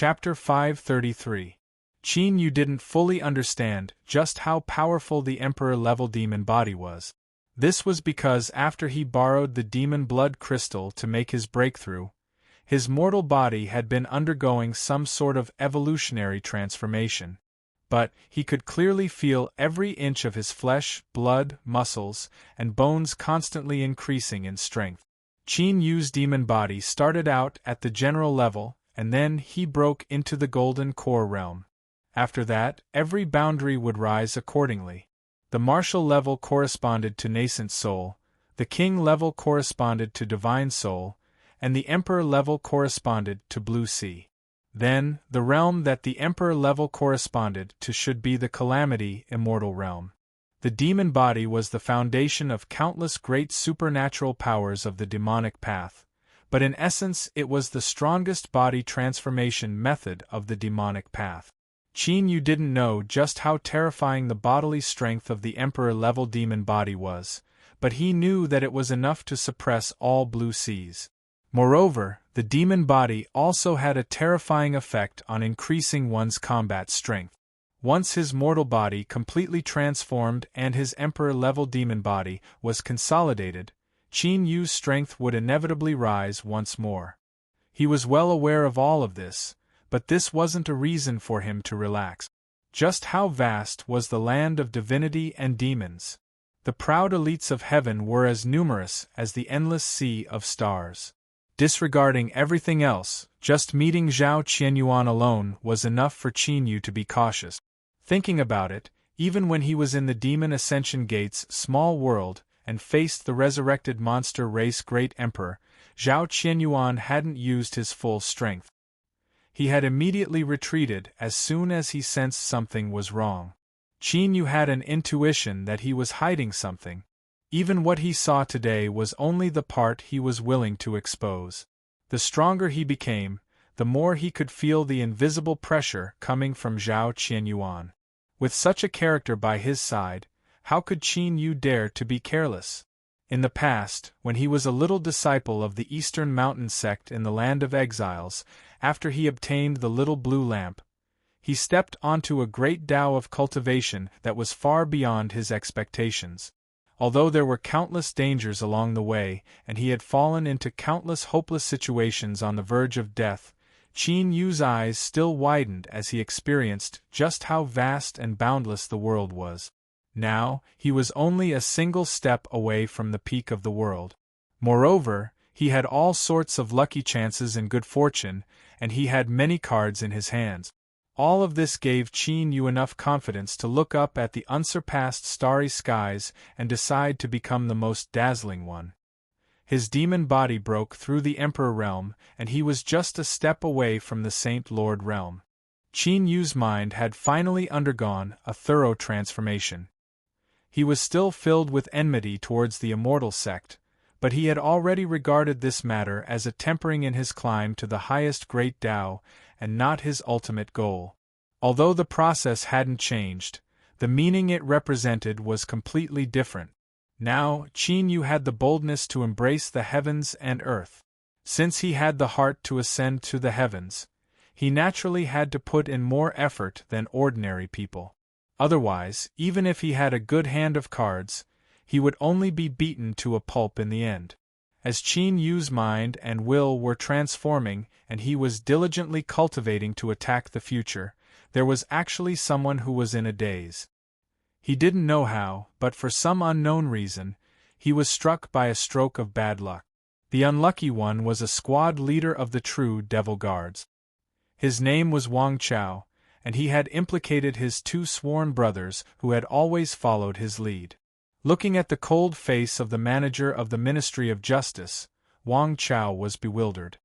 Chapter 533. Qin Yu didn't fully understand just how powerful the Emperor-level demon body was. This was because after he borrowed the demon blood crystal to make his breakthrough, his mortal body had been undergoing some sort of evolutionary transformation. But he could clearly feel every inch of his flesh, blood, muscles, and bones constantly increasing in strength. Qin Yu's demon body started out at the general level, and then he broke into the golden core realm. After that, every boundary would rise accordingly. The martial level corresponded to nascent soul, the king level corresponded to divine soul, and the emperor level corresponded to blue sea. Then, the realm that the emperor level corresponded to should be the calamity immortal realm. The demon body was the foundation of countless great supernatural powers of the demonic path, but in essence it was the strongest body transformation method of the demonic path. Qin Yu didn't know just how terrifying the bodily strength of the emperor-level demon body was, but he knew that it was enough to suppress all blue seas. Moreover, the demon body also had a terrifying effect on increasing one's combat strength. Once his mortal body completely transformed and his emperor-level demon body was consolidated, Qin Yu's strength would inevitably rise once more. He was well aware of all of this, but this wasn't a reason for him to relax. Just how vast was the land of divinity and demons? The proud elites of heaven were as numerous as the endless sea of stars. Disregarding everything else, just meeting Zhao Qianyuan alone was enough for Qin Yu to be cautious. Thinking about it, even when he was in the Demon Ascension Gate's small world and faced the resurrected monster race Great Emperor, Zhao Qianyuan hadn't used his full strength. He had immediately retreated as soon as he sensed something was wrong. Qin Yu had an intuition that he was hiding something. Even what he saw today was only the part he was willing to expose. The stronger he became, the more he could feel the invisible pressure coming from Zhao Qianyuan. With such a character by his side, how could Qin Yu dare to be careless? In the past, when he was a little disciple of the Eastern Mountain sect in the Land of Exiles, after he obtained the little blue lamp, he stepped onto a great Tao of cultivation that was far beyond his expectations. Although there were countless dangers along the way, and he had fallen into countless hopeless situations on the verge of death, Qin Yu's eyes still widened as he experienced just how vast and boundless the world was. Now, he was only a single step away from the peak of the world. Moreover, he had all sorts of lucky chances and good fortune, and he had many cards in his hands. All of this gave Qin Yu enough confidence to look up at the unsurpassed starry skies and decide to become the most dazzling one. His demon body broke through the Emperor realm, and he was just a step away from the Saint Lord realm. Qin Yu's mind had finally undergone a thorough transformation. He was still filled with enmity towards the immortal sect, but he had already regarded this matter as a tempering in his climb to the highest great Tao, and not his ultimate goal. Although the process hadn't changed, the meaning it represented was completely different. Now, Qin Yu had the boldness to embrace the heavens and earth. Since he had the heart to ascend to the heavens, he naturally had to put in more effort than ordinary people. Otherwise, even if he had a good hand of cards, he would only be beaten to a pulp in the end. As Qin Yu's mind and will were transforming and he was diligently cultivating to attack the future, there was actually someone who was in a daze. He didn't know how, but for some unknown reason, he was struck by a stroke of bad luck. The unlucky one was a squad leader of the true Devil Guards. His name was Wang Chao, and he had implicated his two sworn brothers who had always followed his lead. Looking at the cold face of the manager of the Ministry of Justice, Wang Chao was bewildered.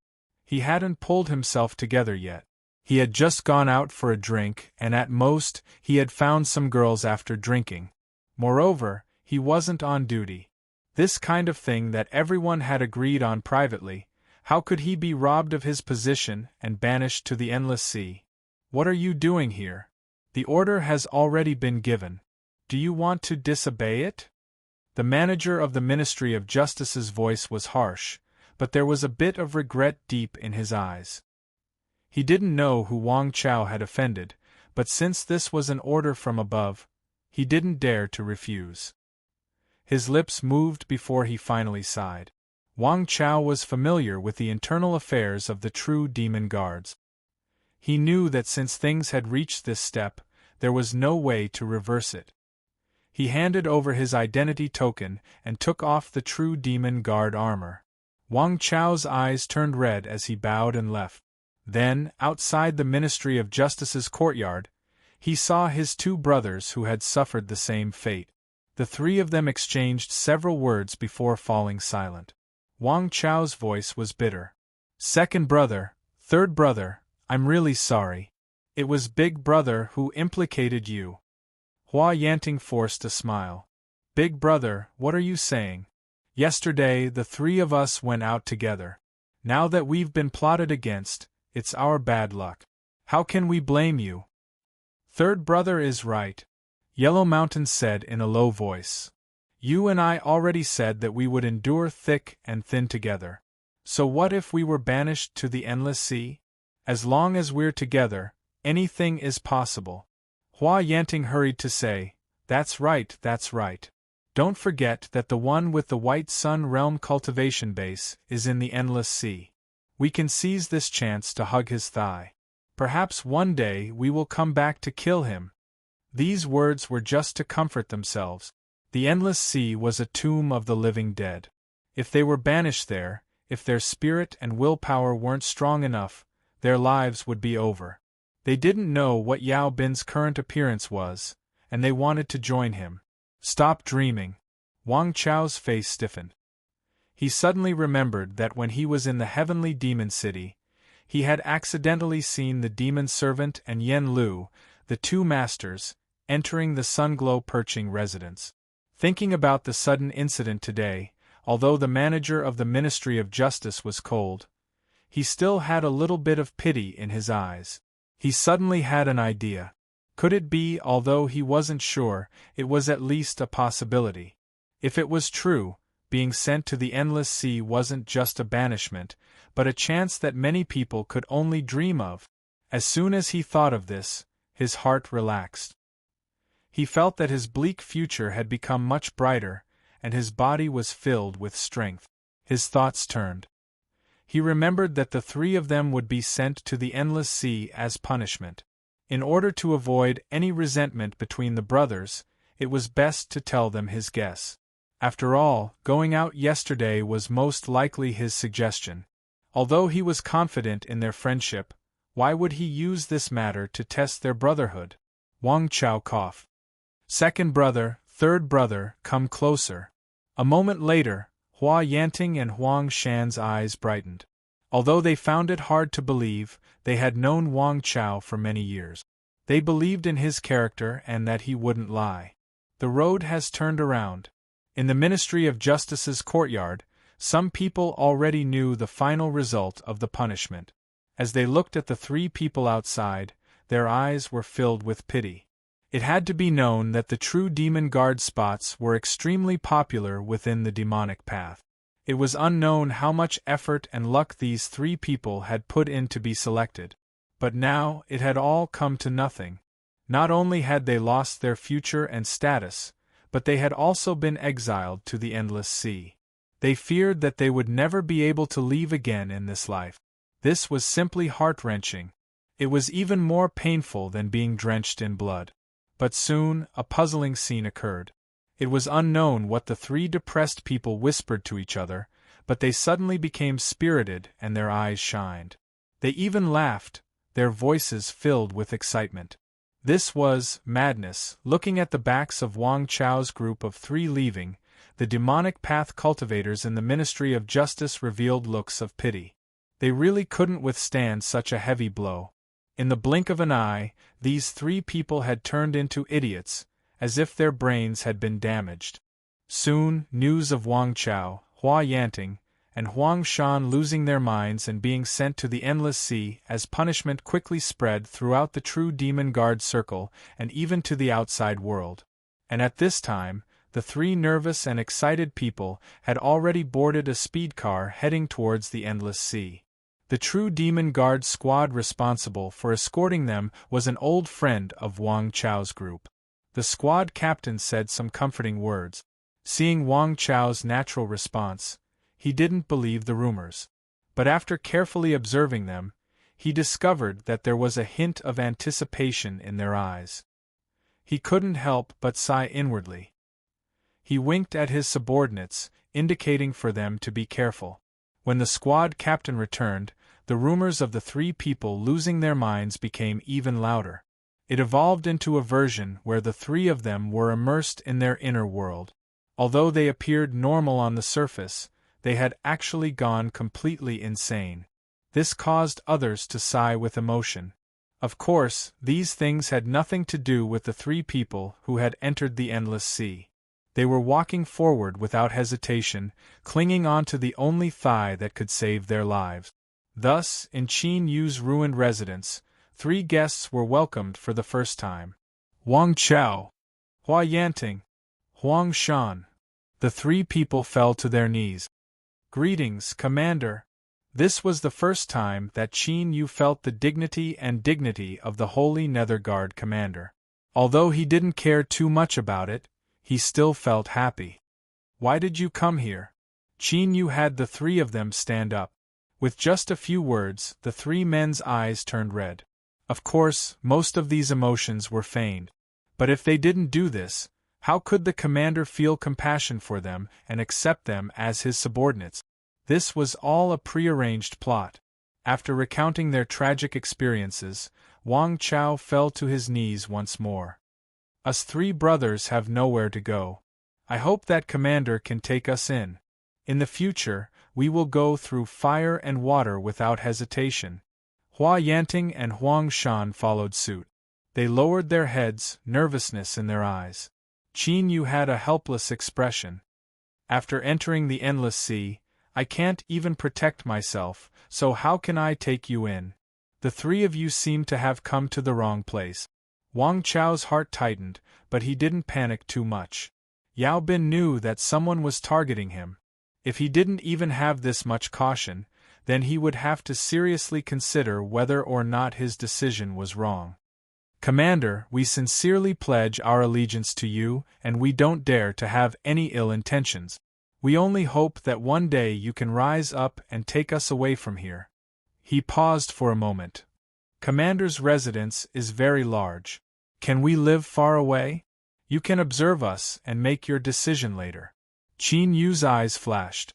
He hadn't pulled himself together yet. He had just gone out for a drink, and at most, he had found some girls after drinking. Moreover, he wasn't on duty. This kind of thing that everyone had agreed on privately, how could he be robbed of his position and banished to the endless sea? What are you doing here? The order has already been given. Do you want to disobey it? The manager of the Ministry of Justice's voice was harsh, but there was a bit of regret deep in his eyes. He didn't know who Wang Chao had offended, but since this was an order from above, he didn't dare to refuse. His lips moved before he finally sighed. Wang Chao was familiar with the internal affairs of the true demon guards. He knew that since things had reached this step, there was no way to reverse it. He handed over his identity token and took off the true demon guard armor. Wang Chao's eyes turned red as he bowed and left. Then, outside the Ministry of Justice's courtyard, he saw his two brothers who had suffered the same fate. The three of them exchanged several words before falling silent. Wang Chao's voice was bitter. "Second brother, third brother, I'm really sorry. It was big brother who implicated you." Hua Yanting forced a smile. "Big brother, what are you saying? Yesterday the three of us went out together. Now that we've been plotted against, it's our bad luck. How can we blame you?" "Third brother is right," Yellow Mountain said in a low voice. "You and I already said that we would endure thick and thin together. So what if we were banished to the endless sea? As long as we're together, anything is possible." Hua Yanting hurried to say, that's right. Don't forget that the one with the White Sun Realm cultivation base is in the endless sea. We can seize this chance to hug his thigh. Perhaps one day we will come back to kill him." These words were just to comfort themselves. The endless sea was a tomb of the living dead. If they were banished there, if their spirit and willpower weren't strong enough, their lives would be over. They didn't know what Yao Bin's current appearance was, and they wanted to join him. "Stop dreaming." Wang Chao's face stiffened. He suddenly remembered that when he was in the heavenly demon city, he had accidentally seen the demon servant and Yen Lu, the two masters, entering the Sunglow Perching residence. Thinking about the sudden incident today, although the manager of the Ministry of Justice was cold, he still had a little bit of pity in his eyes. He suddenly had an idea. Could it be, although he wasn't sure, it was at least a possibility? If it was true, being sent to the endless sea wasn't just a banishment, but a chance that many people could only dream of. As soon as he thought of this, his heart relaxed. He felt that his bleak future had become much brighter, and his body was filled with strength. His thoughts turned. He remembered that the three of them would be sent to the endless sea as punishment. In order to avoid any resentment between the brothers, it was best to tell them his guess. After all, going out yesterday was most likely his suggestion. Although he was confident in their friendship, why would he use this matter to test their brotherhood? Wang Chao coughed. "Second brother, third brother, come closer." A moment later, Hua Yanting and Huang Shan's eyes brightened. Although they found it hard to believe, they had known Wang Chao for many years. They believed in his character and that he wouldn't lie. The road has turned around. In the Ministry of Justice's courtyard, some people already knew the final result of the punishment. As they looked at the three people outside, their eyes were filled with pity. It had to be known that the true demon guard spots were extremely popular within the demonic path. It was unknown how much effort and luck these three people had put in to be selected. But now it had all come to nothing. Not only had they lost their future and status, but they had also been exiled to the endless sea. They feared that they would never be able to leave again in this life. This was simply heart-wrenching. It was even more painful than being drenched in blood. But soon, a puzzling scene occurred. It was unknown what the three depressed people whispered to each other, but they suddenly became spirited and their eyes shined. They even laughed, their voices filled with excitement. This was madness. Looking at the backs of Wang Chao's group of three leaving, the demonic path cultivators in the Ministry of Justice revealed looks of pity. They really couldn't withstand such a heavy blow. In the blink of an eye, these three people had turned into idiots, as if their brains had been damaged. Soon, news of Wang Chao, Hua Yanting, and Huang Shan losing their minds and being sent to the endless sea as punishment quickly spread throughout the true demon guard circle and even to the outside world. And at this time, the three nervous and excited people had already boarded a speed car heading towards the endless sea. The true demon guard squad responsible for escorting them was an old friend of Wang Chao's group. The squad captain said some comforting words. Seeing Wang Chao's natural response, he didn't believe the rumors. But after carefully observing them, he discovered that there was a hint of anticipation in their eyes. He couldn't help but sigh inwardly. He winked at his subordinates, indicating for them to be careful. When the squad captain returned, the rumors of the three people losing their minds became even louder. It evolved into a version where the three of them were immersed in their inner world. Although they appeared normal on the surface, they had actually gone completely insane. This caused others to sigh with emotion. Of course, these things had nothing to do with the three people who had entered the endless sea. They were walking forward without hesitation, clinging on to the only thigh that could save their lives. Thus, in Qin Yu's ruined residence, three guests were welcomed for the first time. Wang Chao, Hua Yanting, Huang Shan. The three people fell to their knees. Greetings, Commander. This was the first time that Qin Yu felt the dignity of the Holy Nether Guard commander. Although he didn't care too much about it, he still felt happy. Why did you come here? Qin Yu had the three of them stand up. With just a few words, the three men's eyes turned red. Of course, most of these emotions were feigned. But if they didn't do this, how could the commander feel compassion for them and accept them as his subordinates? This was all a prearranged plot. After recounting their tragic experiences, Wang Chao fell to his knees once more. Us three brothers have nowhere to go. I hope that commander can take us in. In the future, we will go through fire and water without hesitation. Hua Yanting and Huang Shan followed suit. They lowered their heads, nervousness in their eyes. Qin Yu had a helpless expression. After entering the endless sea, I can't even protect myself, so how can I take you in? The three of you seem to have come to the wrong place. Wang Chao's heart tightened, but he didn't panic too much. Yao Bin knew that someone was targeting him. If he didn't even have this much caution, then he would have to seriously consider whether or not his decision was wrong. Commander, we sincerely pledge our allegiance to you, and we don't dare to have any ill intentions. We only hope that one day you can rise up and take us away from here. He paused for a moment. Commander's residence is very large. Can we live far away? You can observe us and make your decision later. Qin Yu's eyes flashed.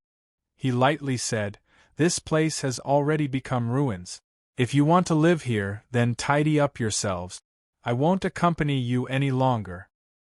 He lightly said, This place has already become ruins. If you want to live here, then tidy up yourselves. I won't accompany you any longer.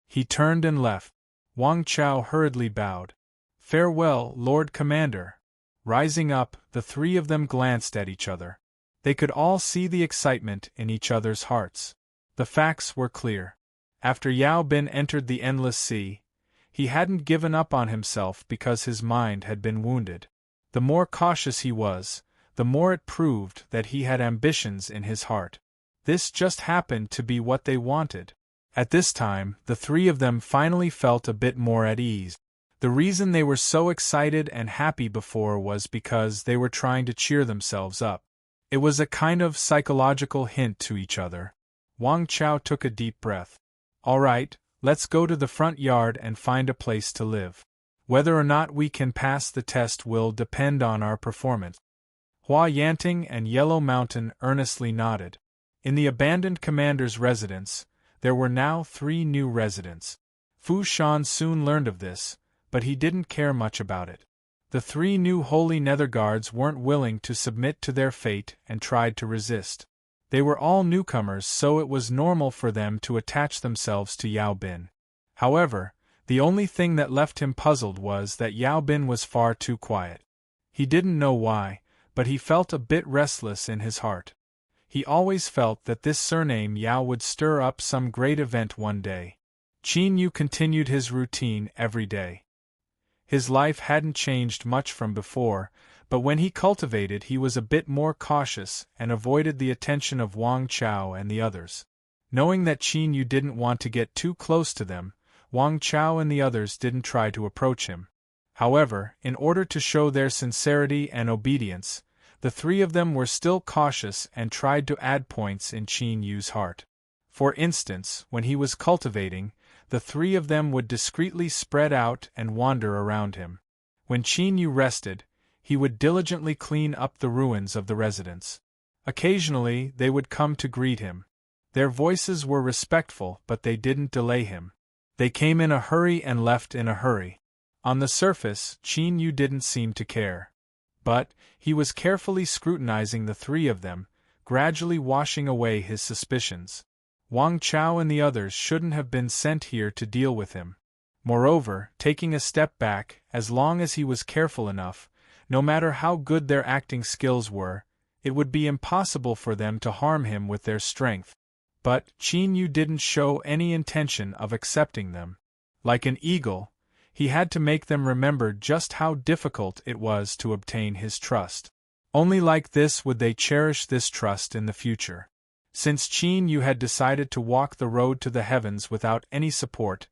He turned and left. Wang Chao hurriedly bowed. Farewell, Lord Commander. Rising up, the three of them glanced at each other. They could all see the excitement in each other's hearts. The facts were clear. After Yao Bin entered the endless sea, he hadn't given up on himself because his mind had been wounded. The more cautious he was, the more it proved that he had ambitions in his heart. This just happened to be what they wanted. At this time, the three of them finally felt a bit more at ease. The reason they were so excited and happy before was because they were trying to cheer themselves up. It was a kind of psychological hint to each other. Wang Chao took a deep breath. All right, let's go to the front yard and find a place to live. Whether or not we can pass the test will depend on our performance. Hua Yanting and Yellow Mountain earnestly nodded. In the abandoned commander's residence, there were now 3 new residents. Fu Shan soon learned of this, but he didn't care much about it. The 3 new Holy Nether Guards weren't willing to submit to their fate and tried to resist. They were all newcomers, so it was normal for them to attach themselves to Yao Bin. However, the only thing that left him puzzled was that Yao Bin was far too quiet. He didn't know why, but he felt a bit restless in his heart. He always felt that this surname Yao would stir up some great event one day. Qin Yu continued his routine every day. His life hadn't changed much from before, but when he cultivated he was a bit more cautious and avoided the attention of Wang Chao and the others. Knowing that Qin Yu didn't want to get too close to them, Wang Chao and the others didn't try to approach him. However, in order to show their sincerity and obedience, The three of them were still cautious and tried to add points in Qin Yu's heart. For instance, when he was cultivating, the three of them would discreetly spread out and wander around him. When Qin Yu rested, he would diligently clean up the ruins of the residence. Occasionally, they would come to greet him. Their voices were respectful, but they didn't delay him. They came in a hurry and left in a hurry. On the surface, Qin Yu didn't seem to care. But he was carefully scrutinizing the three of them, gradually washing away his suspicions. Wang Chao and the others shouldn't have been sent here to deal with him. Moreover, taking a step back, as long as he was careful enough, no matter how good their acting skills were, it would be impossible for them to harm him with their strength. But Qin Yu didn't show any intention of accepting them. Like an eagle, he had to make them remember just how difficult it was to obtain his trust. Only like this would they cherish this trust in the future. Since Qin Yu had decided to walk the road to the heavens without any support,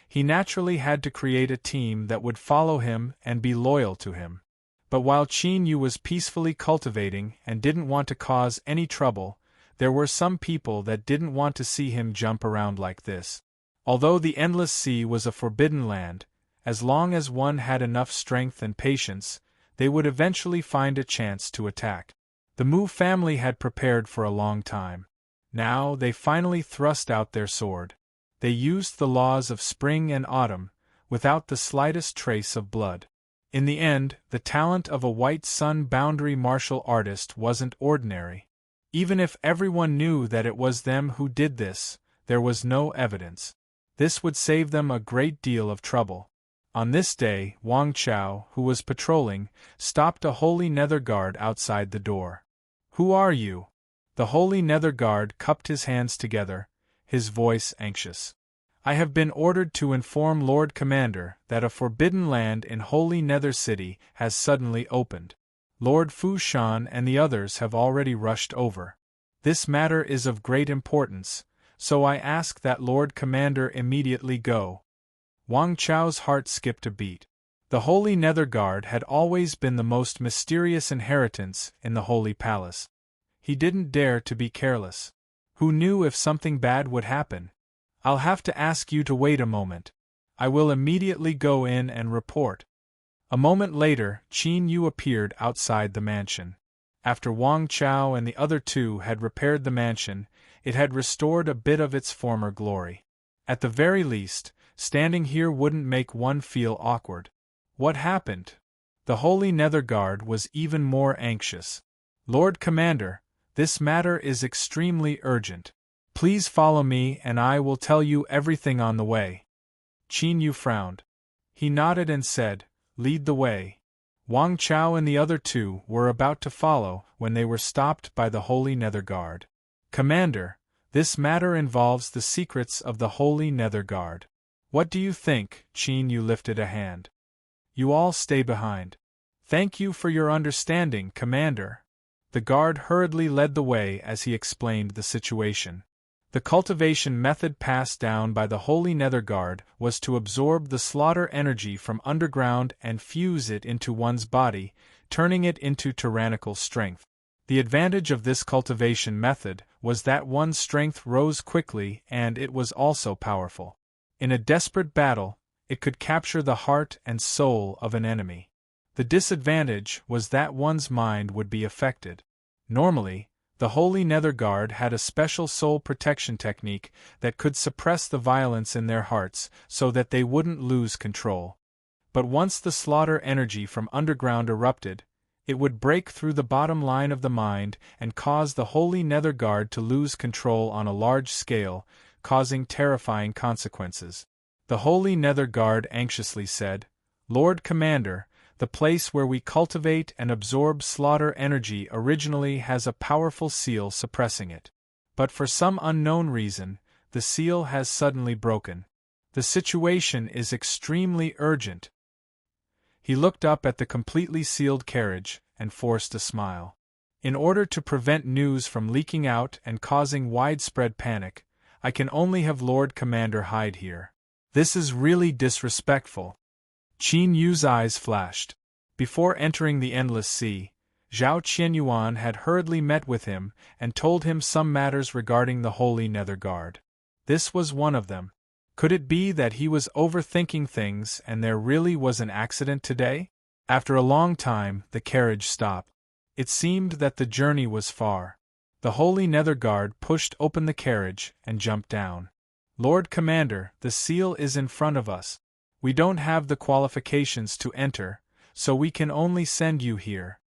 he naturally had to create a team that would follow him and be loyal to him. But while Qin Yu was peacefully cultivating and didn't want to cause any trouble, there were some people that didn't want to see him jump around like this. Although the Endless Sea was a forbidden land, as long as one had enough strength and patience, they would eventually find a chance to attack. The Mu family had prepared for a long time. Now they finally thrust out their sword. They used the laws of spring and autumn, without the slightest trace of blood. In the end, the talent of a White Sun boundary martial artist wasn't ordinary. Even if everyone knew that it was them who did this, there was no evidence. This would save them a great deal of trouble. On this day, Wang Chao, who was patrolling, stopped a Holy Nether Guard outside the door. "Who are you?" The Holy Nether Guard cupped his hands together, his voice anxious. "I have been ordered to inform Lord Commander that a forbidden land in Holy Nether City has suddenly opened. Lord Fu Shan and the others have already rushed over. This matter is of great importance, so I ask that Lord Commander immediately go." Wang Chao's heart skipped a beat. The Holy Nether Guard had always been the most mysterious inheritance in the Holy Palace. He didn't dare to be careless. Who knew if something bad would happen? "I'll have to ask you to wait a moment. I will immediately go in and report." A moment later, Qin Yu appeared outside the mansion. After Wang Chao and the other two had repaired the mansion, it had restored a bit of its former glory. At the very least, standing here wouldn't make one feel awkward. What happened? The Holy Nether Guard was even more anxious. "Lord Commander, this matter is extremely urgent. Please follow me and I will tell you everything on the way." Qin Yu frowned. He nodded and said, "Lead the way." Wang Chao and the other two were about to follow when they were stopped by the Holy Nether Guard. "Commander, this matter involves the secrets of the Holy Nether Guard. What do you think?" Qin Yu lifted a hand. "You all stay behind." "Thank you for your understanding, Commander." The guard hurriedly led the way as he explained the situation. The cultivation method passed down by the Holy Nether Guard was to absorb the slaughter energy from underground and fuse it into one's body, turning it into tyrannical strength. The advantage of this cultivation method was that one's strength rose quickly and it was also powerful. In a desperate battle, it could capture the heart and soul of an enemy. The disadvantage was that one's mind would be affected. Normally, the Holy Nether Guard had a special soul protection technique that could suppress the violence in their hearts so that they wouldn't lose control. But once the slaughter energy from underground erupted, it would break through the bottom line of the mind and cause the Holy Nether Guard to lose control on a large scale, causing terrifying consequences. The Holy Nether Guard anxiously said, "Lord Commander, the place where we cultivate and absorb slaughter energy originally has a powerful seal suppressing it. But for some unknown reason, the seal has suddenly broken. The situation is extremely urgent." He looked up at the completely sealed carriage and forced a smile. "In order to prevent news from leaking out and causing widespread panic, I can only have Lord Commander hide here. This is really disrespectful." Qin Yu's eyes flashed. Before entering the Endless Sea, Zhao Qianyuan had hurriedly met with him and told him some matters regarding the Holy Nether Guard. This was one of them. Could it be that he was overthinking things and there really was an accident today? After a long time, the carriage stopped. It seemed that the journey was far. The Holy Nether Guard pushed open the carriage and jumped down. "Lord Commander, the seal is in front of us. We don't have the qualifications to enter, so we can only send you here."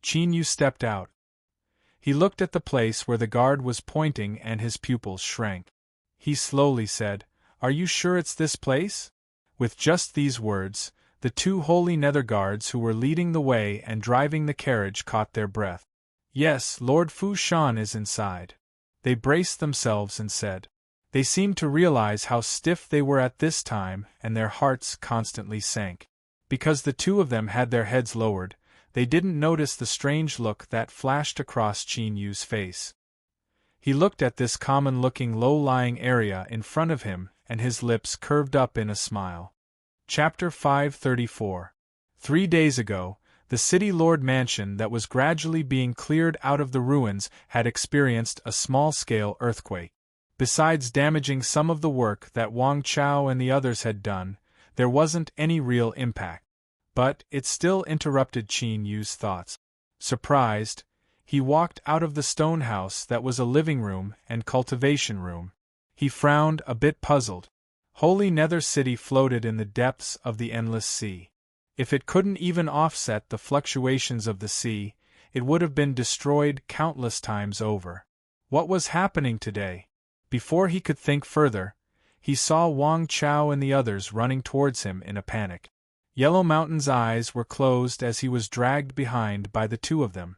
Qin Yu stepped out. He looked at the place where the guard was pointing and his pupils shrank. He slowly said, "Are you sure it's this place?" With just these words, the two Holy Nether Guards who were leading the way and driving the carriage caught their breath. "Yes, Lord Fu Shan is inside." They braced themselves and said. They seemed to realize how stiff they were at this time, and their hearts constantly sank. Because the two of them had their heads lowered, they didn't notice the strange look that flashed across Qin Yu's face. He looked at this common-looking low-lying area in front of him, and his lips curved up in a smile. Chapter 534. 3 days ago, the City Lord Mansion that was gradually being cleared out of the ruins had experienced a small-scale earthquake. Besides damaging some of the work that Wang Chao and the others had done, there wasn't any real impact. But it still interrupted Qin Yu's thoughts. Surprised, he walked out of the stone house that was a living room and cultivation room. He frowned, a bit puzzled. Holy Nether City floated in the depths of the endless sea. If it couldn't even offset the fluctuations of the sea, it would have been destroyed countless times over. What was happening today? Before he could think further, he saw Wang Chao and the others running towards him in a panic. Yellow Mountain's eyes were closed as he was dragged behind by the two of them.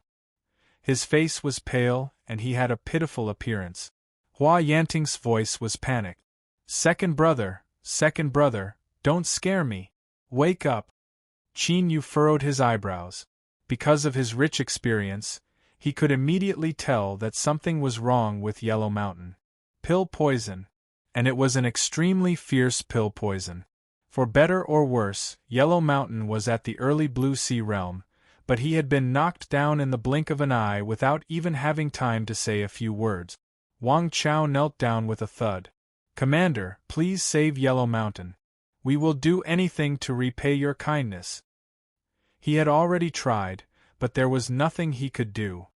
His face was pale, and he had a pitiful appearance. Hua Yanting's voice was panicked. Second brother, don't scare me. Wake up." Qin Yu furrowed his eyebrows. Because of his rich experience, he could immediately tell that something was wrong with Yellow Mountain. Pill poison. And it was an extremely fierce pill poison. For better or worse, Yellow Mountain was at the early Blue Sea realm, but he had been knocked down in the blink of an eye without even having time to say a few words. Wang Chao knelt down with a thud. "Commander, please save Yellow Mountain. We will do anything to repay your kindness." He had already tried, but there was nothing he could do.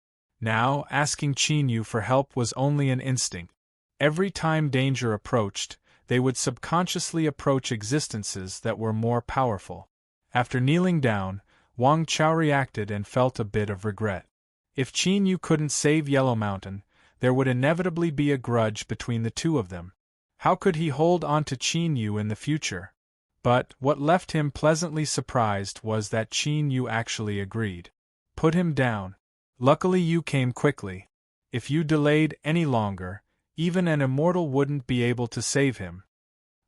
Now, asking Qin Yu for help was only an instinct. Every time danger approached, they would subconsciously approach existences that were more powerful. After kneeling down, Wang Chao reacted and felt a bit of regret. If Qin Yu couldn't save Yellow Mountain, there would inevitably be a grudge between the two of them. How could he hold on to Qin Yu in the future? But what left him pleasantly surprised was that Qin Yu actually agreed. "Put him down. Luckily you came quickly. If you delayed any longer, even an immortal wouldn't be able to save him."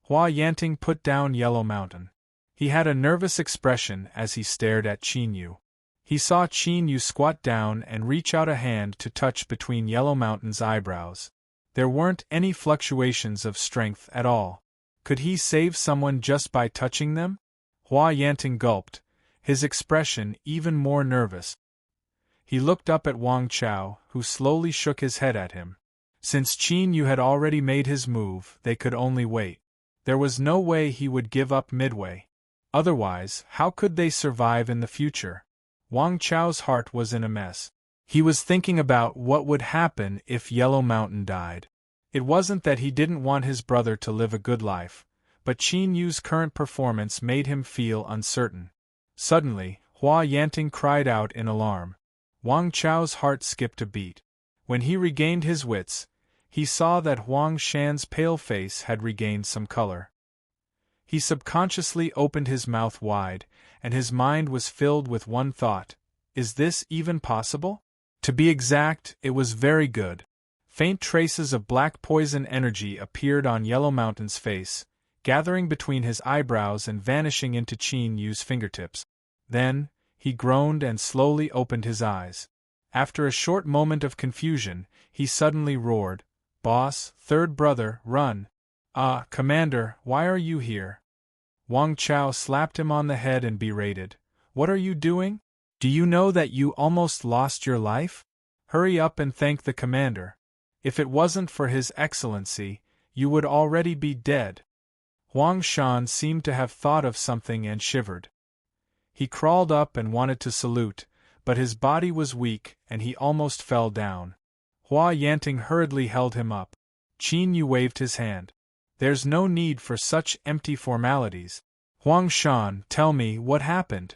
Hua Yanting put down Yellow Mountain. He had a nervous expression as he stared at Qin Yu. He saw Qin Yu squat down and reach out a hand to touch between Yellow Mountain's eyebrows. There weren't any fluctuations of strength at all. Could he save someone just by touching them? Hua Yanting gulped, his expression even more nervous. He looked up at Wang Chao, who slowly shook his head at him. Since Qin Yu had already made his move, they could only wait. There was no way he would give up midway. Otherwise, how could they survive in the future? Wang Chao's heart was in a mess. He was thinking about what would happen if Yellow Mountain died. It wasn't that he didn't want his brother to live a good life, but Qin Yu's current performance made him feel uncertain. Suddenly, Hua Yanting cried out in alarm. Wang Chao's heart skipped a beat. When he regained his wits, he saw that Huang Shan's pale face had regained some color. He subconsciously opened his mouth wide, and his mind was filled with one thought: is this even possible? To be exact, it was very good. Faint traces of black poison energy appeared on Yellow Mountain's face, gathering between his eyebrows and vanishing into Qin Yu's fingertips. Then, he groaned and slowly opened his eyes. After a short moment of confusion, he suddenly roared, "Boss, third brother, run! Ah, Commander, why are you here?" Wang Chao slapped him on the head and berated, "What are you doing? Do you know that you almost lost your life? Hurry up and thank the commander. If it wasn't for his excellency, you would already be dead. Huang Shan seemed to have thought of something and shivered. He crawled up and wanted to salute, but his body was weak and he almost fell down. Hua Yanting hurriedly held him up. Qin Yu waved his hand. There's no need for such empty formalities. Huang Shan, tell me what happened.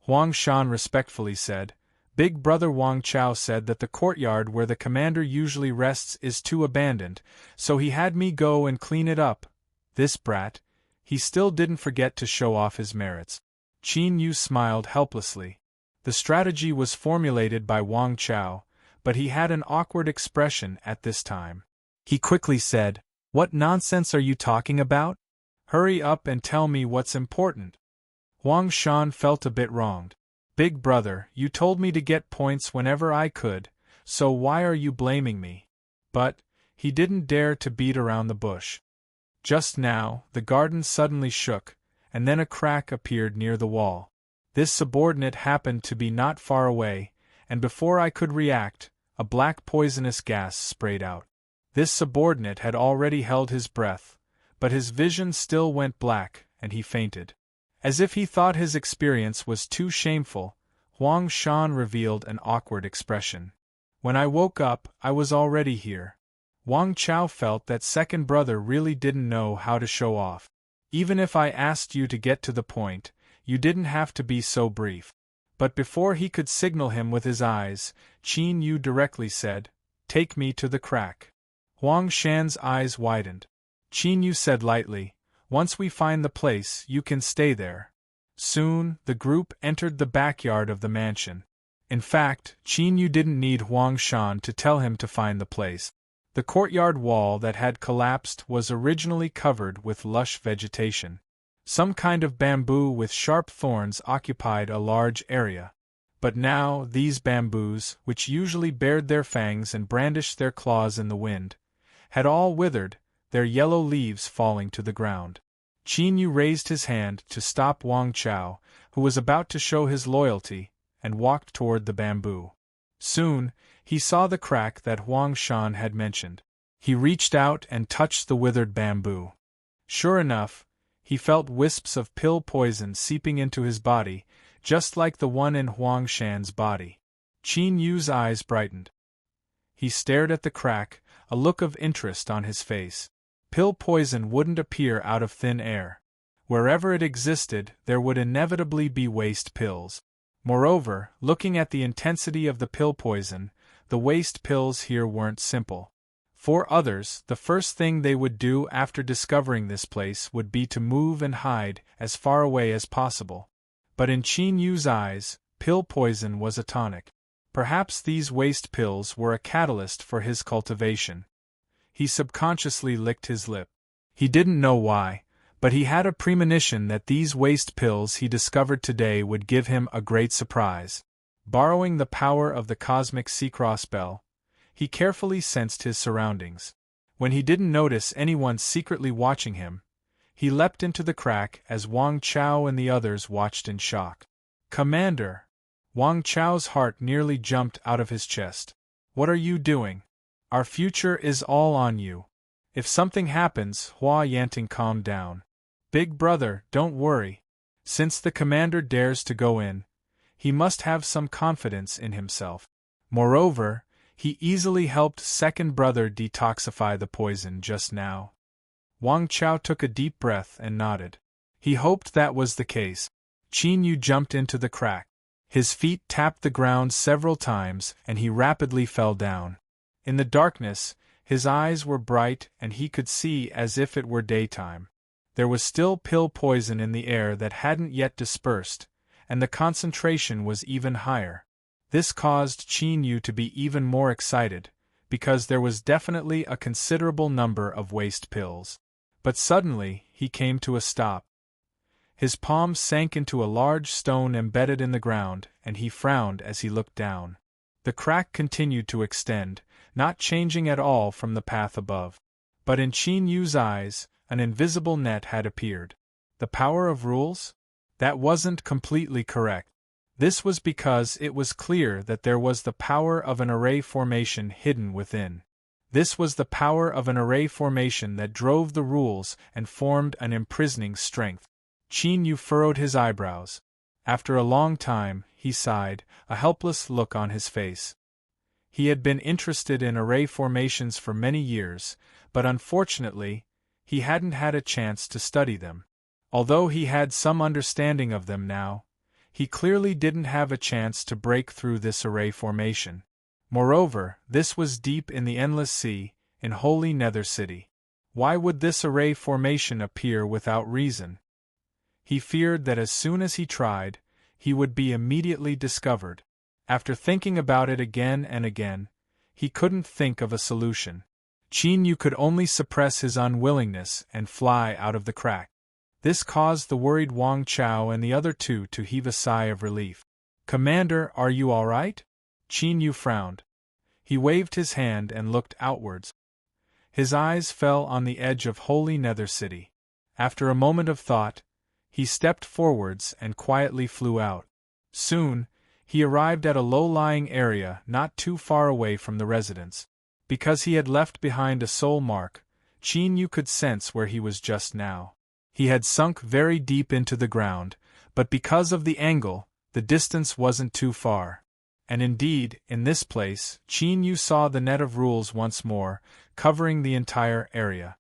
Huang Shan respectfully said, Big brother Wang Chao said that the courtyard where the commander usually rests is too abandoned, so he had me go and clean it up. This brat, he still didn't forget to show off his merits. Qin Yu smiled helplessly. The strategy was formulated by Wang Chao, but he had an awkward expression at this time. He quickly said, What nonsense are you talking about? Hurry up and tell me what's important. Huang Shan felt a bit wronged. Big brother, you told me to get points whenever I could, so why are you blaming me? But he didn't dare to beat around the bush. Just now, the garden suddenly shook, and then a crack appeared near the wall. This subordinate happened to be not far away, and before I could react, a black poisonous gas sprayed out. This subordinate had already held his breath, but his vision still went black, and he fainted. As if he thought his experience was too shameful, Huang Shan revealed an awkward expression. When I woke up, I was already here. Wang Chao felt that second brother really didn't know how to show off. Even if I asked you to get to the point, you didn't have to be so brief. But before he could signal him with his eyes, Qin Yu directly said, Take me to the crack. Huang Shan's eyes widened. Qin Yu said lightly, Once we find the place, you can stay there. Soon, the group entered the backyard of the mansion. In fact, Qin Yu didn't need Huang Shan to tell him to find the place. The courtyard wall that had collapsed was originally covered with lush vegetation. Some kind of bamboo with sharp thorns occupied a large area. But now, these bamboos, which usually bared their fangs and brandished their claws in the wind, had all withered, their yellow leaves falling to the ground. Qin Yu raised his hand to stop Wang Chao, who was about to show his loyalty, and walked toward the bamboo. Soon, he saw the crack that Huang Shan had mentioned. He reached out and touched the withered bamboo. Sure enough, he felt wisps of pill poison seeping into his body, just like the one in Huang Shan's body. Qin Yu's eyes brightened. He stared at the crack, a look of interest on his face. Pill poison wouldn't appear out of thin air. Wherever it existed, there would inevitably be waste pills. Moreover, looking at the intensity of the pill poison, the waste pills here weren't simple. For others, the first thing they would do after discovering this place would be to move and hide as far away as possible. But in Qin Yu's eyes, pill poison was a tonic. Perhaps these waste pills were a catalyst for his cultivation. He subconsciously licked his lip. He didn't know why, but he had a premonition that these waste pills he discovered today would give him a great surprise. Borrowing the power of the cosmic Seacross spell, he carefully sensed his surroundings. When he didn't notice anyone secretly watching him, he leapt into the crack as Wang Chao and the others watched in shock. Commander! Wang Chao's heart nearly jumped out of his chest. What are you doing? Our future is all on you. If something happens, Hua Yanting calmed down. Big brother, don't worry. Since the commander dares to go in, he must have some confidence in himself. Moreover, he easily helped second brother detoxify the poison just now. Wang Chao took a deep breath and nodded. He hoped that was the case. Qin Yu jumped into the crack. His feet tapped the ground several times and he rapidly fell down. In the darkness, his eyes were bright and he could see as if it were daytime. There was still pill poison in the air that hadn't yet dispersed, and the concentration was even higher. This caused Qin Yu to be even more excited, because there was definitely a considerable number of waste pills. But suddenly, he came to a stop. His palm sank into a large stone embedded in the ground, and he frowned as he looked down. The crack continued to extend, not changing at all from the path above. But in Qin Yu's eyes, an invisible net had appeared. The power of rules? That wasn't completely correct. This was because it was clear that there was the power of an array formation hidden within. This was the power of an array formation that drove the rules and formed an imprisoning strength. Qin Yu furrowed his eyebrows. After a long time, he sighed, a helpless look on his face. He had been interested in array formations for many years, but unfortunately, he hadn't had a chance to study them. Although he had some understanding of them now, he clearly didn't have a chance to break through this array formation. Moreover, this was deep in the endless sea, in Holy Nether City. Why would this array formation appear without reason? He feared that as soon as he tried, he would be immediately discovered. After thinking about it again and again, he couldn't think of a solution. Qin Yu could only suppress his unwillingness and fly out of the crack. This caused the worried Wang Chao and the other two to heave a sigh of relief. "Commander, are you all right?" Qin Yu frowned. He waved his hand and looked outwards. His eyes fell on the edge of Holy Nether City. After a moment of thought, he stepped forwards and quietly flew out. Soon, he arrived at a low-lying area not too far away from the residence. Because he had left behind a soul mark, Qin Yu could sense where he was just now. He had sunk very deep into the ground, but because of the angle, the distance wasn't too far. And indeed, in this place, Qin Yu saw the net of rules once more, covering the entire area.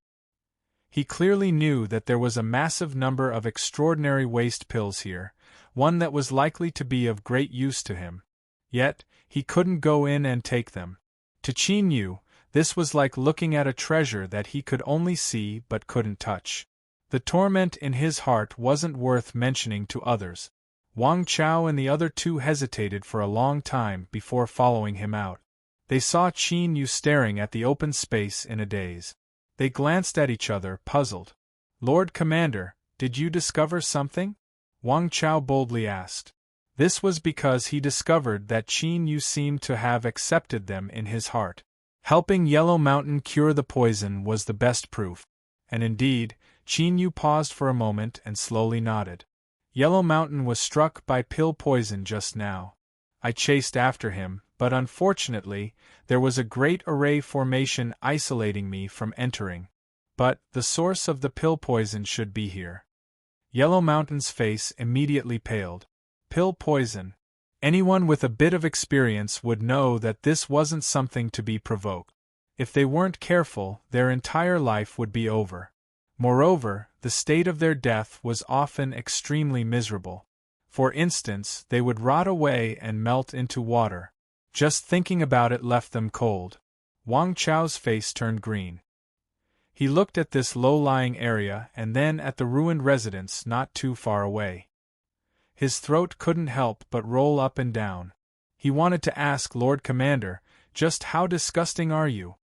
He clearly knew that there was a massive number of extraordinary waste pills here, one that was likely to be of great use to him. Yet, he couldn't go in and take them. To Qin Yu, this was like looking at a treasure that he could only see but couldn't touch. The torment in his heart wasn't worth mentioning to others. Wang Chao and the other two hesitated for a long time before following him out. They saw Qin Yu staring at the open space in a daze. They glanced at each other, puzzled. "Lord Commander, did you discover something?" Wang Chao boldly asked. This was because he discovered that Qin Yu seemed to have accepted them in his heart. Helping Yellow Mountain cure the poison was the best proof. And indeed, Qin Yu paused for a moment and slowly nodded. "Yellow Mountain was struck by pill poison just now. I chased after him, but unfortunately, there was a great array formation isolating me from entering. But the source of the pill poison should be here." Yellow Mountain's face immediately paled. Pill poison. Anyone with a bit of experience would know that this wasn't something to be provoked. If they weren't careful, their entire life would be over. Moreover, the state of their death was often extremely miserable. For instance, they would rot away and melt into water. Just thinking about it left them cold. Wang Chao's face turned green. He looked at this low-lying area and then at the ruined residence not too far away. His throat couldn't help but roll up and down. He wanted to ask Lord Commander, just how disgusting are you?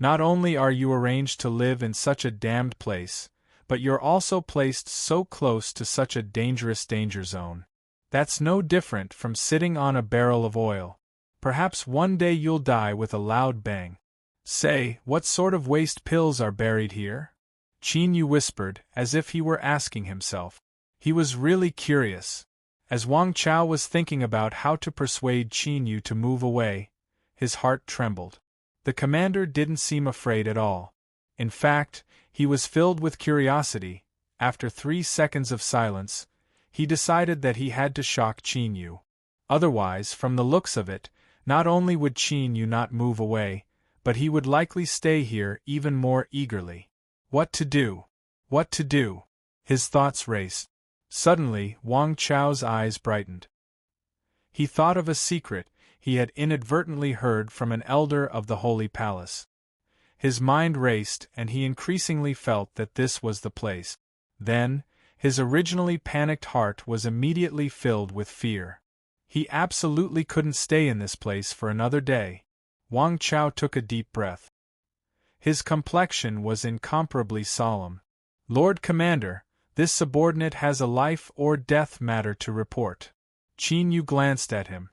Not only are you arranged to live in such a damned place, but you're also placed so close to such a dangerous danger zone. That's no different from sitting on a barrel of oil. Perhaps one day you'll die with a loud bang. Say, what sort of waste pills are buried here? Qin Yu whispered, as if he were asking himself. He was really curious. As Wang Chao was thinking about how to persuade Qin Yu to move away, his heart trembled. The commander didn't seem afraid at all. In fact, he was filled with curiosity. After 3 seconds of silence, he decided that he had to shock Qin Yu. Otherwise, from the looks of it, not only would Qin Yu not move away, but he would likely stay here even more eagerly. What to do? What to do? His thoughts raced. Suddenly, Wang Chao's eyes brightened. He thought of a secret he had inadvertently heard from an elder of the Holy Palace. His mind raced and he increasingly felt that this was the place. Then, his originally panicked heart was immediately filled with fear. He absolutely couldn't stay in this place for another day. Wang Chao took a deep breath. His complexion was incomparably solemn. "Lord Commander, this subordinate has a life or death matter to report." Qin Yu glanced at him.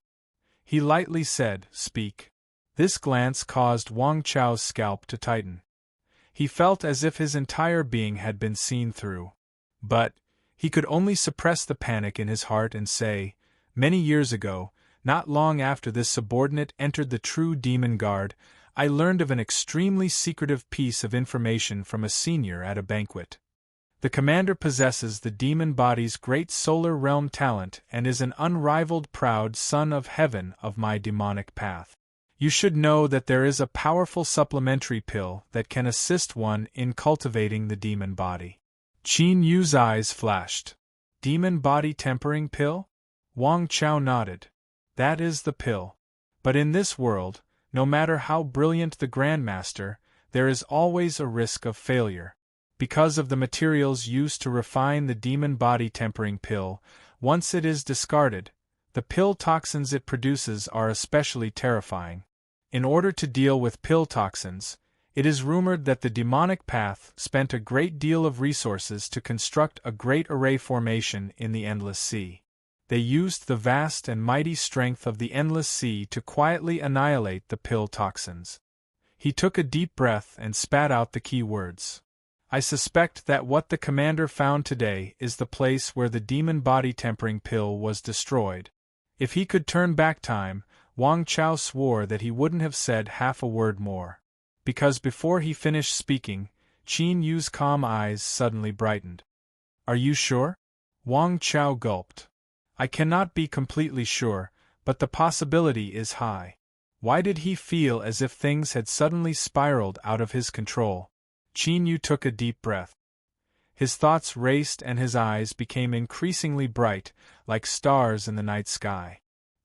He lightly said, "Speak." This glance caused Wang Chao's scalp to tighten. He felt as if his entire being had been seen through. But he could only suppress the panic in his heart and say, Many years ago, not long after this subordinate entered the true demon guard, I learned of an extremely secretive piece of information from a senior at a banquet. The commander possesses the demon body's great solar realm talent and is an unrivaled proud son of heaven of my demonic path. You should know that there is a powerful supplementary pill that can assist one in cultivating the demon body. Qin Yu's eyes flashed. Demon body tempering pill? Wang Chao nodded. That is the pill. But in this world, no matter how brilliant the Grandmaster, there is always a risk of failure. Because of the materials used to refine the demon body tempering pill, once it is discarded, the pill toxins it produces are especially terrifying. In order to deal with pill toxins, it is rumored that the demonic path spent a great deal of resources to construct a great array formation in the Endless Sea. They used the vast and mighty strength of the Endless Sea to quietly annihilate the pill toxins. He took a deep breath and spat out the key words. I suspect that what the commander found today is the place where the demon body tempering pill was destroyed. If he could turn back time, Wang Chao swore that he wouldn't have said half a word more. Because before he finished speaking, Qin Yu's calm eyes suddenly brightened. Are you sure? Wang Chao gulped. I cannot be completely sure, but the possibility is high. Why did he feel as if things had suddenly spiraled out of his control? Qin Yu took a deep breath. His thoughts raced and his eyes became increasingly bright, like stars in the night sky.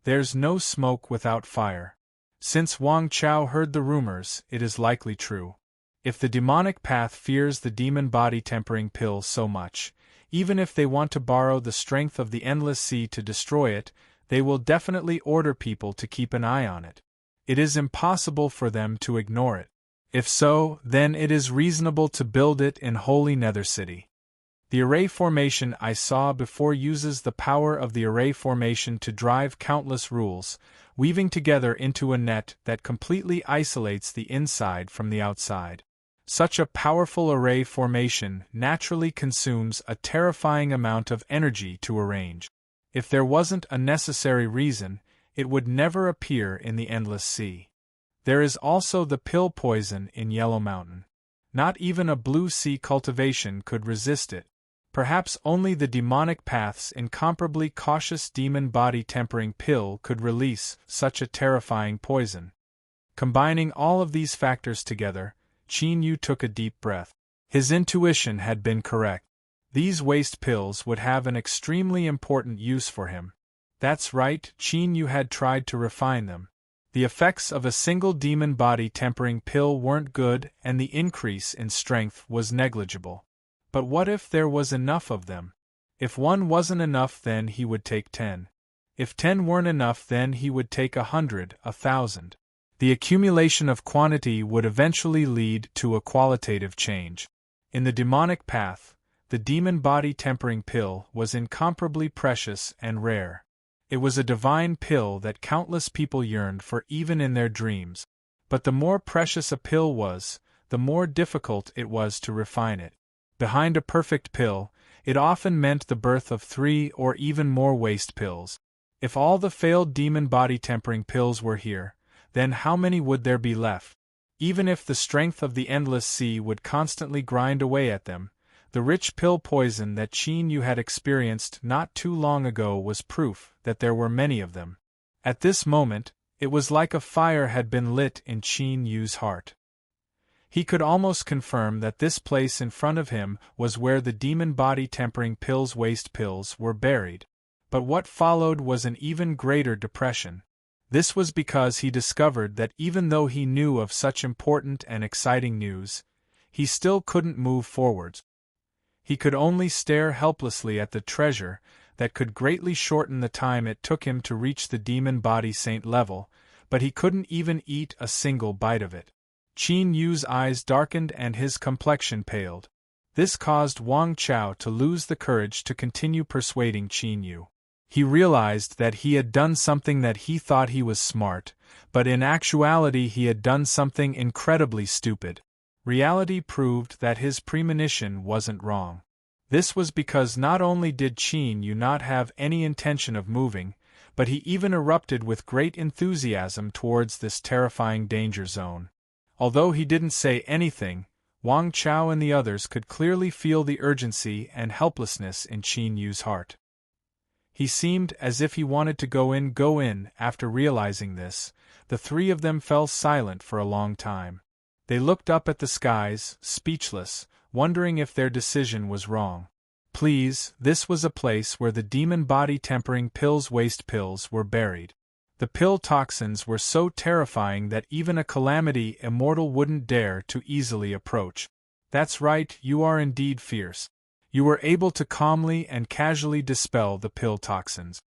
There's no smoke without fire. Since Wang Chao heard the rumors, it is likely true. If the demonic path fears the demon body tempering pill so much, even if they want to borrow the strength of the Endless Sea to destroy it, they will definitely order people to keep an eye on it. It is impossible for them to ignore it. If so, then it is reasonable to build it in Holy Nether City. The array formation I saw before uses the power of the array formation to drive countless rules, weaving together into a net that completely isolates the inside from the outside. Such a powerful array formation naturally consumes a terrifying amount of energy to arrange. If there wasn't a necessary reason, it would never appear in the Endless Sea. There is also the pill poison in Yellow Mountain. Not even a blue sea cultivation could resist it. Perhaps only the demonic path's incomparably cautious demon body tempering pill could release such a terrifying poison. Combining all of these factors together, Qin Yu took a deep breath. His intuition had been correct. These waste pills would have an extremely important use for him. That's right, Qin Yu had tried to refine them. The effects of a single demon body tempering pill weren't good and the increase in strength was negligible. But what if there was enough of them? If one wasn't enough, then he would take 10. If 10 weren't enough, then he would take 100, 1,000. The accumulation of quantity would eventually lead to a qualitative change. In the demonic path, the demon body tempering pill was incomparably precious and rare. It was a divine pill that countless people yearned for even in their dreams. But the more precious a pill was, the more difficult it was to refine it. Behind a perfect pill, it often meant the birth of 3 or even more waste pills. If all the failed demon body tempering pills were here, then how many would there be left? Even if the strength of the Endless Sea would constantly grind away at them, the rich pill poison that Qin Yu had experienced not too long ago was proof that there were many of them. At this moment, it was like a fire had been lit in Qin Yu's heart. He could almost confirm that this place in front of him was where the demon body tempering pill's waste pills were buried. But what followed was an even greater depression. This was because he discovered that even though he knew of such important and exciting news, he still couldn't move forwards. He could only stare helplessly at the treasure that could greatly shorten the time it took him to reach the demon body saint level, but he couldn't even eat a single bite of it. Qin Yu's eyes darkened and his complexion paled. This caused Wang Chao to lose the courage to continue persuading Qin Yu. He realized that he had done something that he thought he was smart, but in actuality he had done something incredibly stupid. Reality proved that his premonition wasn't wrong. This was because not only did Qin Yu not have any intention of moving, but he even erupted with great enthusiasm towards this terrifying danger zone. Although he didn't say anything, Wang Chao and the others could clearly feel the urgency and helplessness in Qin Yu's heart. He seemed as if he wanted to go in. After realizing this, the three of them fell silent for a long time. They looked up at the skies, speechless, wondering if their decision was wrong. Please, this was a place where the demon body tempering pills, waste pills, were buried. The pill toxins were so terrifying that even a calamity immortal wouldn't dare to easily approach. That's right, you are indeed fierce. You were able to calmly and casually dispel the pill toxins.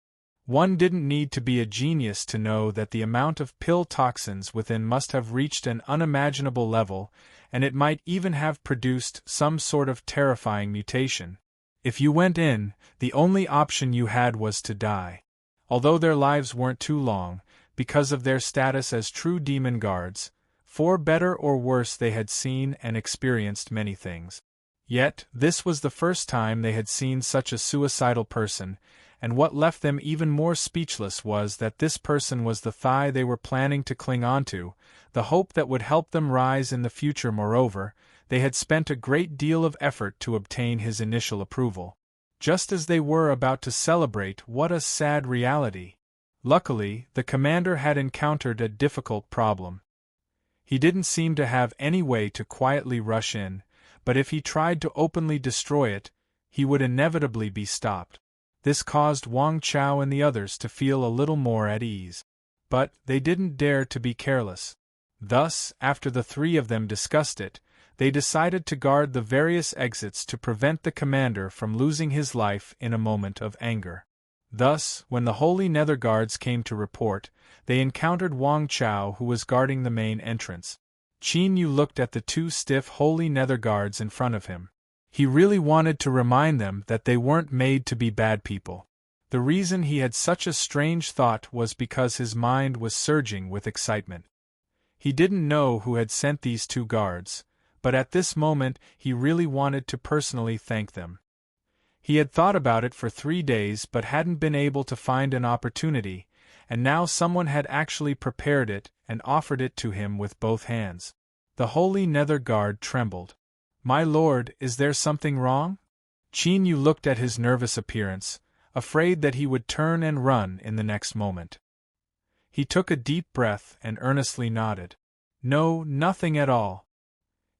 One didn't need to be a genius to know that the amount of pill toxins within must have reached an unimaginable level, and it might even have produced some sort of terrifying mutation. If you went in, the only option you had was to die. Although their lives weren't too long, because of their status as true demon guards, for better or worse they had seen and experienced many things. Yet, this was the first time they had seen such a suicidal person, and what left them even more speechless was that this person was the thigh they were planning to cling onto, the hope that would help them rise in the future. Moreover, they had spent a great deal of effort to obtain his initial approval. Just as they were about to celebrate, what a sad reality! Luckily, the commander had encountered a difficult problem. He didn't seem to have any way to quietly rush in, but if he tried to openly destroy it, he would inevitably be stopped. This caused Wang Chao and the others to feel a little more at ease. But they didn't dare to be careless. Thus, after the three of them discussed it, they decided to guard the various exits to prevent the commander from losing his life in a moment of anger. Thus, when the Holy Nether Guards came to report, they encountered Wang Chao, who was guarding the main entrance. Qin Yu looked at the two stiff Holy Nether Guards in front of him. He really wanted to remind them that they weren't made to be bad people. The reason he had such a strange thought was because his mind was surging with excitement. He didn't know who had sent these two guards, but at this moment he really wanted to personally thank them. He had thought about it for 3 days but hadn't been able to find an opportunity, and now someone had actually prepared it and offered it to him with both hands. The Holy Nether Guard trembled. "My lord, is there something wrong?" Qin Yu looked at his nervous appearance, afraid that he would turn and run in the next moment. He took a deep breath and earnestly nodded. "No, nothing at all."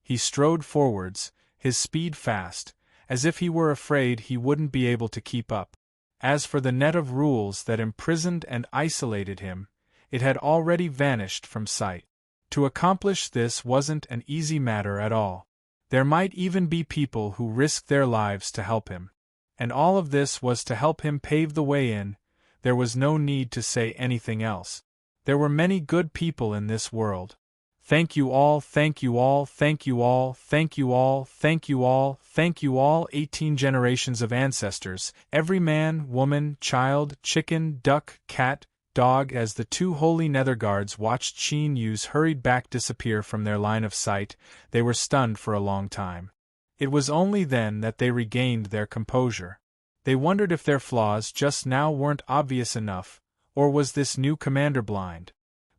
He strode forwards, his speed fast, as if he were afraid he wouldn't be able to keep up. As for the net of rules that imprisoned and isolated him, it had already vanished from sight. To accomplish this wasn't an easy matter at all. There might even be people who risked their lives to help him. And all of this was to help him pave the way in. There was no need to say anything else. There were many good people in this world. Thank you all, thank you all, thank you all, thank you all, thank you all, thank you all. 18 generations of ancestors, every man, woman, child, chicken, duck, cat, dog. As the two Holy Nether Guards watched Qin Yu's hurried back disappear from their line of sight, they were stunned for a long time. It was only then that they regained their composure. They wondered if their flaws just now weren't obvious enough, or was this new commander blind?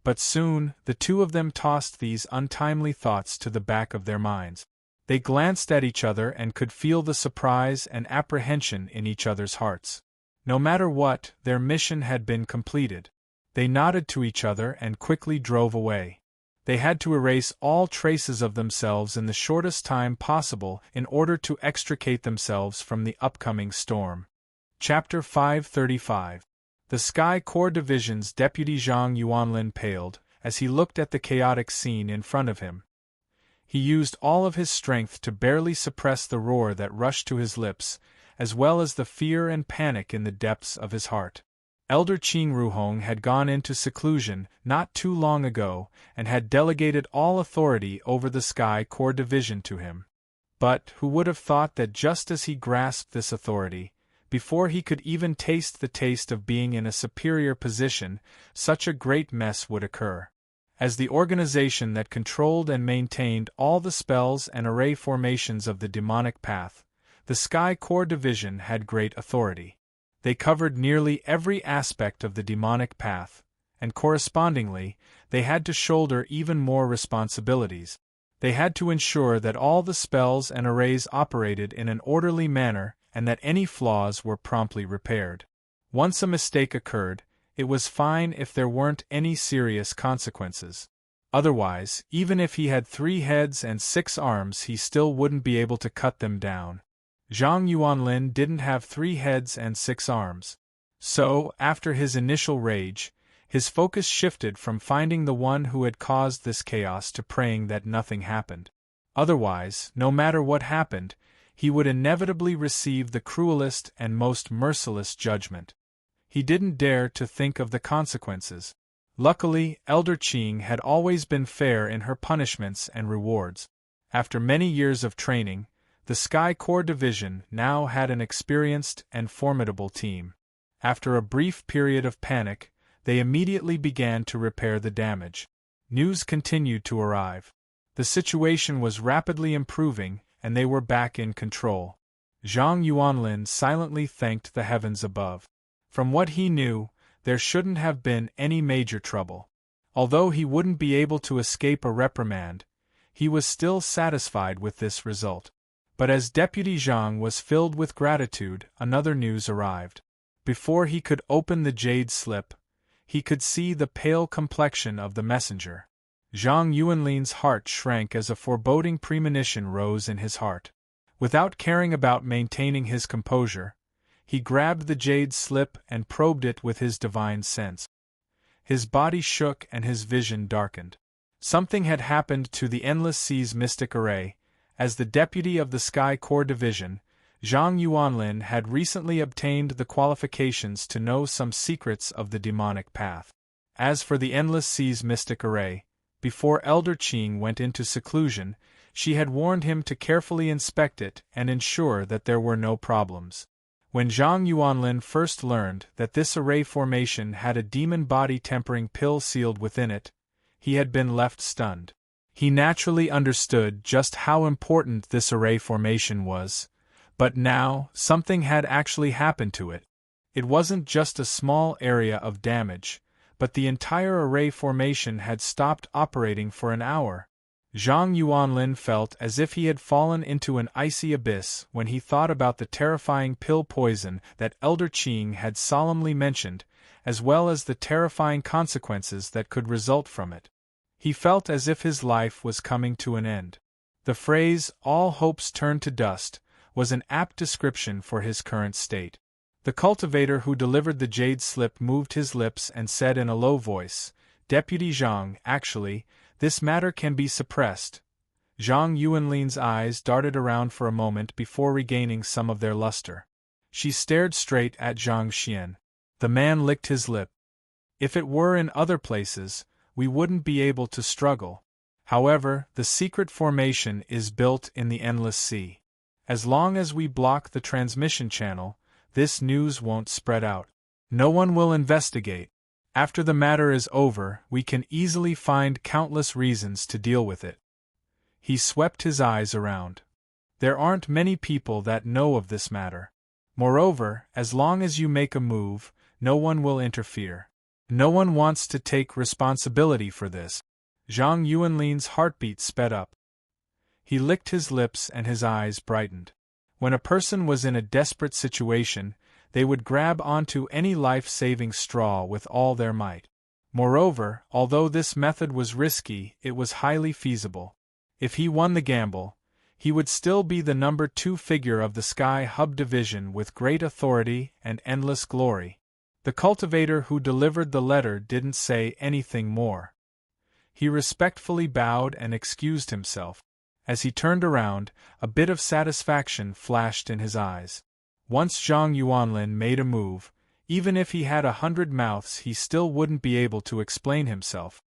But soon, the two of them tossed these untimely thoughts to the back of their minds. They glanced at each other and could feel the surprise and apprehension in each other's hearts. No matter what, their mission had been completed. They nodded to each other and quickly drove away. They had to erase all traces of themselves in the shortest time possible in order to extricate themselves from the upcoming storm. Chapter 535. The Sky Corps Division's Deputy Zhang Yuanlin paled as he looked at the chaotic scene in front of him. He used all of his strength to barely suppress the roar that rushed to his lips, as well as the fear and panic in the depths of his heart. Elder Qing Ruhong had gone into seclusion not too long ago and had delegated all authority over the Sky Corps Division to him. But who would have thought that just as he grasped this authority, before he could even taste the taste of being in a superior position, such a great mess would occur. As the organization that controlled and maintained all the spells and array formations of the demonic path, the Sky Corps Division had great authority. They covered nearly every aspect of the demonic path, and correspondingly, they had to shoulder even more responsibilities. They had to ensure that all the spells and arrays operated in an orderly manner and that any flaws were promptly repaired. Once a mistake occurred, it was fine if there weren't any serious consequences. Otherwise, even if he had 3 heads and 6 arms, he still wouldn't be able to cut them down. Zhang Yuanlin didn't have 3 heads and 6 arms. So, after his initial rage, his focus shifted from finding the one who had caused this chaos to praying that nothing happened. Otherwise, no matter what happened, he would inevitably receive the cruelest and most merciless judgment. He didn't dare to think of the consequences. Luckily, Elder Qing had always been fair in her punishments and rewards. After many years of training, the Sky Corps Division now had an experienced and formidable team. After a brief period of panic, they immediately began to repair the damage. News continued to arrive. The situation was rapidly improving, and they were back in control. Zhang Yuanlin silently thanked the heavens above. From what he knew, there shouldn't have been any major trouble. Although he wouldn't be able to escape a reprimand, he was still satisfied with this result. But as Deputy Zhang was filled with gratitude, another news arrived. Before he could open the jade slip, he could see the pale complexion of the messenger. Zhang Yuanlin's heart shrank as a foreboding premonition rose in his heart. Without caring about maintaining his composure, he grabbed the jade slip and probed it with his divine sense. His body shook and his vision darkened. Something had happened to the Endless Sea's mystic array. As the deputy of the Sky Corps Division, Zhang Yuanlin had recently obtained the qualifications to know some secrets of the demonic path. As for the Endless Sea's mystic array, before Elder Qing went into seclusion, she had warned him to carefully inspect it and ensure that there were no problems. When Zhang Yuanlin first learned that this array formation had a demon body tempering pill sealed within it, he had been left stunned. He naturally understood just how important this array formation was, but now something had actually happened to it. It wasn't just a small area of damage, but the entire array formation had stopped operating for an hour. Zhang Yuanlin felt as if he had fallen into an icy abyss when he thought about the terrifying pill poison that Elder Qing had solemnly mentioned, as well as the terrifying consequences that could result from it. He felt as if his life was coming to an end. The phrase, "all hopes turn to dust," was an apt description for his current state. The cultivator who delivered the jade slip moved his lips and said in a low voice, "Deputy Zhang, actually, this matter can be suppressed." Zhang Yuanlin's eyes darted around for a moment before regaining some of their luster. She stared straight at Zhang Xian. The man licked his lip. "If it were in other places, we wouldn't be able to struggle. However, the secret formation is built in the Endless Sea. As long as we block the transmission channel, this news won't spread out. No one will investigate. After the matter is over, we can easily find countless reasons to deal with it." He swept his eyes around. "There aren't many people that know of this matter. Moreover, as long as you make a move, no one will interfere. No one wants to take responsibility for this." Zhang Yuanlin's heartbeat sped up. He licked his lips and his eyes brightened. When a person was in a desperate situation, they would grab onto any life-saving straw with all their might. Moreover, although this method was risky, it was highly feasible. If he won the gamble, he would still be the number 2 figure of the Sky Hub Division with great authority and endless glory. The cultivator who delivered the letter didn't say anything more. He respectfully bowed and excused himself. As he turned around, a bit of satisfaction flashed in his eyes. Once Zhang Yuanlin made a move, even if he had 100 mouths he still wouldn't be able to explain himself.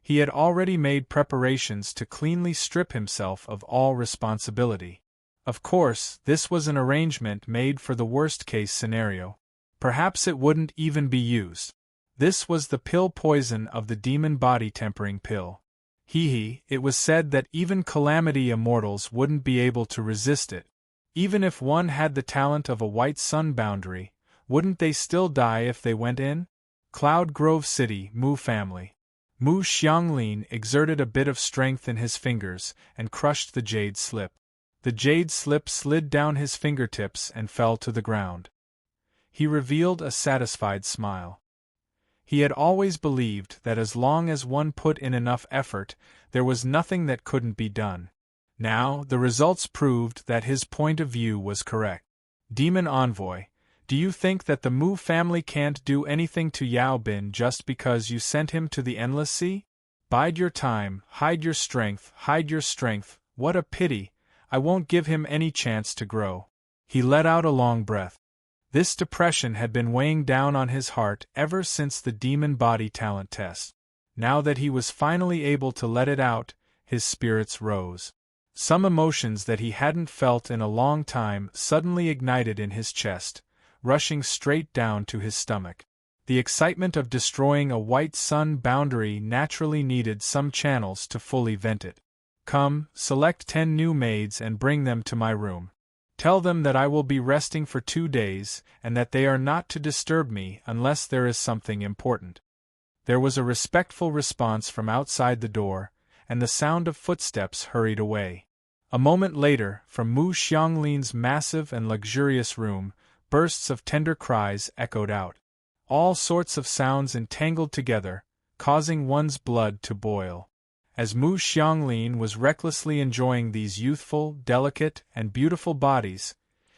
He had already made preparations to cleanly strip himself of all responsibility. Of course, this was an arrangement made for the worst-case scenario. Perhaps it wouldn't even be used. This was the pill poison of the demon body tempering pill. It was said that even calamity immortals wouldn't be able to resist it. Even if one had the talent of a white sun boundary, Wouldn't they still die if they went in? Cloud Grove City, Mu family. Mu Xianglin exerted a bit of strength in his fingers and crushed the jade slip. The jade slip slid down his fingertips and fell to the ground. He revealed a satisfied smile. He had always believed that as long as one put in enough effort, there was nothing that couldn't be done. Now, the results proved that his point of view was correct. Demon Envoy, do you think that the Mu family can't do anything to Yao Bin just because you sent him to the Endless Sea? Bide your time, hide your strength, what a pity, I won't give him any chance to grow. He let out a long breath. This depression had been weighing down on his heart ever since the demon body talent test. Now that he was finally able to let it out, his spirits rose. Some emotions that he hadn't felt in a long time suddenly ignited in his chest, rushing straight down to his stomach. The excitement of destroying a white sun boundary naturally needed some channels to fully vent it. Come, select 10 new maids and bring them to my room. Tell them that I will be resting for 2 days, and that they are not to disturb me unless there is something important. There was a respectful response from outside the door, and the sound of footsteps hurried away. A moment later, from Mu Xianglin's massive and luxurious room, bursts of tender cries echoed out. All sorts of sounds entangled together, causing one's blood to boil. As Mu Xianglin was recklessly enjoying these youthful, delicate, and beautiful bodies,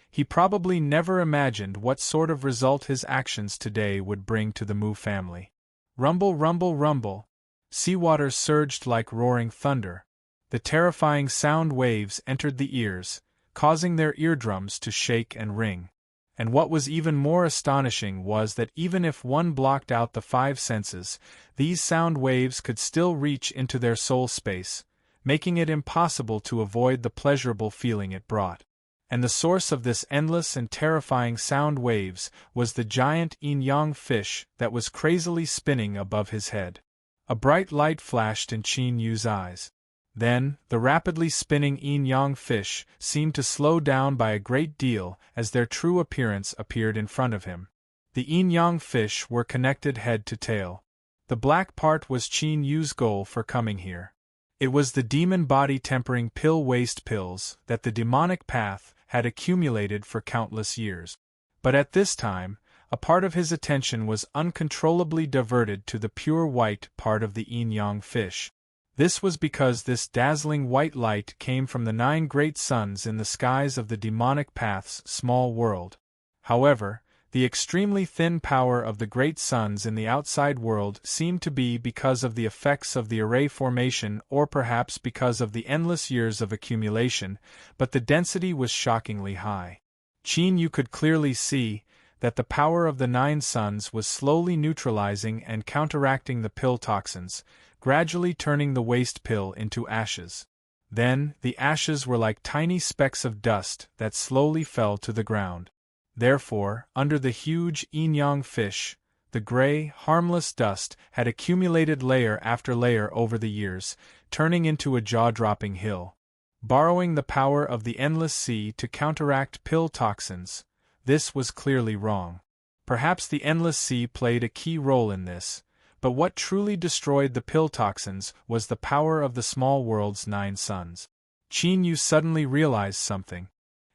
he probably never imagined what sort of result his actions today would bring to the Mu family. Rumble, rumble, rumble. Seawater surged like roaring thunder. The terrifying sound waves entered the ears, causing their eardrums to shake and ring. And what was even more astonishing was that even if one blocked out the 5 senses, these sound waves could still reach into their soul space, making it impossible to avoid the pleasurable feeling it brought. And the source of this endless and terrifying sound waves was the giant yin-yang fish that was crazily spinning above his head. A bright light flashed in Qin Yu's eyes. Then, the rapidly spinning yin-yang fish seemed to slow down by a great deal as their true appearance appeared in front of him. The yin-yang fish were connected head to tail. The black part was Qin Yu's goal for coming here. It was the demon body tempering pill waste pills that the demonic path had accumulated for countless years. But at this time, a part of his attention was uncontrollably diverted to the pure white part of the yin-yang fish. This was because this dazzling white light came from the 9 great suns in the skies of the demonic path's small world. However, the extremely thin power of the great suns in the outside world seemed to be because of the effects of the array formation or perhaps because of the endless years of accumulation, but the density was shockingly high. Qin Yu could clearly see that the power of the 9 suns was slowly neutralizing and counteracting the pill toxins, gradually turning the waste pill into ashes. Then, the ashes were like tiny specks of dust that slowly fell to the ground. Therefore, under the huge yin-yang fish, the gray, harmless dust had accumulated layer after layer over the years, turning into a jaw-dropping hill. Borrowing the power of the endless sea to counteract pill toxins, this was clearly wrong. Perhaps the endless sea played a key role in this, but what truly destroyed the pill toxins was the power of the small world's 9 suns. Qin Yu suddenly realized something.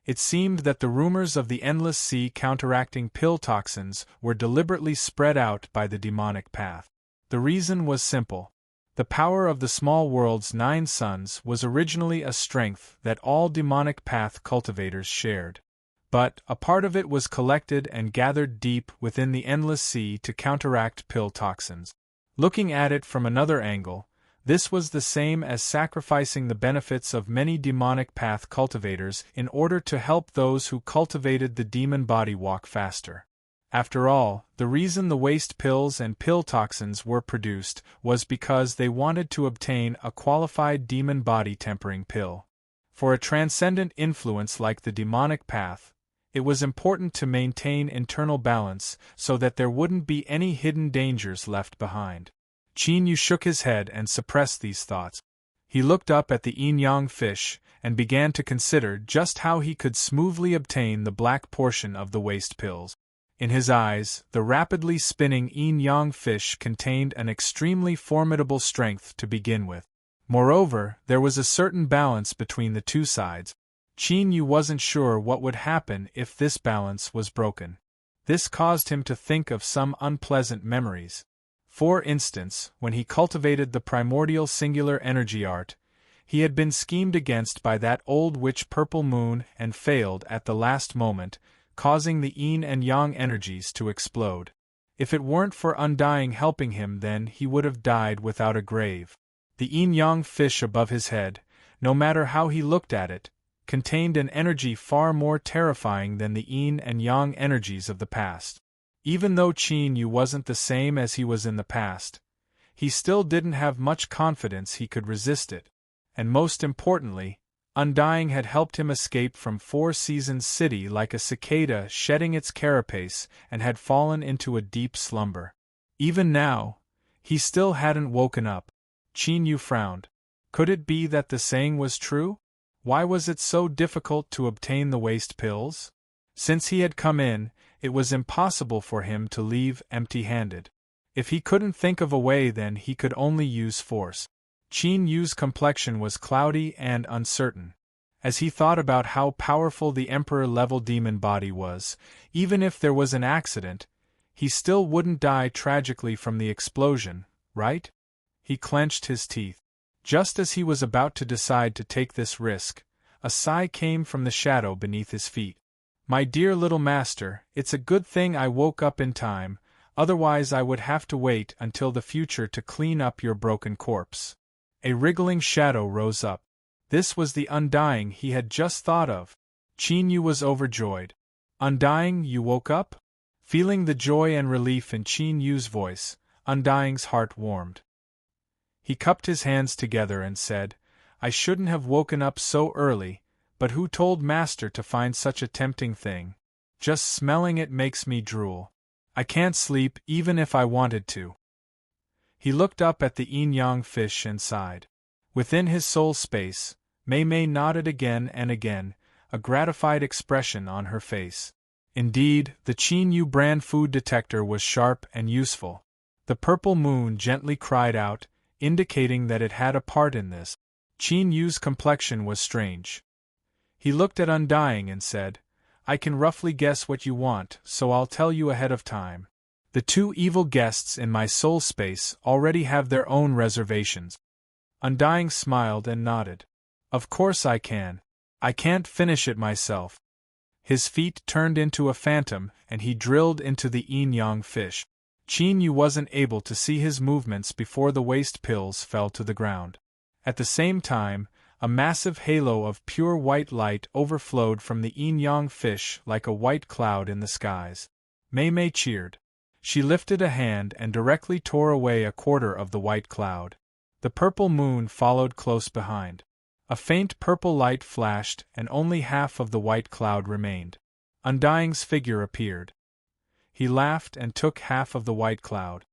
It seemed that the rumors of the endless sea counteracting pill toxins were deliberately spread out by the demonic path. The reason was simple. The power of the small world's 9 suns was originally a strength that all demonic path cultivators shared. But a part of it was collected and gathered deep within the endless sea to counteract pill toxins. Looking at it from another angle, this was the same as sacrificing the benefits of many demonic path cultivators in order to help those who cultivated the demon body walk faster. After all, the reason the waste pills and pill toxins were produced was because they wanted to obtain a qualified demon body tempering pill. For a transcendent influence like the demonic path, it was important to maintain internal balance so that there wouldn't be any hidden dangers left behind. Qin Yu shook his head and suppressed these thoughts. He looked up at the yin-yang fish and began to consider just how he could smoothly obtain the black portion of the waste pills. In his eyes, the rapidly spinning yin-yang fish contained an extremely formidable strength to begin with. Moreover, there was a certain balance between the two sides. Qin Yu wasn't sure what would happen if this balance was broken. This caused him to think of some unpleasant memories. For instance, when he cultivated the primordial singular energy art, he had been schemed against by that old witch Purple Moon and failed at the last moment, causing the yin and yang energies to explode. If it weren't for Undying helping him, then he would have died without a grave. The yin-yang fish above his head, no matter how he looked at it, contained an energy far more terrifying than the yin and yang energies of the past. Even though Qin Yu wasn't the same as he was in the past, he still didn't have much confidence he could resist it. And most importantly, Undying had helped him escape from Four Seasons City like a cicada shedding its carapace and had fallen into a deep slumber. Even now, he still hadn't woken up. Qin Yu frowned. Could it be that the saying was true? Why was it so difficult to obtain the waste pills? Since he had come in, it was impossible for him to leave empty-handed. If he couldn't think of a way, then he could only use force. Qin Yu's complexion was cloudy and uncertain. As he thought about how powerful the emperor-level demon body was, even if there was an accident, he still wouldn't die tragically from the explosion, right? He clenched his teeth. Just as he was about to decide to take this risk, a sigh came from the shadow beneath his feet. My dear little master, it's a good thing I woke up in time, otherwise I would have to wait until the future to clean up your broken corpse. A wriggling shadow rose up. This was the Undying he had just thought of. Qin Yu was overjoyed. Undying, you woke up? Feeling the joy and relief in Qin Yu's voice, Undying's heart warmed. He cupped his hands together and said, I shouldn't have woken up so early, but who told Master to find such a tempting thing? Just smelling it makes me drool. I can't sleep even if I wanted to. He looked up at the yin-yang fish and sighed. Within his soul space, Mei Mei nodded again and again, a gratified expression on her face. Indeed, the Qin Yu brand food detector was sharp and useful. The Purple Moon gently cried out, indicating that it had a part in this. Qin Yu's complexion was strange. He looked at Undying and said, I can roughly guess what you want, so I'll tell you ahead of time. The two evil guests in my soul space already have their own reservations. Undying smiled and nodded. Of course I can. I can't finish it myself. His feet turned into a phantom and he drilled into the yin-yang fish. Qin Yu wasn't able to see his movements before the waste pills fell to the ground. At the same time, a massive halo of pure white light overflowed from the yin-yang fish like a white cloud in the skies. Mei Mei cheered. She lifted a hand and directly tore away a quarter of the white cloud. The Purple Moon followed close behind. A faint purple light flashed and only half of the white cloud remained. Undying's figure appeared. He laughed and took half of the white cloud.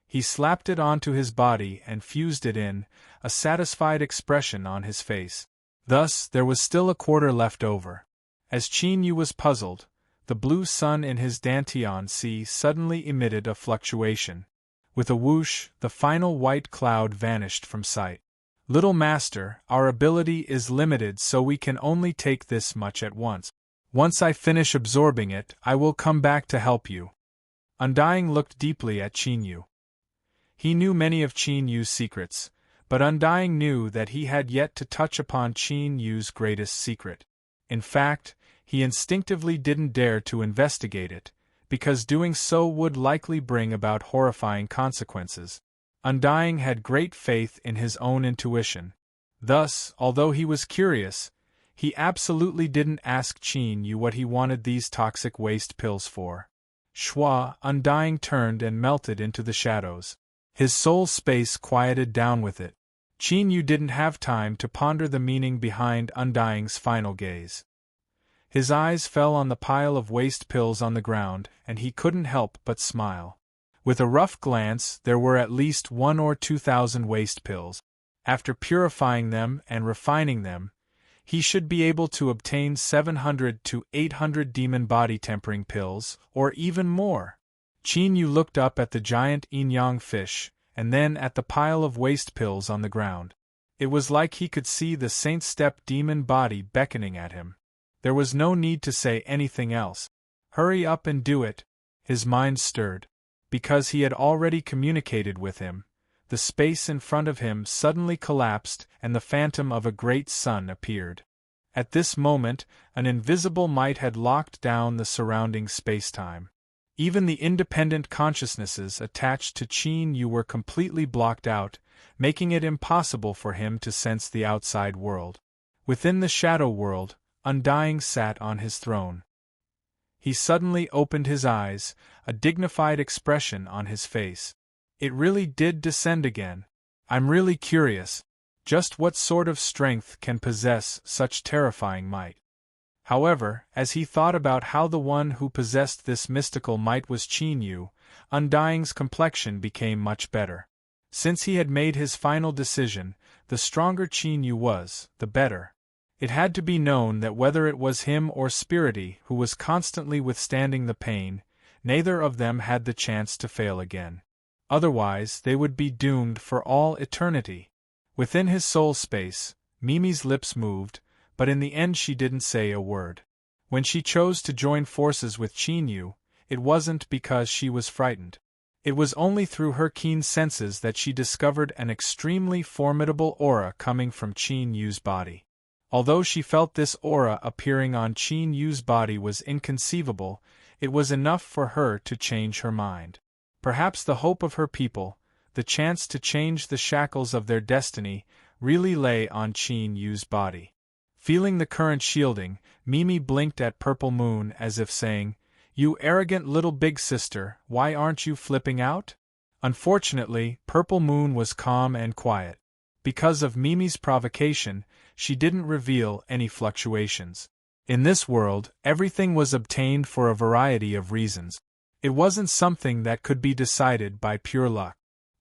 He slapped it onto his body and fused it in, a satisfied expression on his face. Thus, there was still a quarter left over. As Qin Yu was puzzled, the blue sun in his Dantian Sea suddenly emitted a fluctuation. With a whoosh, the final white cloud vanished from sight. Little Master, our ability is limited, so we can only take this much at once. Once I finish absorbing it, I will come back to help you. Undying looked deeply at Qin Yu. He knew many of Qin Yu's secrets, but Undying knew that he had yet to touch upon Qin Yu's greatest secret. In fact, he instinctively didn't dare to investigate it, because doing so would likely bring about horrifying consequences. Undying had great faith in his own intuition. Thus, although he was curious, he absolutely didn't ask Qin Yu what he wanted these toxic waste pills for. Schwa, Undying turned and melted into the shadows. His soul space quieted down with it. Qin Yu didn't have time to ponder the meaning behind Undying's final gaze. His eyes fell on the pile of waste pills on the ground, and he couldn't help but smile. With a rough glance, there were at least 1,000 or 2,000 waste pills. After purifying them and refining them, He should be able to obtain 700 to 800 demon body tempering pills, or even more. Qin Yu looked up at the giant yin-yang fish, and then at the pile of waste pills on the ground. It was like he could see the Saint Step demon body beckoning at him. There was no need to say anything else. Hurry up and do it. His mind stirred. Because he had already communicated with him, the space in front of him suddenly collapsed and the phantom of a great sun appeared. At this moment, an invisible might had locked down the surrounding spacetime. Even the independent consciousnesses attached to Qin Yu were completely blocked out, making it impossible for him to sense the outside world. Within the shadow world, Undying sat on his throne. He suddenly opened his eyes, a dignified expression on his face. It really did descend again. I'm really curious. Just what sort of strength can possess such terrifying might? However, as he thought about how the one who possessed this mystical might was Qin Yu, Undying's complexion became much better. Since he had made his final decision, the stronger Qin Yu was, the better. It had to be known that whether it was him or Spirity who was constantly withstanding the pain, neither of them had the chance to fail again. Otherwise, they would be doomed for all eternity. Within his soul space, Mimi's lips moved, but in the end she didn't say a word. When she chose to join forces with Qin Yu, it wasn't because she was frightened. It was only through her keen senses that she discovered an extremely formidable aura coming from Qin Yu's body. Although she felt this aura appearing on Qin Yu's body was inconceivable, it was enough for her to change her mind. Perhaps the hope of her people, the chance to change the shackles of their destiny, really lay on Qin Yu's body. Feeling the current shielding, Mimi blinked at Purple Moon as if saying, "You arrogant little big sister, why aren't you flipping out?" Unfortunately, Purple Moon was calm and quiet. Because of Mimi's provocation, she didn't reveal any fluctuations. In this world, everything was obtained for a variety of reasons. It wasn't something that could be decided by pure luck.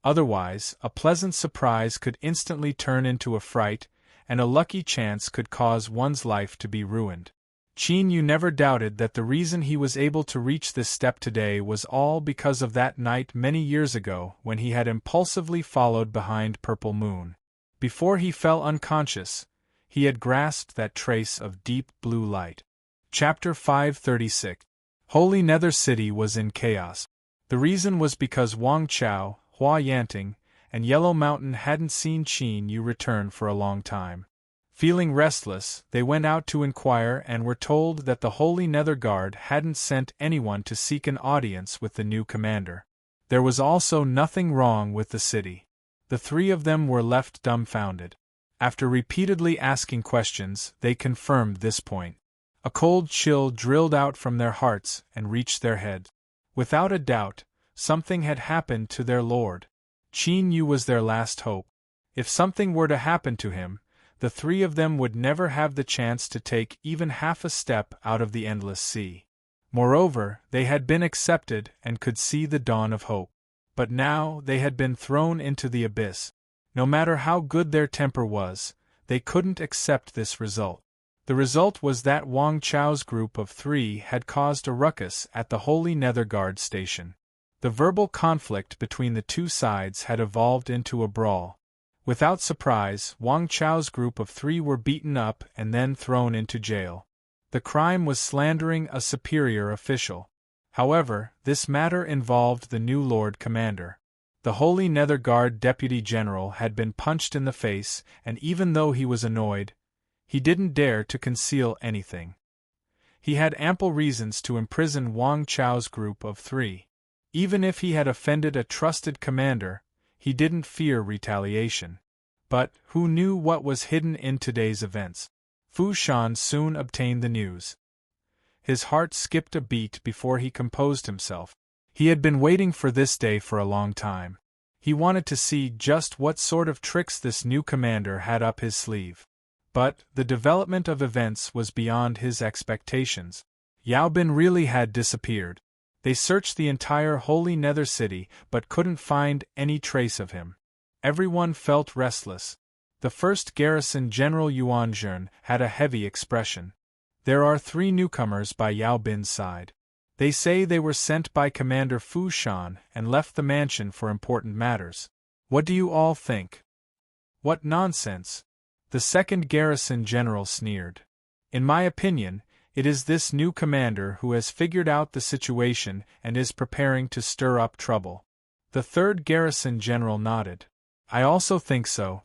Otherwise, a pleasant surprise could instantly turn into a fright, and a lucky chance could cause one's life to be ruined. Qin Yu never doubted that the reason he was able to reach this step today was all because of that night many years ago when he had impulsively followed behind Purple Moon. Before he fell unconscious, he had grasped that trace of deep blue light. Chapter 536. Holy Nether City was in chaos. The reason was because Wang Chao, Hua Yanting, and Yellow Mountain hadn't seen Qin Yu return for a long time. Feeling restless, they went out to inquire and were told that the Holy Nether Guard hadn't sent anyone to seek an audience with the new commander. There was also nothing wrong with the city. The three of them were left dumbfounded. After repeatedly asking questions, they confirmed this point. A cold chill drilled out from their hearts and reached their heads. Without a doubt, something had happened to their lord. Qin Yu was their last hope. If something were to happen to him, the three of them would never have the chance to take even half a step out of the endless sea. Moreover, they had been accepted and could see the dawn of hope. But now they had been thrown into the abyss. No matter how good their temper was, they couldn't accept this result. The result was that Wang Chao's group of three had caused a ruckus at the Holy Nether Guard station. The verbal conflict between the two sides had evolved into a brawl. Without surprise, Wang Chao's group of three were beaten up and then thrown into jail. The crime was slandering a superior official. However, this matter involved the new Lord Commander. The Holy Nether Guard Deputy General had been punched in the face, and even though he was annoyed, he didn't dare to conceal anything. He had ample reasons to imprison Wang Chao's group of three. Even if he had offended a trusted commander, he didn't fear retaliation. But who knew what was hidden in today's events? Fu Shan soon obtained the news. His heart skipped a beat before he composed himself. He had been waiting for this day for a long time. He wanted to see just what sort of tricks this new commander had up his sleeve. But the development of events was beyond his expectations. Yao Bin really had disappeared. They searched the entire Holy Nether City but couldn't find any trace of him. Everyone felt restless. The first garrison General Yuan Zhen had a heavy expression. There are 3 newcomers by Yao Bin's side. They say they were sent by Commander Fu Shan and left the mansion for important matters. What do you all think? What nonsense! The second garrison general sneered. In my opinion, it is this new commander who has figured out the situation and is preparing to stir up trouble. The third garrison general nodded. I also think so.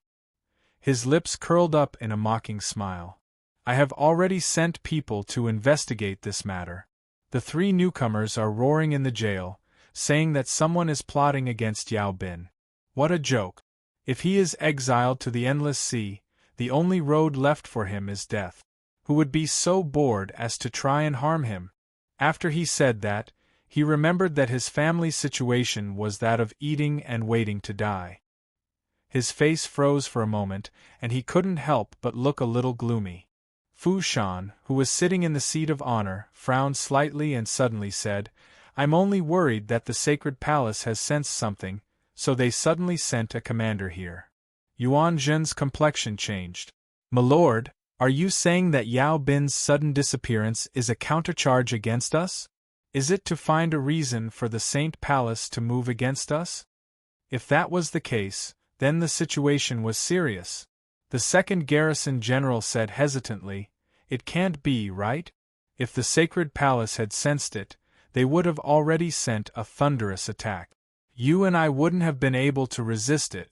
His lips curled up in a mocking smile. I have already sent people to investigate this matter. The 3 newcomers are roaring in the jail, saying that someone is plotting against Yao Bin. What a joke! If he is exiled to the endless sea, the only road left for him is death. Who would be so bored as to try and harm him? After he said that, he remembered that his family's situation was that of eating and waiting to die. His face froze for a moment, and he couldn't help but look a little gloomy. Fu Shan, who was sitting in the seat of honor, frowned slightly and suddenly said, I'm only worried that the sacred palace has sensed something, so they suddenly sent a commander here. Yuan Zhen's complexion changed. My lord, are you saying that Yao Bin's sudden disappearance is a countercharge against us? Is it to find a reason for the Saint Palace to move against us? If that was the case, then the situation was serious. The second garrison general said hesitantly, It can't be, right? If the sacred palace had sensed it, they would have already sent a thunderous attack. You and I wouldn't have been able to resist it.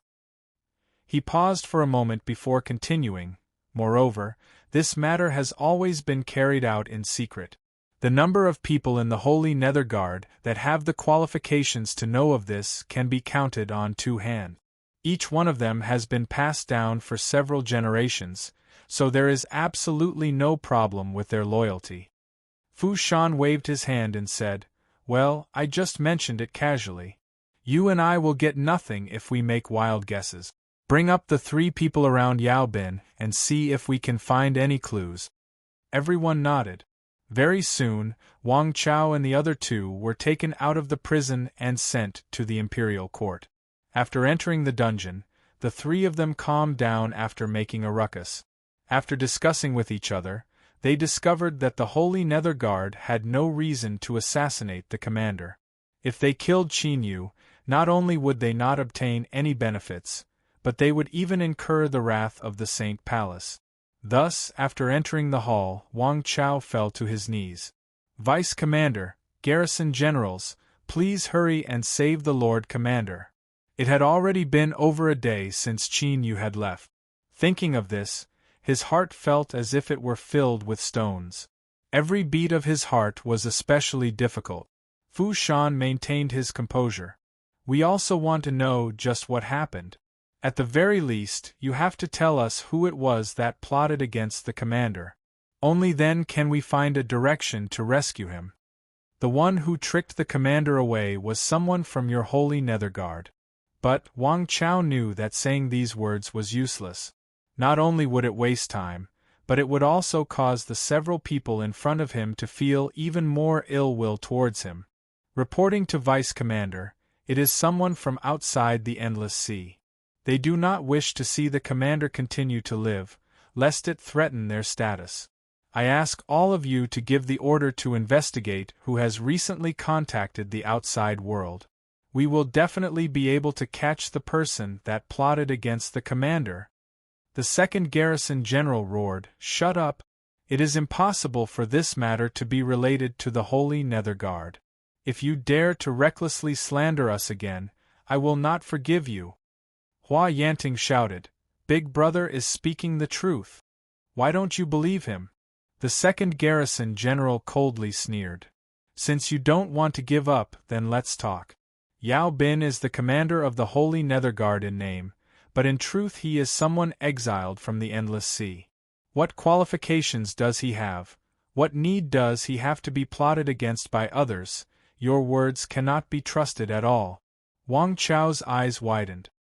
He paused for a moment before continuing. Moreover, this matter has always been carried out in secret. The number of people in the Holy Nether Guard that have the qualifications to know of this can be counted on 2 hands. Each one of them has been passed down for several generations, so there is absolutely no problem with their loyalty. Fu Shan waved his hand and said, Well, I just mentioned it casually. You and I will get nothing if we make wild guesses. Bring up the 3 people around Yao Bin and see if we can find any clues. Everyone nodded. Very soon, Wang Chao and the other 2 were taken out of the prison and sent to the imperial court. After entering the dungeon, the 3 of them calmed down after making a ruckus. After discussing with each other, they discovered that the Holy Nether Guard had no reason to assassinate the commander. If they killed Qin Yu, not only would they not obtain any benefits, but they would even incur the wrath of the Saint Palace. Thus, after entering the hall, Wang Chao fell to his knees. Vice Commander, Garrison Generals, please hurry and save the Lord Commander. It had already been over a day since Qin Yu had left. Thinking of this, his heart felt as if it were filled with stones. Every beat of his heart was especially difficult. Fu Shan maintained his composure. We also want to know just what happened. At the very least, you have to tell us who it was that plotted against the commander. Only then can we find a direction to rescue him. The one who tricked the commander away was someone from your Holy Nether Guard. But Wang Chao knew that saying these words was useless. Not only would it waste time, but it would also cause the several people in front of him to feel even more ill will towards him. Reporting to Vice Commander, it is someone from outside the Endless Sea. They do not wish to see the commander continue to live, lest it threaten their status. I ask all of you to give the order to investigate who has recently contacted the outside world. We will definitely be able to catch the person that plotted against the commander. The second garrison general roared, Shut up! It is impossible for this matter to be related to the Holy Nether Guard. If you dare to recklessly slander us again, I will not forgive you. Hua Yanting shouted, Big Brother is speaking the truth. Why don't you believe him? The second garrison general coldly sneered. Since you don't want to give up, then let's talk. Yao Bin is the commander of the Holy Nether Guard in name, but in truth he is someone exiled from the Endless Sea. What qualifications does he have? What need does he have to be plotted against by others? Your words cannot be trusted at all. Wang Chao's eyes widened.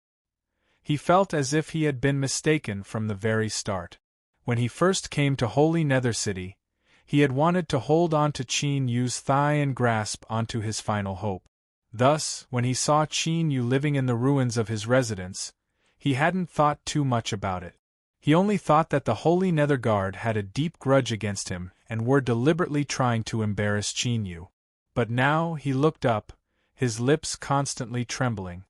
He felt as if he had been mistaken from the very start. When he first came to Holy Nether City, he had wanted to hold on to Qin Yu's thigh and grasp onto his final hope. Thus, when he saw Qin Yu living in the ruins of his residence, he hadn't thought too much about it. He only thought that the Holy Nether Guard had a deep grudge against him and were deliberately trying to embarrass Qin Yu. But now he looked up, his lips constantly trembling.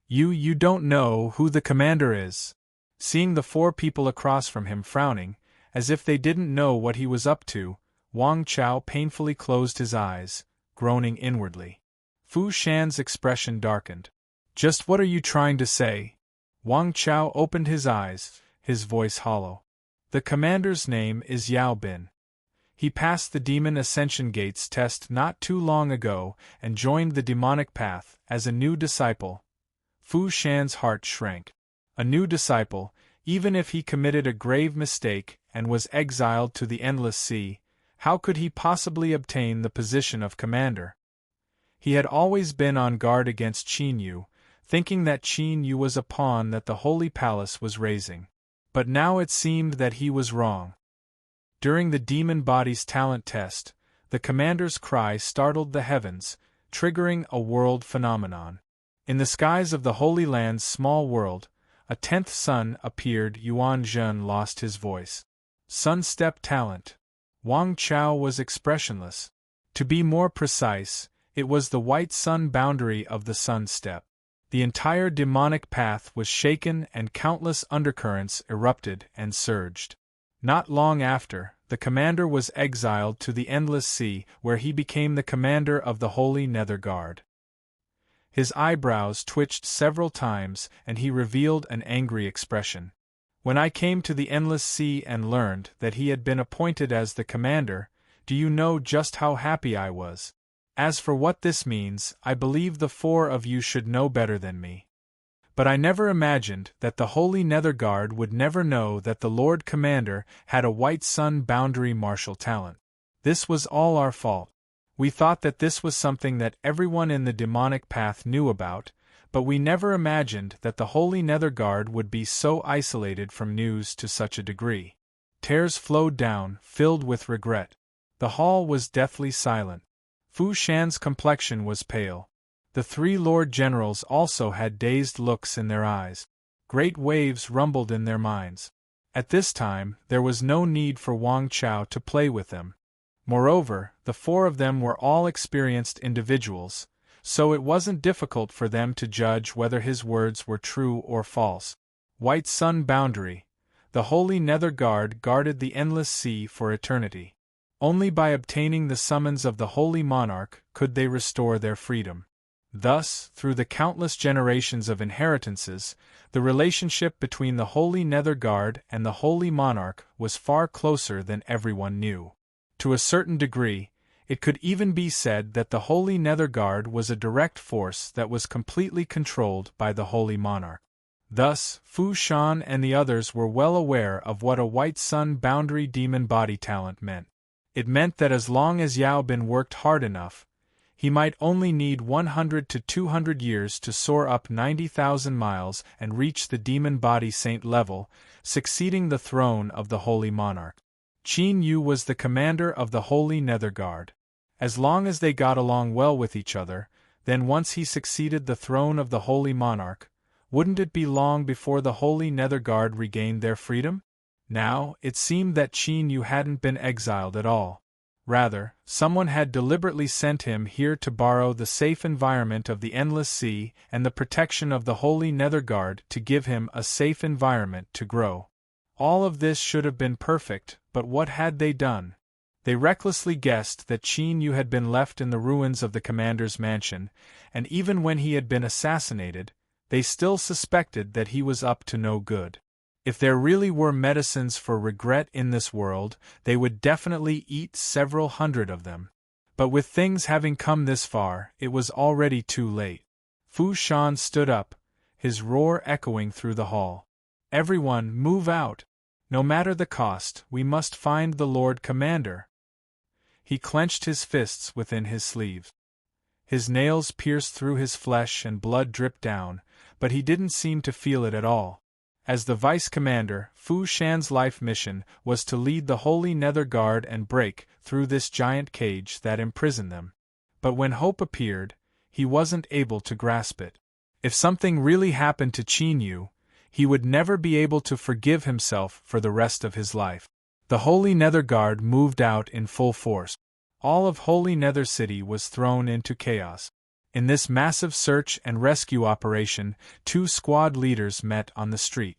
You don't know who the commander is." Seeing the four people across from him frowning, as if they didn't know what he was up to, Wang Chao painfully closed his eyes, groaning inwardly. Fu Shan's expression darkened. "Just what are you trying to say?" Wang Chao opened his eyes, his voice hollow. "The commander's name is Yao Bin. He passed the Demon Ascension Gates test not too long ago and joined the demonic path as a new disciple." Fu Shan's heart shrank. A new disciple, even if he committed a grave mistake and was exiled to the Endless Sea, how could he possibly obtain the position of commander? He had always been on guard against Qin Yu, thinking that Qin Yu was a pawn that the Holy Palace was raising. But now it seemed that he was wrong. During the demon body's talent test, the commander's cry startled the heavens, triggering a world phenomenon. In the skies of the Holy Land's small world, a 10th sun appeared. Yuan Zhen lost his voice. Sun step talent. Wang Chao was expressionless. To be more precise, it was the white sun boundary of the sun step. The entire demonic path was shaken and countless undercurrents erupted and surged. Not long after, the commander was exiled to the Endless Sea, where he became the commander of the Holy Nether Guard. His eyebrows twitched several times and he revealed an angry expression. "When I came to the Endless Sea and learned that he had been appointed as the commander, do you know just how happy I was? As for what this means, I believe the four of you should know better than me. But I never imagined that the Holy Nether Guard would never know that the Lord Commander had a white sun boundary martial talent. This was all our fault. We thought that this was something that everyone in the demonic path knew about, but we never imagined that the Holy Nether Guard would be so isolated from news to such a degree." Tears flowed down, filled with regret. The hall was deathly silent. Fu Shan's complexion was pale. The three Lord Generals also had dazed looks in their eyes. Great waves rumbled in their minds. At this time, there was no need for Wang Chao to play with them. Moreover, the four of them were all experienced individuals, so it wasn't difficult for them to judge whether his words were true or false. White Sun Boundary. The Holy Nether Guard guarded the Endless Sea for eternity. Only by obtaining the summons of the Holy Monarch could they restore their freedom. Thus, through the countless generations of inheritances, the relationship between the Holy Nether Guard and the Holy Monarch was far closer than everyone knew. To a certain degree, it could even be said that the Holy Nether Guard was a direct force that was completely controlled by the Holy Monarch. Thus, Fu Shan and the others were well aware of what a White Sun Boundary demon body talent meant. It meant that as long as Yao Bin worked hard enough, he might only need 100 to 200 years to soar up 90,000 miles and reach the demon body saint level, succeeding the throne of the Holy Monarch. Qin Yu was the commander of the Holy Nether Guard. As long as they got along well with each other, then once he succeeded the throne of the Holy Monarch, wouldn't it be long before the Holy Nether Guard regained their freedom? Now, it seemed that Qin Yu hadn't been exiled at all. Rather, someone had deliberately sent him here to borrow the safe environment of the Endless Sea and the protection of the Holy Nether Guard to give him a safe environment to grow. All of this should have been perfect, but what had they done? They recklessly guessed that Qin Yu had been left in the ruins of the commander's mansion, and even when he had been assassinated, they still suspected that he was up to no good. If there really were medicines for regret in this world, they would definitely eat several hundred of them. But with things having come this far, it was already too late. Fu Shan stood up, his roar echoing through the hall. "Everyone, move out! No matter the cost, we must find the Lord Commander." He clenched his fists within his sleeves. His nails pierced through his flesh and blood dripped down, but he didn't seem to feel it at all. As the vice-commander, Fu Shan's life mission was to lead the Holy Nether Guard and break through this giant cage that imprisoned them. But when hope appeared, he wasn't able to grasp it. If something really happened to Qin Yu, he would never be able to forgive himself for the rest of his life. The Holy Nether Guard moved out in full force. All of Holy Nether City was thrown into chaos. In this massive search and rescue operation, 2 squad leaders met on the street.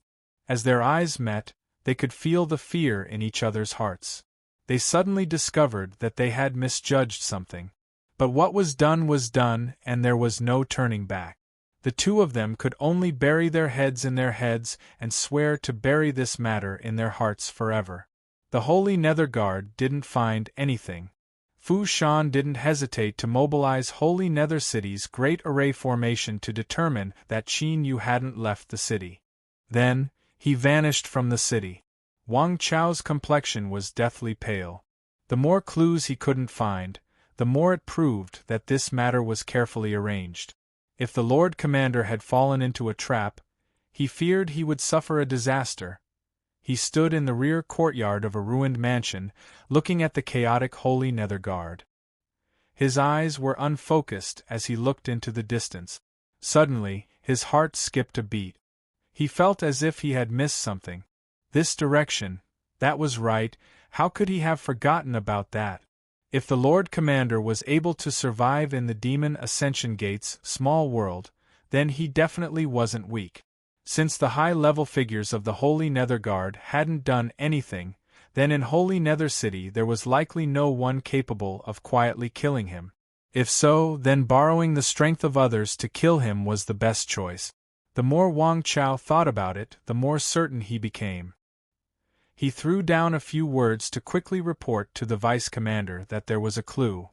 As their eyes met, they could feel the fear in each other's hearts. They suddenly discovered that they had misjudged something. But what was done, and there was no turning back. The 2 of them could only bury their heads in their heads and swear to bury this matter in their hearts forever. The Holy Nether Guard didn't find anything. Fu Shan didn't hesitate to mobilize Holy Nether City's Great Array Formation to determine that Qin Yu hadn't left the city. Then, he vanished from the city. Wang Chao's complexion was deathly pale. The more clues he couldn't find, the more it proved that this matter was carefully arranged. If the Lord Commander had fallen into a trap, he feared he would suffer a disaster. He stood in the rear courtyard of a ruined mansion, looking at the chaotic Holy Nether Guard. His eyes were unfocused as he looked into the distance. Suddenly, his heart skipped a beat. He felt as if he had missed something. This direction, that was right, how could he have forgotten about that? If the Lord Commander was able to survive in the Demon Ascension Gate's small world, then he definitely wasn't weak. Since the high-level figures of the Holy Nether Guard hadn't done anything, then in Holy Nether City there was likely no one capable of quietly killing him. If so, then borrowing the strength of others to kill him was the best choice. The more Wang Chao thought about it, the more certain he became. He threw down a few words to quickly report to the Vice Commander that there was a clue.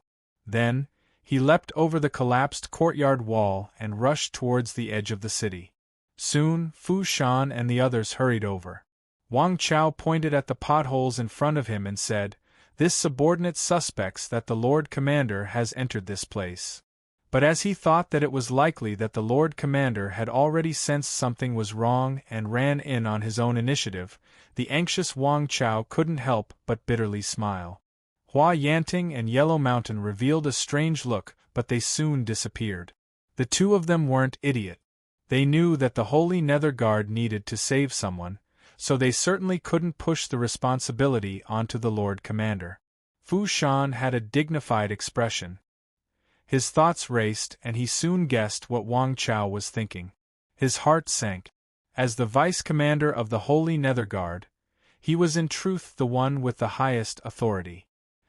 Then, he leapt over the collapsed courtyard wall and rushed towards the edge of the city. Soon, Fu Shan and the others hurried over. Wang Chao pointed at the potholes in front of him and said, "This subordinate suspects that the Lord Commander has entered this place." But as he thought that it was likely that the Lord Commander had already sensed something was wrong and ran in on his own initiative, the anxious Wang Chao couldn't help but bitterly smile. Hua Yanting and Yellow Mountain revealed a strange look, but they soon disappeared. The 2 of them weren't idiot. They knew that the Holy Nether Guard needed to save someone, so they certainly couldn't push the responsibility onto the Lord Commander. Fu Shan had a dignified expression. His thoughts raced and he soon guessed what Wang Chao was thinking. His heart sank. As the Vice Commander of the Holy Nether Guard, he was in truth the one with the highest authority.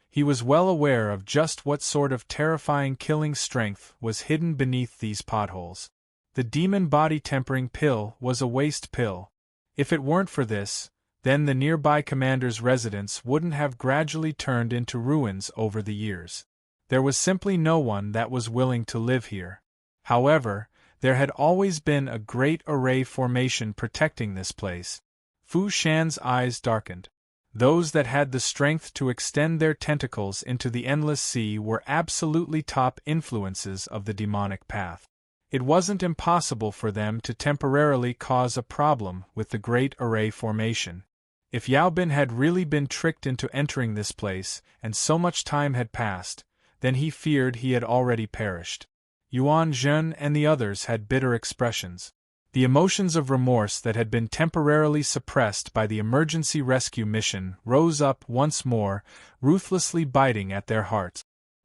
He was well aware of just what sort of terrifying killing strength was hidden beneath these potholes. The demon body tempering pill was a waste pill. If it weren't for this, then the nearby commander's residence wouldn't have gradually turned into ruins over the years. There was simply no one that was willing to live here. However, there had always been a great array formation protecting this place. Fu Shan's eyes darkened. Those that had the strength to extend their tentacles into the endless sea were absolutely top influences of the demonic path. It wasn't impossible for them to temporarily cause a problem with the Great Array Formation. If Yao Bin had really been tricked into entering this place, and so much time had passed, then he feared he had already perished. Yuan Zhen and the others had bitter expressions. The emotions of remorse that had been temporarily suppressed by the emergency rescue mission rose up once more, ruthlessly biting at their hearts.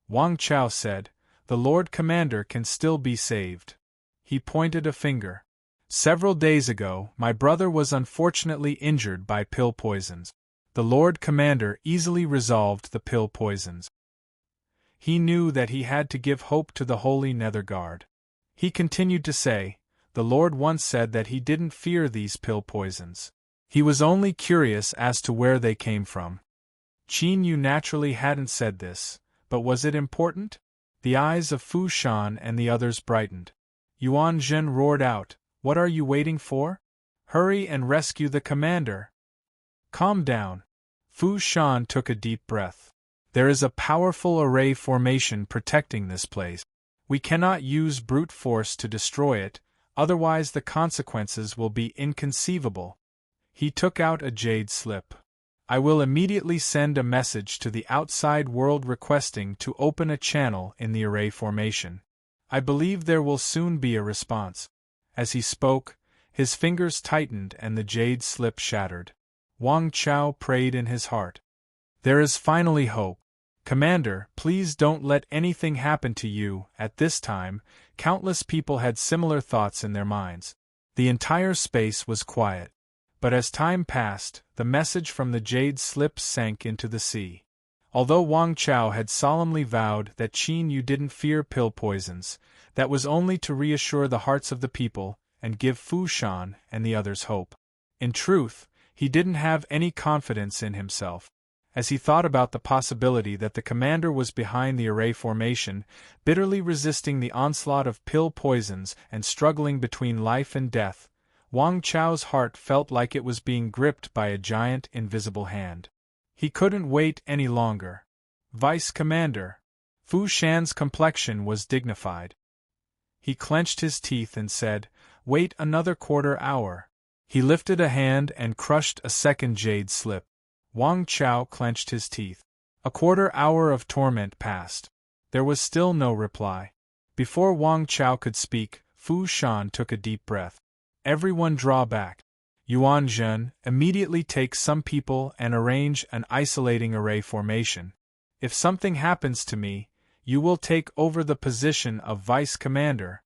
Wang Chao said, "The Lord Commander can still be saved." He pointed a finger. "Several days ago, my brother was unfortunately injured by pill poisons. The Lord Commander easily resolved the pill poisons. He knew that he had to give hope to the Holy Nether Guard. He continued to say, the Lord once said that he didn't fear these pill poisons. He was only curious as to where they came from." Qin Yu naturally hadn't said this, but was it important? The eyes of Fu Shan and the others brightened. Yuan Zhen roared out, "What are you waiting for? Hurry and rescue the commander." "Calm down." Fu Shan took a deep breath. "There is a powerful array formation protecting this place. We cannot use brute force to destroy it, otherwise the consequences will be inconceivable." He took out a jade slip. "I will immediately send a message to the outside world requesting to open a channel in the array formation. I believe there will soon be a response." As he spoke, His fingers tightened and the jade slip shattered. Wang Chao prayed in his heart. There is finally hope. Commander, please don't let anything happen to you. At this time, countless people had similar thoughts in their minds. The entire space was quiet. But as time passed, the message from the jade slips sank into the sea. Although Wang Chao had solemnly vowed that Qin Yu didn't fear pill poisons, that was only to reassure the hearts of the people and give Fu Shan and the others hope. In truth, he didn't have any confidence in himself. As he thought about the possibility that the commander was behind the array formation, bitterly resisting the onslaught of pill poisons and struggling between life and death, Wang Chao's heart felt like it was being gripped by a giant invisible hand. He couldn't wait any longer. Vice Commander. Fu Shan's complexion was dignified. He clenched his teeth and said, "Wait another quarter hour." He lifted a hand and crushed a second jade slip. Wang Chao clenched his teeth. A quarter hour of torment passed. There was still no reply. Before Wang Chao could speak, Fu Shan took a deep breath. Everyone draw back. Yuan Zhen, immediately take some people and arrange an isolating array formation. If something happens to me, you will take over the position of Vice Commander.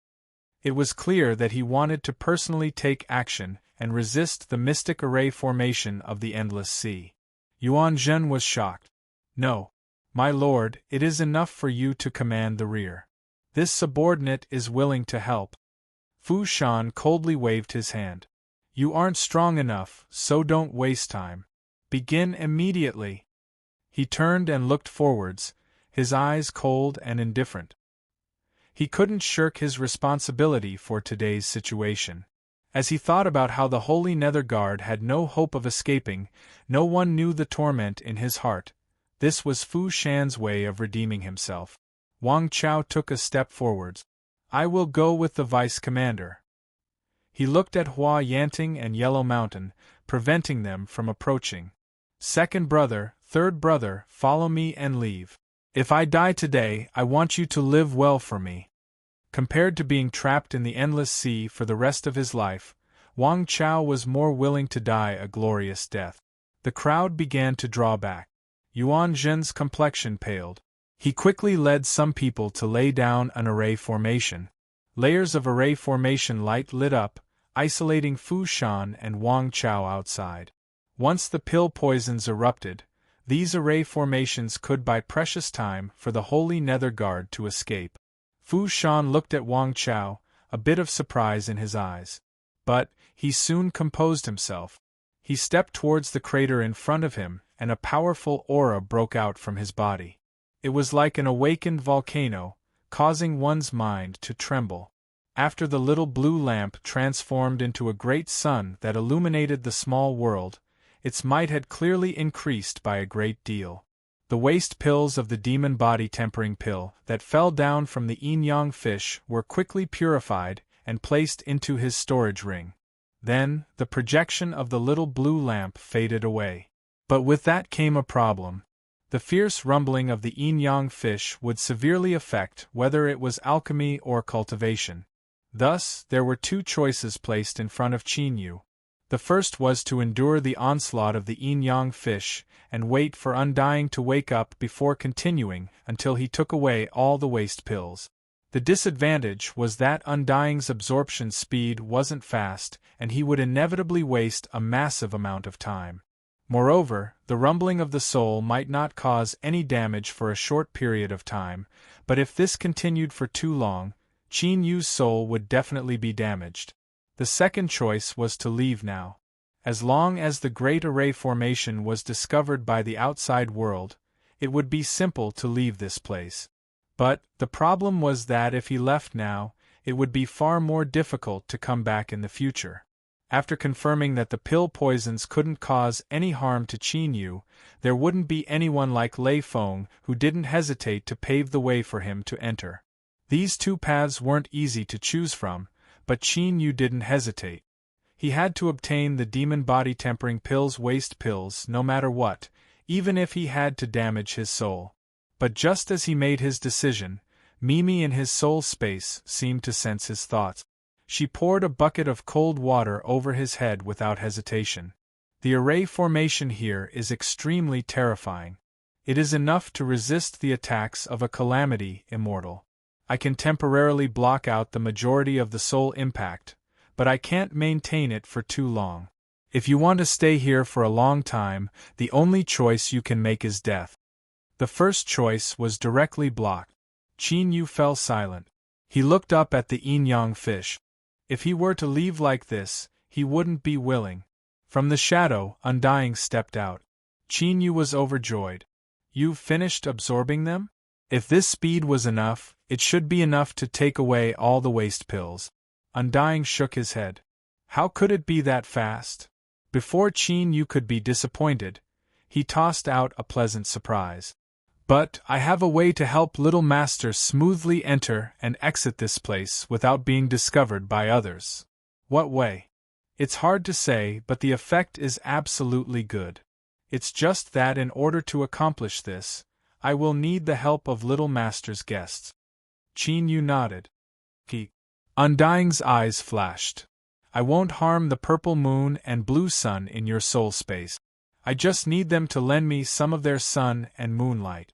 It was clear that he wanted to personally take action and resist the mystic array formation of the Endless Sea. Yuan Zhen was shocked. "No, my lord, it is enough for you to command the rear. This subordinate is willing to help." Fu Shan coldly waved his hand. "You aren't strong enough, so don't waste time. Begin immediately." He turned and looked forwards, his eyes cold and indifferent. He couldn't shirk his responsibility for today's situation. As he thought about how the Holy Nether Guard had no hope of escaping, no one knew the torment in his heart. This was Fu Shan's way of redeeming himself. Wang Chao took a step forwards. "I will go with the Vice Commander." He looked at Hua Yanting and Yellow Mountain, preventing them from approaching. "Second brother, third brother, follow me and leave. If I die today, I want you to live well for me." Compared to being trapped in the Endless Sea for the rest of his life, Wang Chao was more willing to die a glorious death. The crowd began to draw back. Yuan Zhen's complexion paled. He quickly led some people to lay down an array formation. Layers of array formation light lit up, isolating Fu Shan and Wang Chao outside. Once the pill poisons erupted, these array formations could buy precious time for the Holy Nether Guard to escape. Fu Shan looked at Wang Chao, a bit of surprise in his eyes. But he soon composed himself. He stepped towards the crater in front of him, and a powerful aura broke out from his body. It was like an awakened volcano, causing one's mind to tremble. After the little blue lamp transformed into a great sun that illuminated the small world, its might had clearly increased by a great deal. The waste pills of the demon body tempering pill that fell down from the yin-yang fish were quickly purified and placed into his storage ring. Then, the projection of the little blue lamp faded away. But with that came a problem. The fierce rumbling of the yin-yang fish would severely affect whether it was alchemy or cultivation. Thus, there were two choices placed in front of Qin Yu. The first was to endure the onslaught of the yin-yang fish and wait for Undying to wake up before continuing until he took away all the waste pills. The disadvantage was that Undying's absorption speed wasn't fast, and he would inevitably waste a massive amount of time. Moreover, the rumbling of the soul might not cause any damage for a short period of time, but if this continued for too long, Qin Yu's soul would definitely be damaged. The second choice was to leave now. As long as the Great Array formation was discovered by the outside world, it would be simple to leave this place. But the problem was that if he left now, it would be far more difficult to come back in the future. After confirming that the pill poisons couldn't cause any harm to Qin Yu, there wouldn't be anyone like Lei Feng who didn't hesitate to pave the way for him to enter. These two paths weren't easy to choose from, but Qin Yu didn't hesitate. He had to obtain the demon body tempering pill's waste pills no matter what, even if he had to damage his soul. But just as he made his decision, Mimi in his soul space seemed to sense his thoughts. She poured a bucket of cold water over his head without hesitation. The array formation here is extremely terrifying. It is enough to resist the attacks of a calamity immortal. I can temporarily block out the majority of the soul impact, but I can't maintain it for too long. If you want to stay here for a long time, the only choice you can make is death. The first choice was directly blocked. Qin Yu fell silent. He looked up at the yin-yang fish. If he were to leave like this, he wouldn't be willing. From the shadow, Undying stepped out. Qin Yu was overjoyed. You've finished absorbing them? If this speed was enough, it should be enough to take away all the waste pills. Undying shook his head. How could it be that fast? Before Qin Yu could be disappointed, he tossed out a pleasant surprise. But I have a way to help Little Master smoothly enter and exit this place without being discovered by others. What way? It's hard to say, but the effect is absolutely good. It's just that in order to accomplish this, I will need the help of Little Master's guests. Qin Yu nodded. Undying's eyes flashed. I won't harm the purple moon and blue sun in your soul space. I just need them to lend me some of their sun and moonlight.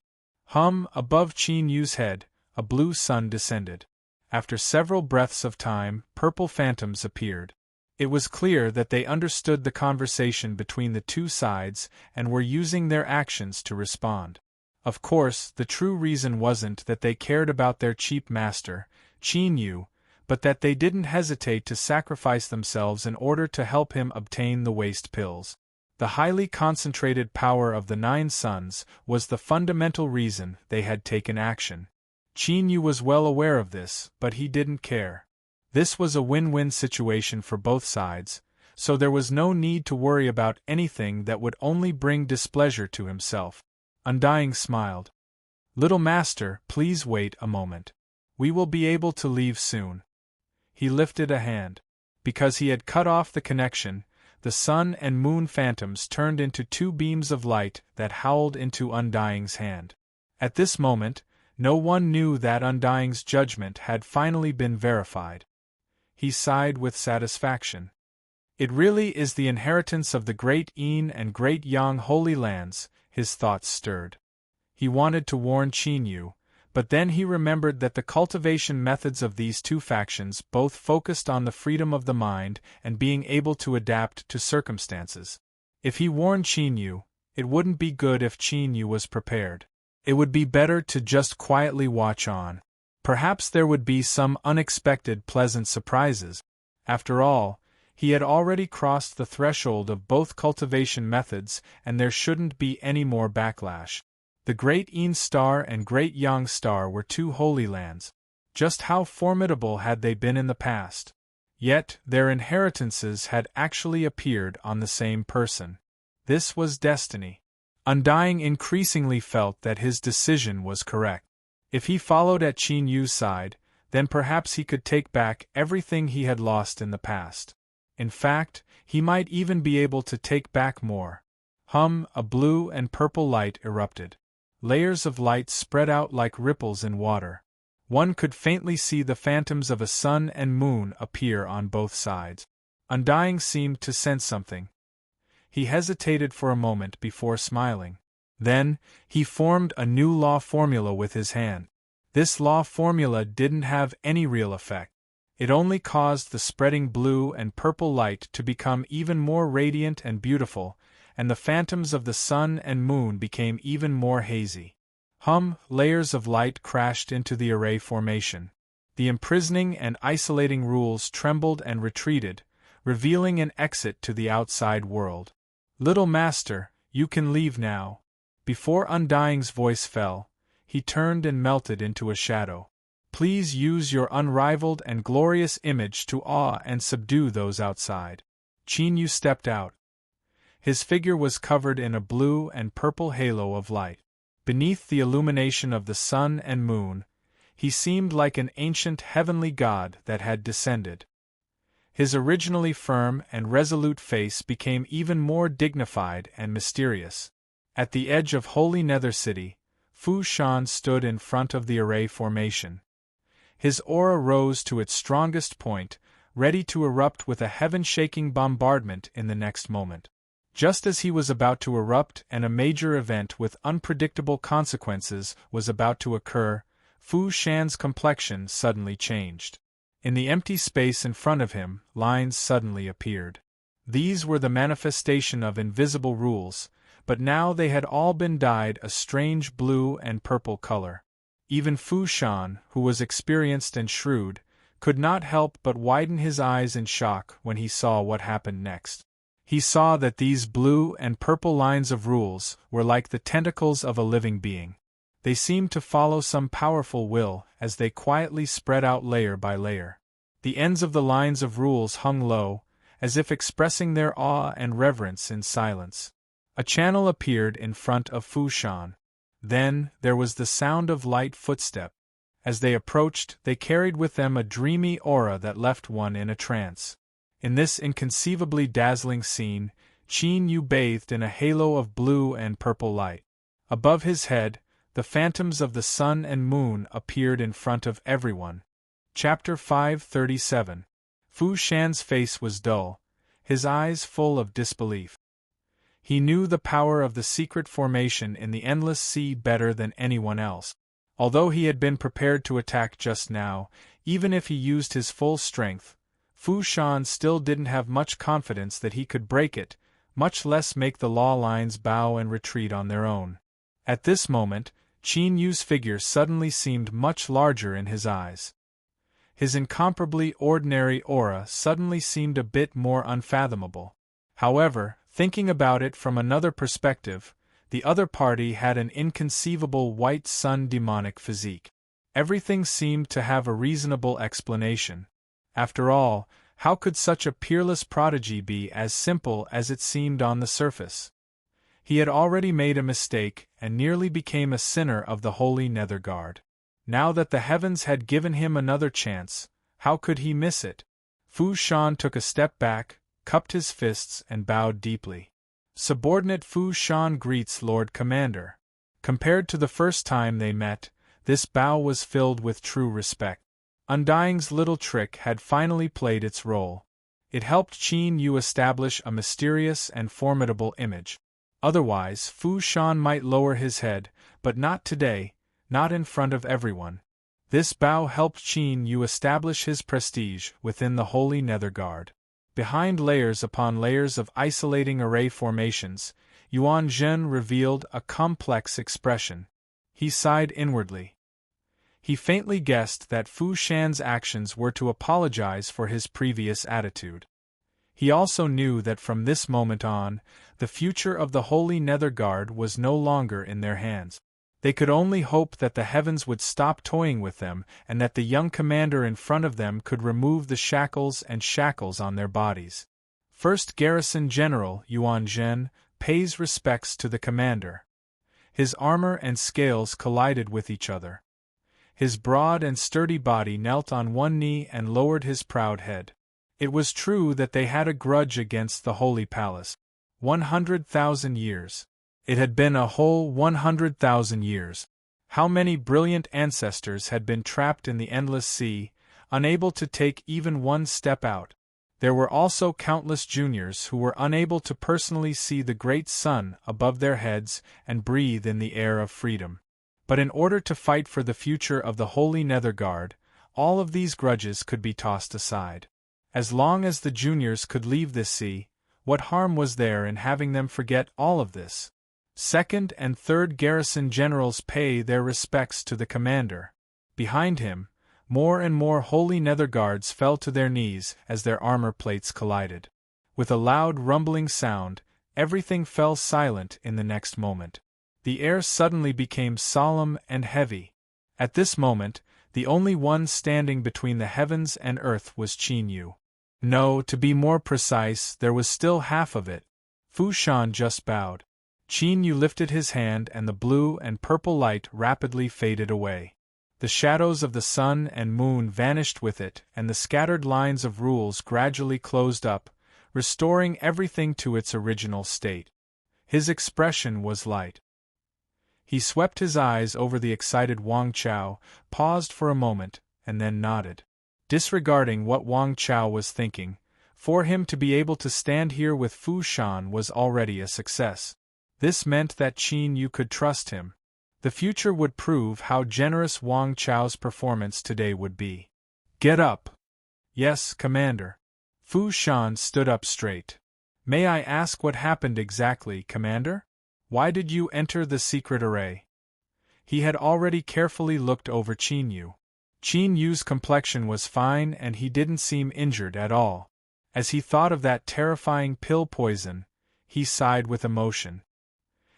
Above Qin Yu's head, a blue sun descended. After several breaths of time, purple phantoms appeared. It was clear that they understood the conversation between the two sides and were using their actions to respond. Of course, the true reason wasn't that they cared about their cheap master, Qin Yu, but that they didn't hesitate to sacrifice themselves in order to help him obtain the waste pills. The highly concentrated power of the 9 suns was the fundamental reason they had taken action. Qin Yu was well aware of this, but he didn't care. This was a win-win situation for both sides, so there was no need to worry about anything that would only bring displeasure to himself. Undying smiled. Little Master, please wait a moment. We will be able to leave soon. He lifted a hand. Because he had cut off the connection, the sun and moon phantoms turned into 2 beams of light that howled into Undying's hand. At this moment, no one knew that Undying's judgment had finally been verified. He sighed with satisfaction. It really is the inheritance of the Great Yin and Great Yang Holy Lands, his thoughts stirred. He wanted to warn Qin Yu, but then he remembered that the cultivation methods of these 2 factions both focused on the freedom of the mind and being able to adapt to circumstances. If he warned Qin Yu, it wouldn't be good if Qin Yu was prepared. It would be better to just quietly watch on. Perhaps there would be some unexpected pleasant surprises. After all, he had already crossed the threshold of both cultivation methods and there shouldn't be any more backlash. The Great Yin Star and Great Yang Star were 2 holy lands. Just how formidable had they been in the past? Yet, their inheritances had actually appeared on the same person. This was destiny. Undying increasingly felt that his decision was correct. If he followed at Qin Yu's side, then perhaps he could take back everything he had lost in the past. In fact, he might even be able to take back more. A blue and purple light erupted. Layers of light spread out like ripples in water. One could faintly see the phantoms of a sun and moon appear on both sides. Undying seemed to sense something. He hesitated for a moment before smiling. Then, he formed a new law formula with his hand. This law formula didn't have any real effect. It only caused the spreading blue and purple light to become even more radiant and beautiful, and the phantoms of the sun and moon became even more hazy. Layers of light crashed into the array formation. The imprisoning and isolating rules trembled and retreated, revealing an exit to the outside world. Little Master, you can leave now. Before Undying's voice fell, he turned and melted into a shadow. Please use your unrivaled and glorious image to awe and subdue those outside. Qin Yu stepped out. His figure was covered in a blue and purple halo of light. Beneath the illumination of the sun and moon, he seemed like an ancient heavenly god that had descended. His originally firm and resolute face became even more dignified and mysterious. At the edge of Holy Nether City, Fu Shan stood in front of the array formation. His aura rose to its strongest point, ready to erupt with a heaven-shaking bombardment in the next moment. Just as he was about to erupt and a major event with unpredictable consequences was about to occur, Fu Shan's complexion suddenly changed. In the empty space in front of him, lines suddenly appeared. These were the manifestation of invisible rules, but now they had all been dyed a strange blue and purple color. Even Fu Shan, who was experienced and shrewd, could not help but widen his eyes in shock when he saw what happened next. He saw that these blue and purple lines of rules were like the tentacles of a living being. They seemed to follow some powerful will as they quietly spread out layer by layer. The ends of the lines of rules hung low, as if expressing their awe and reverence in silence. A channel appeared in front of Fu Shan. Then there was the sound of light footsteps. As they approached, they carried with them a dreamy aura that left one in a trance. In this inconceivably dazzling scene, Qin Yu bathed in a halo of blue and purple light. Above his head, the phantoms of the sun and moon appeared in front of everyone. Chapter 537. Fu Shan's face was dull, his eyes full of disbelief. He knew the power of the secret formation in the endless sea better than anyone else. Although he had been prepared to attack just now, even if he used his full strength, Fu Shan still didn't have much confidence that he could break it, much less make the law lines bow and retreat on their own. At this moment, Qin Yu's figure suddenly seemed much larger in his eyes. His incomparably ordinary aura suddenly seemed a bit more unfathomable. However, thinking about it from another perspective, the other party had an inconceivable white sun demonic physique. Everything seemed to have a reasonable explanation. After all, how could such a peerless prodigy be as simple as it seemed on the surface? He had already made a mistake and nearly became a sinner of the Holy Nether Guard. Now that the heavens had given him another chance, how could he miss it? Fu Shan took a step back, cupped his fists and bowed deeply. Subordinate Fu Shan greets Lord Commander. Compared to the first time they met, this bow was filled with true respect. Undying's little trick had finally played its role. It helped Qin Yu establish a mysterious and formidable image. Otherwise, Fu Shan might lower his head, but not today, not in front of everyone. This bow helped Qin Yu establish his prestige within the Holy Nether Guard. Behind layers upon layers of isolating array formations, Yuan Zhen revealed a complex expression. He sighed inwardly. He faintly guessed that Fu Shan's actions were to apologize for his previous attitude. He also knew that from this moment on, the future of the Holy Nether Guard was no longer in their hands. They could only hope that the heavens would stop toying with them and that the young commander in front of them could remove the shackles on their bodies. First Garrison General Yuan Zhen pays respects to the commander. His armor and scales collided with each other. His broad and sturdy body knelt on one knee and lowered his proud head. It was true that they had a grudge against the Holy Palace. 100,000 years. It had been a whole 100,000 years. How many brilliant ancestors had been trapped in the endless sea, unable to take even one step out? There were also countless juniors who were unable to personally see the great sun above their heads and breathe in the air of freedom. But in order to fight for the future of the Holy Nether Guard, all of these grudges could be tossed aside. As long as the juniors could leave this sea, what harm was there in having them forget all of this? Second and third garrison generals pay their respects to the commander. Behind him, more and more Holy Nether Guards fell to their knees as their armor plates collided. With a loud rumbling sound, everything fell silent in the next moment. The air suddenly became solemn and heavy. At this moment, the only one standing between the heavens and earth was Qin Yu. No, to be more precise, there was still half of it. Fu Shan just bowed. Qin Yu lifted his hand and the blue and purple light rapidly faded away. The shadows of the sun and moon vanished with it, and the scattered lines of rules gradually closed up, restoring everything to its original state. His expression was light. He swept his eyes over the excited Wang Chao, paused for a moment, and then nodded. Disregarding what Wang Chao was thinking, for him to be able to stand here with Fu Shan was already a success. This meant that Qin Yu could trust him. The future would prove how generous Wang Chao's performance today would be. Get up. Yes, Commander. Fu Shan stood up straight. May I ask what happened exactly, Commander? Why did you enter the secret array? He had already carefully looked over Qin Yu. Qin Yu's complexion was fine and he didn't seem injured at all. As he thought of that terrifying pill poison, he sighed with emotion.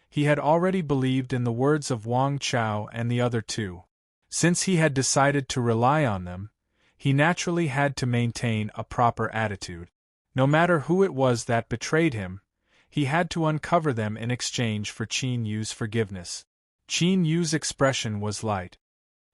He had already believed in the words of Wang Chao and the other two. Since he had decided to rely on them, he naturally had to maintain a proper attitude. No matter who it was that betrayed him, he had to uncover them in exchange for Qin Yu's forgiveness. Qin Yu's expression was light.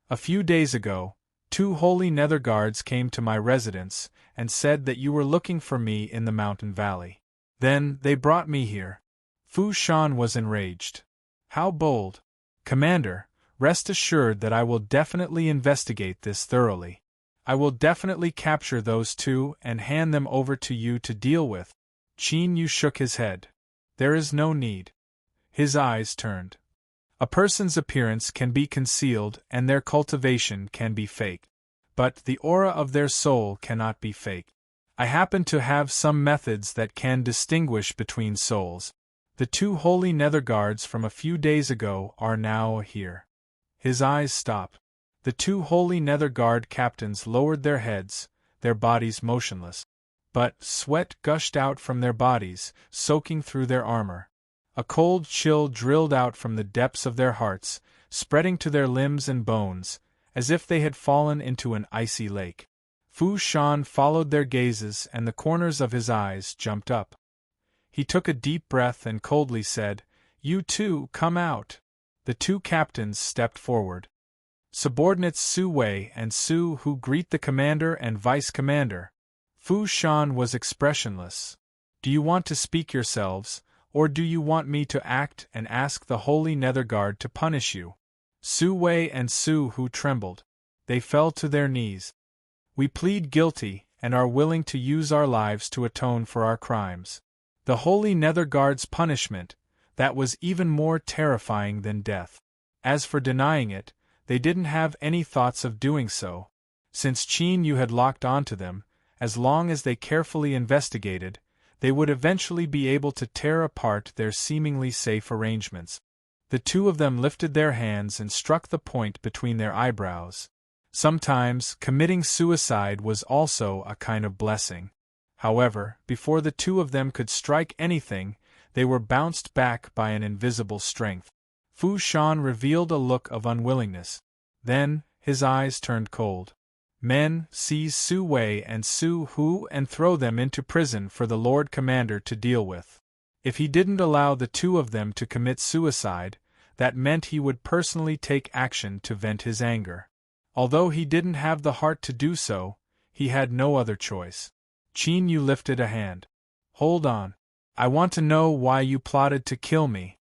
A few days ago, 2 holy nether guards came to my residence and said that you were looking for me in the mountain valley. Then, they brought me here. Fu Shan was enraged. How bold! Commander, rest assured that I will definitely investigate this thoroughly. I will definitely capture those 2 and hand them over to you to deal with. Qin Yu shook his head. There is no need. His eyes turned. A person's appearance can be concealed and their cultivation can be faked. But the aura of their soul cannot be faked. I happen to have some methods that can distinguish between souls. The 2 holy nether guards from a few days ago are now here. His eyes stopped. The 2 holy nether guard captains lowered their heads, their bodies motionless. But sweat gushed out from their bodies, soaking through their armor. A cold chill drilled out from the depths of their hearts, spreading to their limbs and bones, as if they had fallen into an icy lake. Fu Shan followed their gazes and the corners of his eyes jumped up. He took a deep breath and coldly said, "You two, come out." The 2 captains stepped forward. Subordinates Su Wei and Su Hu greet the commander and vice-commander. Fu Shan was expressionless. Do you want to speak yourselves, or do you want me to act and ask the Holy Nether Guard to punish you? Su Wei and Su Hu trembled. They fell to their knees. We plead guilty and are willing to use our lives to atone for our crimes. The Holy Nether Guard's punishment, that was even more terrifying than death. As for denying it, they didn't have any thoughts of doing so. Since Qin Yu had locked onto them, as long as they carefully investigated, they would eventually be able to tear apart their seemingly safe arrangements. The 2 of them lifted their hands and struck the point between their eyebrows. Sometimes, committing suicide was also a kind of blessing. However, before the 2 of them could strike anything, they were bounced back by an invisible strength. Fu Shan revealed a look of unwillingness. Then, his eyes turned cold. Men, seize Su Wei and Su Hu and throw them into prison for the Lord Commander to deal with. If he didn't allow the 2 of them to commit suicide, that meant he would personally take action to vent his anger. Although he didn't have the heart to do so, he had no other choice. Qin Yu lifted a hand. Hold on. I want to know why you plotted to kill me.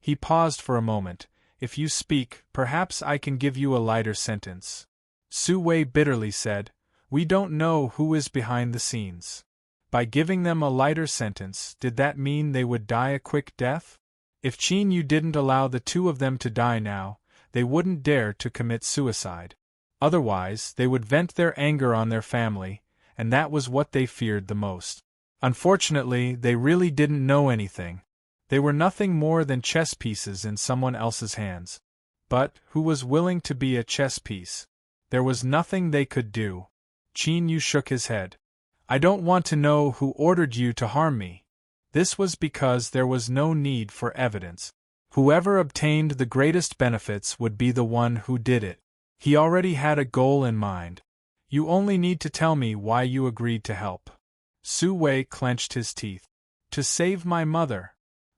He paused for a moment. If you speak, perhaps I can give you a lighter sentence. Su Wei bitterly said, We don't know who is behind the scenes. By giving them a lighter sentence, did that mean they would die a quick death? If Qin Yu didn't allow the 2 of them to die now, they wouldn't dare to commit suicide. Otherwise, they would vent their anger on their family, and that was what they feared the most. Unfortunately, they really didn't know anything. They were nothing more than chess pieces in someone else's hands. But, who was willing to be a chess piece? There was nothing they could do. Qin Yu shook his head. I don't want to know who ordered you to harm me. This was because there was no need for evidence. Whoever obtained the greatest benefits would be the one who did it. He already had a goal in mind. You only need to tell me why you agreed to help. Su Wei clenched his teeth. To save my mother.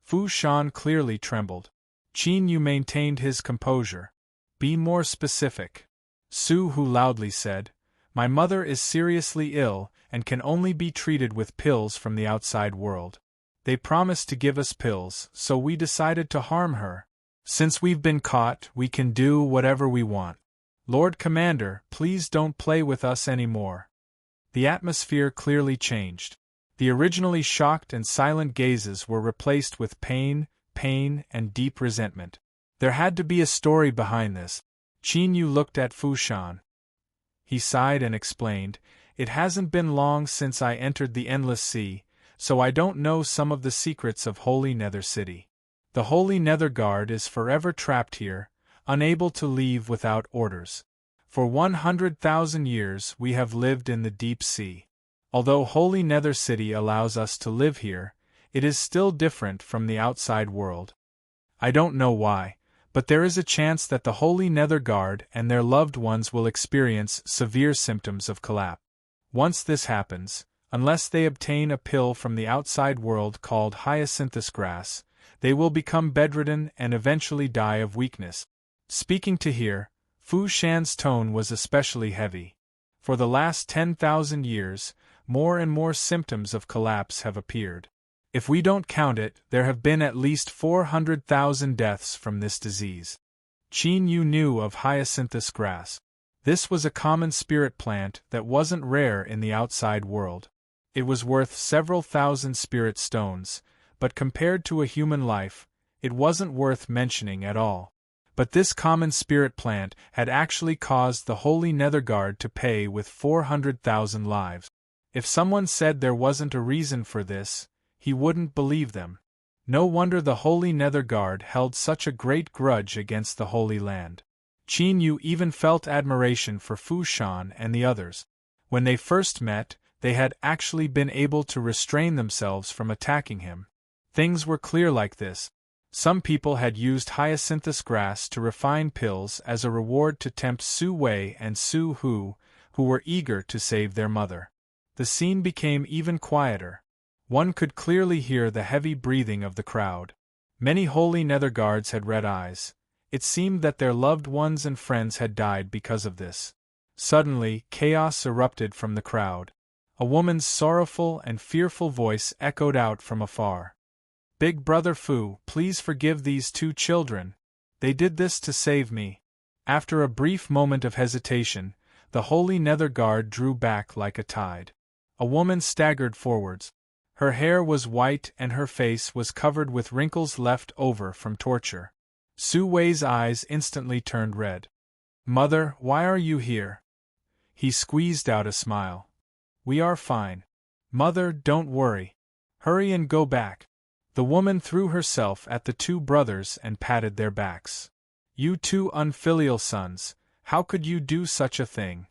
Fu Shan clearly trembled. Qin Yu maintained his composure. Be more specific. Su Hu loudly said, My mother is seriously ill and can only be treated with pills from the outside world. They promised to give us pills, so we decided to harm her. Since we've been caught, we can do whatever we want. Lord Commander, please don't play with us anymore. The atmosphere clearly changed. The originally shocked and silent gazes were replaced with pain, and deep resentment. There had to be a story behind this. Qin Yu looked at Fu Shan. He sighed and explained, "It hasn't been long since I entered the Endless Sea, so I don't know some of the secrets of Holy Nether City. The Holy Nether Guard is forever trapped here, unable to leave without orders. For 100,000 years we have lived in the deep sea. Although Holy Nether City allows us to live here, it is still different from the outside world. I don't know why, but there is a chance that the Holy Nether Guard and their loved ones will experience severe symptoms of collapse. Once this happens, unless they obtain a pill from the outside world called hyacinthus grass, they will become bedridden and eventually die of weakness." Speaking to here, Fu Shan's tone was especially heavy. For the last 10,000 years, more and more symptoms of collapse have appeared. If we don't count it, there have been at least 400,000 deaths from this disease. Qin Yu knew of hyacinthus grass. This was a common spirit plant that wasn't rare in the outside world. It was worth several thousand spirit stones, but compared to a human life, it wasn't worth mentioning at all. But this common spirit plant had actually caused the Holy Nether Guard to pay with 400,000 lives. If someone said there wasn't a reason for this, he wouldn't believe them. No wonder the Holy Nether Guard held such a great grudge against the Holy Land. Qin Yu even felt admiration for Fu Shan and the others. When they first met, they had actually been able to restrain themselves from attacking him. Things were clear like this. Some people had used hyacinthus grass to refine pills as a reward to tempt Su Wei and Su Hu, who were eager to save their mother. The scene became even quieter. One could clearly hear the heavy breathing of the crowd. Many Holy Nether Guards had red eyes. It seemed that their loved ones and friends had died because of this. Suddenly, chaos erupted from the crowd. A woman's sorrowful and fearful voice echoed out from afar. "Big Brother Fu, please forgive these two children. They did this to save me." After a brief moment of hesitation, the Holy Nether Guard drew back like a tide. A woman staggered forwards. Her hair was white and her face was covered with wrinkles left over from torture. Su Wei's eyes instantly turned red. "Mother, why are you here?" He squeezed out a smile. "We are fine. Mother, don't worry. Hurry and go back." The woman threw herself at the two brothers and patted their backs. "You two unfilial sons, how could you do such a thing?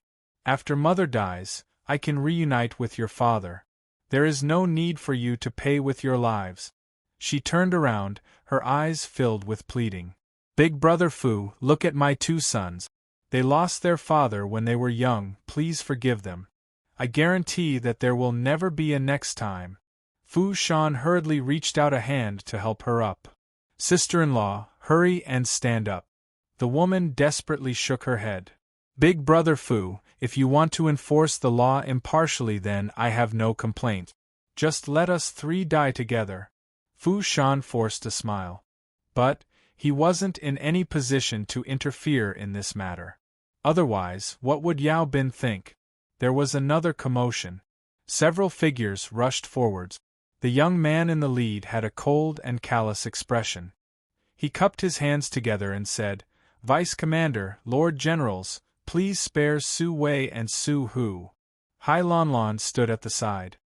After mother dies, I can reunite with your father. There is no need for you to pay with your lives." She turned around, her eyes filled with pleading. "Big Brother Fu, look at my two sons. They lost their father when they were young, please forgive them. I guarantee that there will never be a next time." Fu Shan hurriedly reached out a hand to help her up. "Sister-in-law, hurry and stand up." The woman desperately shook her head. "Big Brother Fu, if you want to enforce the law impartially, then I have no complaint. Just let us three die together." Fu Shan forced a smile. But he wasn't in any position to interfere in this matter. Otherwise, what would Yao Bin think? There was another commotion. Several figures rushed forwards. The young man in the lead had a cold and callous expression. He cupped his hands together and said, "Vice Commander, Lord Generals, please spare Su Wei and Su Hu." Hai Lanlan stood at the side.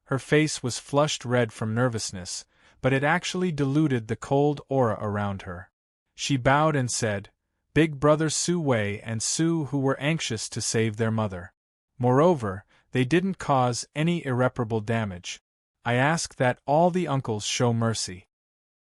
Her face was flushed red from nervousness, but it actually diluted the cold aura around her. She bowed and said, "Big Brother Su Wei and Su Hu were anxious to save their mother. Moreover, they didn't cause any irreparable damage. I ask that all the uncles show mercy."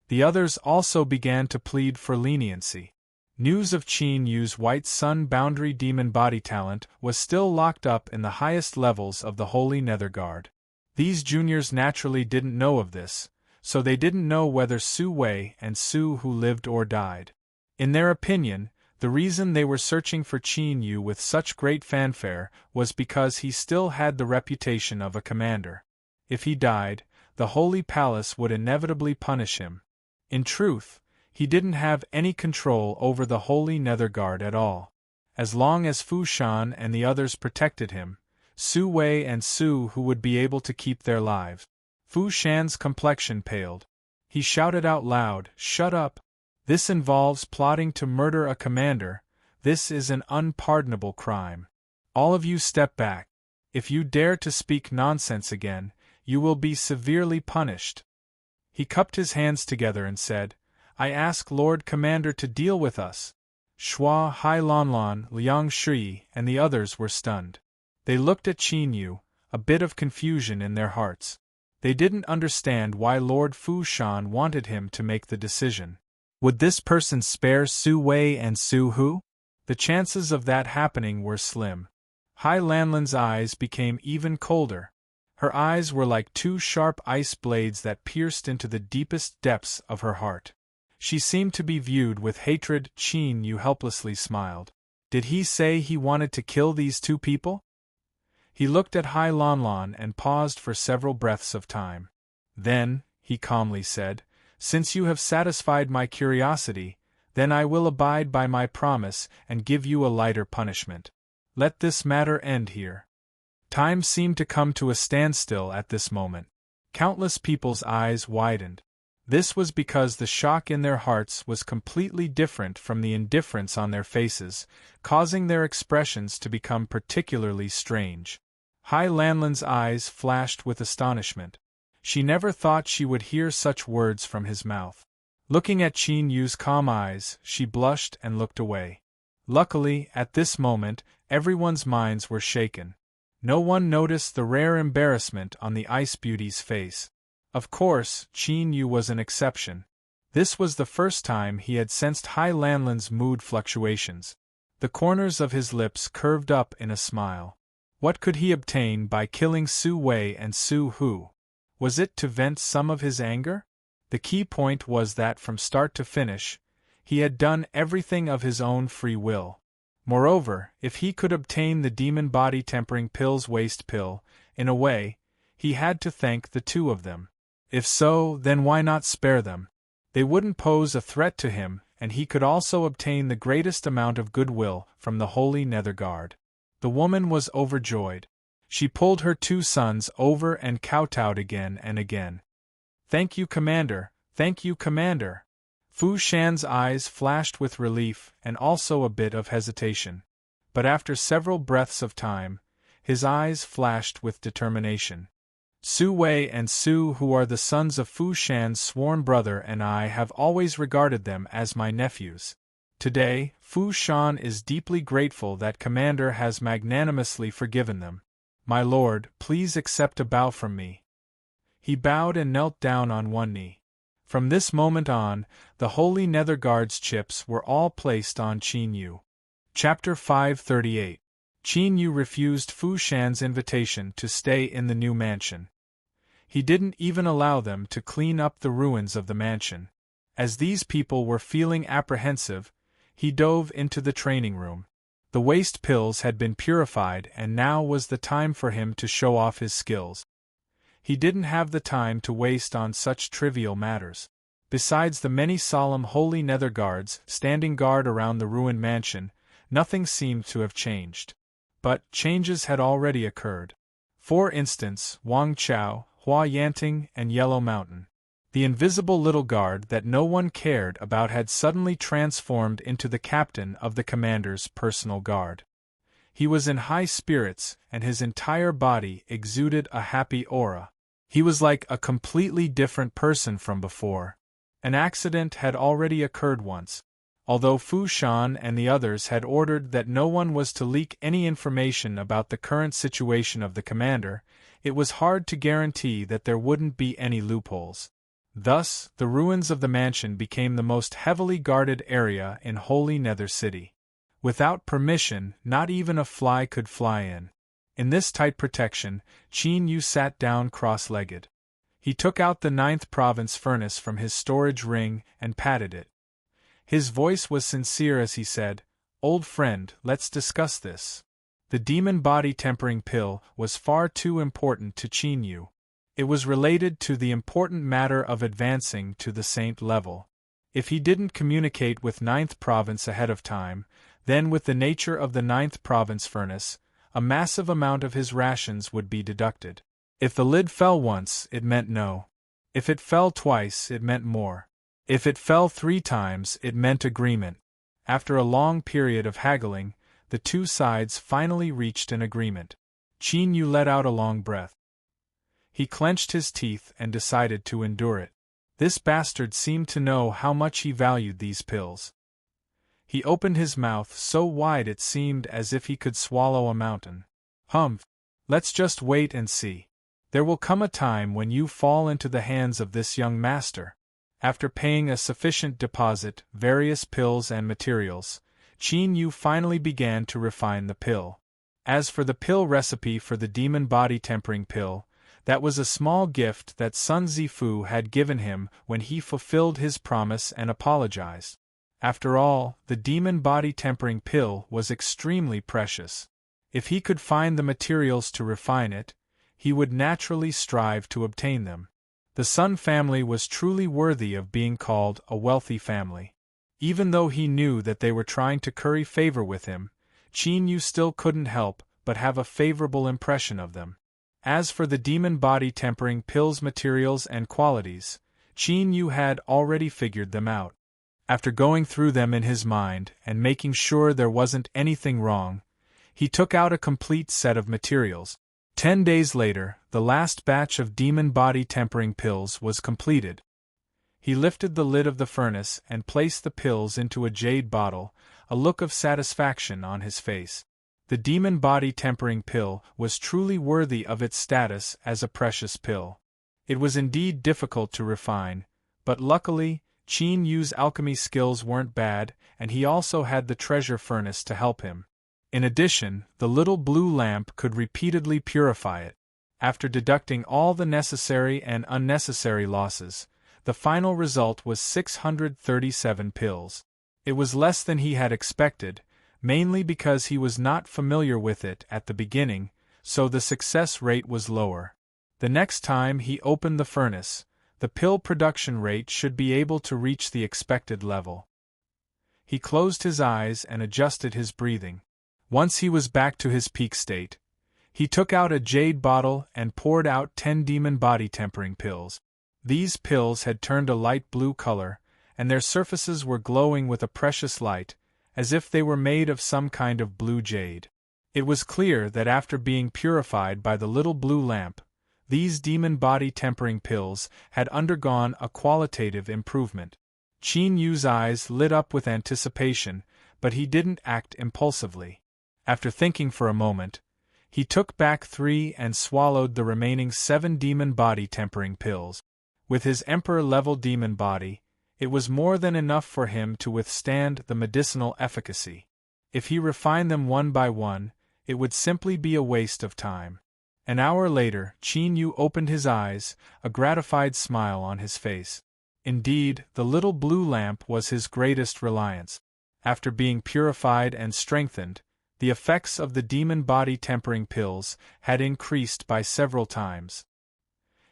The others also began to plead for leniency. News of Qin Yu's White Sun Boundary Demon body talent was still locked up in the highest levels of the Holy Nether Guard. These juniors naturally didn't know of this, so they didn't know whether Su Wei and Su Hu lived or died. In their opinion, the reason they were searching for Qin Yu with such great fanfare was because he still had the reputation of a commander. If he died, the Holy Palace would inevitably punish him. In truth, he didn't have any control over the Holy Nether Guard at all. As long as Fu Shan and the others protected him, Su Wei and Su Hu would be able to keep their lives. Fu Shan's complexion paled. He shouted out loud, "Shut up! This involves plotting to murder a commander. This is an unpardonable crime. All of you step back. If you dare to speak nonsense again, you will be severely punished." He cupped his hands together and said, "I ask Lord Commander to deal with us." Shua, Hai Lanlan, Liang Shi, and the others were stunned. They looked at Qin Yu, a bit of confusion in their hearts. They didn't understand why Lord Fu Shan wanted him to make the decision. Would this person spare Su Wei and Su Hu? The chances of that happening were slim. Hai Lanlan's eyes became even colder. Her eyes were like two sharp ice blades that pierced into the deepest depths of her heart. She seemed to be viewed with hatred. Qin Yu helplessly smiled. Did he say he wanted to kill these two people? He looked at Hai Lanlan and paused for several breaths of time. Then, he calmly said, "Since you have satisfied my curiosity, then I will abide by my promise and give you a lighter punishment. Let this matter end here." Time seemed to come to a standstill at this moment. Countless people's eyes widened. This was because the shock in their hearts was completely different from the indifference on their faces, causing their expressions to become particularly strange. Hai Lanlan's eyes flashed with astonishment. She never thought she would hear such words from his mouth. Looking at Qin Yu's calm eyes, she blushed and looked away. Luckily, at this moment, everyone's minds were shaken. No one noticed the rare embarrassment on the Ice Beauty's face. Of course, Qin Yu was an exception. This was the first time he had sensed Hai Lanlan's mood fluctuations. The corners of his lips curved up in a smile. What could he obtain by killing Su Wei and Su Hu? Was it to vent some of his anger? The key point was that from start to finish, he had done everything of his own free will. Moreover, if he could obtain the demon body tempering pill's waste pill, in a way, he had to thank the two of them. If so, then why not spare them? They wouldn't pose a threat to him, and he could also obtain the greatest amount of goodwill from the Holy Nether Guard. The woman was overjoyed. She pulled her two sons over and kowtowed again and again. "Thank you, Commander! Thank you, Commander!" Fu Shan's eyes flashed with relief and also a bit of hesitation. But after several breaths of time, his eyes flashed with determination. "Su Wei and Su Hu are the sons of Fu Shan's sworn brother, and I have always regarded them as my nephews. Today, Fu Shan is deeply grateful that Commander has magnanimously forgiven them. My lord, please accept a bow from me." He bowed and knelt down on one knee. From this moment on, the Holy Nether Guard's chips were all placed on Qin Yu. Chapter 538. Qin Yu refused Fu Shan's invitation to stay in the new mansion. He didn't even allow them to clean up the ruins of the mansion. As these people were feeling apprehensive, he dove into the training room. The waste pills had been purified, and now was the time for him to show off his skills. He didn't have the time to waste on such trivial matters. Besides the many solemn Holy Nether Guards standing guard around the ruined mansion, nothing seemed to have changed. But changes had already occurred. For instance, Wang Chao, Hua Yanting, and Yellow Mountain. The invisible little guard that no one cared about had suddenly transformed into the captain of the commander's personal guard. He was in high spirits, and his entire body exuded a happy aura. He was like a completely different person from before. An accident had already occurred once. Although Fu Shan and the others had ordered that no one was to leak any information about the current situation of the commander, it was hard to guarantee that there wouldn't be any loopholes. Thus, the ruins of the mansion became the most heavily guarded area in Holy Nether City. Without permission, not even a fly could fly in. In this tight protection, Qin Yu sat down cross-legged. He took out the 9th province furnace from his storage ring and patted it. His voice was sincere as he said, "Old friend, let's discuss this." The demon body tempering pill was far too important to Qin Yu. It was related to the important matter of advancing to the saint level. If he didn't communicate with 9th province ahead of time, Then with the nature of the 9th province furnace, a massive amount of his rations would be deducted. If the lid fell once, it meant no. If it fell twice, it meant more. If it fell 3 times, it meant agreement. After a long period of haggling, the two sides finally reached an agreement. Qin Yu let out a long breath. He clenched his teeth and decided to endure it. This bastard seemed to know how much he valued these pills. He opened his mouth so wide it seemed as if he could swallow a mountain. Humph! Let's just wait and see. There will come a time when you fall into the hands of this young master. After paying a sufficient deposit, various pills and materials, Qin Yu finally began to refine the pill. As for the pill recipe for the demon body tempering pill, that was a small gift that Sun Zifu had given him when he fulfilled his promise and apologized. After all, the demon body tempering pill was extremely precious. If he could find the materials to refine it, he would naturally strive to obtain them. The Sun family was truly worthy of being called a wealthy family. Even though he knew that they were trying to curry favor with him, Qin Yu still couldn't help but have a favorable impression of them. As for the demon body tempering pill's materials and qualities, Qin Yu had already figured them out. After going through them in his mind and making sure there wasn't anything wrong, he took out a complete set of materials. 10 days later, the last batch of demon body tempering pills was completed. He lifted the lid of the furnace and placed the pills into a jade bottle, a look of satisfaction on his face. The demon body tempering pill was truly worthy of its status as a precious pill. It was indeed difficult to refine, but luckily, Qin Yu's alchemy skills weren't bad, and he also had the treasure furnace to help him. In addition, the little blue lamp could repeatedly purify it. After deducting all the necessary and unnecessary losses, the final result was 637 pills. It was less than he had expected, mainly because he was not familiar with it at the beginning, so the success rate was lower. The next time he opened the furnace, the pill production rate should be able to reach the expected level. He closed his eyes and adjusted his breathing. Once he was back to his peak state, he took out a jade bottle and poured out 10 demon body tempering pills. These pills had turned a light blue color, and their surfaces were glowing with a precious light, as if they were made of some kind of blue jade. It was clear that after being purified by the little blue lamp, these demon body tempering pills had undergone a qualitative improvement. Qin Yu's eyes lit up with anticipation, but he didn't act impulsively. After thinking for a moment, he took back 3 and swallowed the remaining 7 demon body tempering pills. With his emperor-level demon body, it was more than enough for him to withstand the medicinal efficacy. If he refined them one by one, it would simply be a waste of time. An hour later, Qin Yu opened his eyes, a gratified smile on his face. Indeed, the little blue lamp was his greatest reliance. After being purified and strengthened, the effects of the demon body tempering pills had increased by several times.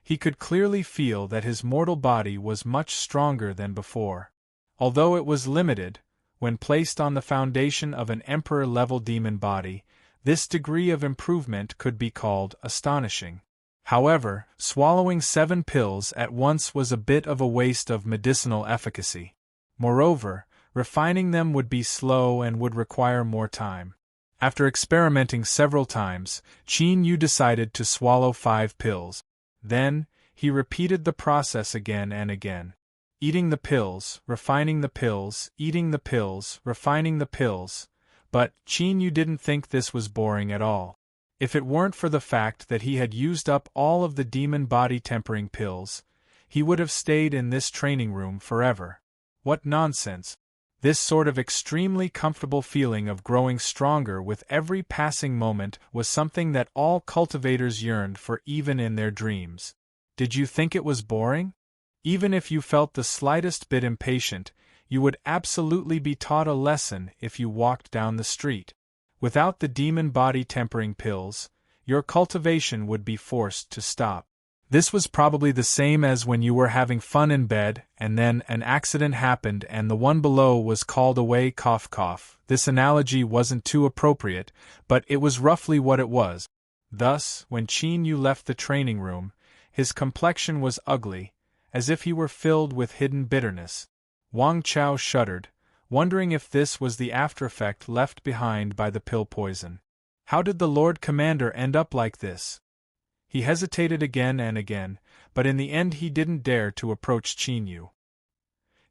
He could clearly feel that his mortal body was much stronger than before. Although it was limited, when placed on the foundation of an emperor-level demon body, this degree of improvement could be called astonishing. However, swallowing 7 pills at once was a bit of a waste of medicinal efficacy. Moreover, refining them would be slow and would require more time. After experimenting several times, Qin Yu decided to swallow 5 pills. Then, he repeated the process again and again. Eating the pills, refining the pills, eating the pills, refining the pills. But Qin Yu didn't think this was boring at all. If it weren't for the fact that he had used up all of the demon body tempering pills, he would have stayed in this training room forever. What nonsense! This sort of extremely comfortable feeling of growing stronger with every passing moment was something that all cultivators yearned for even in their dreams. Did you think it was boring? Even if you felt the slightest bit impatient, you would absolutely be taught a lesson if you walked down the street. Without the demon body tempering pills, your cultivation would be forced to stop. This was probably the same as when you were having fun in bed, and then an accident happened and the one below was called away. Cough cough. This analogy wasn't too appropriate, but it was roughly what it was. Thus, when Qin Yu left the training room, his complexion was ugly, as if he were filled with hidden bitterness. Wang Chao shuddered, wondering if this was the aftereffect left behind by the pill poison. How did the Lord Commander end up like this? He hesitated again and again, but in the end he didn't dare to approach Qin Yu.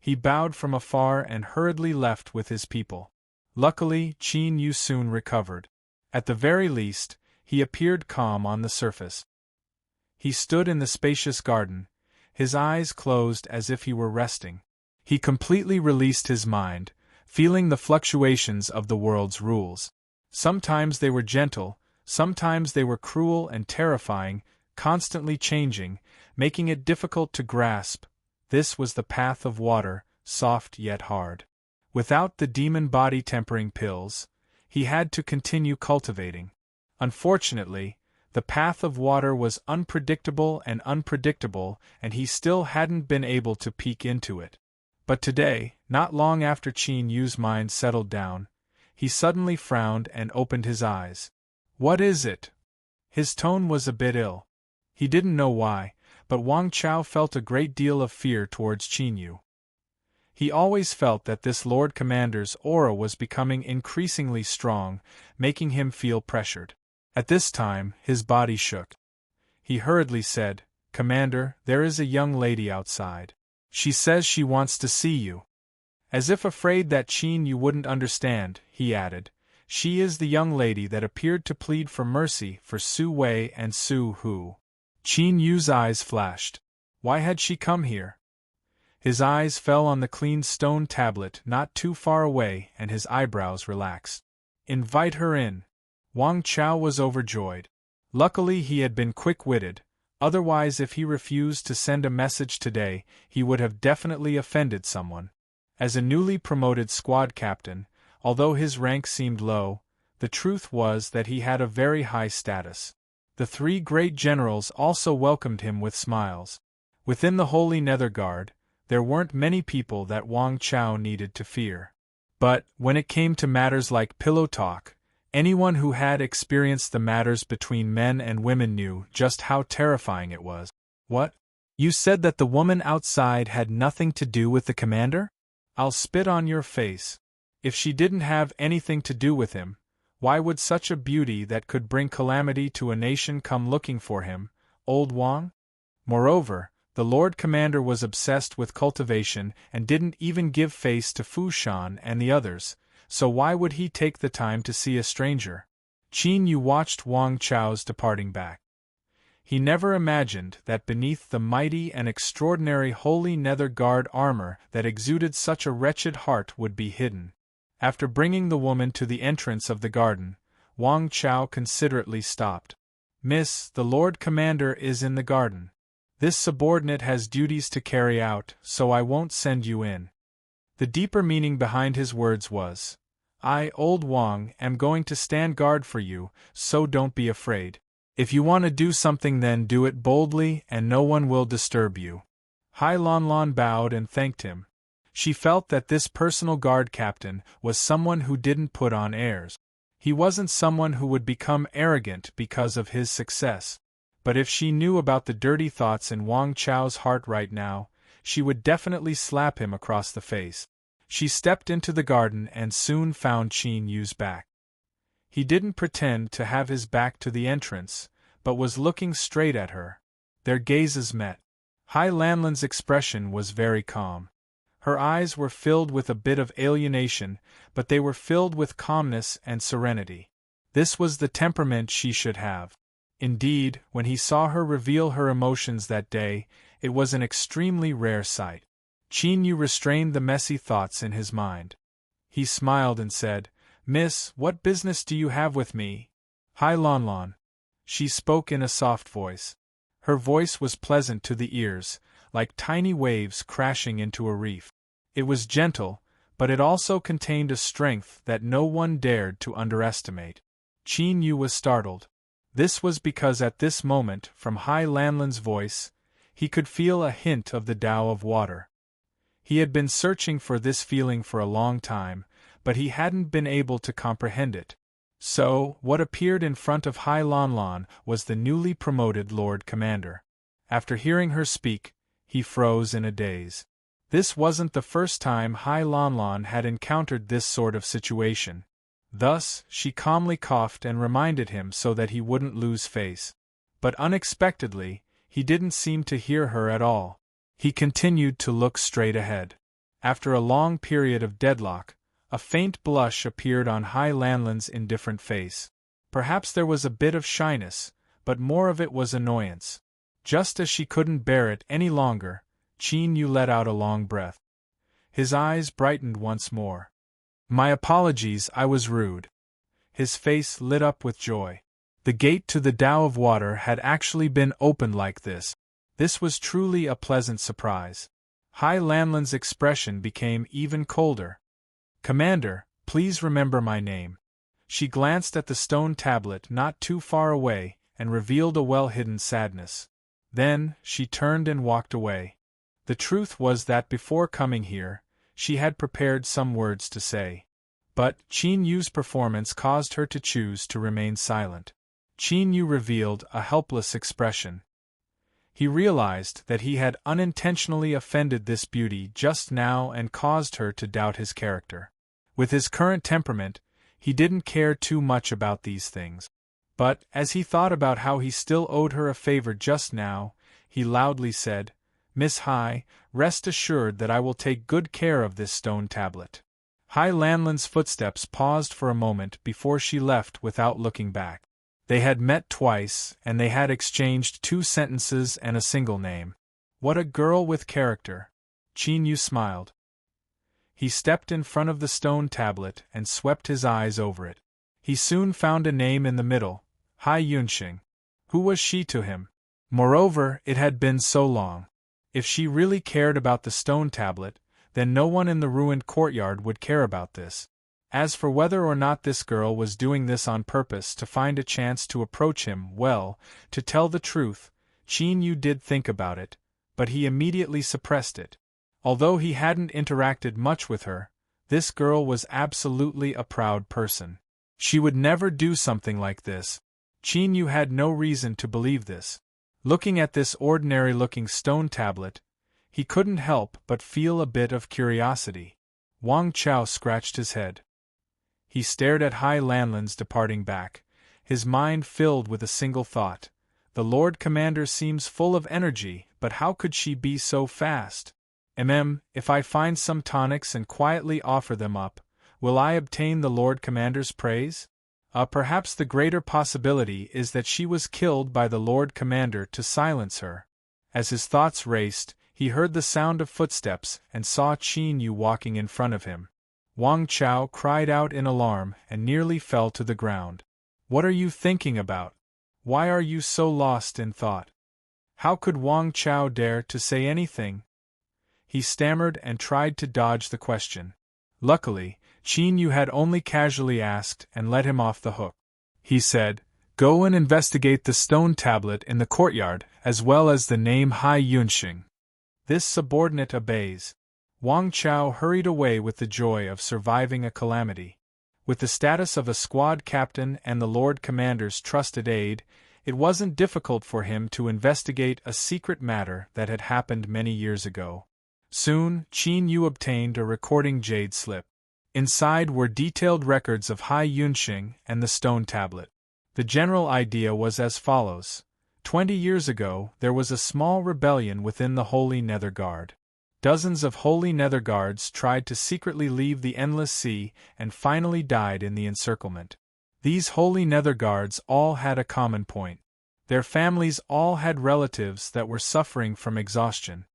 He bowed from afar and hurriedly left with his people. Luckily, Qin Yu soon recovered. At the very least, he appeared calm on the surface. He stood in the spacious garden, his eyes closed as if he were resting. He completely released his mind, feeling the fluctuations of the world's rules. Sometimes they were gentle, sometimes they were cruel and terrifying, constantly changing, making it difficult to grasp. This was the path of water, soft yet hard. Without the demon body tempering pills, he had to continue cultivating. Unfortunately, the path of water was unpredictable, and he still hadn't been able to peek into it. But today, not long after Qin Yu's mind settled down, he suddenly frowned and opened his eyes. "What is it?" His tone was a bit ill. He didn't know why, but Wang Chao felt a great deal of fear towards Qin Yu. He always felt that this Lord Commander's aura was becoming increasingly strong, making him feel pressured. At this time, his body shook. He hurriedly said, "Commander, there is a young lady outside. She says she wants to see you." As if afraid that Qin Yu wouldn't understand, he added, "She is the young lady that appeared to plead for mercy for Su Wei and Su Hu." Qin Yu's eyes flashed. Why had she come here? His eyes fell on the clean stone tablet not too far away and his eyebrows relaxed. "Invite her in." Wang Chao was overjoyed. Luckily he had been quick-witted, otherwise if he refused to send a message today, he would have definitely offended someone. As a newly promoted squad captain, although his rank seemed low, the truth was that he had a very high status. The three great generals also welcomed him with smiles. Within the Holy Nether Guard, there weren't many people that Wang Chao needed to fear. But, when it came to matters like pillow talk, anyone who had experienced the matters between men and women knew just how terrifying it was. "What? You said that the woman outside had nothing to do with the commander? I'll spit on your face. If she didn't have anything to do with him, why would such a beauty that could bring calamity to a nation come looking for him, old Wang?" Moreover, the Lord Commander was obsessed with cultivation and didn't even give face to Fu Shan and the others, so why would he take the time to see a stranger? Qin Yu watched Wang Chao's departing back. He never imagined that beneath the mighty and extraordinary Holy Nether Guard armor that exuded such a wretched heart would be hidden. After bringing the woman to the entrance of the garden, Wang Chao considerately stopped. "Miss, the Lord Commander is in the garden. This subordinate has duties to carry out, so I won't send you in." The deeper meaning behind his words was, "I, old Wang, am going to stand guard for you, so don't be afraid. If you want to do something then do it boldly and no one will disturb you." Hai Lanlan bowed and thanked him. She felt that this personal guard captain was someone who didn't put on airs. He wasn't someone who would become arrogant because of his success. But if she knew about the dirty thoughts in Wang Chao's heart right now, she would definitely slap him across the face. She stepped into the garden and soon found Qin Yu's back. He didn't pretend to have his back to the entrance, but was looking straight at her. Their gazes met. Hai Lanlan's expression was very calm. Her eyes were filled with a bit of alienation, but they were filled with calmness and serenity. This was the temperament she should have. Indeed, when he saw her reveal her emotions that day, it was an extremely rare sight. Qin Yu restrained the messy thoughts in his mind. He smiled and said, "Miss, what business do you have with me?" "Hai Lanlan." She spoke in a soft voice. Her voice was pleasant to the ears, like tiny waves crashing into a reef. It was gentle, but it also contained a strength that no one dared to underestimate. Qin Yu was startled. This was because at this moment, from Hai Lanlan's voice, he could feel a hint of the Tao of water. He had been searching for this feeling for a long time, but he hadn't been able to comprehend it. So, what appeared in front of Hai Lanlan was the newly promoted Lord Commander. After hearing her speak, he froze in a daze. This wasn't the first time Hai Lanlan had encountered this sort of situation. Thus, she calmly coughed and reminded him so that he wouldn't lose face. But unexpectedly, he didn't seem to hear her at all. He continued to look straight ahead. After a long period of deadlock, a faint blush appeared on Hai Lanlan's indifferent face. Perhaps there was a bit of shyness, but more of it was annoyance. Just as she couldn't bear it any longer, Qin Yu let out a long breath. His eyes brightened once more. "My apologies, I was rude." His face lit up with joy. The gate to the Tao of Water had actually been opened like this. This was truly a pleasant surprise. Hai Lanlan's expression became even colder. "Commander, please remember my name." She glanced at the stone tablet not too far away and revealed a well-hidden sadness. Then, she turned and walked away. The truth was that before coming here, she had prepared some words to say. But Qin Yu's performance caused her to choose to remain silent. Qin Yu revealed a helpless expression. He realized that he had unintentionally offended this beauty just now and caused her to doubt his character. With his current temperament, he didn't care too much about these things. But, as he thought about how he still owed her a favor just now, he loudly said, "Miss Hai, rest assured that I will take good care of this stone tablet." Hai Lanlan's footsteps paused for a moment before she left without looking back. They had met twice, and they had exchanged 2 sentences and a single name. What a girl with character! Qin Yu smiled. He stepped in front of the stone tablet and swept his eyes over it. He soon found a name in the middle, Hai Yunxing. Who was she to him? Moreover, it had been so long. If she really cared about the stone tablet, then no one in the ruined courtyard would care about this. As for whether or not this girl was doing this on purpose to find a chance to approach him, well, to tell the truth, Qin Yu did think about it, but he immediately suppressed it. Although he hadn't interacted much with her, this girl was absolutely a proud person. She would never do something like this. Qin Yu had no reason to believe this. Looking at this ordinary-looking stone tablet, he couldn't help but feel a bit of curiosity. Wang Chao scratched his head. He stared at Hai Lanlan's departing back, his mind filled with a single thought. The Lord Commander seems full of energy, but how could she be so fast? If I find some tonics and quietly offer them up, will I obtain the Lord Commander's praise? Perhaps the greater possibility is that she was killed by the Lord Commander to silence her. As his thoughts raced, he heard the sound of footsteps and saw Qin Yu walking in front of him. Wang Chao cried out in alarm and nearly fell to the ground. "What are you thinking about? Why are you so lost in thought?" How could Wang Chao dare to say anything? He stammered and tried to dodge the question. Luckily, Qin Yu had only casually asked and let him off the hook. He said, "Go and investigate the stone tablet in the courtyard, as well as the name Hai Yunxing." This subordinate obeys. Wang Chao hurried away with the joy of surviving a calamity. With the status of a squad captain and the Lord Commander's trusted aide, it wasn't difficult for him to investigate a secret matter that had happened many years ago. Soon, Qin Yu obtained a recording jade slip. Inside were detailed records of Hai Yunxing and the stone tablet. The general idea was as follows. 20 years ago, there was a small rebellion within the Holy Nether Guard. Dozens of Holy Nether Guards tried to secretly leave the Endless Sea and finally died in the encirclement. These Holy Nether Guards all had a common point. Their families all had relatives that were suffering from exhaustion.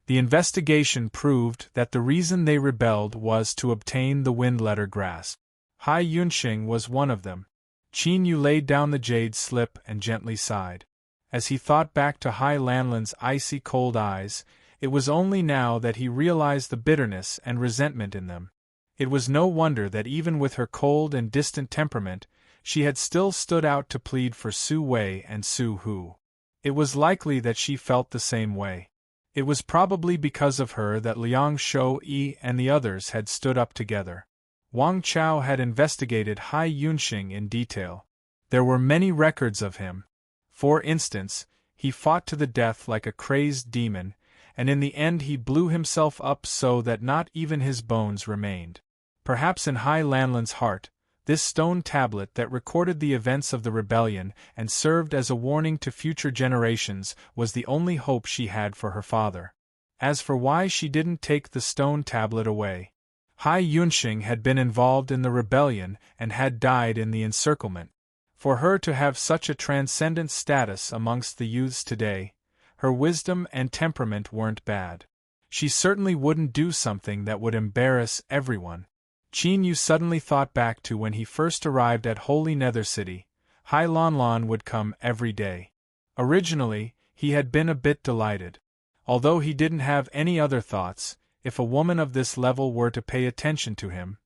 The investigation proved that the reason they rebelled was to obtain the Wind Letter Grasp. Hai Yunxing was one of them. Qin Yu laid down the jade slip and gently sighed. As he thought back to Hai Lanlan's icy cold eyes, it was only now that he realized the bitterness and resentment in them. It was no wonder that even with her cold and distant temperament, she had still stood out to plead for Su Wei and Su Hu. It was likely that she felt the same way. It was probably because of her that Liang Shou-yi and the others had stood up together. Wang Chao had investigated Hai Yunxing in detail. There were many records of him. For instance, he fought to the death like a crazed demon, and in the end he blew himself up so that not even his bones remained. Perhaps in Hai Lanlan's heart, this stone tablet that recorded the events of the rebellion and served as a warning to future generations was the only hope she had for her father. As for why she didn't take the stone tablet away, Hai Yunxing had been involved in the rebellion and had died in the encirclement. For her to have such a transcendent status amongst the youths today, her wisdom and temperament weren't bad. She certainly wouldn't do something that would embarrass everyone. Qin Yu suddenly thought back to when he first arrived at Holy Nether City. Hai Lanlan would come every day. Originally, he had been a bit delighted. Although he didn't have any other thoughts, if a woman of this level were to pay attention to him,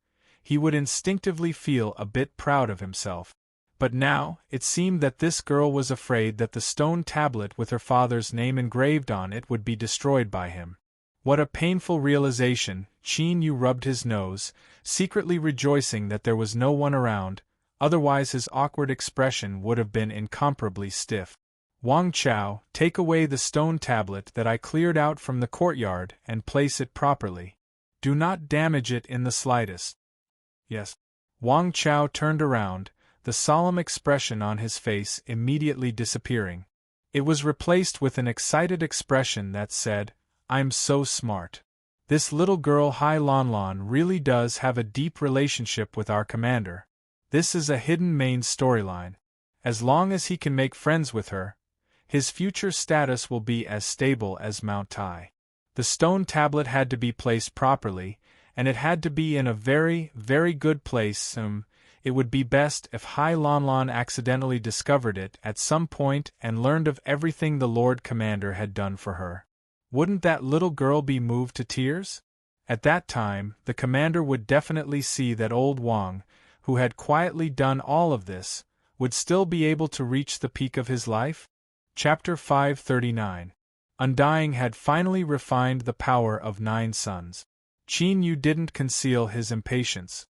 he would instinctively feel a bit proud of himself. But now, it seemed that this girl was afraid that the stone tablet with her father's name engraved on it would be destroyed by him. What a painful realization! Qin Yu rubbed his nose, secretly rejoicing that there was no one around, otherwise his awkward expression would have been incomparably stiff. Wang Chao, take away the stone tablet that I cleared out from the courtyard and place it properly. Do not damage it in the slightest. Yes. Wang Chao turned around, the solemn expression on his face immediately disappearing. It was replaced with an excited expression that said, I'm so smart. This little girl Hai Lanlan really does have a deep relationship with our commander. This is a hidden main storyline. As long as he can make friends with her, his future status will be as stable as Mount Tai. The stone tablet had to be placed properly, and it had to be in a very, very good place. It would be best if Hai Lanlan accidentally discovered it at some point and learned of everything the Lord Commander had done for her. Wouldn't that little girl be moved to tears? At that time, the commander would definitely see that old Wang, who had quietly done all of this, would still be able to reach the peak of his life? Chapter 539. Undying had finally refined the power of 9 suns. Qin Yu didn't conceal his impatience.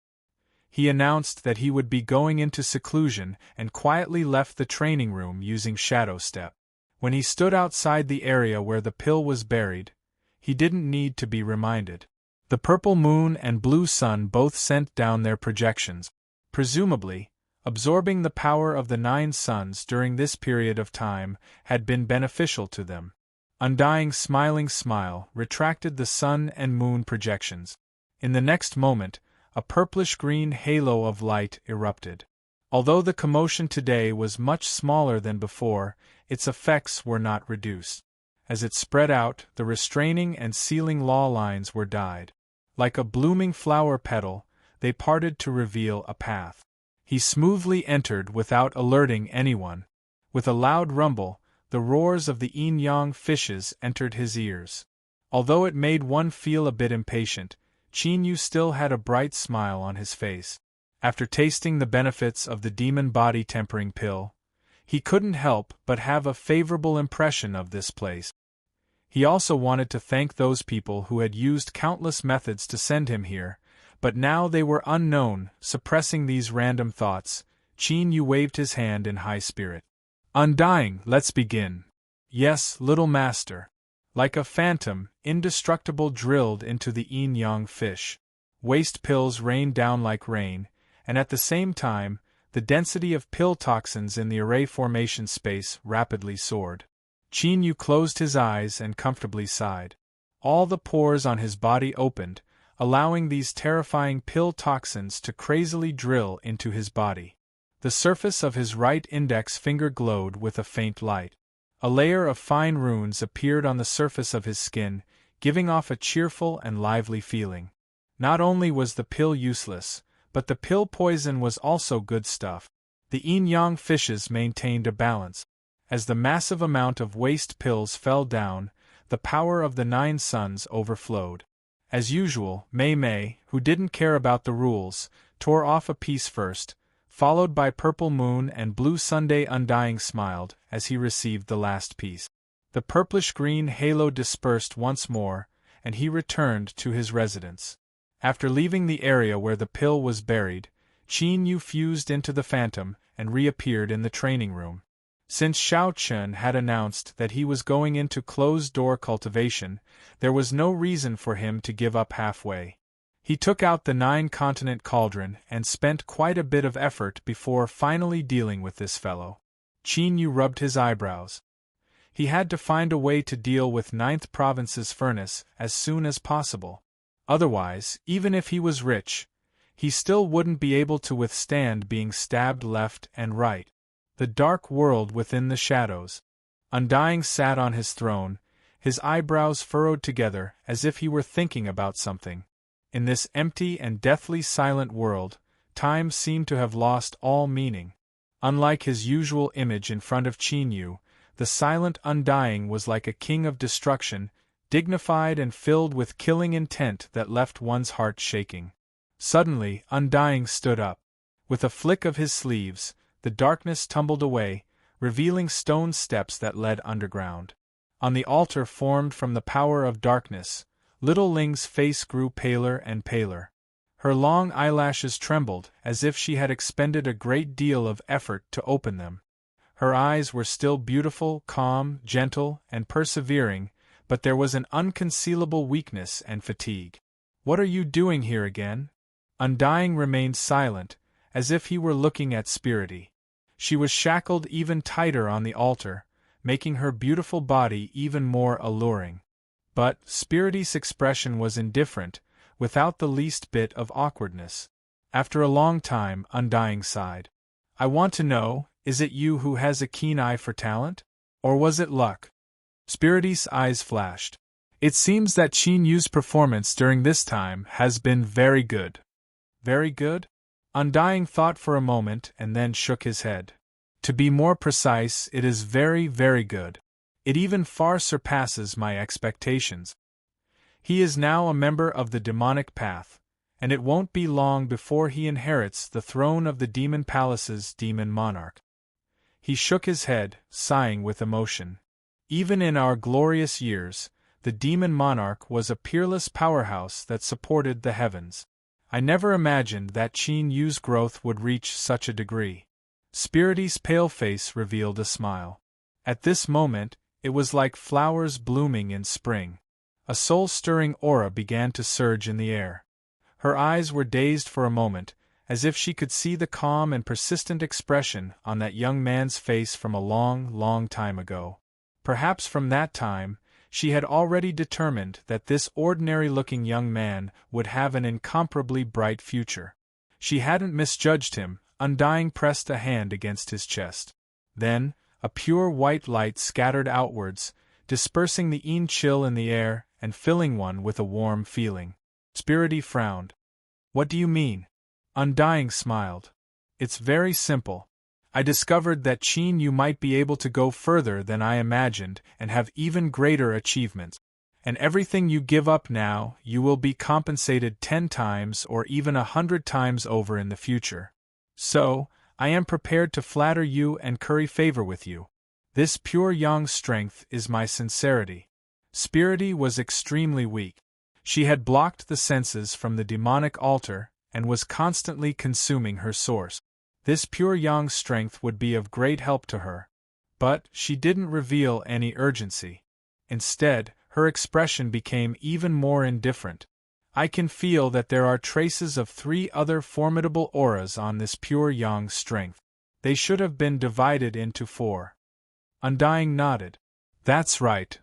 He announced that he would be going into seclusion and quietly left the training room using shadow step. When he stood outside the area where the pill was buried, he didn't need to be reminded. The purple moon and blue sun both sent down their projections, presumably, absorbing the power of the 9 suns during this period of time had been beneficial to them. Undying's smiling smile retracted the sun and moon projections. In the next moment, a purplish-green halo of light erupted. Although the commotion today was much smaller than before, its effects were not reduced. As it spread out, the restraining and sealing law lines were dyed. Like a blooming flower petal, they parted to reveal a path. He smoothly entered without alerting anyone. With a loud rumble, the roars of the yin-yang fishes entered his ears. Although it made one feel a bit impatient, Qin Yu still had a bright smile on his face. After tasting the benefits of the demon body tempering pill, he couldn't help but have a favorable impression of this place. He also wanted to thank those people who had used countless methods to send him here, but now they were unknown. Suppressing these random thoughts, Qin Yu waved his hand in high spirit. Undying, let's begin. Yes, little master. Like a phantom, indestructible drilled into the yin-yang fish. Waste pills rained down like rain, and at the same time, the density of pill toxins in the array formation space rapidly soared. Qin Yu closed his eyes and comfortably sighed. All the pores on his body opened, allowing these terrifying pill toxins to crazily drill into his body. The surface of his right index finger glowed with a faint light. A layer of fine runes appeared on the surface of his skin, giving off a cheerful and lively feeling. Not only was the pill useless, but the pill poison was also good stuff. The yin-yang fishes maintained a balance. As the massive amount of waste pills fell down, the power of the 9 suns overflowed. As usual, Mei Mei, who didn't care about the rules, tore off a piece first, followed by purple moon and blue Sunday. Undying smiled as he received the last piece. The purplish-green halo dispersed once more, and he returned to his residence. After leaving the area where the pill was buried, Qin Yu fused into the phantom and reappeared in the training room. Since Xiao Chen had announced that he was going into closed-door cultivation, there was no reason for him to give up halfway. He took out the 9-continent cauldron and spent quite a bit of effort before finally dealing with this fellow. Qin Yu rubbed his eyebrows. He had to find a way to deal with 9th Province's furnace as soon as possible. Otherwise, even if he was rich, he still wouldn't be able to withstand being stabbed left and right. The dark world within the shadows. Undying sat on his throne, his eyebrows furrowed together as if he were thinking about something. In this empty and deathly silent world, time seemed to have lost all meaning. Unlike his usual image in front of Qin Yu, the silent Undying was like a king of destruction, dignified and filled with killing intent that left one's heart shaking. Suddenly, Undying stood up. With a flick of his sleeves, the darkness tumbled away, revealing stone steps that led underground. On the altar formed from the power of darkness, little Ling's face grew paler and paler. Her long eyelashes trembled as if she had expended a great deal of effort to open them. Her eyes were still beautiful, calm, gentle, and persevering, but there was an unconcealable weakness and fatigue. "What are you doing here again?" Undying remained silent, as if he were looking at Spirity. She was shackled even tighter on the altar, making her beautiful body even more alluring. But Spirity's expression was indifferent, without the least bit of awkwardness. After a long time, Undying sighed. "I want to know, is it you who has a keen eye for talent? Or was it luck?" Spirity's eyes flashed. "It seems that Qin Yu's performance during this time has been very good." "Very good?" Undying thought for a moment and then shook his head. "To be more precise, it is very, very good. It even far surpasses my expectations. He is now a member of the demonic path, and it won't be long before he inherits the throne of the Demon Palace's demon monarch." He shook his head, sighing with emotion. "Even in our glorious years, the demon monarch was a peerless powerhouse that supported the heavens. I never imagined that Qin Yu's growth would reach such a degree." Spirity's pale face revealed a smile. At this moment, it was like flowers blooming in spring. A soul-stirring aura began to surge in the air. Her eyes were dazed for a moment, as if she could see the calm and persistent expression on that young man's face from a long, long time ago. Perhaps from that time, she had already determined that this ordinary-looking young man would have an incomparably bright future. She hadn't misjudged him. Undying pressed a hand against his chest. Then, a pure white light scattered outwards, dispersing the een chill in the air and filling one with a warm feeling. Spirity frowned. "What do you mean?" Undying smiled. "It's very simple. I discovered that Qin Yu might be able to go further than I imagined and have even greater achievements. And everything you give up now, you will be compensated 10 times or even 100 times over in the future. So, I am prepared to flatter you and curry favor with you. This pure yang strength is my sincerity." Spirity was extremely weak. She had blocked the senses from the demonic altar and was constantly consuming her source. This pure yang strength would be of great help to her. But she didn't reveal any urgency. Instead, her expression became even more indifferent. "I can feel that there are traces of 3 other formidable auras on this pure yang strength. They should have been divided into 4. Undying nodded. "That's right."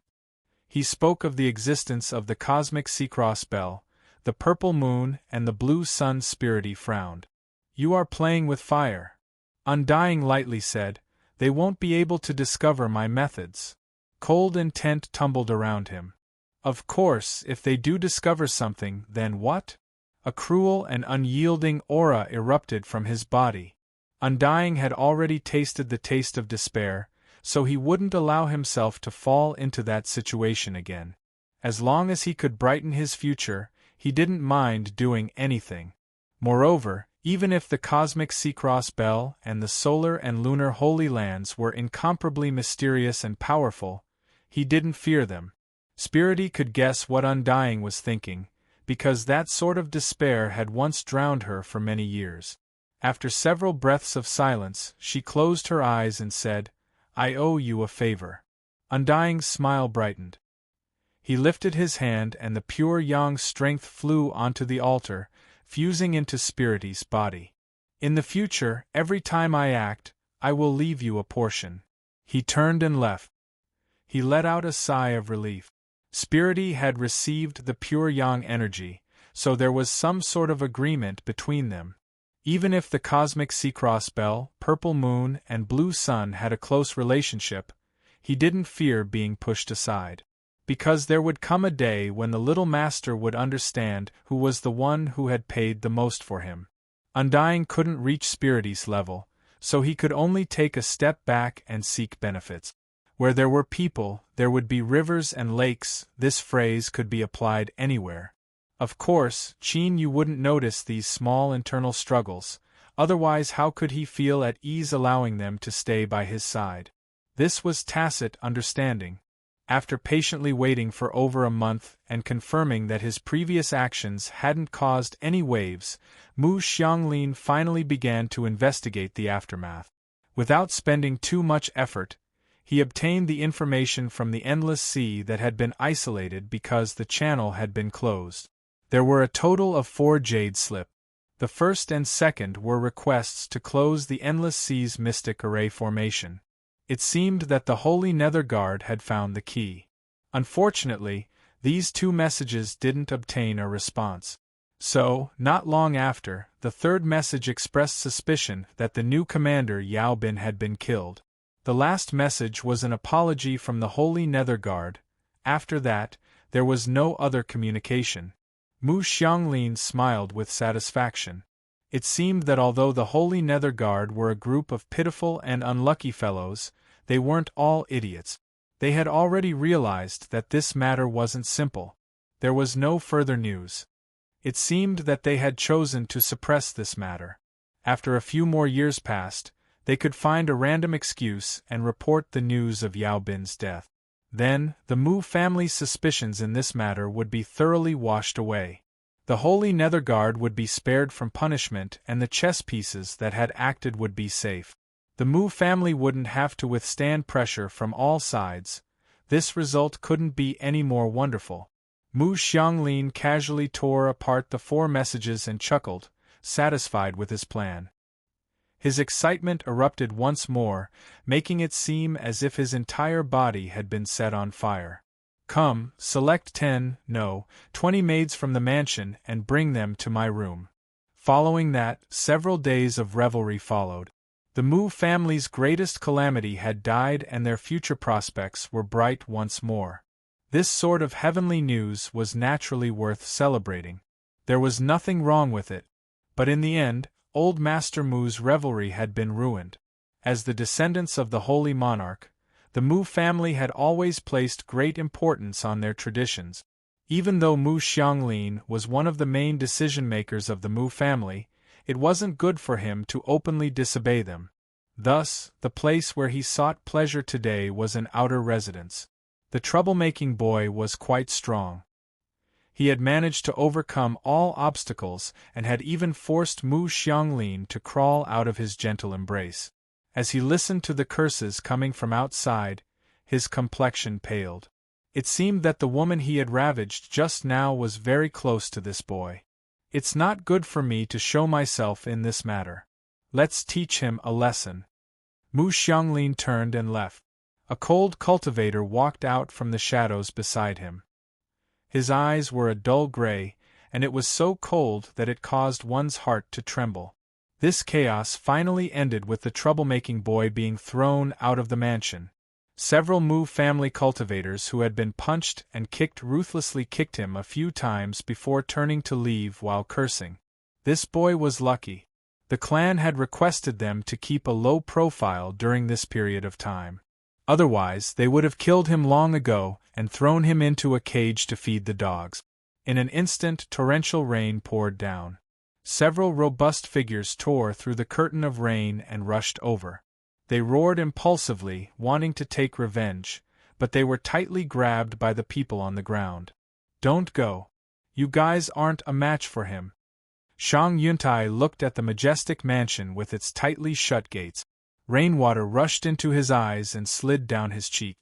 He spoke of the existence of the cosmic Sea-Cross Bell, the purple moon, and the blue sun. Spirity frowned. "You are playing with fire." Undying lightly said, "They won't be able to discover my methods." Cold intent tumbled around him. "Of course, if they do discover something, then what?" A cruel and unyielding aura erupted from his body. Undying had already tasted the taste of despair, so he wouldn't allow himself to fall into that situation again. As long as he could brighten his future, he didn't mind doing anything. Moreover, Even if the cosmic Seacross Bell and the solar and lunar Holy Lands were incomparably mysterious and powerful, he didn't fear them. Spirity could guess what Undying was thinking, because that sort of despair had once drowned her for many years. After several breaths of silence, she closed her eyes and said, "I owe you a favor." Undying's smile brightened. He lifted his hand and the pure yang strength flew onto the altar, fusing into Spirity's body. "In the future, every time I act, I will leave you a portion." He turned and left. He let out a sigh of relief. Spirity had received the pure yang energy, so there was some sort of agreement between them. Even if the cosmic Seacross Bell, Purple Moon, and Blue Sun had a close relationship, he didn't fear being pushed aside. Because there would come a day when the little master would understand who was the one who had paid the most for him. Undying couldn't reach Spirity's level, so he could only take a step back and seek benefits. Where there were people, there would be rivers and lakes. This phrase could be applied anywhere. Of course, you wouldn't notice these small internal struggles, otherwise how could he feel at ease allowing them to stay by his side? This was tacit understanding. After patiently waiting for over a month and confirming that his previous actions hadn't caused any waves, Mu Xianglin finally began to investigate the aftermath. Without spending too much effort, he obtained the information from the endless sea that had been isolated because the channel had been closed. There were a total of 4 jade slips. The first and second were requests to close the endless sea's mystic array formation. It seemed that the Holy Nether Guard had found the key. Unfortunately, these 2 messages didn't obtain a response. So, not long after, the third message expressed suspicion that the new commander Yao Bin had been killed. The last message was an apology from the Holy Nether Guard. After that, there was no other communication. Mu Xianglin smiled with satisfaction. It seemed that although the Holy Nether Guard were a group of pitiful and unlucky fellows, they weren't all idiots. They had already realized that this matter wasn't simple. There was no further news. It seemed that they had chosen to suppress this matter. After a few more years passed, they could find a random excuse and report the news of Yao Bin's death. Then, the Mu family's suspicions in this matter would be thoroughly washed away. The Holy Nether Guard would be spared from punishment and the chess pieces that had acted would be safe. The Mu family wouldn't have to withstand pressure from all sides. This result couldn't be any more wonderful. Mu Xianglin casually tore apart the 4 messages and chuckled, satisfied with his plan. His excitement erupted once more, making it seem as if his entire body had been set on fire. "Come, select 10, no, 20 maids from the mansion and bring them to my room." Following that, several days of revelry followed. The Mu family's greatest calamity had died and their future prospects were bright once more. This sort of heavenly news was naturally worth celebrating. There was nothing wrong with it. But in the end, Old Master Mu's revelry had been ruined. As the descendants of the Holy Monarch, the Mu family had always placed great importance on their traditions. Even though Mu Xianglin was one of the main decision-makers of the Mu family, it wasn't good for him to openly disobey them. Thus, the place where he sought pleasure today was an outer residence. The troublemaking boy was quite strong. He had managed to overcome all obstacles and had even forced Mu Xianglin to crawl out of his gentle embrace. As he listened to the curses coming from outside, his complexion paled. It seemed that the woman he had ravaged just now was very close to this boy. "It's not good for me to show myself in this matter. Let's teach him a lesson." Mu Xianglin turned and left. A cold cultivator walked out from the shadows beside him. His eyes were a dull gray, and it was so cold that it caused one's heart to tremble. This chaos finally ended with the troublemaking boy being thrown out of the mansion. Several Mu family cultivators who had been punched and kicked ruthlessly kicked him a few times before turning to leave while cursing. This boy was lucky. The clan had requested them to keep a low profile during this period of time. Otherwise, they would have killed him long ago and thrown him into a cage to feed the dogs. In an instant, torrential rain poured down. Several robust figures tore through the curtain of rain and rushed over. They roared impulsively, wanting to take revenge, but they were tightly grabbed by the people on the ground. "Don't go. You guys aren't a match for him." Shang Yuntai looked at the majestic mansion with its tightly shut gates. Rainwater rushed into his eyes and slid down his cheek.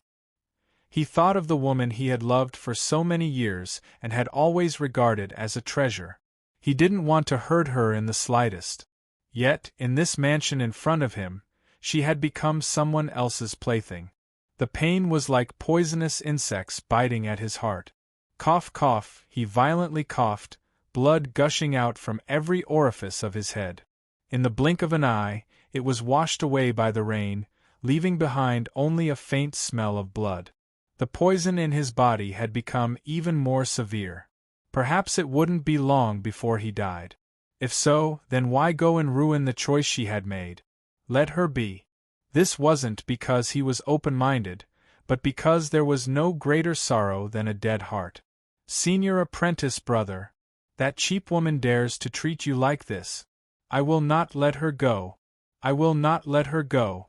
He thought of the woman he had loved for so many years and had always regarded as a treasure. He didn't want to hurt her in the slightest. Yet, in this mansion in front of him, she had become someone else's plaything. The pain was like poisonous insects biting at his heart. Cough, cough, he violently coughed, blood gushing out from every orifice of his head. In the blink of an eye, it was washed away by the rain, leaving behind only a faint smell of blood. The poison in his body had become even more severe. Perhaps it wouldn't be long before he died. If so, then why go and ruin the choice she had made? Let her be. This wasn't because he was open-minded, but because there was no greater sorrow than a dead heart. "Senior apprentice brother, that cheap woman dares to treat you like this. I will not let her go. I will not let her go."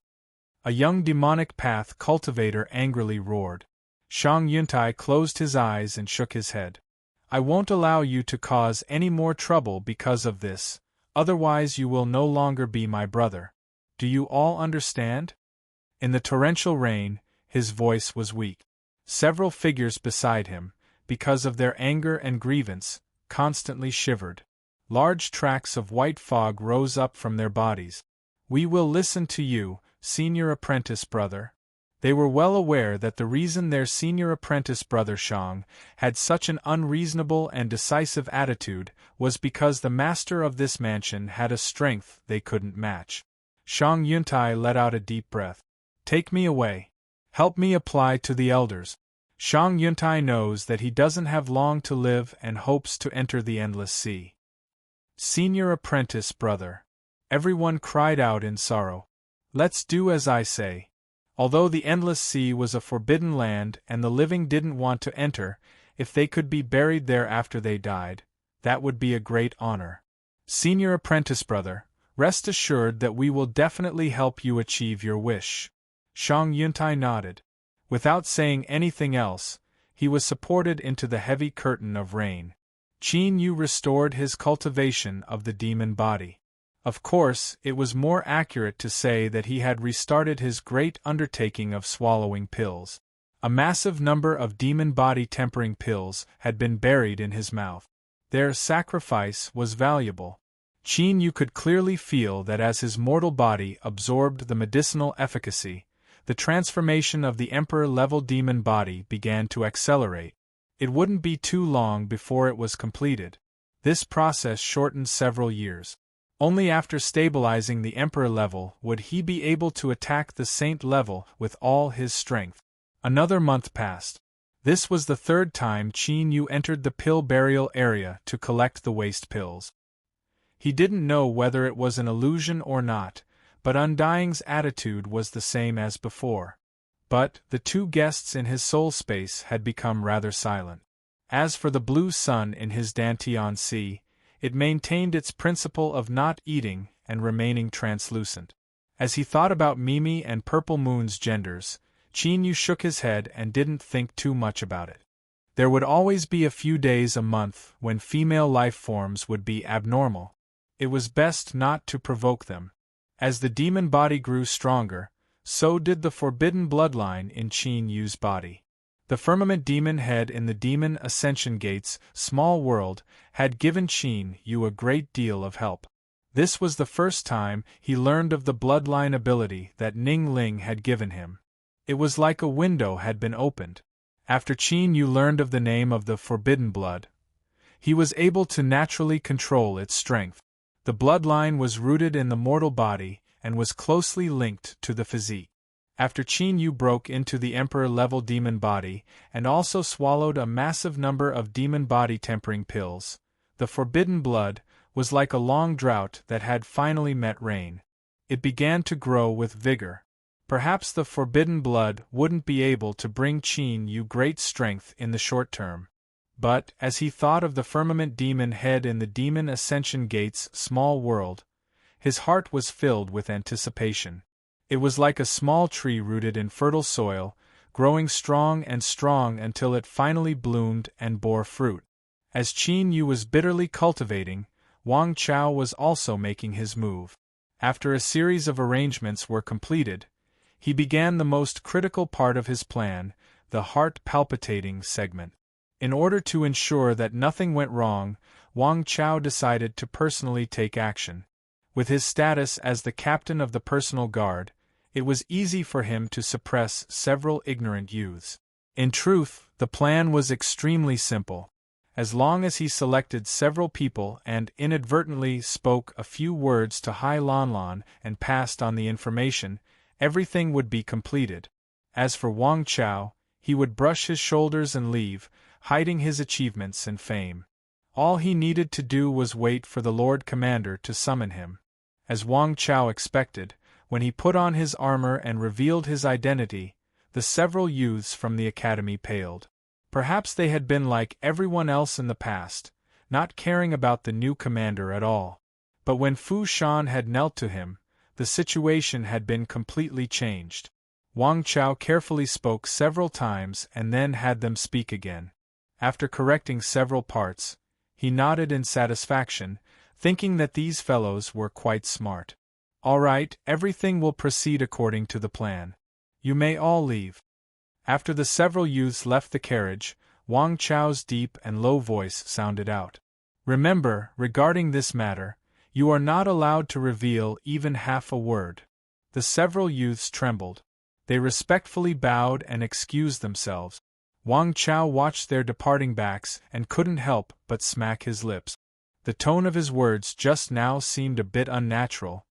A young demonic path cultivator angrily roared. Shang Yuntai closed his eyes and shook his head. "I won't allow you to cause any more trouble because of this, otherwise you will no longer be my brother. Do you all understand?" In the torrential rain, his voice was weak. Several figures beside him, because of their anger and grievance, constantly shivered. Large tracts of white fog rose up from their bodies. "We will listen to you, senior apprentice brother." They were well aware that the reason their senior apprentice brother Shang had such an unreasonable and decisive attitude was because the master of this mansion had a strength they couldn't match. Shang Yuntai let out a deep breath. "Take me away. Help me apply to the elders." Shang Yuntai knows that he doesn't have long to live and hopes to enter the endless sea. "Senior apprentice brother." Everyone cried out in sorrow. "Let's do as I say." Although the endless sea was a forbidden land and the living didn't want to enter, if they could be buried there after they died, that would be a great honor. "Senior apprentice brother, rest assured that we will definitely help you achieve your wish." Shang Yuntai nodded. Without saying anything else, he was supported into the heavy curtain of rain. Qin Yu restored his cultivation of the demon body. Of course, it was more accurate to say that he had restarted his great undertaking of swallowing pills. A massive number of demon body tempering pills had been buried in his mouth. Their sacrifice was valuable. Qin Yu could clearly feel that as his mortal body absorbed the medicinal efficacy, the transformation of the emperor-level demon body began to accelerate. It wouldn't be too long before it was completed. This process shortened several years. Only after stabilizing the Emperor level would he be able to attack the Saint level with all his strength. Another month passed. This was the third time Qin Yu entered the pill burial area to collect the waste pills. He didn't know whether it was an illusion or not, but Undying's attitude was the same as before. But the two guests in his soul space had become rather silent. As for the blue sun in his Dantian Sea, it maintained its principle of not eating and remaining translucent. As he thought about Mimi and Purple Moon's genders, Qin Yu shook his head and didn't think too much about it. There would always be a few days a month when female life forms would be abnormal. It was best not to provoke them. As the demon body grew stronger, so did the forbidden bloodline in Qin Yu's body. The firmament demon head in the Demon Ascension Gate's small world had given Qin Yu a great deal of help. This was the first time he learned of the bloodline ability that Ning Ling had given him. It was like a window had been opened. After Qin Yu learned of the name of the forbidden blood, he was able to naturally control its strength. The bloodline was rooted in the mortal body and was closely linked to the physique. After Qin Yu broke into the Emperor-level demon body and also swallowed a massive number of demon body tempering pills, the forbidden blood was like a long drought that had finally met rain. It began to grow with vigor. Perhaps the forbidden blood wouldn't be able to bring Qin Yu great strength in the short term. But, as he thought of the firmament demon head in the demon ascension gate's small world, his heart was filled with anticipation. It was like a small tree rooted in fertile soil, growing strong and strong until it finally bloomed and bore fruit. As Qin Yu was bitterly cultivating, Wang Chao was also making his move. After a series of arrangements were completed, he began the most critical part of his plan, the heart-palpitating segment. In order to ensure that nothing went wrong, Wang Chao decided to personally take action. With his status as the captain of the personal guard, it was easy for him to suppress several ignorant youths. In truth, the plan was extremely simple. As long as he selected several people and inadvertently spoke a few words to Hai Lanlan and passed on the information, everything would be completed. As for Wang Chao, he would brush his shoulders and leave, hiding his achievements and fame. All he needed to do was wait for the Lord Commander to summon him. As Wang Chao expected, when he put on his armor and revealed his identity, the several youths from the academy paled. Perhaps they had been like everyone else in the past, not caring about the new commander at all. But when Fu Shan had knelt to him, the situation had been completely changed. Wang Chao carefully spoke several times and then had them speak again. After correcting several parts, he nodded in satisfaction, thinking that these fellows were quite smart. "All right, everything will proceed according to the plan. You may all leave." After the several youths left the carriage, Wang Chao's deep and low voice sounded out. "Remember, regarding this matter, you are not allowed to reveal even half a word." The several youths trembled. They respectfully bowed and excused themselves. Wang Chao watched their departing backs and couldn't help but smack his lips. The tone of his words just now seemed a bit unnatural.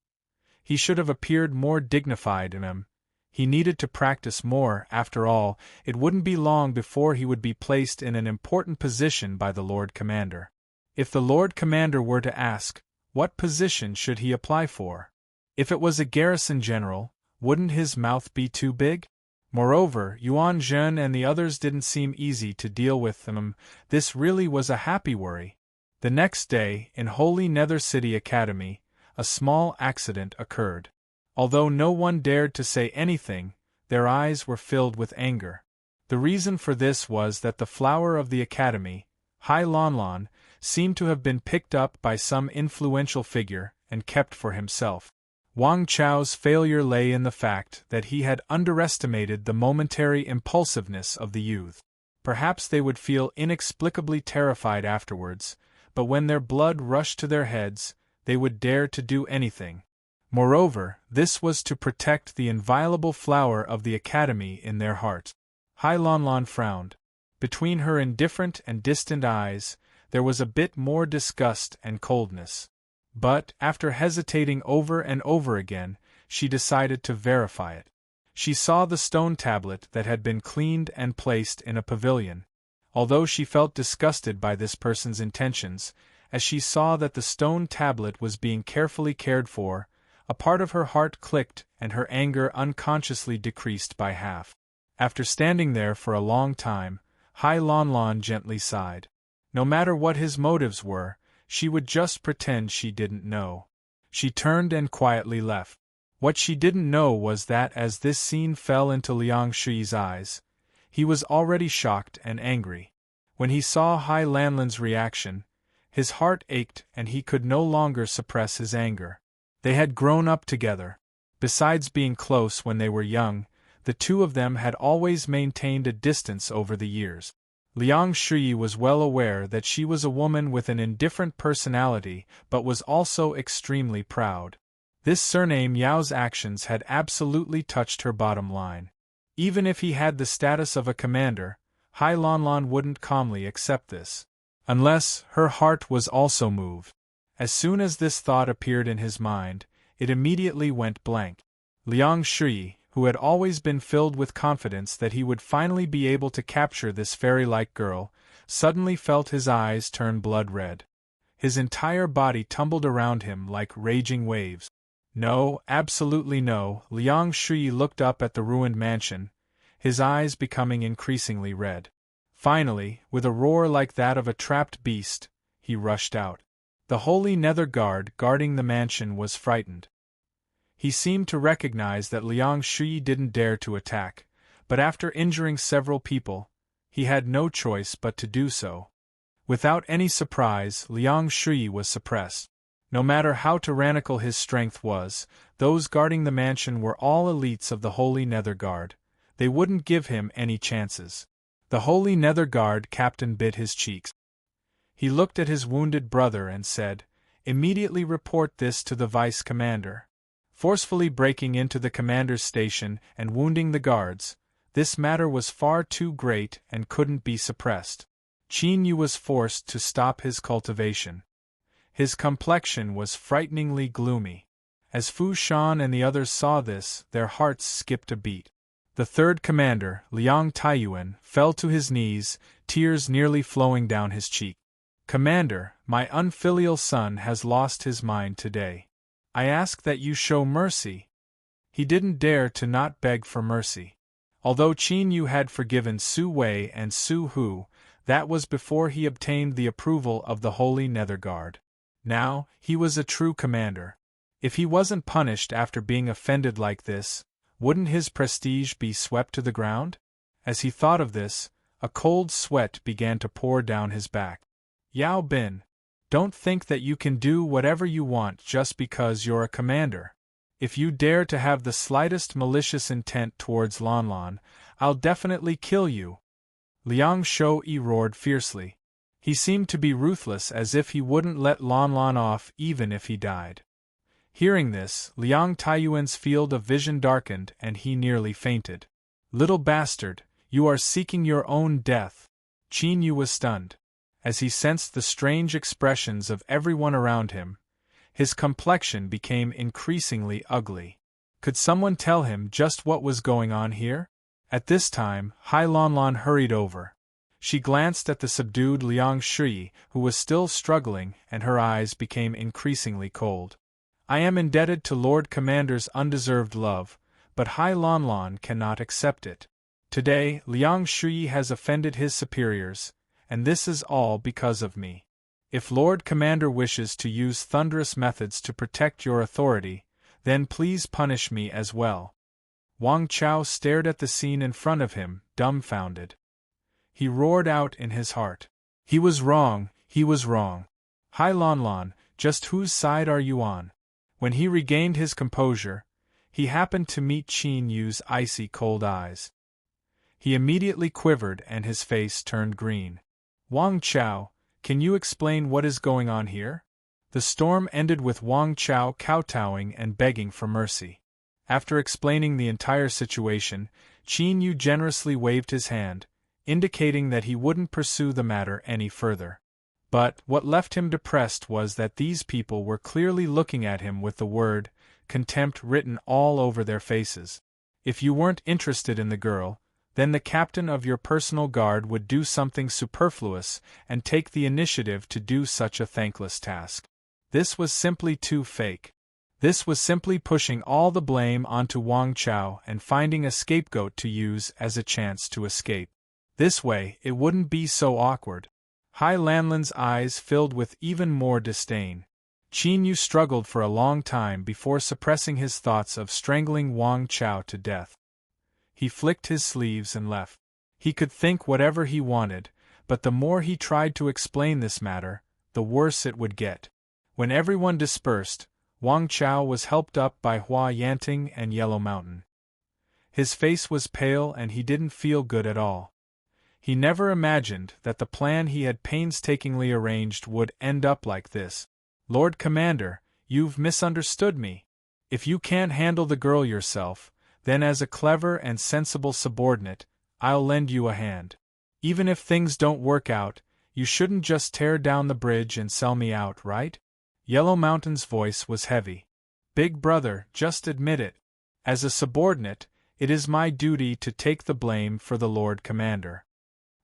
He should have appeared more dignified in them. He needed to practice more. After all, it wouldn't be long before he would be placed in an important position by the Lord Commander. If the Lord Commander were to ask, what position should he apply for? If it was a garrison general, wouldn't his mouth be too big? Moreover, Yuan Zhen and the others didn't seem easy to deal with them. This really was a happy worry. The next day, in Holy Nether City Academy, a small accident occurred. Although no one dared to say anything, their eyes were filled with anger. The reason for this was that the flower of the academy, Hai Lanlan, seemed to have been picked up by some influential figure and kept for himself. Wang Chao's failure lay in the fact that he had underestimated the momentary impulsiveness of the youth. Perhaps they would feel inexplicably terrified afterwards, but when their blood rushed to their heads, they would dare to do anything. Moreover, this was to protect the inviolable flower of the academy in their heart. Hai Lanlan frowned. Between her indifferent and distant eyes, there was a bit more disgust and coldness. But, after hesitating over and over again, she decided to verify it. She saw the stone tablet that had been cleaned and placed in a pavilion. Although she felt disgusted by this person's intentions, as she saw that the stone tablet was being carefully cared for, a part of her heart clicked and her anger unconsciously decreased by half. After standing there for a long time, Hai Lanlan gently sighed. No matter what his motives were, she would just pretend she didn't know. She turned and quietly left. What she didn't know was that as this scene fell into Liang Shi's eyes, he was already shocked and angry. When he saw Hai Lanlan's reaction, his heart ached and he could no longer suppress his anger. They had grown up together. Besides being close when they were young, the two of them had always maintained a distance over the years. Liang Shi was well aware that she was a woman with an indifferent personality but was also extremely proud. This surname Yao's actions had absolutely touched her bottom line. Even if he had the status of a commander, Hai Lanlan wouldn't calmly accept this. Unless her heart was also moved. As soon as this thought appeared in his mind, it immediately went blank. Liang Shi, who had always been filled with confidence that he would finally be able to capture this fairy-like girl, suddenly felt his eyes turn blood-red. His entire body tumbled around him like raging waves. No, absolutely no. Liang Shi looked up at the ruined mansion, his eyes becoming increasingly red. Finally, with a roar like that of a trapped beast, he rushed out. The holy nether guard guarding the mansion was frightened. He seemed to recognize that Liang Shui didn't dare to attack, but after injuring several people, he had no choice but to do so. Without any surprise, Liang Shui was suppressed. No matter how tyrannical his strength was, those guarding the mansion were all elites of the Holy Nether Guard. They wouldn't give him any chances. The Holy Nether Guard captain bit his cheeks. He looked at his wounded brother and said, "Immediately report this to the vice commander." Forcefully breaking into the commander's station and wounding the guards, this matter was far too great and couldn't be suppressed. Qin Yu was forced to stop his cultivation. His complexion was frighteningly gloomy. As Fu Shan and the others saw this, their hearts skipped a beat. The third commander, Liang Taiyuan, fell to his knees, tears nearly flowing down his cheek. "Commander, my unfilial son has lost his mind today. I ask that you show mercy." He didn't dare to not beg for mercy. Although Qin Yu had forgiven Su Wei and Su Hu, that was before he obtained the approval of the Holy Nether Guard. Now, he was a true commander. If he wasn't punished after being offended like this, wouldn't his prestige be swept to the ground? As he thought of this, a cold sweat began to pour down his back. "Yao Bin, don't think that you can do whatever you want just because you're a commander. If you dare to have the slightest malicious intent towards Lanlan, I'll definitely kill you." Liang Shou-yi roared fiercely. He seemed to be ruthless, as if he wouldn't let Lanlan off even if he died. Hearing this, Liang Taiyuan's field of vision darkened and he nearly fainted. "Little bastard, you are seeking your own death." Qin Yu was stunned. As he sensed the strange expressions of everyone around him, his complexion became increasingly ugly. Could someone tell him just what was going on here? At this time, Hai Lanlan hurried over. She glanced at the subdued Liang Shui, who was still struggling, and her eyes became increasingly cold. "I am indebted to Lord Commander's undeserved love, but Hai Lanlan cannot accept it. Today, Liang Shui has offended his superiors, and this is all because of me. If Lord Commander wishes to use thunderous methods to protect your authority, then please punish me as well." Wang Chao stared at the scene in front of him, dumbfounded. He roared out in his heart. He was wrong, he was wrong. "Hai Lanlan, just whose side are you on?" When he regained his composure, he happened to meet Qin Yu's icy cold eyes. He immediately quivered and his face turned green. "Wang Chao, can you explain what is going on here?" The storm ended with Wang Chao kowtowing and begging for mercy. After explaining the entire situation, Qin Yu generously waved his hand, indicating that he wouldn't pursue the matter any further. But what left him depressed was that these people were clearly looking at him with the word contempt written all over their faces. If you weren't interested in the girl, then the captain of your personal guard would do something superfluous and take the initiative to do such a thankless task. This was simply too fake. This was simply pushing all the blame onto Wang Chao and finding a scapegoat to use as a chance to escape. This way, it wouldn't be so awkward. Hai Lanlan's eyes filled with even more disdain. Qin Yu struggled for a long time before suppressing his thoughts of strangling Wang Chao to death. He flicked his sleeves and left. He could think whatever he wanted, but the more he tried to explain this matter, the worse it would get. When everyone dispersed, Wang Chao was helped up by Hua Yanting and Yellow Mountain. His face was pale and he didn't feel good at all. He never imagined that the plan he had painstakingly arranged would end up like this. "Lord Commander, you've misunderstood me. If you can't handle the girl yourself, then as a clever and sensible subordinate, I'll lend you a hand. Even if things don't work out, you shouldn't just tear down the bridge and sell me out, right?" Yellow Mountain's voice was heavy. "Big brother, just admit it. As a subordinate, it is my duty to take the blame for the Lord Commander."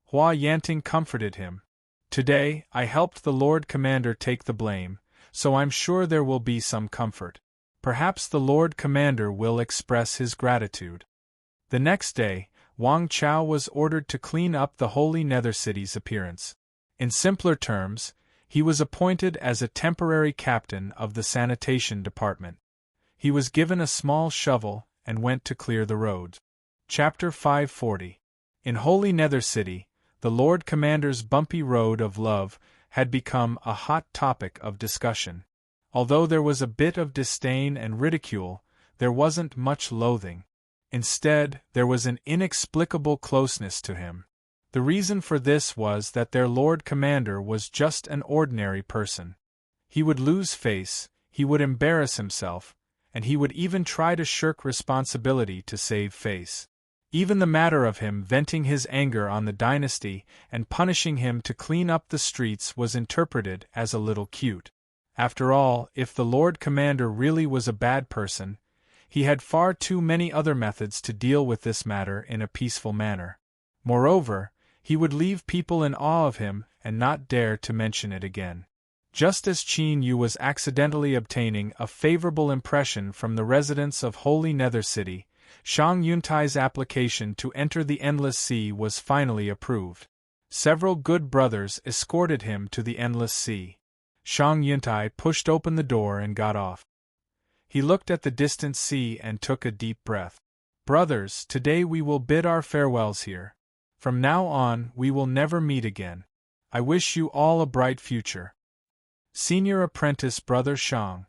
Hua Yanting comforted him. "Today, I helped the Lord Commander take the blame, so I'm sure there will be some comfort. Perhaps the Lord Commander will express his gratitude." The next day, Wang Chao was ordered to clean up the Holy Nether City's appearance. In simpler terms, he was appointed as a temporary captain of the sanitation department. He was given a small shovel and went to clear the roads. Chapter 540. In Holy Nether City, the Lord Commander's bumpy road of love had become a hot topic of discussion. Although there was a bit of disdain and ridicule, there wasn't much loathing. Instead, there was an inexplicable closeness to him. The reason for this was that their Lord Commander was just an ordinary person. He would lose face, he would embarrass himself, and he would even try to shirk responsibility to save face. Even the matter of him venting his anger on the dynasty and punishing him to clean up the streets was interpreted as a little cute. After all, if the Lord Commander really was a bad person, he had far too many other methods to deal with this matter in a peaceful manner. Moreover, he would leave people in awe of him and not dare to mention it again. Just as Qin Yu was accidentally obtaining a favorable impression from the residents of Holy Nether City, Shang Yuntai's application to enter the Endless Sea was finally approved. Several good brothers escorted him to the Endless Sea. Shang Yuntai pushed open the door and got off. He looked at the distant sea and took a deep breath. Brothers, today we will bid our farewells here. From now on, we will never meet again. I wish you all a bright future. Senior Apprentice Brother Shang.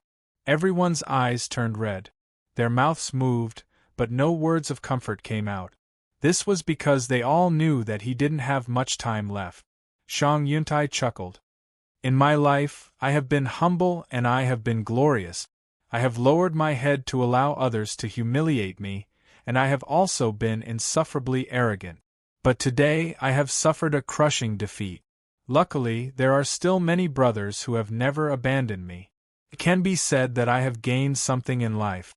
Everyone's eyes turned red. Their mouths moved, but no words of comfort came out. This was because they all knew that he didn't have much time left. Shang Yuntai chuckled. In my life, I have been humble and I have been glorious. I have lowered my head to allow others to humiliate me, and I have also been insufferably arrogant. But today I have suffered a crushing defeat. Luckily, there are still many brothers who have never abandoned me. It can be said that I have gained something in life.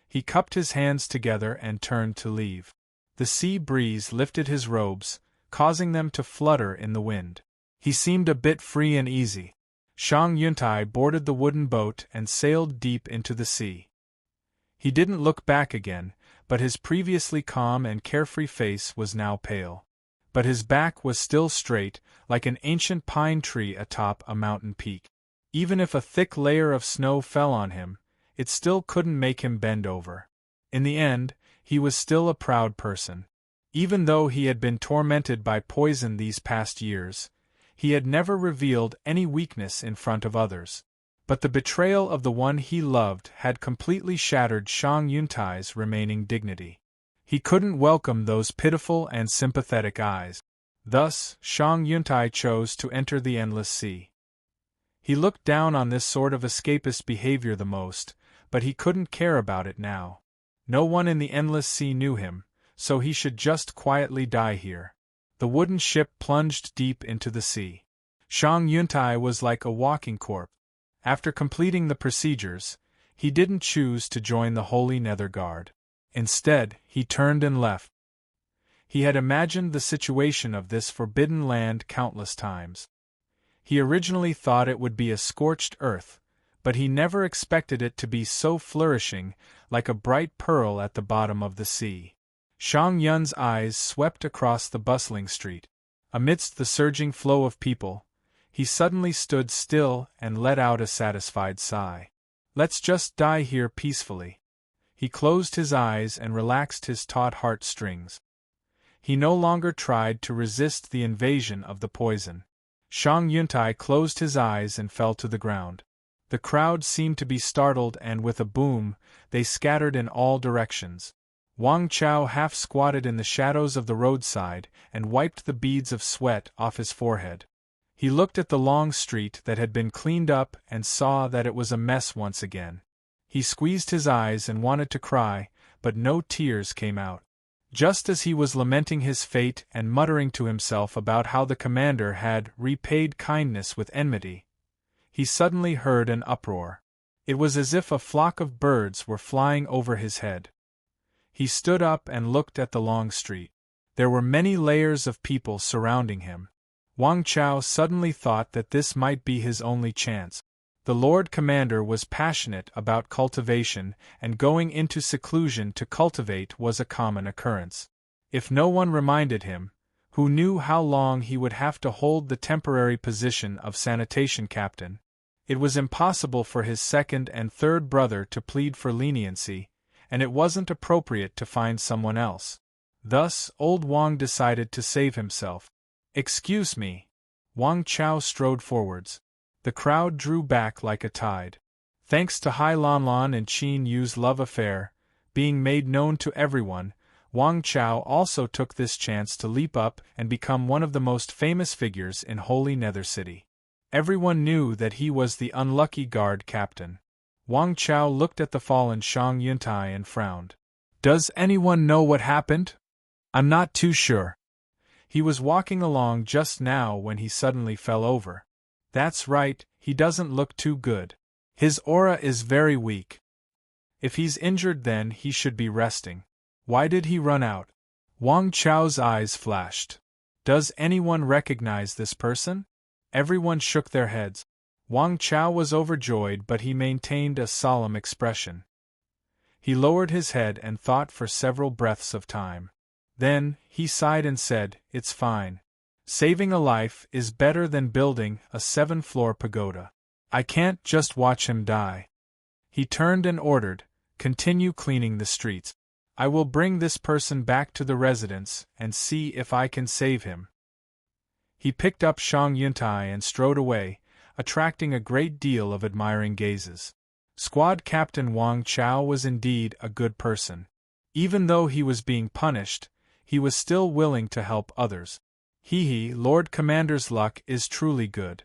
He cupped his hands together and turned to leave. The sea breeze lifted his robes, causing them to flutter in the wind. He seemed a bit free and easy. Shang Yuntai boarded the wooden boat and sailed deep into the sea. He didn't look back again, but his previously calm and carefree face was now pale. But his back was still straight, like an ancient pine tree atop a mountain peak. Even if a thick layer of snow fell on him, it still couldn't make him bend over. In the end, he was still a proud person. Even though he had been tormented by poison these past years, he had never revealed any weakness in front of others. But the betrayal of the one he loved had completely shattered Shang Yuntai's remaining dignity. He couldn't welcome those pitiful and sympathetic eyes. Thus, Shang Yuntai chose to enter the Endless Sea. He looked down on this sort of escapist behavior the most, but he couldn't care about it now. No one in the Endless Sea knew him, so he should just quietly die here. The wooden ship plunged deep into the sea. Shang Yuntai was like a walking corpse. After completing the procedures, he didn't choose to join the Holy Nether Guard. Instead, he turned and left. He had imagined the situation of this forbidden land countless times. He originally thought it would be a scorched earth, but he never expected it to be so flourishing, like a bright pearl at the bottom of the sea. Shang Yun's eyes swept across the bustling street. Amidst the surging flow of people, he suddenly stood still and let out a satisfied sigh. Let's just die here peacefully. He closed his eyes and relaxed his taut heartstrings. He no longer tried to resist the invasion of the poison. Shang Yuntai closed his eyes and fell to the ground. The crowd seemed to be startled and with a boom, they scattered in all directions. Wang Chao half squatted in the shadows of the roadside and wiped the beads of sweat off his forehead. He looked at the long street that had been cleaned up and saw that it was a mess once again. He squeezed his eyes and wanted to cry, but no tears came out. Just as he was lamenting his fate and muttering to himself about how the commander had repaid kindness with enmity, he suddenly heard an uproar. It was as if a flock of birds were flying over his head. He stood up and looked at the long street. There were many layers of people surrounding him. Wang Chao suddenly thought that this might be his only chance. The Lord Commander was passionate about cultivation, and going into seclusion to cultivate was a common occurrence. If no one reminded him, who knew how long he would have to hold the temporary position of sanitation captain, it was impossible for his second and third brother to plead for leniency, and it wasn't appropriate to find someone else. Thus, old Wang decided to save himself. "Excuse me." Wang Chao strode forwards. The crowd drew back like a tide. Thanks to Hai Lanlan and Qin Yu's love affair being made known to everyone, Wang Chao also took this chance to leap up and become one of the most famous figures in Holy Nether City. Everyone knew that he was the unlucky guard captain. Wang Chao looked at the fallen Shang Yuntai and frowned. "Does anyone know what happened? I'm not too sure." He was walking along just now when he suddenly fell over. "That's right, he doesn't look too good. His aura is very weak. If he's injured, then he should be resting. Why did he run out?" Wang Chao's eyes flashed. "Does anyone recognize this person?" Everyone shook their heads. Wang Chao was overjoyed, but he maintained a solemn expression. He lowered his head and thought for several breaths of time. Then, he sighed and said, "It's fine. Saving a life is better than building a 7-floor pagoda. I can't just watch him die." He turned and ordered, "Continue cleaning the streets. I will bring this person back to the residence and see if I can save him." He picked up Shang Yuntai and strode away, attracting a great deal of admiring gazes. Squad Captain Wang Chao was indeed a good person. Even though he was being punished, he was still willing to help others. Lord Commander's luck is truly good.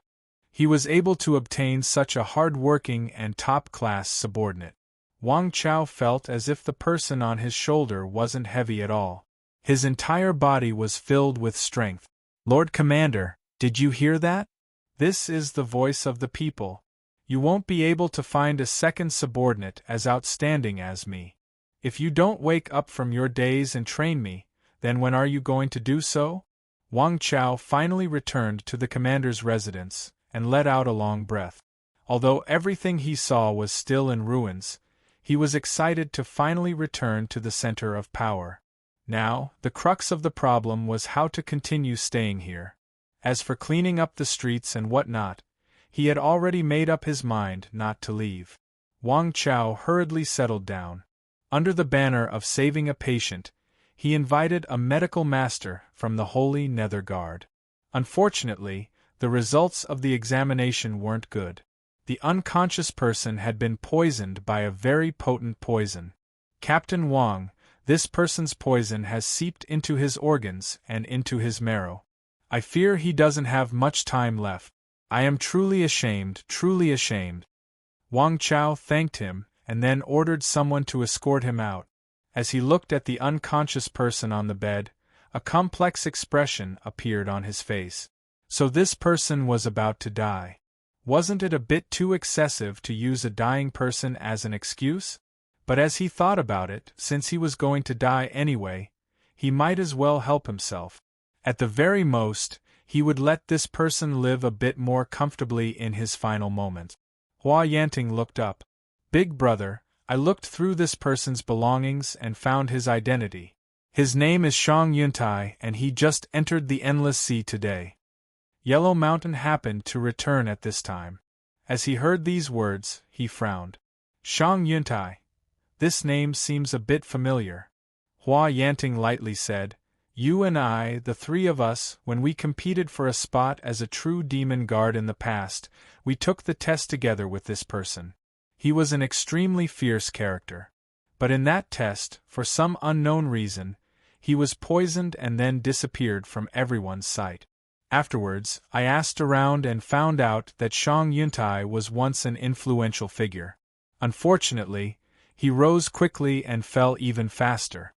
He was able to obtain such a hard-working and top-class subordinate. Wang Chao felt as if the person on his shoulder wasn't heavy at all. His entire body was filled with strength. "Lord Commander, did you hear that? This is the voice of the people. You won't be able to find a second subordinate as outstanding as me. If you don't wake up from your daze and train me, then when are you going to do so?" Wang Chao finally returned to the commander's residence and let out a long breath. Although everything he saw was still in ruins, he was excited to finally return to the center of power. Now, the crux of the problem was how to continue staying here. As for cleaning up the streets and whatnot, he had already made up his mind not to leave. Wang Chao hurriedly settled down. Under the banner of saving a patient, he invited a medical master from the Holy Nether Guard. Unfortunately, the results of the examination weren't good. The unconscious person had been poisoned by a very potent poison. "Captain Wang, this person's poison has seeped into his organs and into his marrow. I fear he doesn't have much time left. I am truly ashamed, truly ashamed." Wang Chao thanked him and then ordered someone to escort him out. As he looked at the unconscious person on the bed, a complex expression appeared on his face. So this person was about to die. Wasn't it a bit too excessive to use a dying person as an excuse? But as he thought about it, since he was going to die anyway, he might as well help himself. At the very most, he would let this person live a bit more comfortably in his final moment. Hua Yanting looked up. "Big brother, I looked through this person's belongings and found his identity. His name is Shang Yuntai and he just entered the Endless Sea today." Yellow Mountain happened to return at this time. As he heard these words, he frowned. "Shang Yuntai. This name seems a bit familiar." Hua Yanting lightly said, "You and I, the three of us, when we competed for a spot as a true demon guard in the past, we took the test together with this person. He was an extremely fierce character. But in that test, for some unknown reason, he was poisoned and then disappeared from everyone's sight. Afterwards, I asked around and found out that Shang Yuntai was once an influential figure. Unfortunately, he rose quickly and fell even faster."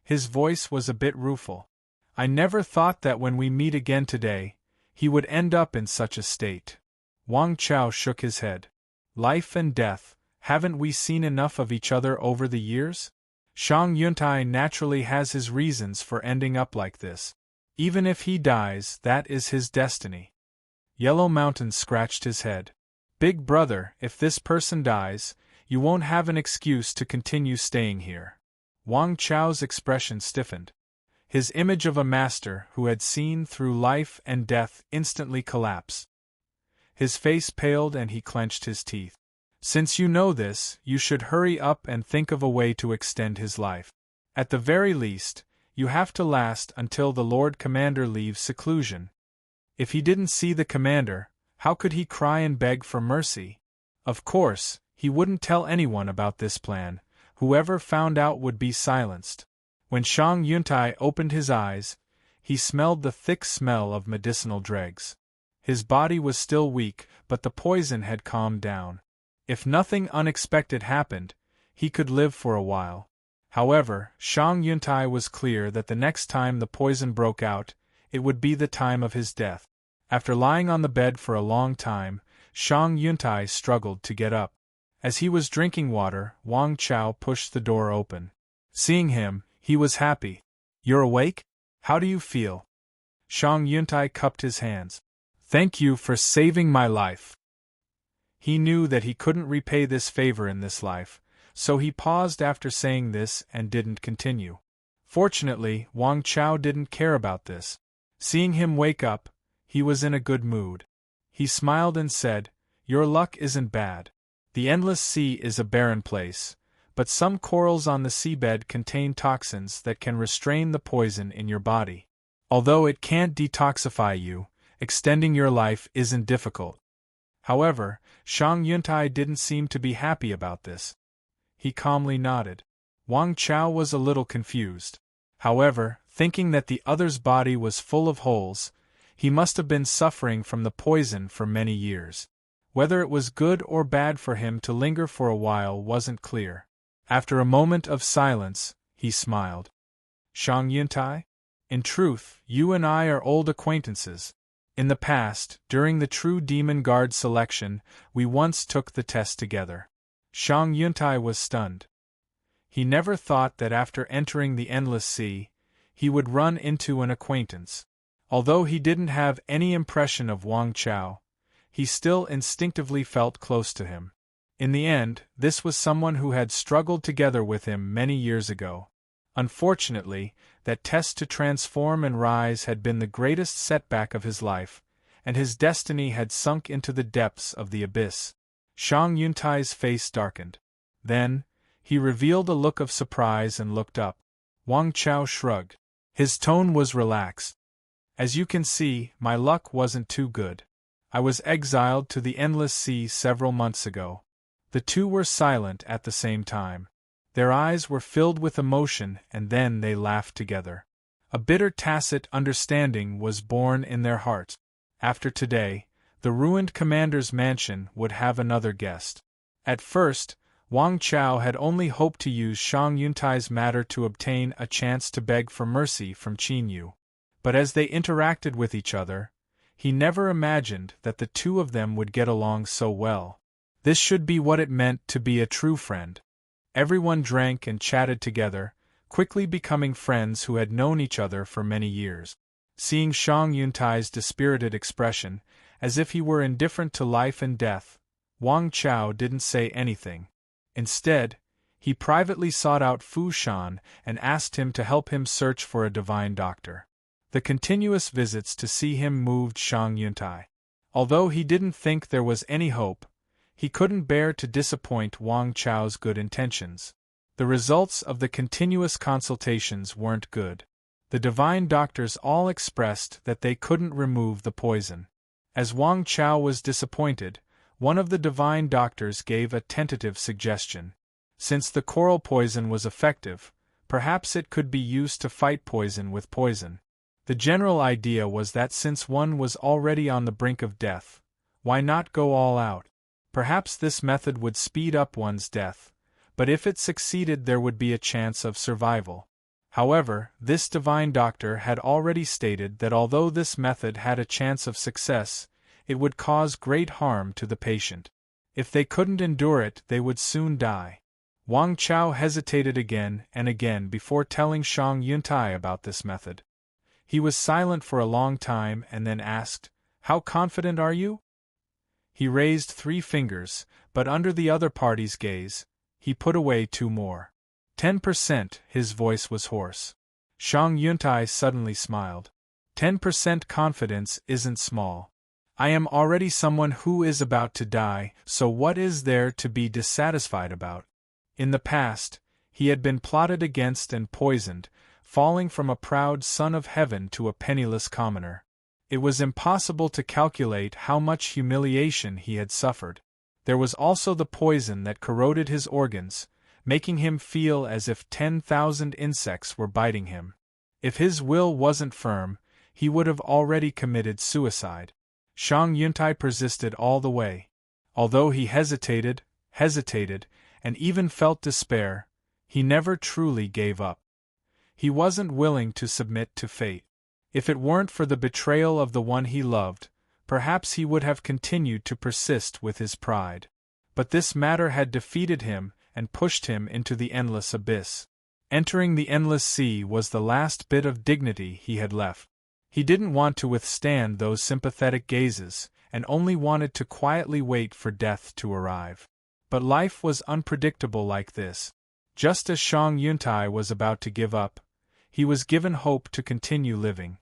His voice was a bit rueful. "I never thought that when we meet again today, he would end up in such a state." Wang Chao shook his head. "Life and death, haven't we seen enough of each other over the years? Shang Yuntai naturally has his reasons for ending up like this. Even if he dies, that is his destiny." Yellow Mountain scratched his head. "Big brother, if this person dies, you won't have an excuse to continue staying here." Wang Chao's expression stiffened. his image of a master who had seen through life and death instantly collapse. His face paled and he clenched his teeth. Since you know this, you should hurry up and think of a way to extend his life. At the very least, you have to last until the Lord Commander leaves seclusion. If he didn't see the commander, how could he cry and beg for mercy? Of course, he wouldn't tell anyone about this plan. Whoever found out would be silenced. When Shang Yuntai opened his eyes, he smelled the thick smell of medicinal dregs. His body was still weak, but the poison had calmed down. If nothing unexpected happened, he could live for a while. However, Shang Yuntai was clear that the next time the poison broke out, it would be the time of his death. After lying on the bed for a long time, Shang Yuntai struggled to get up. As he was drinking water, Wang Chao pushed the door open. Seeing him, he was happy. "You're awake? How do you feel?" Shang Yuntai cupped his hands. "Thank you for saving my life." He knew that he couldn't repay this favor in this life, so he paused after saying this and didn't continue. Fortunately, Wang Chao didn't care about this. Seeing him wake up, he was in a good mood. He smiled and said, "Your luck isn't bad. The endless sea is a barren place, but some corals on the seabed contain toxins that can restrain the poison in your body. Although it can't detoxify you, extending your life isn't difficult." However, Shang Yuntai didn't seem to be happy about this. He calmly nodded. Wang Chao was a little confused. However, thinking that the other's body was full of holes, he must have been suffering from the poison for many years. Whether it was good or bad for him to linger for a while wasn't clear. After a moment of silence, he smiled. "Shang Yuntai? In truth, you and I are old acquaintances. In the past, during the True Demon Guard selection, we once took the test together." Shang Yuntai was stunned. He never thought that after entering the Endless Sea, he would run into an acquaintance. Although he didn't have any impression of Wang Chao, he still instinctively felt close to him. In the end, this was someone who had struggled together with him many years ago. Unfortunately, that test to transform and rise had been the greatest setback of his life, and his destiny had sunk into the depths of the abyss. Shang Yuntai's face darkened. Then, he revealed a look of surprise and looked up. Wang Chao shrugged. His tone was relaxed. "As you can see, my luck wasn't too good. I was exiled to the Endless Sea several months ago." The two were silent at the same time. Their eyes were filled with emotion and then they laughed together. A bitter tacit understanding was born in their hearts. After today, the ruined commander's mansion would have another guest. At first, Wang Chao had only hoped to use Shang Yuntai's matter to obtain a chance to beg for mercy from Qin Yu. But as they interacted with each other, he never imagined that the two of them would get along so well. This should be what it meant to be a true friend. Everyone drank and chatted together, quickly becoming friends who had known each other for many years. Seeing Shang Yuntai's dispirited expression, as if he were indifferent to life and death, Wang Chao didn't say anything. Instead, he privately sought out Fu Shan and asked him to help him search for a divine doctor. The continuous visits to see him moved Shang Yuntai. Although he didn't think there was any hope, he couldn't bear to disappoint Wang Chao's good intentions. The results of the continuous consultations weren't good. The divine doctors all expressed that they couldn't remove the poison. As Wang Chao was disappointed, one of the divine doctors gave a tentative suggestion. Since the coral poison was effective, perhaps it could be used to fight poison with poison. The general idea was that since one was already on the brink of death, why not go all out? Perhaps this method would speed up one's death, but if it succeeded there would be a chance of survival. However, this divine doctor had already stated that although this method had a chance of success, it would cause great harm to the patient. If they couldn't endure it, they would soon die. Wang Chao hesitated again and again before telling Shang Yuntai about this method. He was silent for a long time and then asked, "How confident are you?" He raised 3 fingers, but under the other party's gaze, he put away 2 more. 10%, his voice was hoarse. Shang Yuntai suddenly smiled. 10% confidence isn't small. I am already someone who is about to die, so what is there to be dissatisfied about? In the past, he had been plotted against and poisoned, falling from a proud son of heaven to a penniless commoner. It was impossible to calculate how much humiliation he had suffered. There was also the poison that corroded his organs, making him feel as if 10,000 insects were biting him. If his will wasn't firm, he would have already committed suicide. Shang Yuntai persisted all the way. Although he hesitated, and even felt despair, he never truly gave up. He wasn't willing to submit to fate. If it weren't for the betrayal of the one he loved, perhaps he would have continued to persist with his pride. But this matter had defeated him and pushed him into the endless abyss. Entering the endless sea was the last bit of dignity he had left. He didn't want to withstand those sympathetic gazes, and only wanted to quietly wait for death to arrive. But life was unpredictable like this. Just as Shang Yuntai was about to give up, he was given hope to continue living.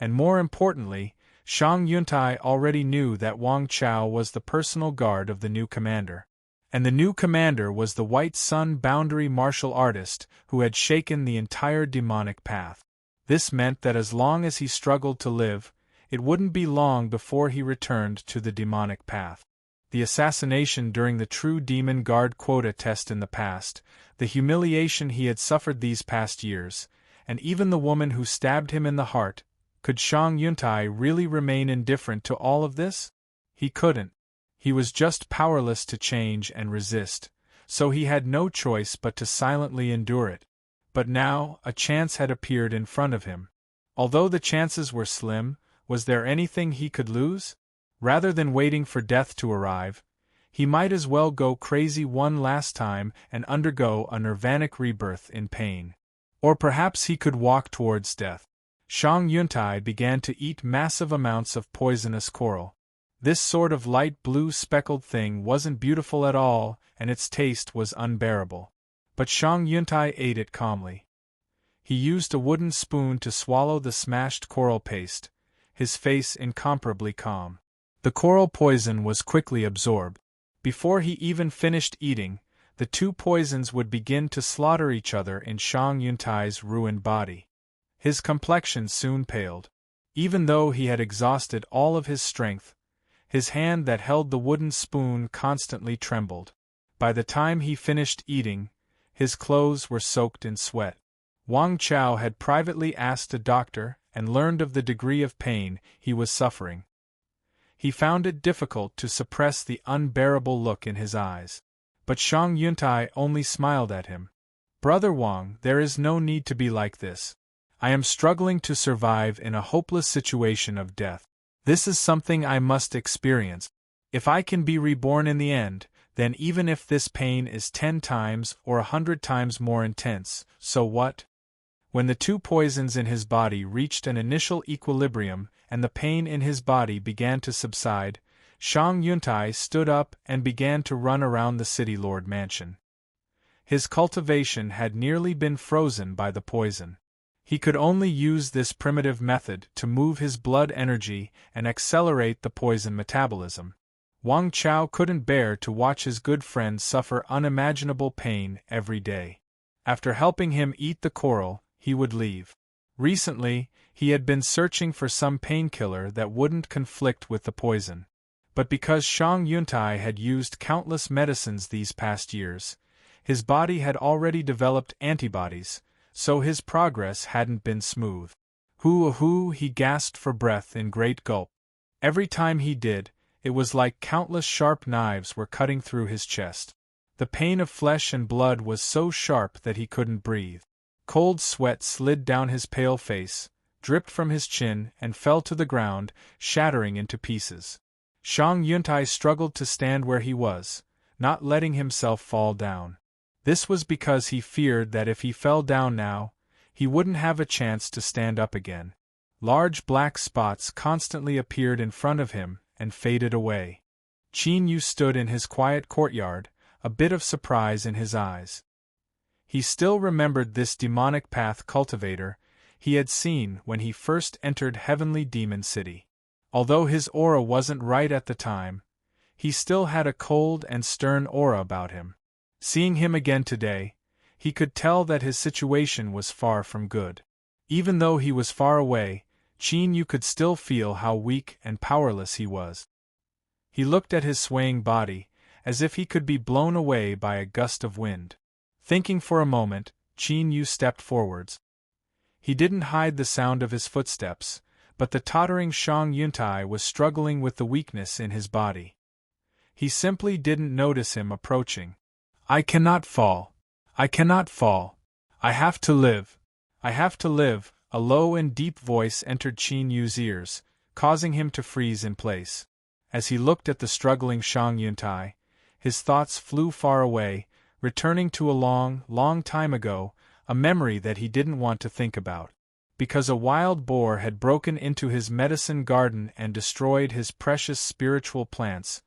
And more importantly, Shang Yuntai already knew that Wang Chao was the personal guard of the new commander. And the new commander was the White Sun boundary martial artist who had shaken the entire demonic path. This meant that as long as he struggled to live, it wouldn't be long before he returned to the demonic path. The assassination during the True Demon Guard quota test in the past, the humiliation he had suffered these past years, and even the woman who stabbed him in the heart, could Shang Yuntai really remain indifferent to all of this? He couldn't. He was just powerless to change and resist, so he had no choice but to silently endure it. But now, a chance had appeared in front of him. Although the chances were slim, was there anything he could lose? Rather than waiting for death to arrive, he might as well go crazy one last time and undergo a nirvanic rebirth in pain. Or perhaps he could walk towards death. Shang Yuntai began to eat massive amounts of poisonous coral. This sort of light blue speckled thing wasn't beautiful at all, and its taste was unbearable. But Shang Yuntai ate it calmly. He used a wooden spoon to swallow the smashed coral paste, his face incomparably calm. The coral poison was quickly absorbed. Before he even finished eating, the two poisons would begin to slaughter each other in Shang Yuntai's ruined body. His complexion soon paled. Even though he had exhausted all of his strength, his hand that held the wooden spoon constantly trembled. By the time he finished eating, his clothes were soaked in sweat. Wang Chao had privately asked a doctor and learned of the degree of pain he was suffering. He found it difficult to suppress the unbearable look in his eyes. But Shang Yuntai only smiled at him. "Brother Wang, there is no need to be like this. I am struggling to survive in a hopeless situation of death. This is something I must experience. If I can be reborn in the end, then even if this pain is 10 times or 100 times more intense, so what?" When the two poisons in his body reached an initial equilibrium and the pain in his body began to subside, Shang Yuntai stood up and began to run around the city lord mansion. His cultivation had nearly been frozen by the poison. He could only use this primitive method to move his blood energy and accelerate the poison metabolism. Wang Chao couldn't bear to watch his good friend suffer unimaginable pain every day. After helping him eat the coral, he would leave. Recently, he had been searching for some painkiller that wouldn't conflict with the poison. But because Shang Yuntai had used countless medicines these past years, his body had already developed antibodies, so his progress hadn't been smooth. Hoo-hoo, he gasped for breath in great gulp. Every time he did, it was like countless sharp knives were cutting through his chest. The pain of flesh and blood was so sharp that he couldn't breathe. Cold sweat slid down his pale face, dripped from his chin and fell to the ground, shattering into pieces. Shang Yuntai struggled to stand where he was, not letting himself fall down. This was because he feared that if he fell down now, he wouldn't have a chance to stand up again. Large black spots constantly appeared in front of him and faded away. Qin Yu stood in his quiet courtyard, a bit of surprise in his eyes. He still remembered this demonic path cultivator, he had seen when he first entered Heavenly Demon City. Although his aura wasn't right at the time, he still had a cold and stern aura about him. Seeing him again today, he could tell that his situation was far from good. Even though he was far away, Qin Yu could still feel how weak and powerless he was. He looked at his swaying body, as if he could be blown away by a gust of wind. Thinking for a moment, Qin Yu stepped forwards. He didn't hide the sound of his footsteps, but the tottering Shang Yuntai was struggling with the weakness in his body. He simply didn't notice him approaching. "I cannot fall. I cannot fall. I have to live. I have to live." A low and deep voice entered Qin Yu's ears, causing him to freeze in place. As he looked at the struggling Shang Yuntai, his thoughts flew far away, returning to a long, long time ago, a memory that he didn't want to think about. Because a wild boar had broken into his medicine garden and destroyed his precious spiritual plants,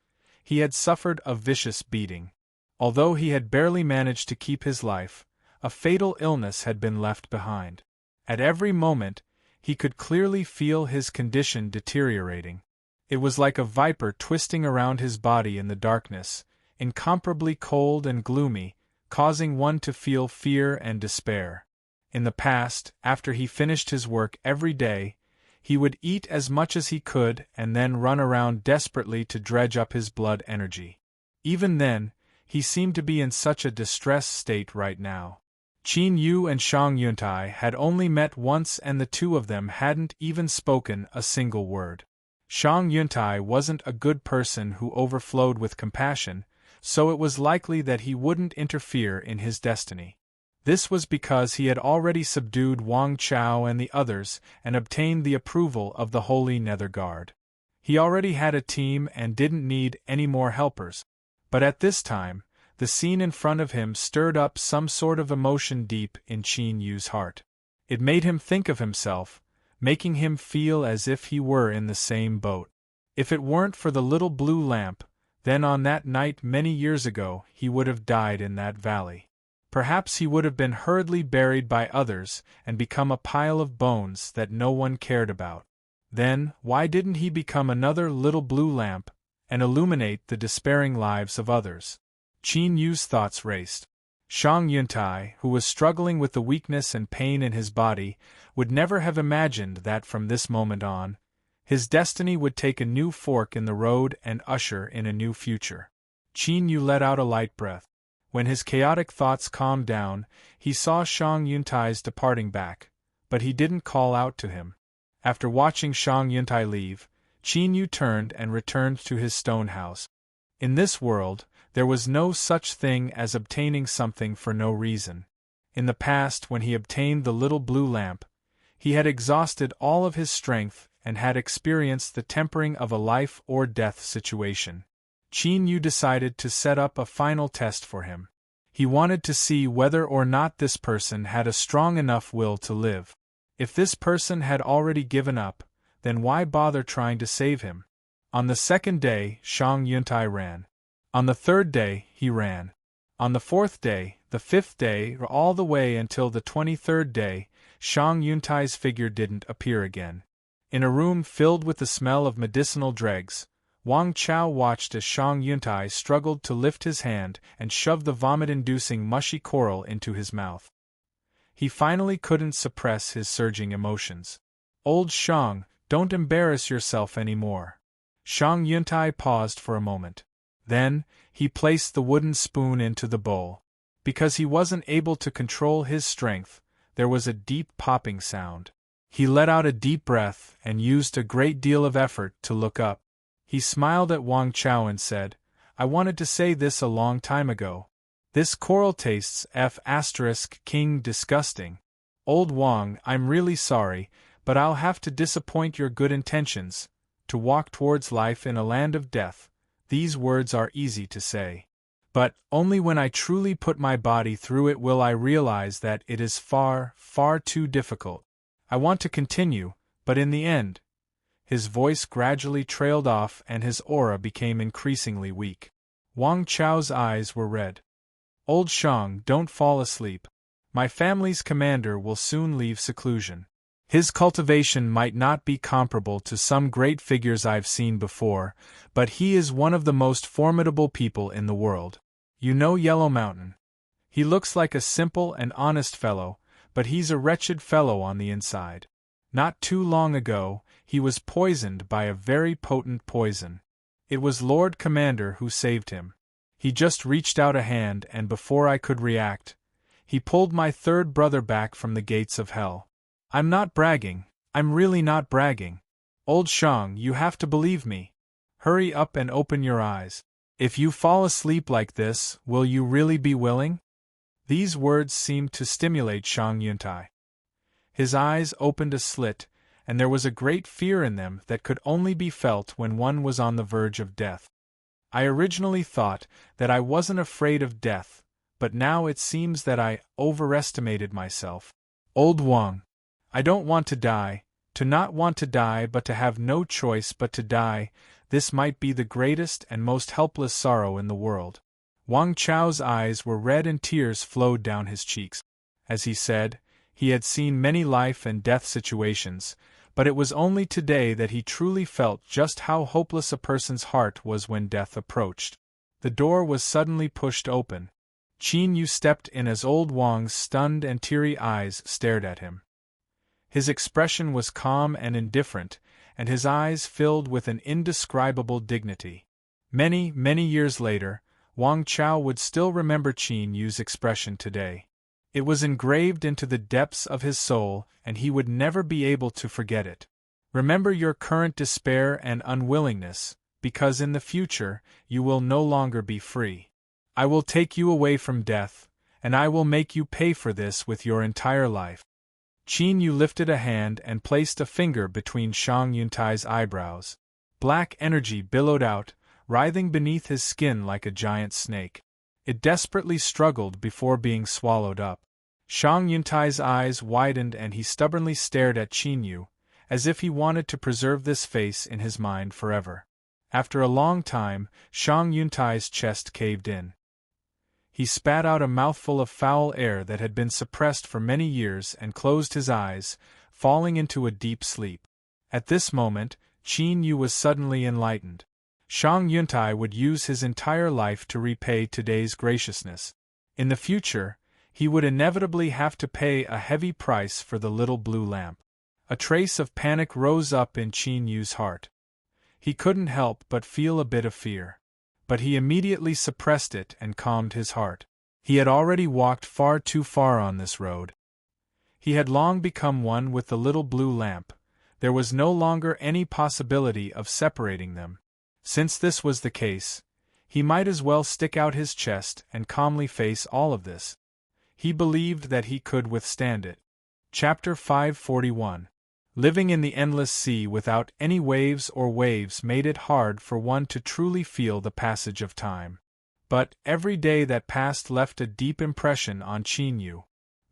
he had suffered a vicious beating. Although he had barely managed to keep his life, a fatal illness had been left behind. At every moment, he could clearly feel his condition deteriorating. It was like a viper twisting around his body in the darkness, incomparably cold and gloomy, causing one to feel fear and despair. In the past, after he finished his work every day, he would eat as much as he could and then run around desperately to dredge up his blood energy. Even then, he seemed to be in such a distressed state right now. Qin Yu and Shang Yuntai had only met once and the two of them hadn't even spoken a single word. Shang Yuntai wasn't a good person who overflowed with compassion, so it was likely that he wouldn't interfere in his destiny. This was because he had already subdued Wang Chao and the others and obtained the approval of the Holy Nether Guard. He already had a team and didn't need any more helpers. But at this time, the scene in front of him stirred up some sort of emotion deep in Qin Yu's heart. It made him think of himself, making him feel as if he were in the same boat. If it weren't for the little blue lamp, then on that night many years ago he would have died in that valley. Perhaps he would have been hurriedly buried by others and become a pile of bones that no one cared about. Then, why didn't he become another little blue lamp and illuminate the despairing lives of others? Qin Yu's thoughts raced. Shang Yuntai, who was struggling with the weakness and pain in his body, would never have imagined that from this moment on, his destiny would take a new fork in the road and usher in a new future. Qin Yu let out a light breath. When his chaotic thoughts calmed down, he saw Shang Yuntai's departing back, but he didn't call out to him. After watching Shang Yuntai leave, Qin Yu turned and returned to his stone house. In this world, there was no such thing as obtaining something for no reason. In the past, when he obtained the little blue lamp, he had exhausted all of his strength and had experienced the tempering of a life or death situation. Qin Yu decided to set up a final test for him. He wanted to see whether or not this person had a strong enough will to live. If this person had already given up, then why bother trying to save him? On the second day, Shang Yuntai ran. On the third day, he ran. On the fourth day, the fifth day, or all the way until the 23rd day, Shang Yuntai's figure didn't appear again. In a room filled with the smell of medicinal dregs, Wang Chao watched as Shang Yuntai struggled to lift his hand and shove the vomit-inducing mushy coral into his mouth. He finally couldn't suppress his surging emotions. "Old Shang, don't embarrass yourself anymore." Shang Yuntai paused for a moment. Then, he placed the wooden spoon into the bowl. Because he wasn't able to control his strength, there was a deep popping sound. He let out a deep breath and used a great deal of effort to look up. He smiled at Wang Chao and said, "I wanted to say this a long time ago. This coral tastes king disgusting. Old Wang, I'm really sorry, but I'll have to disappoint your good intentions. To walk towards life in a land of death, these words are easy to say. But, only when I truly put my body through it will I realize that it is far, far too difficult. I want to continue, but in the end..." His voice gradually trailed off and his aura became increasingly weak. Wang Chao's eyes were red. "Old Shang, don't fall asleep. My family's commander will soon leave seclusion. His cultivation might not be comparable to some great figures I've seen before, but he is one of the most formidable people in the world. You know Yellow Mountain. He looks like a simple and honest fellow, but he's a wretched fellow on the inside. Not too long ago, he was poisoned by a very potent poison. It was Lord Commander who saved him. He just reached out a hand, and before I could react, he pulled my third brother back from the gates of hell. I'm not bragging, I'm really not bragging. Old Shang, you have to believe me. Hurry up and open your eyes. If you fall asleep like this, will you really be willing? These words seemed to stimulate Shang Yuntai. His eyes opened a slit, and there was a great fear in them that could only be felt when one was on the verge of death. I originally thought that I wasn't afraid of death, but now it seems that I overestimated myself. Old Wang, I don't want to die, to not want to die but to have no choice but to die. This might be the greatest and most helpless sorrow in the world. Wang Chao's eyes were red and tears flowed down his cheeks. As he said, he had seen many life and death situations, but it was only today that he truly felt just how hopeless a person's heart was when death approached. The door was suddenly pushed open. Qin Yu stepped in as old Wang's stunned and teary eyes stared at him. His expression was calm and indifferent, and his eyes filled with an indescribable dignity. Many, many years later, Wang Chao would still remember Qin Yu's expression today. It was engraved into the depths of his soul, and he would never be able to forget it. Remember your current despair and unwillingness, because in the future, you will no longer be free. I will take you away from death, and I will make you pay for this with your entire life. Qin Yu lifted a hand and placed a finger between Shang Yuntai's eyebrows. Black energy billowed out, writhing beneath his skin like a giant snake. It desperately struggled before being swallowed up. Shang Yuntai's eyes widened and he stubbornly stared at Qin Yu, as if he wanted to preserve this face in his mind forever. After a long time, Shang Yuntai's chest caved in. He spat out a mouthful of foul air that had been suppressed for many years and closed his eyes, falling into a deep sleep. At this moment, Qin Yu was suddenly enlightened. Shang Yuntai would use his entire life to repay today's graciousness. In the future, he would inevitably have to pay a heavy price for the little blue lamp. A trace of panic rose up in Qin Yu's heart. He couldn't help but feel a bit of fear. But he immediately suppressed it and calmed his heart. He had already walked far too far on this road. He had long become one with the little blue lamp. There was no longer any possibility of separating them. Since this was the case, he might as well stick out his chest and calmly face all of this. He believed that he could withstand it. Chapter 541. Living in the endless sea without any waves or waves made it hard for one to truly feel the passage of time. But every day that passed left a deep impression on Qin Yu.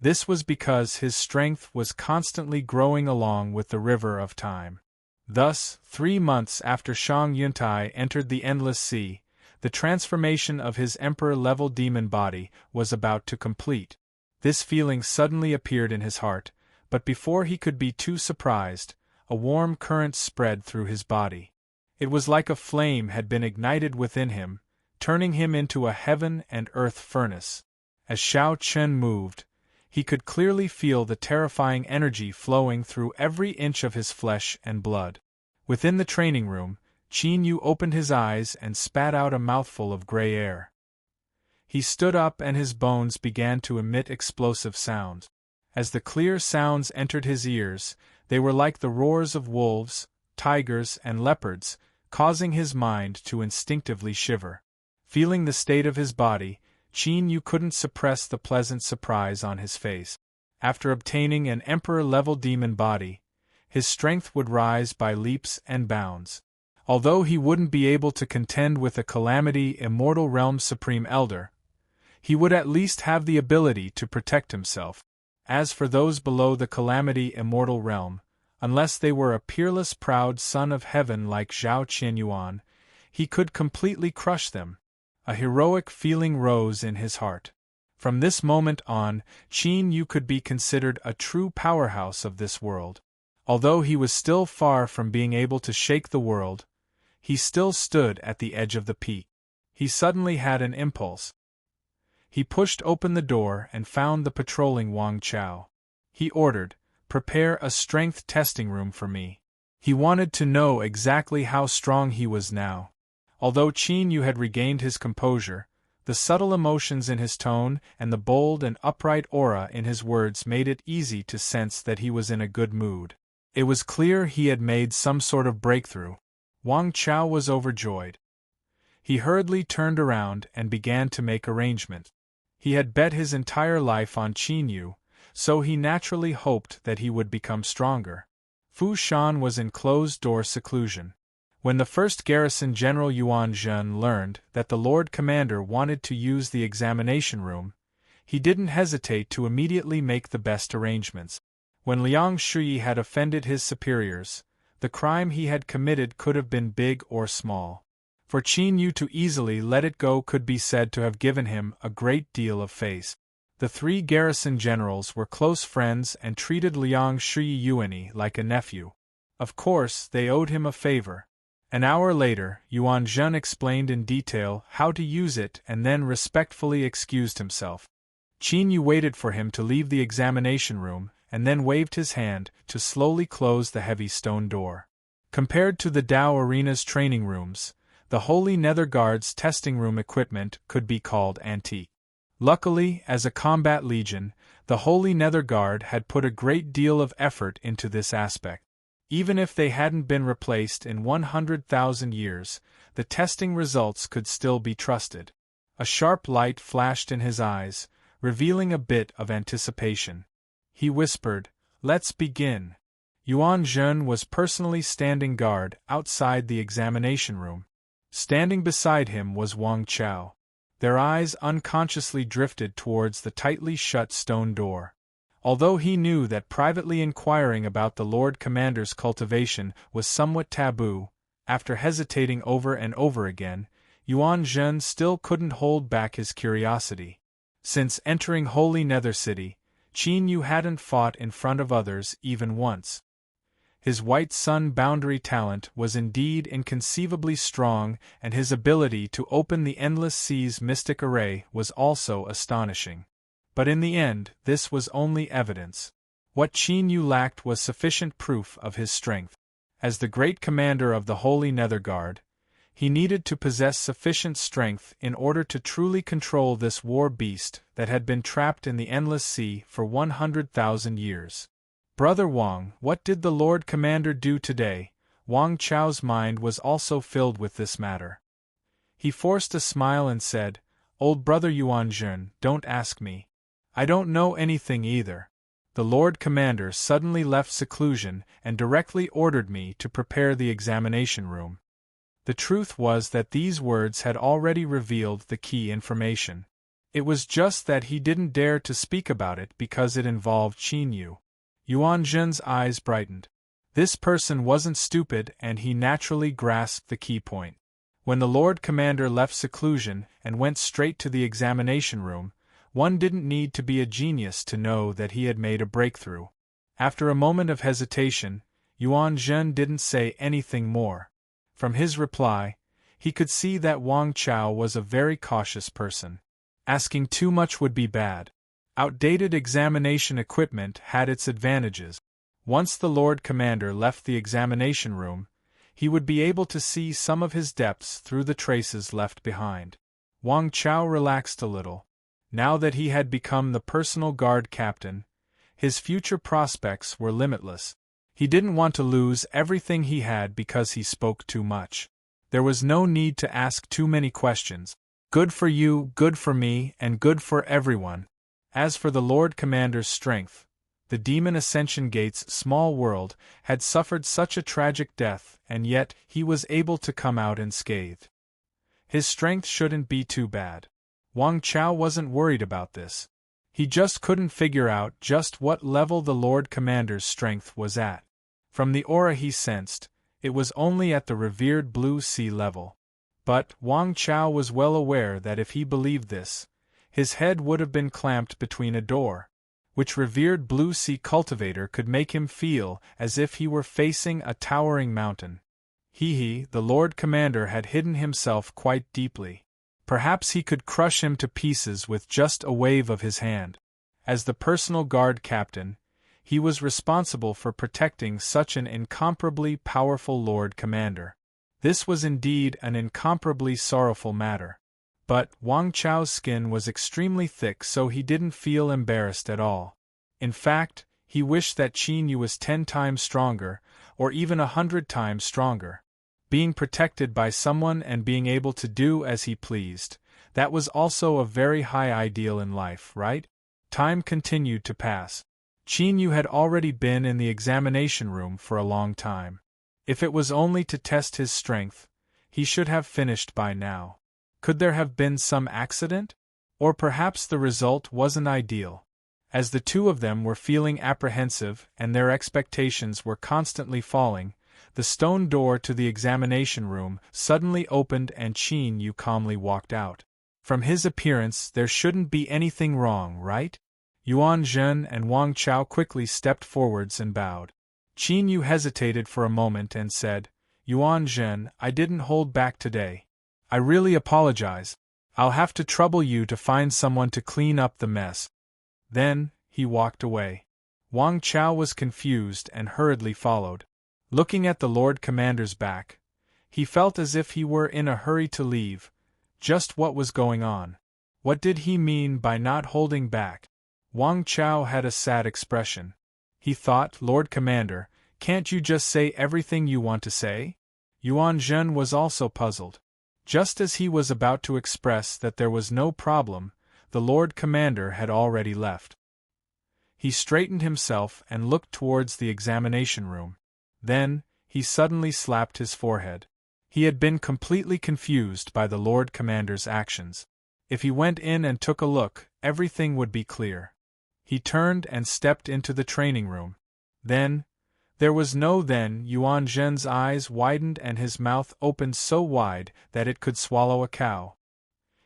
This was because his strength was constantly growing along with the river of time. Thus, 3 months after Shang Yuntai entered the endless sea, the transformation of his emperor-level demon body was about to complete. This feeling suddenly appeared in his heart, but before he could be too surprised, a warm current spread through his body. It was like a flame had been ignited within him, turning him into a heaven and earth furnace. As Xiao Chen moved, he could clearly feel the terrifying energy flowing through every inch of his flesh and blood. Within the training room, Qin Yu opened his eyes and spat out a mouthful of gray air. He stood up and his bones began to emit explosive sounds. As the clear sounds entered his ears, they were like the roars of wolves, tigers, and leopards, causing his mind to instinctively shiver. Feeling the state of his body, Qin Yu couldn't suppress the pleasant surprise on his face. After obtaining an emperor-level demon body, his strength would rise by leaps and bounds. Although he wouldn't be able to contend with a Calamity Immortal Realm Supreme Elder, he would at least have the ability to protect himself. As for those below the Calamity Immortal Realm, unless they were a peerless proud son of heaven like Zhao Qianyuan, he could completely crush them. A heroic feeling rose in his heart. From this moment on, Qin Yu could be considered a true powerhouse of this world. Although he was still far from being able to shake the world, he still stood at the edge of the peak. He suddenly had an impulse. He pushed open the door and found the patrolling Wang Chao. He ordered, "Prepare a strength testing room for me." He wanted to know exactly how strong he was now. Although Qin Yu had regained his composure, the subtle emotions in his tone and the bold and upright aura in his words made it easy to sense that he was in a good mood. It was clear he had made some sort of breakthrough. Wang Chao was overjoyed. He hurriedly turned around and began to make arrangements. He had bet his entire life on Qin Yu, so he naturally hoped that he would become stronger. Fu Shan was in closed-door seclusion. When the first garrison General Yuan Zhen learned that the Lord Commander wanted to use the examination room, he didn't hesitate to immediately make the best arrangements. When Liang Shuyi had offended his superiors, the crime he had committed could have been big or small. For Qin Yu to easily let it go could be said to have given him a great deal of face. The three garrison generals were close friends and treated Liang Shuyi Yuani like a nephew. Of course, they owed him a favor. An hour later, Yuan Zhen explained in detail how to use it and then respectfully excused himself. Qin Yu waited for him to leave the examination room and then waved his hand to slowly close the heavy stone door. Compared to the Dao Arena's training rooms, the Holy Nether Guard's testing room equipment could be called antique. Luckily, as a combat legion, the Holy Nether Guard had put a great deal of effort into this aspect. Even if they hadn't been replaced in 100,000 years, the testing results could still be trusted. A sharp light flashed in his eyes, revealing a bit of anticipation. He whispered, "Let's begin." Yuan Zhen was personally standing guard outside the examination room. Standing beside him was Wang Chao. Their eyes unconsciously drifted towards the tightly shut stone door. Although he knew that privately inquiring about the Lord Commander's cultivation was somewhat taboo, after hesitating over and over again, Yuan Zhen still couldn't hold back his curiosity. Since entering Holy Nether City, Qin Yu hadn't fought in front of others even once. His White Sun boundary talent was indeed inconceivably strong, and his ability to open the Endless Sea's mystic array was also astonishing. But in the end, this was only evidence. What Qin Yu lacked was sufficient proof of his strength. As the great commander of the Holy Nether Guard, he needed to possess sufficient strength in order to truly control this war beast that had been trapped in the Endless Sea for 100,000 years. "Brother Wang, what did the Lord Commander do today?" Wang Chao's mind was also filled with this matter. He forced a smile and said, "Old brother Yuan Zhen, don't ask me. I don't know anything either. The Lord Commander suddenly left seclusion and directly ordered me to prepare the examination room." The truth was that these words had already revealed the key information. It was just that he didn't dare to speak about it because it involved Qin Yu. Yuan Zhen's eyes brightened. This person wasn't stupid, and he naturally grasped the key point. When the Lord Commander left seclusion and went straight to the examination room, one didn't need to be a genius to know that he had made a breakthrough. After a moment of hesitation, Yuan Zhen didn't say anything more. From his reply, he could see that Wang Chao was a very cautious person. Asking too much would be bad. Outdated examination equipment had its advantages. Once the Lord Commander left the examination room, he would be able to see some of his depths through the traces left behind. Wang Chao relaxed a little. Now that he had become the personal guard captain, his future prospects were limitless. He didn't want to lose everything he had because he spoke too much. There was no need to ask too many questions. Good for you, good for me, and good for everyone. As for the Lord Commander's strength, the Demon Ascension Gate's small world had suffered such a tragic death, and yet he was able to come out unscathed. His strength shouldn't be too bad. Wang Chao wasn't worried about this. He just couldn't figure out just what level the Lord Commander's strength was at. From the aura he sensed, it was only at the revered Blue Sea level. But Wang Chao was well aware that if he believed this, his head would have been clamped between a door. which revered blue sea cultivator could make him feel as if he were facing a towering mountain. The Lord Commander had hidden himself quite deeply. Perhaps he could crush him to pieces with just a wave of his hand. As the personal guard captain, he was responsible for protecting such an incomparably powerful Lord Commander. This was indeed an incomparably sorrowful matter. But Wang Chao's skin was extremely thick, so he didn't feel embarrassed at all. In fact, he wished that Qin Yu was 10 times stronger, or even 100 times stronger. Being protected by someone and being able to do as he pleased, that was also a very high ideal in life, right? Time continued to pass. Qin Yu had already been in the examination room for a long time. If it was only to test his strength, he should have finished by now. Could there have been some accident? Or perhaps the result wasn't ideal. As the two of them were feeling apprehensive and their expectations were constantly falling, the stone door to the examination room suddenly opened and Qin Yu calmly walked out. From his appearance there shouldn't be anything wrong, right? Yuan Zhen and Wang Chao quickly stepped forwards and bowed. Qin Yu hesitated for a moment and said, "Yuan Zhen, I didn't hold back today. I really apologize. I'll have to trouble you to find someone to clean up the mess." Then, he walked away. Wang Chao was confused and hurriedly followed. Looking at the Lord Commander's back, he felt as if he were in a hurry to leave. Just what was going on? What did he mean by not holding back? Wang Chao had a sad expression. He thought, "Lord Commander, can't you just say everything you want to say?" Yuan Zhen was also puzzled. Just as he was about to express that there was no problem, the Lord Commander had already left. He straightened himself and looked towards the examination room. Then, he suddenly slapped his forehead. He had been completely confused by the Lord Commander's actions. If he went in and took a look, everything would be clear. He turned and stepped into the training room. Then Yuan Zhen's eyes widened and his mouth opened so wide that it could swallow a cow.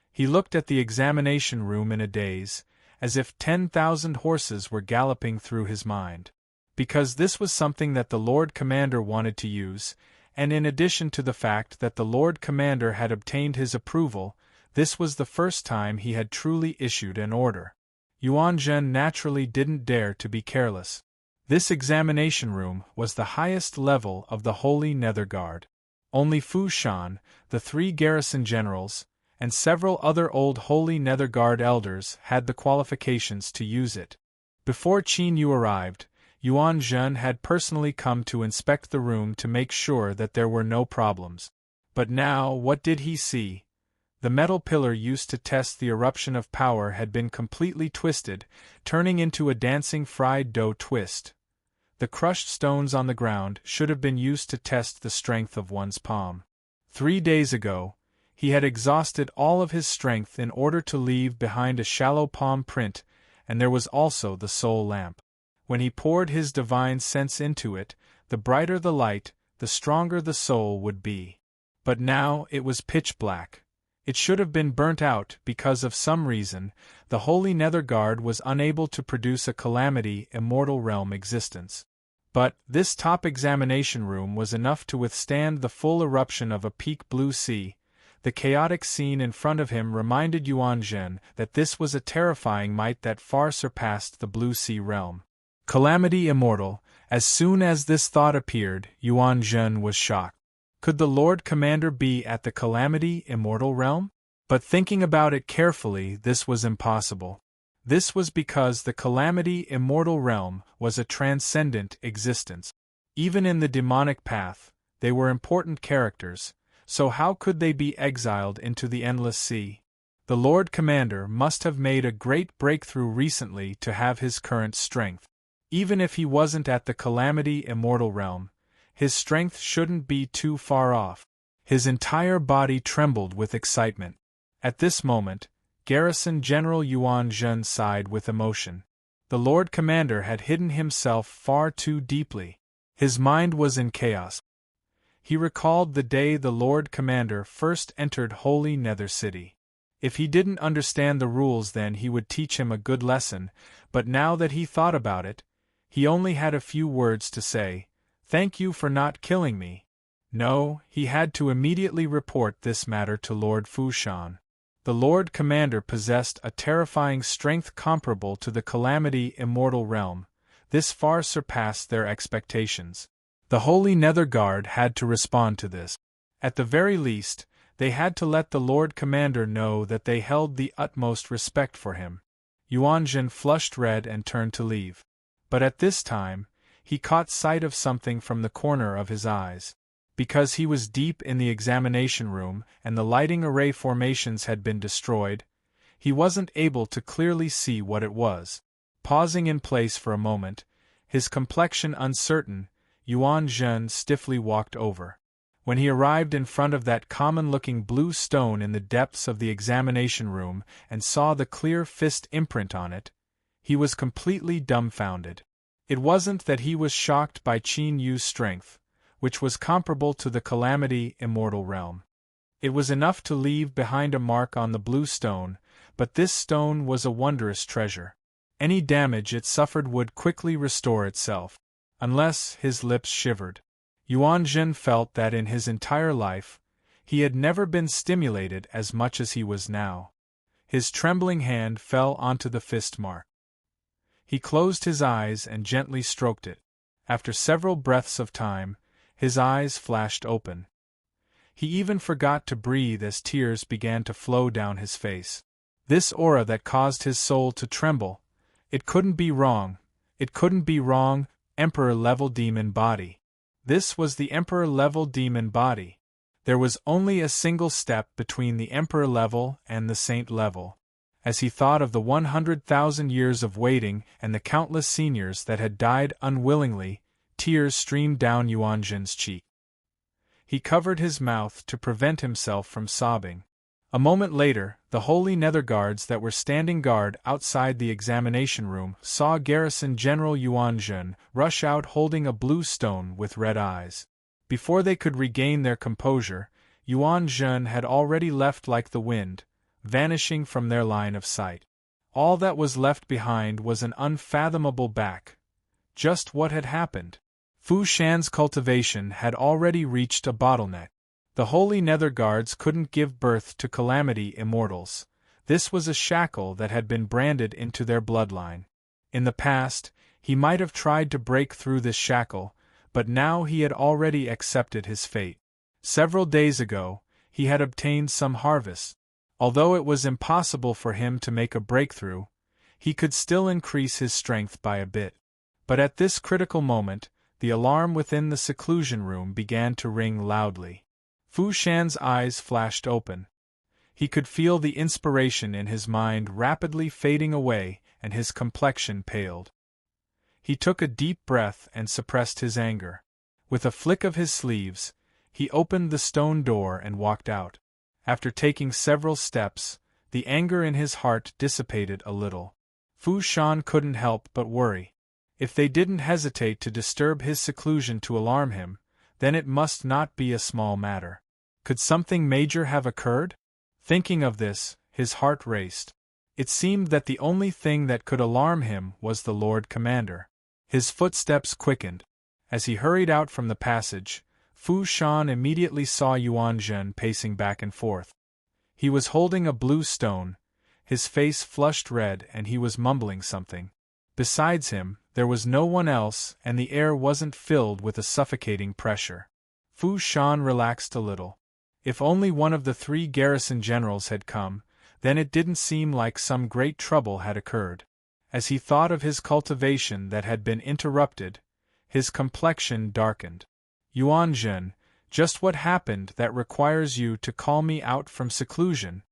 He looked at the examination room in a daze, as if 10,000 horses were galloping through his mind. Because this was something that the Lord Commander wanted to use, and in addition to the fact that the Lord Commander had obtained his approval, this was the first time he had truly issued an order. Yuan Zhen naturally didn't dare to be careless. This examination room was the highest level of the Holy Nether Guard. Only Fu Shan, the 3 garrison generals, and several other old Holy Nether Guard elders had the qualifications to use it. Before Qin Yu arrived, Yuan Zhen had personally come to inspect the room to make sure that there were no problems. But now, what did he see? The metal pillar used to test the eruption of power had been completely twisted, turning into a dancing fried dough twist. The crushed stones on the ground should have been used to test the strength of one's palm. 3 days ago, he had exhausted all of his strength in order to leave behind a shallow palm print, and there was also the soul lamp. When he poured his divine sense into it, the brighter the light, the stronger the soul would be. But now it was pitch black. It should have been burnt out because of some reason, the Holy Nether Guard was unable to produce a calamity immortal realm existence. But this top examination room was enough to withstand the full eruption of a peak blue sea. The chaotic scene in front of him reminded Yuan Zhen that this was a terrifying might that far surpassed the blue sea realm. Calamity immortal. As soon as this thought appeared, Yuan Zhen was shocked. Could the Lord Commander be at the calamity immortal realm? But thinking about it carefully, this was impossible. This was because the calamity immortal realm was a transcendent existence. Even in the demonic path, they were important characters, so how could they be exiled into the endless sea? The Lord Commander must have made a great breakthrough recently to have his current strength. Even if he wasn't at the calamity immortal realm, his strength shouldn't be too far off. His entire body trembled with excitement. At this moment, Garrison General Yuan Zhen sighed with emotion. The Lord Commander had hidden himself far too deeply. His mind was in chaos. He recalled the day the Lord Commander first entered Holy Nether City. If he didn't understand the rules, then he would teach him a good lesson, but now that he thought about it, he only had a few words to say. "Thank you for not killing me." No, he had to immediately report this matter to Lord Fushan. The Lord Commander possessed a terrifying strength comparable to the Calamity Immortal Realm. This far surpassed their expectations. The Holy Nether Guard had to respond to this. At the very least, they had to let the Lord Commander know that they held the utmost respect for him. Yuanjun flushed red and turned to leave. But at this time, he caught sight of something from the corner of his eyes. Because he was deep in the examination room and the lighting array formations had been destroyed, he wasn't able to clearly see what it was. Pausing in place for a moment, his complexion uncertain, Yuan Zhen stiffly walked over. When he arrived in front of that common-looking blue stone in the depths of the examination room and saw the clear fist imprint on it, he was completely dumbfounded. It wasn't that he was shocked by Qin Yu's strength, which was comparable to the Calamity Immortal Realm. It was enough to leave behind a mark on the blue stone, but this stone was a wondrous treasure. Any damage it suffered would quickly restore itself. Unless his lips shivered. Yuan Zhen felt that in his entire life, he had never been stimulated as much as he was now. His trembling hand fell onto the fist mark. He closed his eyes and gently stroked it. After several breaths of time, his eyes flashed open. He even forgot to breathe as tears began to flow down his face. This aura that caused his soul to tremble. It couldn't be wrong. It couldn't be wrong. Emperor-level demon body. This was the Emperor-level demon body. There was only a single step between the Emperor-level and the Saint-level. As he thought of the 100,000 years of waiting and the countless seniors that had died unwillingly, tears streamed down Yuanjin's cheek. He covered his mouth to prevent himself from sobbing. A moment later, the Holy Nether Guards that were standing guard outside the examination room saw Garrison General Yuanjun rush out holding a blue stone with red eyes. Before they could regain their composure, Yuanjun had already left like the wind, vanishing from their line of sight. All that was left behind was an unfathomable back. Just what had happened? Fu Shan's cultivation had already reached a bottleneck. The Holy Nether Guards couldn't give birth to Calamity Immortals. This was a shackle that had been branded into their bloodline. In the past, he might have tried to break through this shackle, but now he had already accepted his fate. Several days ago, he had obtained some harvest. Although it was impossible for him to make a breakthrough, he could still increase his strength by a bit. But at this critical moment, the alarm within the seclusion room began to ring loudly. Fu Shan's eyes flashed open. He could feel the inspiration in his mind rapidly fading away, and his complexion paled. He took a deep breath and suppressed his anger. With a flick of his sleeves, he opened the stone door and walked out. After taking several steps, the anger in his heart dissipated a little. Fu Shan couldn't help but worry. If they didn't hesitate to disturb his seclusion to alarm him, then it must not be a small matter. Could something major have occurred? Thinking of this, his heart raced. It seemed that the only thing that could alarm him was the Lord Commander. His footsteps quickened. As he hurried out from the passage, Fu Shan immediately saw Yuanzhen pacing back and forth. He was holding a blue stone, his face flushed red, and he was mumbling something. Besides him, there was no one else, and the air wasn't filled with a suffocating pressure. Fu Shan relaxed a little. If only one of the 3 garrison generals had come, then it didn't seem like some great trouble had occurred. As he thought of his cultivation that had been interrupted, his complexion darkened. Yuanzhen, just what happened that requires you to call me out from seclusion?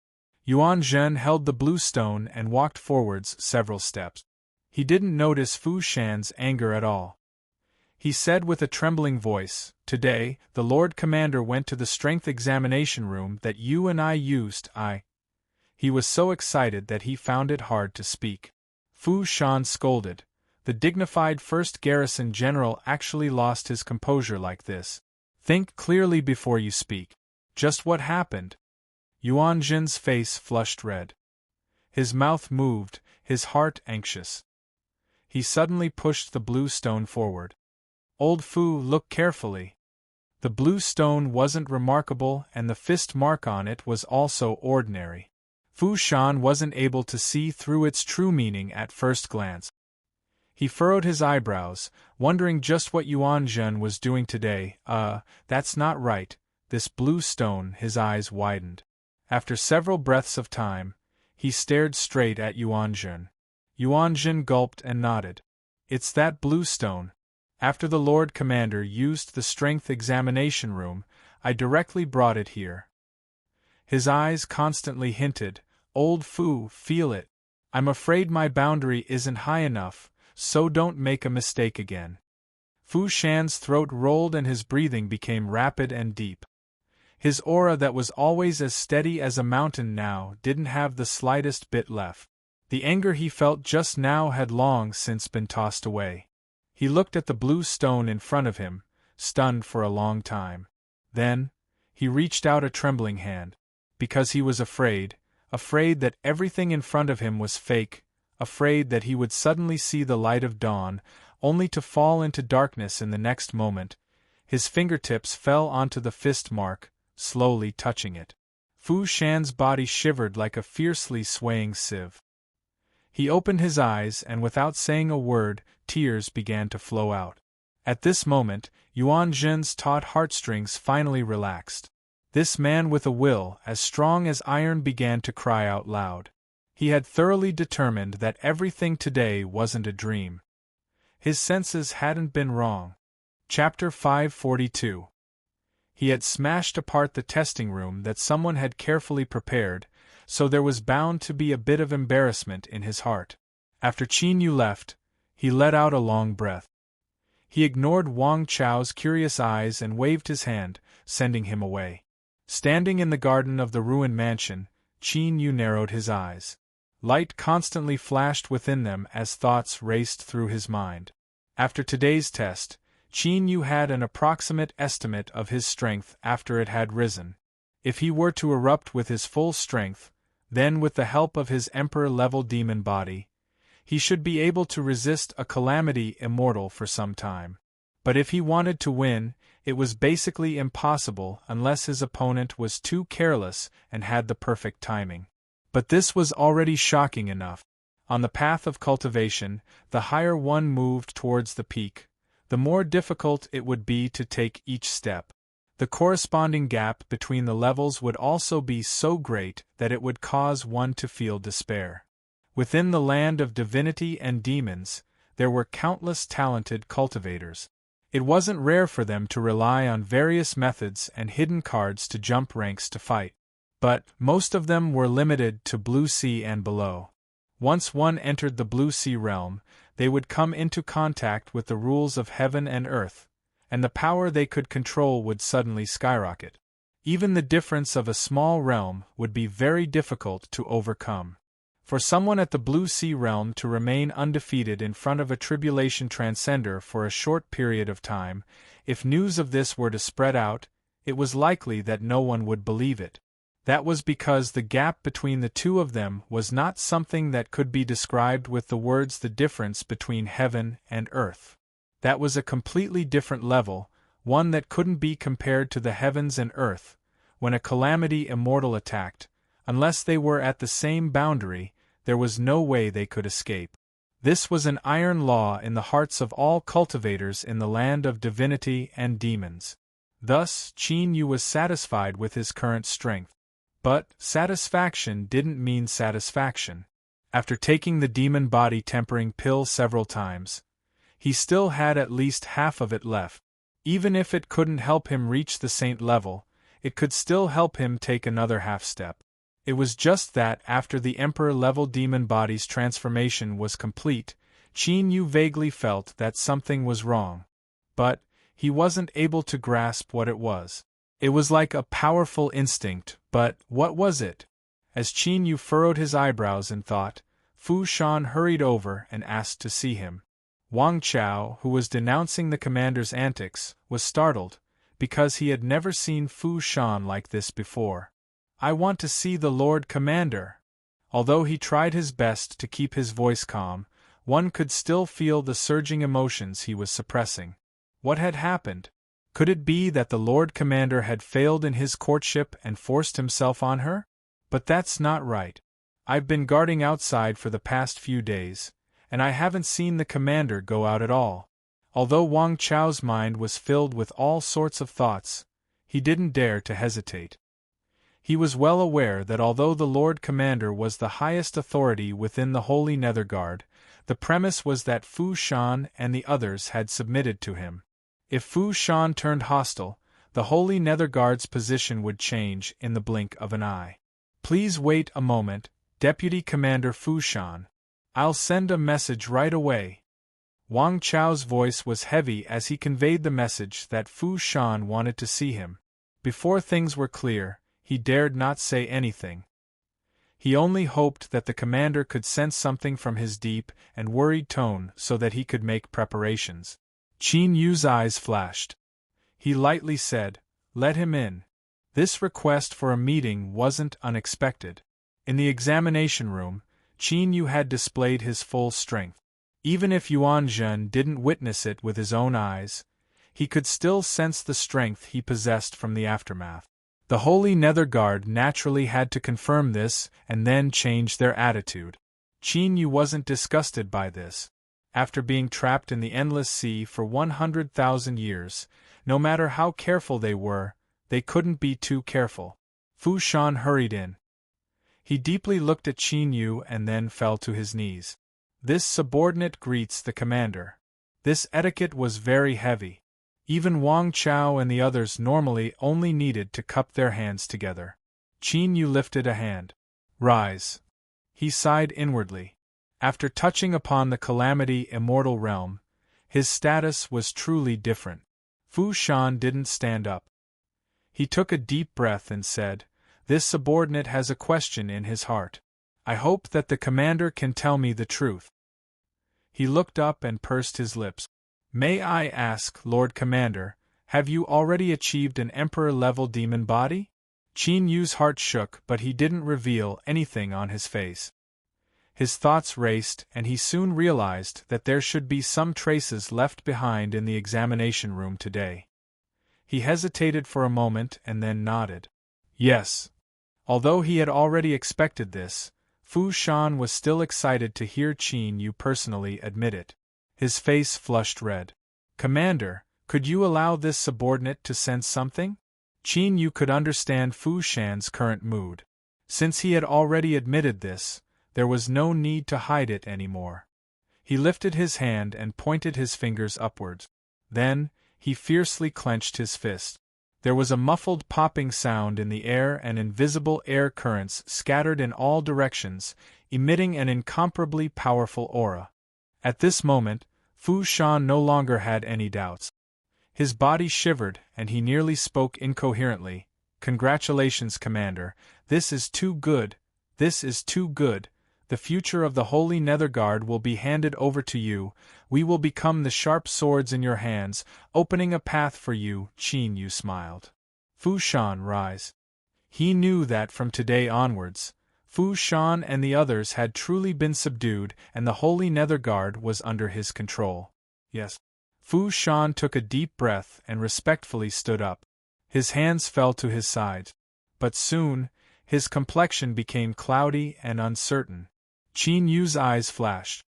Yuanzhen held the blue stone and walked forwards several steps. He didn't notice Fu Shan's anger at all. He said with a trembling voice, "Today, the Lord Commander went to the strength examination room that you and I used. He was so excited that he found it hard to speak." Fu Shan scolded. The dignified first garrison general actually lost his composure like this. "Think clearly before you speak. Just what happened?" Yuan Jin's face flushed red. His mouth moved, his heart anxious. He suddenly pushed the blue stone forward. Old Fu, look carefully. The blue stone wasn't remarkable, and the fist mark on it was also ordinary. Fu Shan wasn't able to see through its true meaning at first glance. He furrowed his eyebrows, wondering just what Yuan Jin was doing today. That's not right, this blue stone. His eyes widened. After several breaths of time, he stared straight at Yuan Jin. Yuan Jin gulped and nodded. It's that blue stone. After the Lord Commander used the strength examination room, I directly brought it here. His eyes constantly hinted, Old Fu, feel it. I'm afraid my boundary isn't high enough, so don't make a mistake again. Fu Shan's throat rolled and his breathing became rapid and deep. His aura that was always as steady as a mountain now didn't have the slightest bit left. The anger he felt just now had long since been tossed away. He looked at the blue stone in front of him, stunned for a long time. Then, he reached out a trembling hand. Because he was afraid that everything in front of him was fake, afraid that he would suddenly see the light of dawn, only to fall into darkness in the next moment. His fingertips fell onto the fist mark, slowly touching it. Fu Shan's body shivered like a fiercely swaying sieve. He opened his eyes and without saying a word, tears began to flow out. At this moment, Yuan Jin's taut heartstrings finally relaxed. This man with a will as strong as iron began to cry out loud. He had thoroughly determined that everything today wasn't a dream. His senses hadn't been wrong. Chapter 542. He had smashed apart the testing room that someone had carefully prepared, so there was bound to be a bit of embarrassment in his heart. After Qin Yu left, he let out a long breath. He ignored Wang Chao's curious eyes and waved his hand, sending him away. Standing in the garden of the ruined mansion, Qin Yu narrowed his eyes. Light constantly flashed within them as thoughts raced through his mind. After today's test, Qin Yu had an approximate estimate of his strength after it had risen. If he were to erupt with his full strength, then with the help of his emperor-level demon body, he should be able to resist a calamity immortal for some time. But if he wanted to win, it was basically impossible unless his opponent was too careless and had the perfect timing. But this was already shocking enough. On the path of cultivation, the higher one moved towards the peak, the more difficult it would be to take each step. The corresponding gap between the levels would also be so great that it would cause one to feel despair. Within the land of divinity and demons, there were countless talented cultivators. It wasn't rare for them to rely on various methods and hidden cards to jump ranks to fight. But most of them were limited to Blue Sea and below. Once one entered the Blue Sea realm, they would come into contact with the rules of heaven and earth, and the power they could control would suddenly skyrocket. Even the difference of a small realm would be very difficult to overcome. For someone at the Blue Sea realm to remain undefeated in front of a tribulation transcender for a short period of time, if news of this were to spread out, it was likely that no one would believe it. That was because the gap between the two of them was not something that could be described with the words the difference between heaven and earth. That was a completely different level, one that couldn't be compared to the heavens and earth. When a calamity immortal attacked, unless they were at the same boundary, there was no way they could escape. This was an iron law in the hearts of all cultivators in the land of divinity and demons. Thus, Qin Yu was satisfied with his current strength. But satisfaction didn't mean satisfaction. After taking the demon body tempering pill several times, he still had at least half of it left. Even if it couldn't help him reach the saint level, it could still help him take another half step. It was just that after the Emperor-level demon body's transformation was complete, Qin Yu vaguely felt that something was wrong. But he wasn't able to grasp what it was. It was like a powerful instinct, but what was it? As Qin Yu furrowed his eyebrows in thought, Fu Shan hurried over and asked to see him. Wang Chao, who was denouncing the commander's antics, was startled, because he had never seen Fu Shan like this before. I want to see the Lord Commander. Although he tried his best to keep his voice calm, one could still feel the surging emotions he was suppressing. What had happened? Could it be that the Lord Commander had failed in his courtship and forced himself on her? But that's not right. I've been guarding outside for the past few days, and I haven't seen the Commander go out at all. Although Wang Chao's mind was filled with all sorts of thoughts, he didn't dare to hesitate. He was well aware that although the Lord Commander was the highest authority within the Holy Netherguard, the premise was that Fu Shan and the others had submitted to him. If Fu Shan turned hostile, the Holy Netherguard's position would change in the blink of an eye. Please wait a moment, Deputy Commander Fu Shan. I'll send a message right away. Wang Chao's voice was heavy as he conveyed the message that Fu Shan wanted to see him. Before things were clear, he dared not say anything. He only hoped that the commander could sense something from his deep and worried tone so that he could make preparations. Qin Yu's eyes flashed. He lightly said, "Let him in." This request for a meeting wasn't unexpected. In the examination room, Qin Yu had displayed his full strength. Even if Yuan Zhen didn't witness it with his own eyes, he could still sense the strength he possessed from the aftermath. The Holy Netherguard naturally had to confirm this and then change their attitude. Qin Yu wasn't disgusted by this. After being trapped in the endless sea for 100,000 years, no matter how careful they were, they couldn't be too careful. Fu Shan hurried in. He deeply looked at Qin Yu and then fell to his knees. This subordinate greets the commander. This etiquette was very heavy. Even Wang Chao and the others normally only needed to cup their hands together. Qin Yu lifted a hand. "Rise." He sighed inwardly. After touching upon the Calamity Immortal Realm, his status was truly different. Fu Shan didn't stand up. He took a deep breath and said, "This subordinate has a question in his heart. I hope that the commander can tell me the truth." He looked up and pursed his lips. "May I ask, Lord Commander, have you already achieved an Emperor-level demon body?" Qin Yu's heart shook, but he didn't reveal anything on his face. His thoughts raced, and he soon realized that there should be some traces left behind in the examination room today. He hesitated for a moment and then nodded. Yes. Although he had already expected this, Fu Shan was still excited to hear Qin Yu personally admit it. His face flushed red. "Commander, could you allow this subordinate to sense something?" Qin Yu could understand Fu Shan's current mood. Since he had already admitted this, there was no need to hide it anymore. He lifted his hand and pointed his fingers upwards. Then, he fiercely clenched his fist. There was a muffled popping sound in the air and invisible air currents scattered in all directions, emitting an incomparably powerful aura. At this moment, Fu Shan no longer had any doubts. His body shivered and he nearly spoke incoherently. "Congratulations, Commander. This is too good. This is too good. The future of the Holy Netherguard will be handed over to you. We will become the sharp swords in your hands, opening a path for you." Qin Yu smiled. Fu Shan rise. He knew that from today onwards, Fu Shan and the others had truly been subdued and the Holy Netherguard was under his control. Yes. Fu Shan took a deep breath and respectfully stood up. His hands fell to his sides. But soon, his complexion became cloudy and uncertain. Qin Yu's eyes flashed.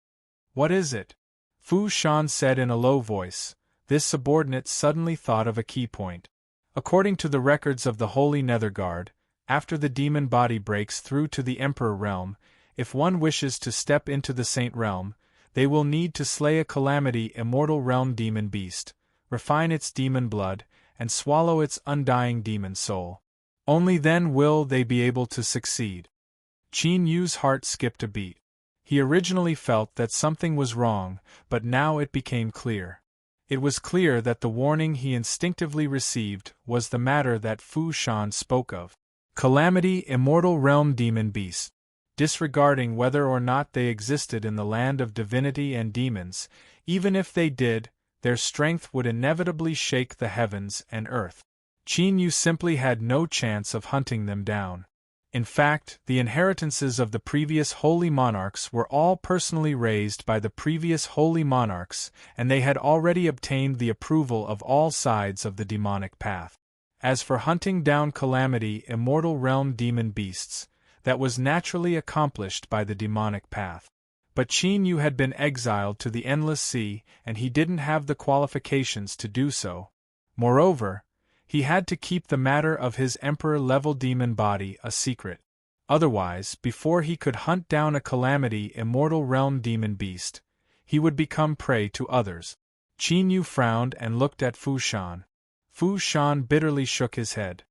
"What is it?" Fu Shan said in a low voice. This subordinate suddenly thought of a key point. According to the records of the Holy Netherguard, after the demon body breaks through to the Emperor realm, if one wishes to step into the Saint realm, they will need to slay a Calamity Immortal Realm demon beast, refine its demon blood, and swallow its undying demon soul. Only then will they be able to succeed. Qin Yu's heart skipped a beat. He originally felt that something was wrong, but now it became clear. It was clear that the warning he instinctively received was the matter that Fu Shan spoke of. Calamity Immortal Realm Demon Beast. Disregarding whether or not they existed in the land of divinity and demons, even if they did, their strength would inevitably shake the heavens and earth. Qin Yu simply had no chance of hunting them down. In fact, the inheritances of the previous holy monarchs were all personally raised by the previous holy monarchs, and they had already obtained the approval of all sides of the demonic path. As for hunting down calamity immortal realm demon beasts, that was naturally accomplished by the demonic path. But Qin Yu had been exiled to the endless sea, and he didn't have the qualifications to do so. Moreover, he had to keep the matter of his emperor-level demon body a secret. Otherwise, before he could hunt down a calamity immortal realm demon beast, he would become prey to others. Qin Yu frowned and looked at Fu Shan. Fu Shan bitterly shook his head.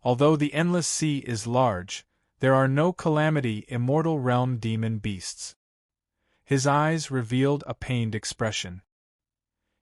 Although the endless sea is large, there are no calamity immortal realm demon beasts. His eyes revealed a pained expression.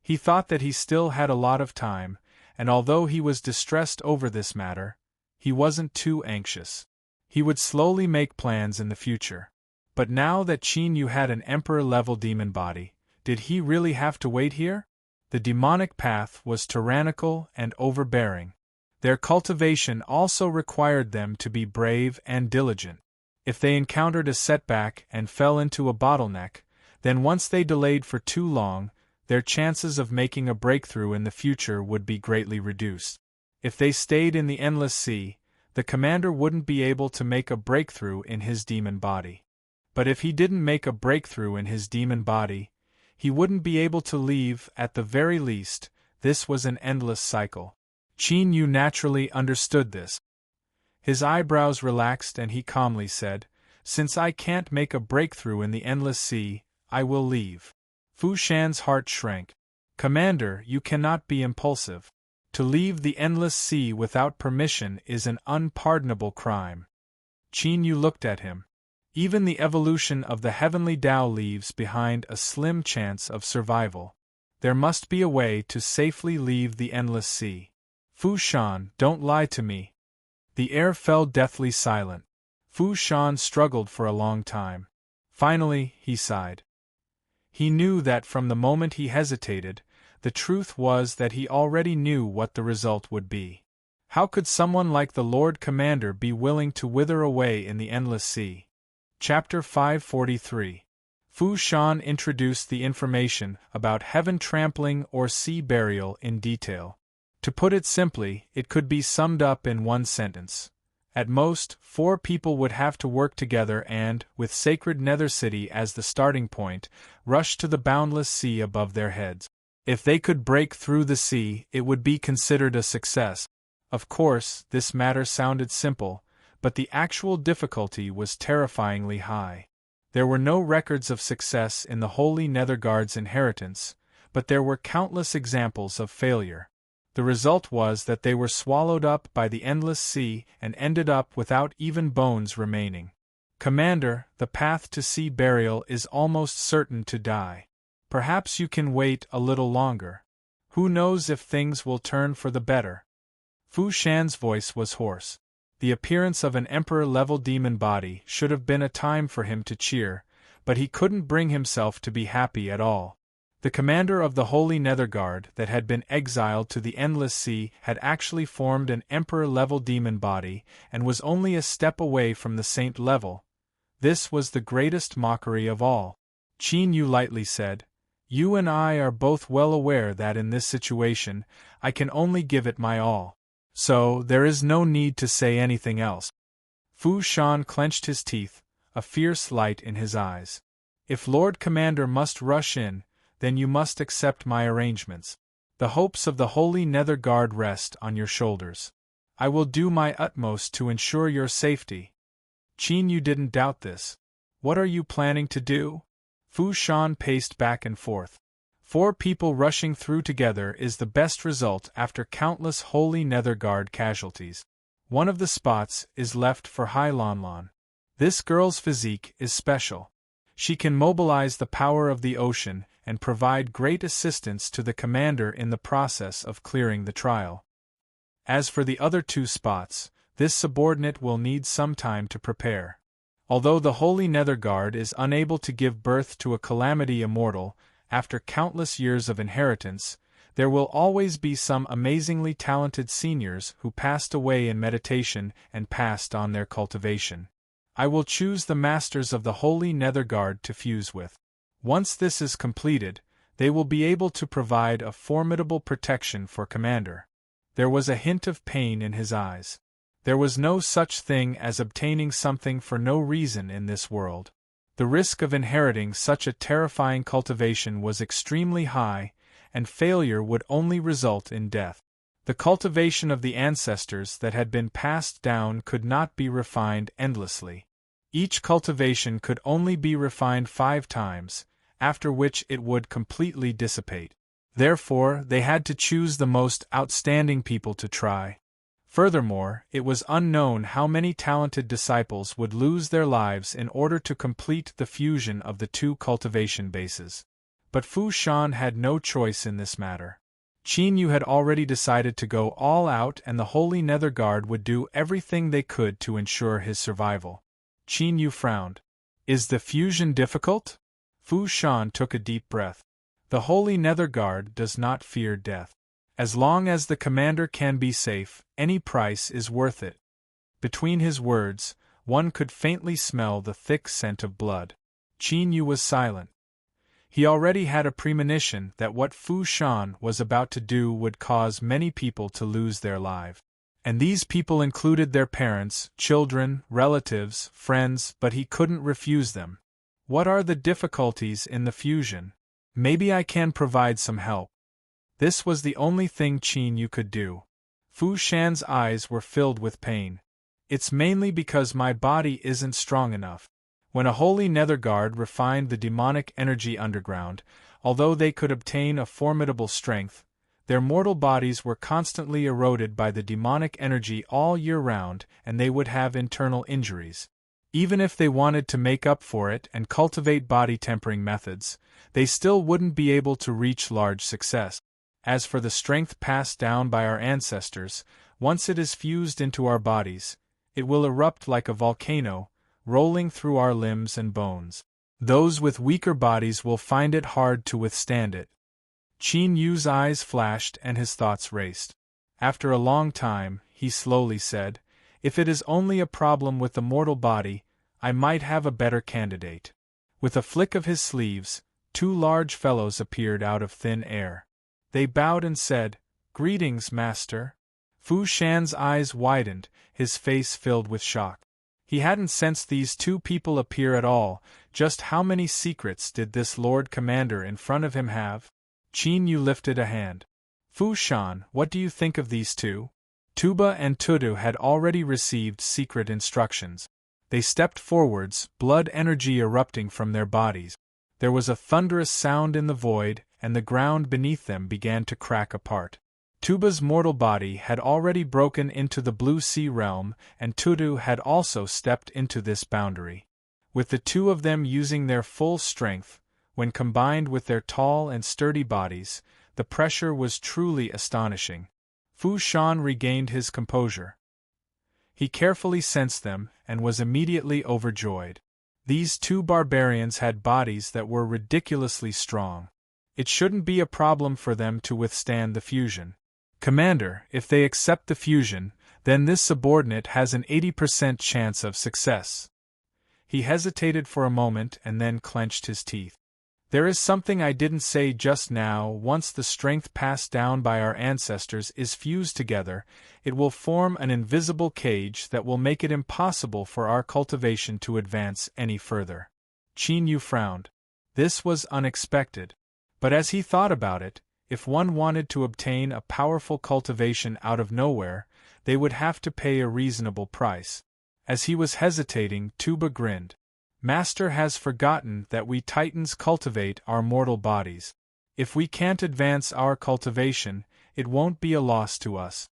He thought that he still had a lot of time, and although he was distressed over this matter, he wasn't too anxious. He would slowly make plans in the future. But now that Qin Yu had an emperor-level demon body, did he really have to wait here? The demonic path was tyrannical and overbearing. Their cultivation also required them to be brave and diligent. If they encountered a setback and fell into a bottleneck, then once they delayed for too long, their chances of making a breakthrough in the future would be greatly reduced. If they stayed in the endless sea, the commander wouldn't be able to make a breakthrough in his demon body. But if he didn't make a breakthrough in his demon body, he wouldn't be able to leave. At the very least. This was an endless cycle. Qin Yu naturally understood this. His eyebrows relaxed and he calmly said, "Since I can't make a breakthrough in the endless sea, I will leave." Fu Shan's heart shrank. "Commander, you cannot be impulsive. To leave the endless sea without permission is an unpardonable crime." Qin Yu looked at him. Even the evolution of the heavenly Tao leaves behind a slim chance of survival. There must be a way to safely leave the endless sea. Fu Shan, don't lie to me. The air fell deathly silent. Fu Shan struggled for a long time. Finally, he sighed. He knew that from the moment he hesitated, the truth was that he already knew what the result would be. How could someone like the Lord Commander be willing to wither away in the endless sea? Chapter 543. Fu Shan introduced the information about heaven trampling or sea burial in detail. To put it simply, it could be summed up in one sentence. At most, 4 people would have to work together and, with sacred Nether City as the starting point, rush to the boundless sea above their heads. If they could break through the sea, it would be considered a success. Of course, this matter sounded simple, but the actual difficulty was terrifyingly high. There were no records of success in the Holy Netherguard's inheritance, but there were countless examples of failure. The result was that they were swallowed up by the endless sea and ended up without even bones remaining. "Commander, the path to sea burial is almost certain to die. Perhaps you can wait a little longer. Who knows if things will turn for the better?" Fu Shan's voice was hoarse. The appearance of an emperor-level demon body should have been a time for him to cheer, but he couldn't bring himself to be happy at all. The commander of the Holy Netherguard that had been exiled to the Endless Sea had actually formed an emperor-level demon body and was only a step away from the saint level. This was the greatest mockery of all. Qin Yu lightly said, "You and I are both well aware that in this situation, I can only give it my all. So, there is no need to say anything else." Fu Shan clenched his teeth, a fierce light in his eyes. "If Lord Commander must rush in, then you must accept my arrangements. The hopes of the Holy Netherguard rest on your shoulders. I will do my utmost to ensure your safety." Qin Yu didn't doubt this. "What are you planning to do?" Fu Shan paced back and forth. 4 people rushing through together is the best result after countless Holy Netherguard casualties. One of the spots is left for Hai Lanlan. This girl's physique is special. She can mobilize the power of the ocean and provide great assistance to the commander in the process of clearing the trial. As for the other 2 spots, this subordinate will need some time to prepare. Although the Holy Netherguard is unable to give birth to a calamity immortal, after countless years of inheritance, there will always be some amazingly talented seniors who passed away in meditation and passed on their cultivation. I will choose the masters of the Holy Netherguard to fuse with. Once this is completed, they will be able to provide a formidable protection for Commander. There was a hint of pain in his eyes. There was no such thing as obtaining something for no reason in this world. The risk of inheriting such a terrifying cultivation was extremely high, and failure would only result in death. The cultivation of the ancestors that had been passed down could not be refined endlessly. Each cultivation could only be refined 5 times, after which it would completely dissipate. Therefore, they had to choose the most outstanding people to try. Furthermore, it was unknown how many talented disciples would lose their lives in order to complete the fusion of the 2 cultivation bases. But Fu Shan had no choice in this matter. Qin Yu had already decided to go all out, and the Holy Netherguard would do everything they could to ensure his survival. Qin Yu frowned. Is the fusion difficult? Fu Shan took a deep breath. The Holy Netherguard does not fear death. As long as the commander can be safe, any price is worth it. Between his words, one could faintly smell the thick scent of blood. Qin Yu was silent. He already had a premonition that what Fu Shan was about to do would cause many people to lose their lives. And these people included their parents, children, relatives, friends, but he couldn't refuse them. What are the difficulties in the fusion? Maybe I can provide some help. This was the only thing Qin Yu could do. Fu Shan's eyes were filled with pain. It's mainly because my body isn't strong enough. When a Holy Netherguard refined the demonic energy underground, although they could obtain a formidable strength, their mortal bodies were constantly eroded by the demonic energy all year round, and they would have internal injuries. Even if they wanted to make up for it and cultivate body-tempering methods, they still wouldn't be able to reach large success. As for the strength passed down by our ancestors, once it is fused into our bodies, it will erupt like a volcano, rolling through our limbs and bones. Those with weaker bodies will find it hard to withstand it. Qin Yu's eyes flashed and his thoughts raced. After a long time, he slowly said, "If it is only a problem with the mortal body, I might have a better candidate." With a flick of his sleeves, 2 large fellows appeared out of thin air. They bowed and said, "Greetings, Master." Fu Shan's eyes widened, his face filled with shock. He hadn't sensed these 2 people appear at all. Just how many secrets did this Lord Commander in front of him have? Qin Yu lifted a hand. "Fu Shan, what do you think of these 2? Tuba and Tudu had already received secret instructions. They stepped forwards, blood energy erupting from their bodies. There was a thunderous sound in the void, and the ground beneath them began to crack apart. Tuba's mortal body had already broken into the Blue Sea realm, and Tudu had also stepped into this boundary. With the 2 of them using their full strength, when combined with their tall and sturdy bodies, the pressure was truly astonishing. Fu Shan regained his composure. He carefully sensed them, and was immediately overjoyed. These 2 barbarians had bodies that were ridiculously strong. It shouldn't be a problem for them to withstand the fusion. "Commander, if they accept the fusion, then this subordinate has an 80% chance of success." He hesitated for a moment and then clenched his teeth. "There is something I didn't say just now. Once the strength passed down by our ancestors is fused together, it will form an invisible cage that will make it impossible for our cultivation to advance any further." Qin Yu frowned. This was unexpected. But as he thought about it, if one wanted to obtain a powerful cultivation out of nowhere, they would have to pay a reasonable price. As he was hesitating, Tuba grinned. "Master has forgotten that we Titans cultivate our mortal bodies. If we can't advance our cultivation, it won't be a loss to us."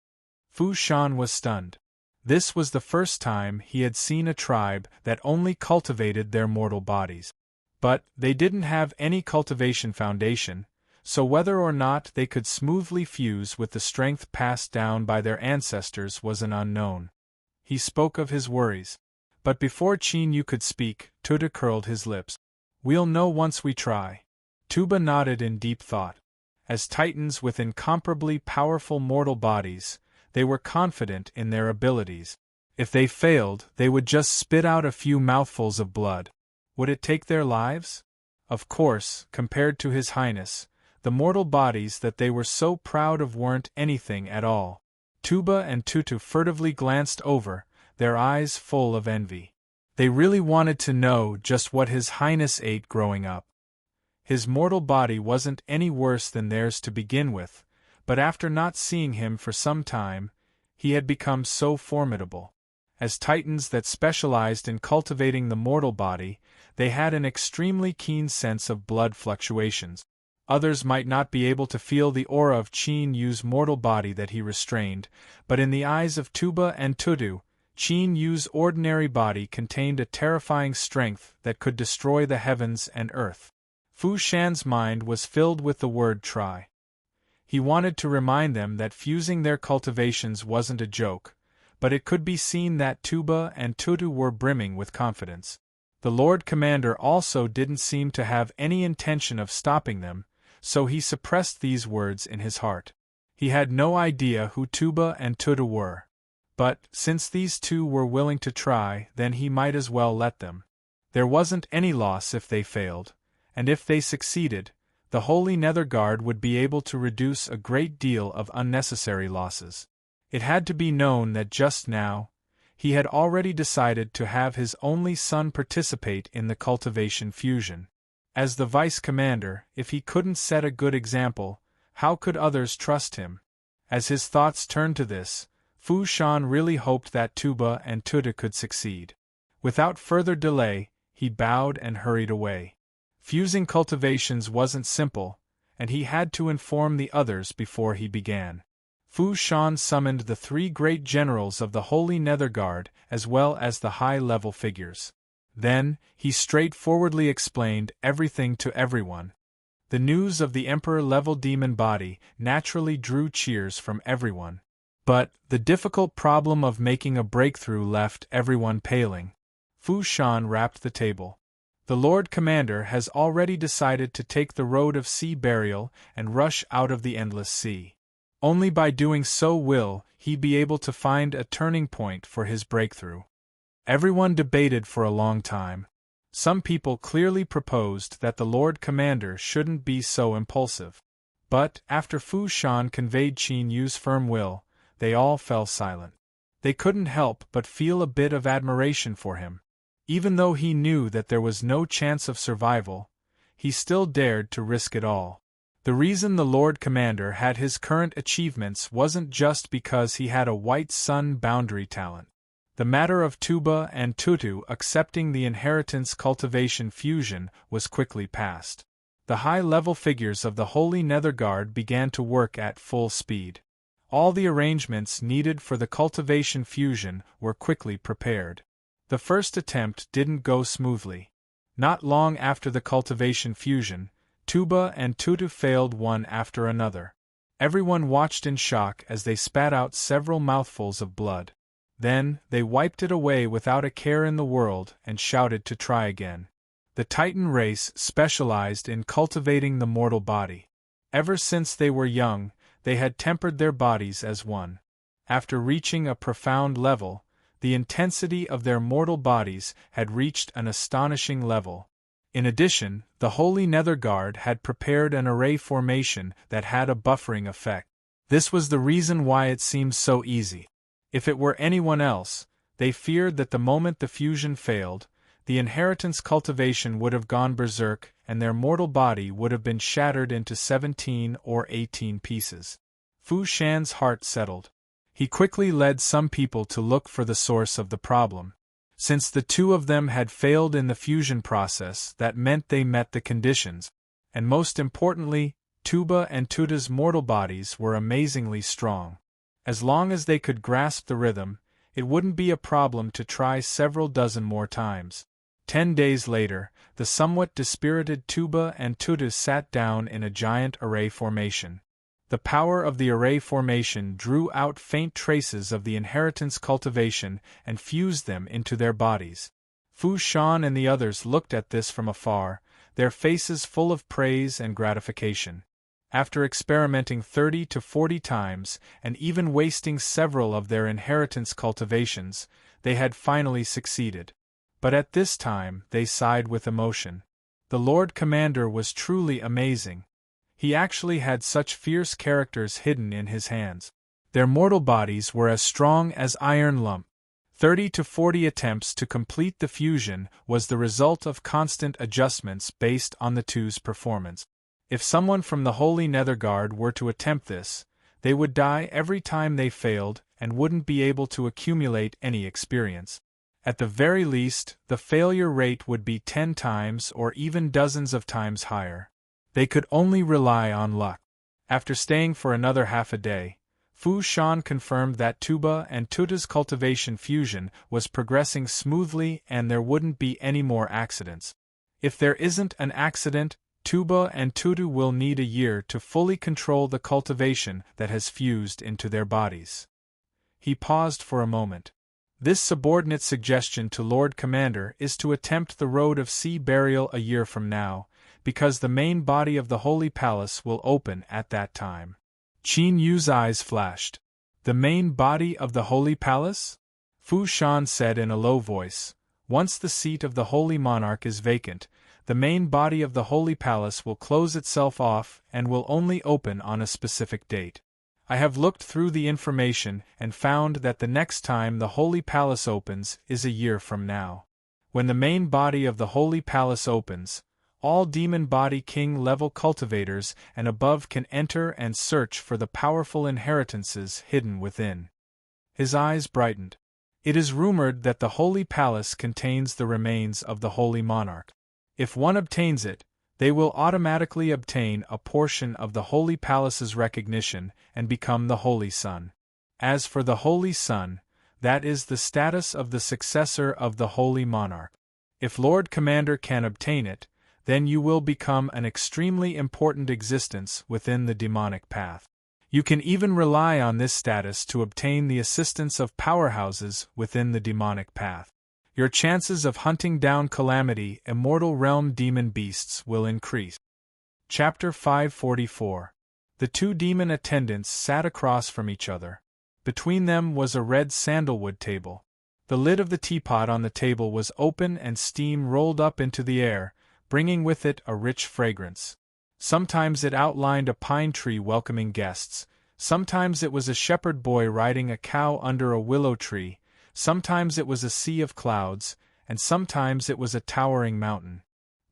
Fu Shan was stunned. This was the first time he had seen a tribe that only cultivated their mortal bodies. But they didn't have any cultivation foundation, so whether or not they could smoothly fuse with the strength passed down by their ancestors was an unknown. He spoke of his worries. But before Qin Yu could speak, Tuda curled his lips. "We'll know once we try." Tuba nodded in deep thought. As titans with incomparably powerful mortal bodies, they were confident in their abilities. If they failed, they would just spit out a few mouthfuls of blood. Would it take their lives? Of course, compared to His Highness, the mortal bodies that they were so proud of weren't anything at all. Tuba and Tutu furtively glanced over, their eyes full of envy. They really wanted to know just what His Highness ate growing up. His mortal body wasn't any worse than theirs to begin with, but after not seeing him for some time, he had become so formidable. As titans that specialized in cultivating the mortal body, they had an extremely keen sense of blood fluctuations. Others might not be able to feel the aura of Qin Yu's mortal body that he restrained, but in the eyes of Tuba and Tutu, Qin Yu's ordinary body contained a terrifying strength that could destroy the heavens and earth. Fu Shan's mind was filled with the word try. He wanted to remind them that fusing their cultivations wasn't a joke, but it could be seen that Tuba and Tutu were brimming with confidence. The Lord Commander also didn't seem to have any intention of stopping them, so he suppressed these words in his heart. He had no idea who Tuba and Tutu were. But, since these two were willing to try, then he might as well let them. There wasn't any loss if they failed, and if they succeeded, the Holy Nether Guard would be able to reduce a great deal of unnecessary losses. It had to be known that just now, he had already decided to have his only son participate in the cultivation fusion. As the vice commander, if he couldn't set a good example, how could others trust him? As his thoughts turned to this, Fu Shan really hoped that Tuba and Tutu could succeed. Without further delay, he bowed and hurried away. Fusing cultivations wasn't simple, and he had to inform the others before he began. Fu Shan summoned the 3 great generals of the Holy Nether Guard as well as the high-level figures. Then, he straightforwardly explained everything to everyone. The news of the Emperor-level demon body naturally drew cheers from everyone. But, the difficult problem of making a breakthrough left everyone paling. Fu Shan rapped the table. The Lord Commander has already decided to take the road of sea burial and rush out of the endless sea. Only by doing so will he be able to find a turning point for his breakthrough. Everyone debated for a long time. Some people clearly proposed that the Lord Commander shouldn't be so impulsive. But, after Fu Shan conveyed Qin Yu's firm will, they all fell silent. They couldn't help but feel a bit of admiration for him. Even though he knew that there was no chance of survival, he still dared to risk it all. The reason the Lord Commander had his current achievements wasn't just because he had a white sun boundary talent. The matter of Tuba and Tutu accepting the inheritance cultivation fusion was quickly passed. The high-level figures of the Holy Nether Guard began to work at full speed. All the arrangements needed for the cultivation fusion were quickly prepared. The first attempt didn't go smoothly. Not long after the cultivation fusion, Tuba and Tutu failed one after another. Everyone watched in shock as they spat out several mouthfuls of blood. Then, they wiped it away without a care in the world and shouted to try again. The Titan race specialized in cultivating the mortal body. Ever since they were young, they had tempered their bodies as one. After reaching a profound level, the intensity of their mortal bodies had reached an astonishing level. In addition, the Holy Nether Guard had prepared an array formation that had a buffering effect. This was the reason why it seemed so easy. If it were anyone else, they feared that the moment the fusion failed, the inheritance cultivation would have gone berserk and their mortal body would have been shattered into 17 or 18 pieces. Fu Shan's heart settled. He quickly led some people to look for the source of the problem. Since the two of them had failed in the fusion process, that meant they met the conditions, and most importantly, Tuba and Tuta's mortal bodies were amazingly strong. As long as they could grasp the rhythm, it wouldn't be a problem to try several dozen more times. 10 days later, the somewhat dispirited Tuba and Tutu sat down in a giant array formation. The power of the array formation drew out faint traces of the inheritance cultivation and fused them into their bodies. Fu Shan and the others looked at this from afar, their faces full of praise and gratification. After experimenting 30 to 40 times, and even wasting several of their inheritance cultivations, they had finally succeeded. But at this time they sighed with emotion. The Lord Commander was truly amazing. He actually had such fierce characters hidden in his hands. Their mortal bodies were as strong as iron lump. 30 to 40 attempts to complete the fusion was the result of constant adjustments based on the two's performance. If someone from the Holy Netherguard were to attempt this, they would die every time they failed and wouldn't be able to accumulate any experience. At the very least, the failure rate would be 10 times or even dozens of times higher. They could only rely on luck. After staying for another half a day, Fu Shan confirmed that Tuba and Tuta's cultivation fusion was progressing smoothly and there wouldn't be any more accidents. If there isn't an accident, Tuba and Tutu will need a year to fully control the cultivation that has fused into their bodies. He paused for a moment. This subordinate suggestion to Lord Commander is to attempt the road of sea burial a year from now, because the main body of the Holy Palace will open at that time. Qin Yu's eyes flashed. The main body of the Holy Palace? Fu Shan said in a low voice. Once the seat of the Holy Monarch is vacant, the main body of the Holy Palace will close itself off and will only open on a specific date. I have looked through the information and found that the next time the Holy Palace opens is a year from now. When the main body of the Holy Palace opens, all Demon Body King level cultivators and above can enter and search for the powerful inheritances hidden within. His eyes brightened. It is rumored that the Holy Palace contains the remains of the Holy Monarch. If one obtains it, they will automatically obtain a portion of the Holy Palace's recognition and become the Holy Son. As for the Holy Son, that is the status of the successor of the Holy Monarch. If Lord Commander can obtain it, then you will become an extremely important existence within the demonic path. You can even rely on this status to obtain the assistance of powerhouses within the demonic path. Your chances of hunting down Calamity Immortal Realm demon beasts will increase. Chapter 544. The two demon attendants sat across from each other. Between them was a red sandalwood table. The lid of the teapot on the table was open and steam rolled up into the air, bringing with it a rich fragrance. Sometimes it outlined a pine tree welcoming guests, sometimes it was a shepherd boy riding a cow under a willow tree, sometimes it was a sea of clouds, and sometimes it was a towering mountain.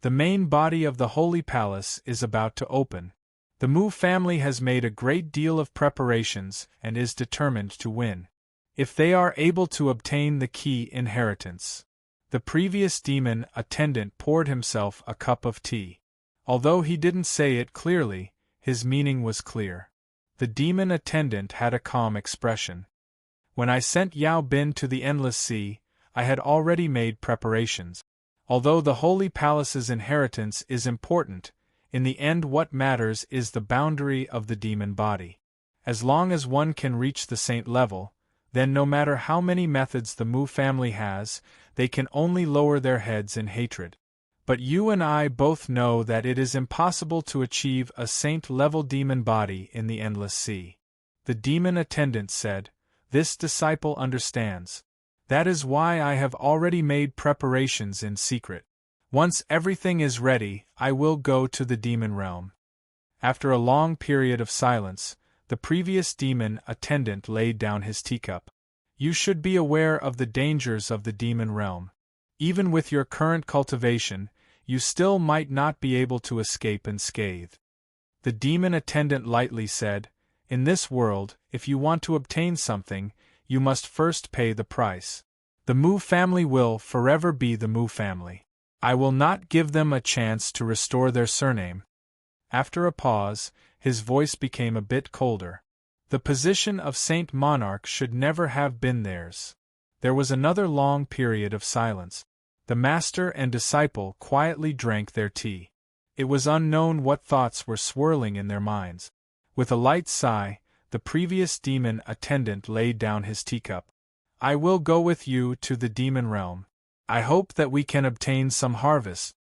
The main body of the Holy Palace is about to open. The Mu family has made a great deal of preparations and is determined to win. If they are able to obtain the key inheritance. The previous demon attendant poured himself a cup of tea. Although he didn't say it clearly, his meaning was clear. The demon attendant had a calm expression. When I sent Yao Bin to the Endless Sea, I had already made preparations. Although the Holy Palace's inheritance is important, in the end what matters is the boundary of the demon body. As long as one can reach the saint level, then no matter how many methods the Mu family has, they can only lower their heads in hatred. But you and I both know that it is impossible to achieve a saint-level demon body in the Endless Sea. The demon attendant said, "This disciple understands. That is why I have already made preparations in secret. Once everything is ready, I will go to the demon realm." After a long period of silence, the previous demon attendant laid down his teacup. You should be aware of the dangers of the demon realm. Even with your current cultivation, you still might not be able to escape unscathed. The demon attendant lightly said, "In this world, if you want to obtain something, you must first pay the price. The Mu family will forever be the Mu family. I will not give them a chance to restore their surname." After a pause, his voice became a bit colder. The position of Saint Monarch should never have been theirs. There was another long period of silence. The master and disciple quietly drank their tea. It was unknown what thoughts were swirling in their minds. With a light sigh, the previous demon attendant laid down his teacup. "I will go with you to the demon realm. I hope that we can obtain some harvest."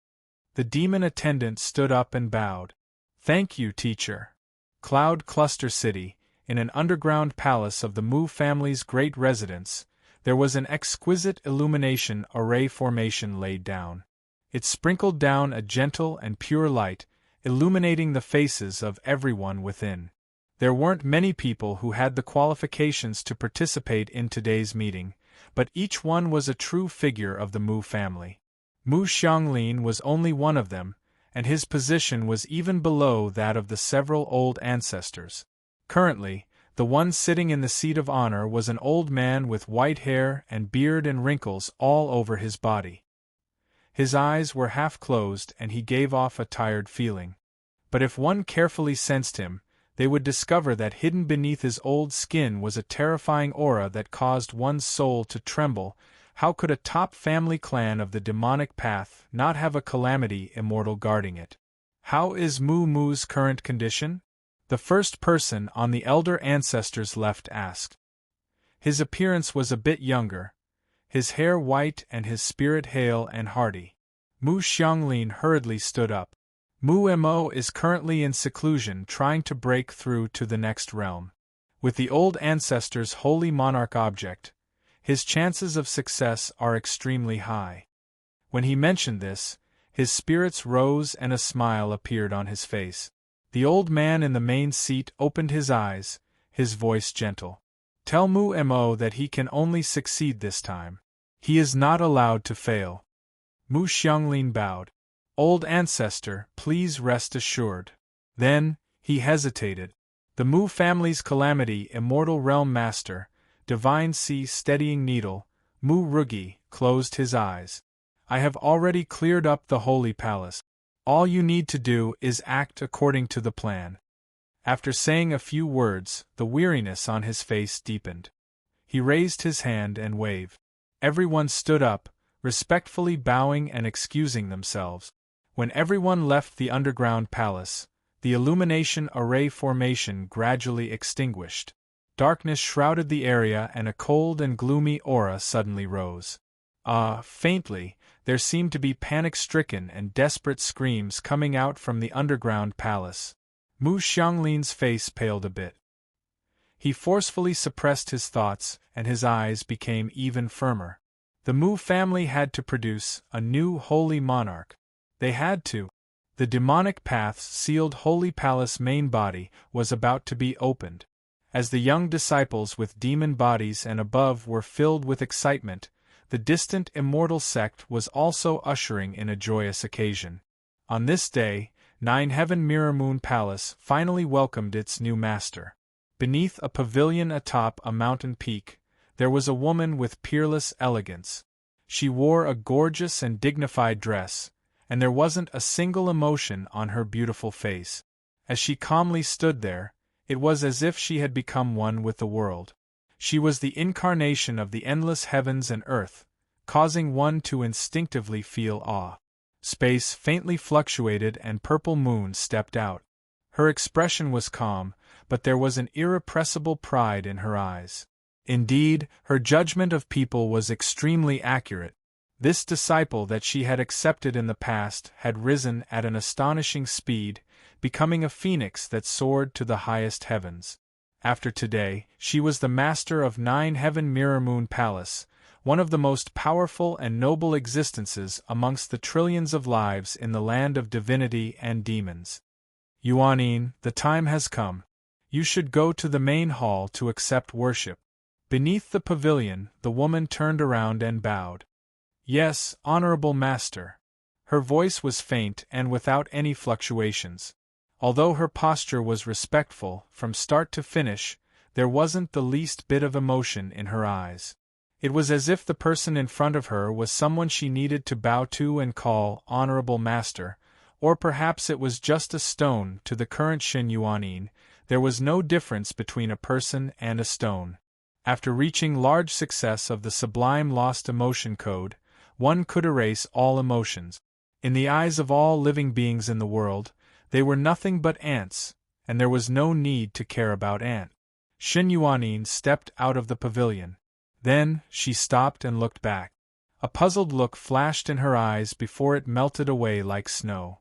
The demon attendant stood up and bowed. "Thank you, teacher. Cloud Cluster City, in an underground palace of the Mu family's great residence, there was an exquisite illumination array formation laid down. It sprinkled down a gentle and pure light, illuminating the faces of everyone within. There weren't many people who had the qualifications to participate in today's meeting, but each one was a true figure of the Mu family. Mu Xianglin was only one of them, and his position was even below that of the several old ancestors. Currently, the one sitting in the seat of honor was an old man with white hair and beard and wrinkles all over his body. His eyes were half closed and he gave off a tired feeling. But if one carefully sensed him, they would discover that hidden beneath his old skin was a terrifying aura that caused one's soul to tremble. How could a top family clan of the demonic path not have a calamity immortal guarding it? How is Mu Mu's current condition? The first person on the elder ancestors left asked. His appearance was a bit younger, his hair white and his spirit hale and hearty. Mu Xianglin hurriedly stood up. Mu Mo is currently in seclusion trying to break through to the next realm. With the old ancestor's holy monarch object, his chances of success are extremely high. When he mentioned this, his spirits rose and a smile appeared on his face. The old man in the main seat opened his eyes, his voice gentle. Tell Mu Mo that he can only succeed this time. He is not allowed to fail. Mu Xianglin bowed. Old ancestor, please rest assured. Then, he hesitated. The Mu family's calamity immortal realm master, divine sea steadying needle, Mu Rugi, closed his eyes. I have already cleared up the holy palace. All you need to do is act according to the plan. After saying a few words, the weariness on his face deepened. He raised his hand and waved. Everyone stood up, respectfully bowing and excusing themselves. When everyone left the underground palace, the illumination array formation gradually extinguished. Darkness shrouded the area and a cold and gloomy aura suddenly rose. Faintly, there seemed to be panic-stricken and desperate screams coming out from the underground palace. Mu Xianglin's face paled a bit. He forcefully suppressed his thoughts, and his eyes became even firmer. The Mu family had to produce a new holy monarch. They had to. The demonic path's sealed holy palace main body was about to be opened. As the young disciples with demon bodies and above were filled with excitement, the distant immortal sect was also ushering in a joyous occasion. On this day, Nine Heaven Mirror Moon Palace finally welcomed its new master. Beneath a pavilion atop a mountain peak, there was a woman with peerless elegance. She wore a gorgeous and dignified dress, and there wasn't a single emotion on her beautiful face. As she calmly stood there, it was as if she had become one with the world. She was the incarnation of the endless heavens and earth, causing one to instinctively feel awe. Space faintly fluctuated and purple moon stepped out. Her expression was calm, but there was an irrepressible pride in her eyes. Indeed, her judgment of people was extremely accurate. This disciple that she had accepted in the past had risen at an astonishing speed, becoming a phoenix that soared to the highest heavens. After today, she was the master of Nine Heaven Mirror Moon Palace, one of the most powerful and noble existences amongst the trillions of lives in the land of divinity and demons. Yuanin, the time has come. You should go to the main hall to accept worship. Beneath the pavilion, the woman turned around and bowed. Yes, honorable master. Her voice was faint and without any fluctuations. Although her posture was respectful, from start to finish, there wasn't the least bit of emotion in her eyes. It was as if the person in front of her was someone she needed to bow to and call honorable master, or perhaps it was just a stone to the current Shin Yuanin. There was no difference between a person and a stone. After reaching large success of the sublime lost emotion code, one could erase all emotions. In the eyes of all living beings in the world, they were nothing but ants, and there was no need to care about ant. Shin Yuanin stepped out of the pavilion. Then, she stopped and looked back. A puzzled look flashed in her eyes before it melted away like snow.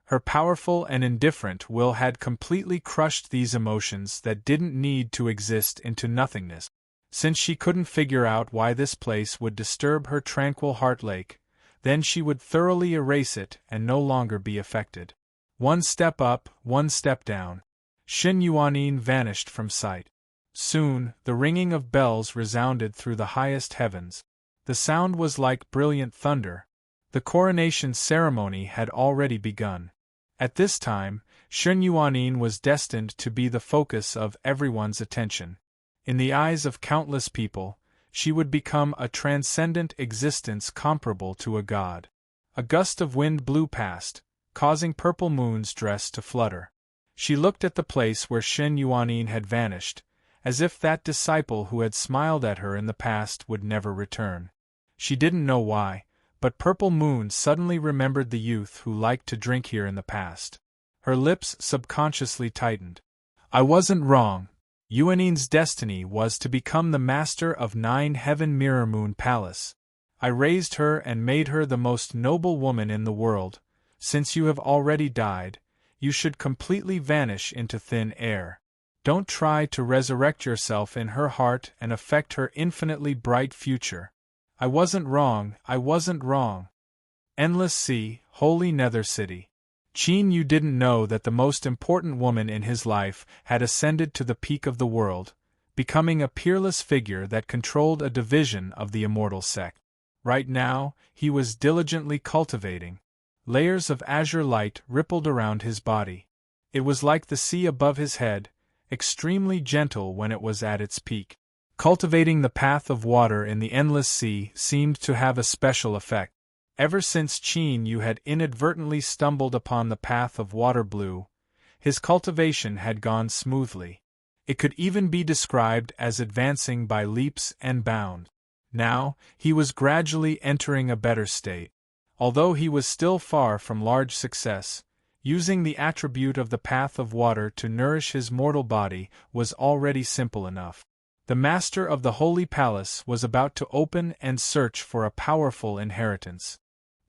Her powerful and indifferent will had completely crushed these emotions that didn't need to exist into nothingness. Since she couldn't figure out why this place would disturb her tranquil heart lake, then she would thoroughly erase it and no longer be affected. One step up, one step down. Shen Yuanin vanished from sight. Soon, the ringing of bells resounded through the highest heavens. The sound was like brilliant thunder. The coronation ceremony had already begun. At this time, Shen Yuanin was destined to be the focus of everyone's attention. In the eyes of countless people, she would become a transcendent existence comparable to a god. A gust of wind blew past, causing Purple Moon's dress to flutter. She looked at the place where Shen Yuanin had vanished, as if that disciple who had smiled at her in the past would never return. She didn't know why, but Purple Moon suddenly remembered the youth who liked to drink here in the past. Her lips subconsciously tightened. I wasn't wrong. Yuanin's destiny was to become the master of 9 Heaven Mirror Moon Palace. I raised her and made her the most noble woman in the world. Since you have already died, you should completely vanish into thin air. Don't try to resurrect yourself in her heart and affect her infinitely bright future. I wasn't wrong, I wasn't wrong. Endless Sea, Holy Nether City. Qin Yu didn't know that the most important woman in his life had ascended to the peak of the world, becoming a peerless figure that controlled a division of the immortal sect. Right now, he was diligently cultivating. Layers of azure light rippled around his body. It was like the sea above his head, extremely gentle when it was at its peak. Cultivating the path of water in the endless sea seemed to have a special effect. Ever since Qin Yu had inadvertently stumbled upon the path of water blue, his cultivation had gone smoothly. It could even be described as advancing by leaps and bounds. Now, he was gradually entering a better state. Although he was still far from large success, using the attribute of the path of water to nourish his mortal body was already simple enough. The master of the Holy Palace was about to open and search for a powerful inheritance.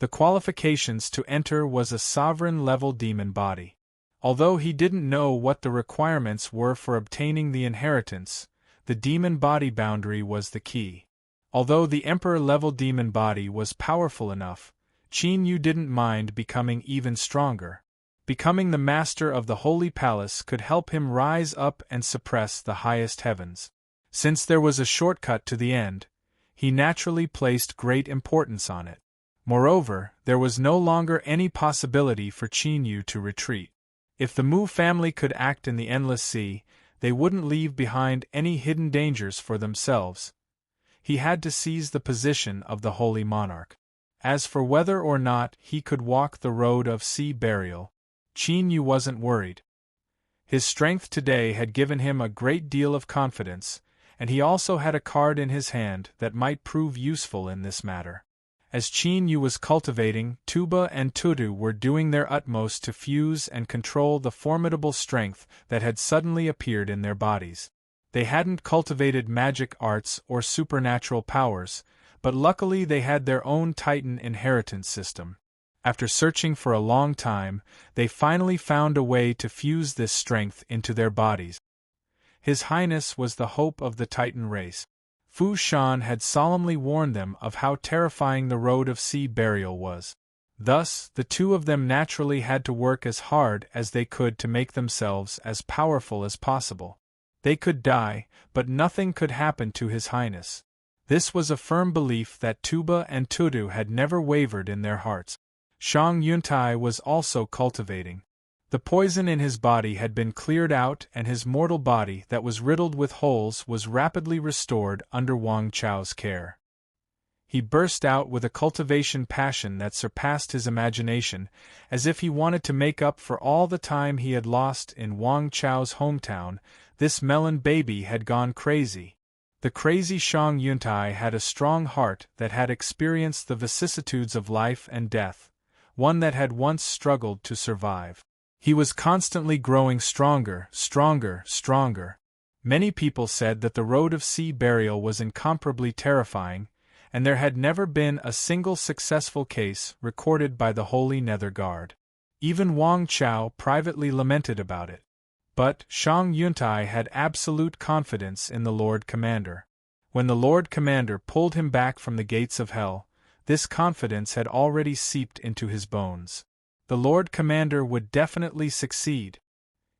The qualifications to enter was a sovereign-level demon body. Although he didn't know what the requirements were for obtaining the inheritance, the demon body boundary was the key. Although the emperor-level demon body was powerful enough, Qin Yu didn't mind becoming even stronger. Becoming the master of the Holy Palace could help him rise up and suppress the highest heavens. Since there was a shortcut to the end, he naturally placed great importance on it. Moreover, there was no longer any possibility for Qin Yu to retreat. If the Mu family could act in the Endless Sea, they wouldn't leave behind any hidden dangers for themselves. He had to seize the position of the Holy Monarch. As for whether or not he could walk the road of sea burial, Qin Yu wasn't worried. His strength today had given him a great deal of confidence, and he also had a card in his hand that might prove useful in this matter. As Qin Yu was cultivating, Tuba and Tudu were doing their utmost to fuse and control the formidable strength that had suddenly appeared in their bodies. They hadn't cultivated magic arts or supernatural powers, but luckily they had their own Titan inheritance system. After searching for a long time, they finally found a way to fuse this strength into their bodies. His Highness was the hope of the Titan race. Fu Shan had solemnly warned them of how terrifying the road of sea burial was. Thus, the two of them naturally had to work as hard as they could to make themselves as powerful as possible. They could die, but nothing could happen to His Highness. This was a firm belief that Tuba and Tudu had never wavered in their hearts. Shang Yuntai was also cultivating. The poison in his body had been cleared out and his mortal body that was riddled with holes was rapidly restored under Wang Chao's care. He burst out with a cultivation passion that surpassed his imagination, as if he wanted to make up for all the time he had lost in Wang Chao's hometown. This melon baby had gone crazy. The crazy Shang Yuntai had a strong heart that had experienced the vicissitudes of life and death, one that had once struggled to survive. He was constantly growing stronger, stronger, stronger. Many people said that the road of sea burial was incomparably terrifying, and there had never been a single successful case recorded by the Holy Nether Guard. Even Wang Chao privately lamented about it. But Shang Yuntai had absolute confidence in the Lord Commander. When the Lord Commander pulled him back from the gates of hell, this confidence had already seeped into his bones. The Lord Commander would definitely succeed.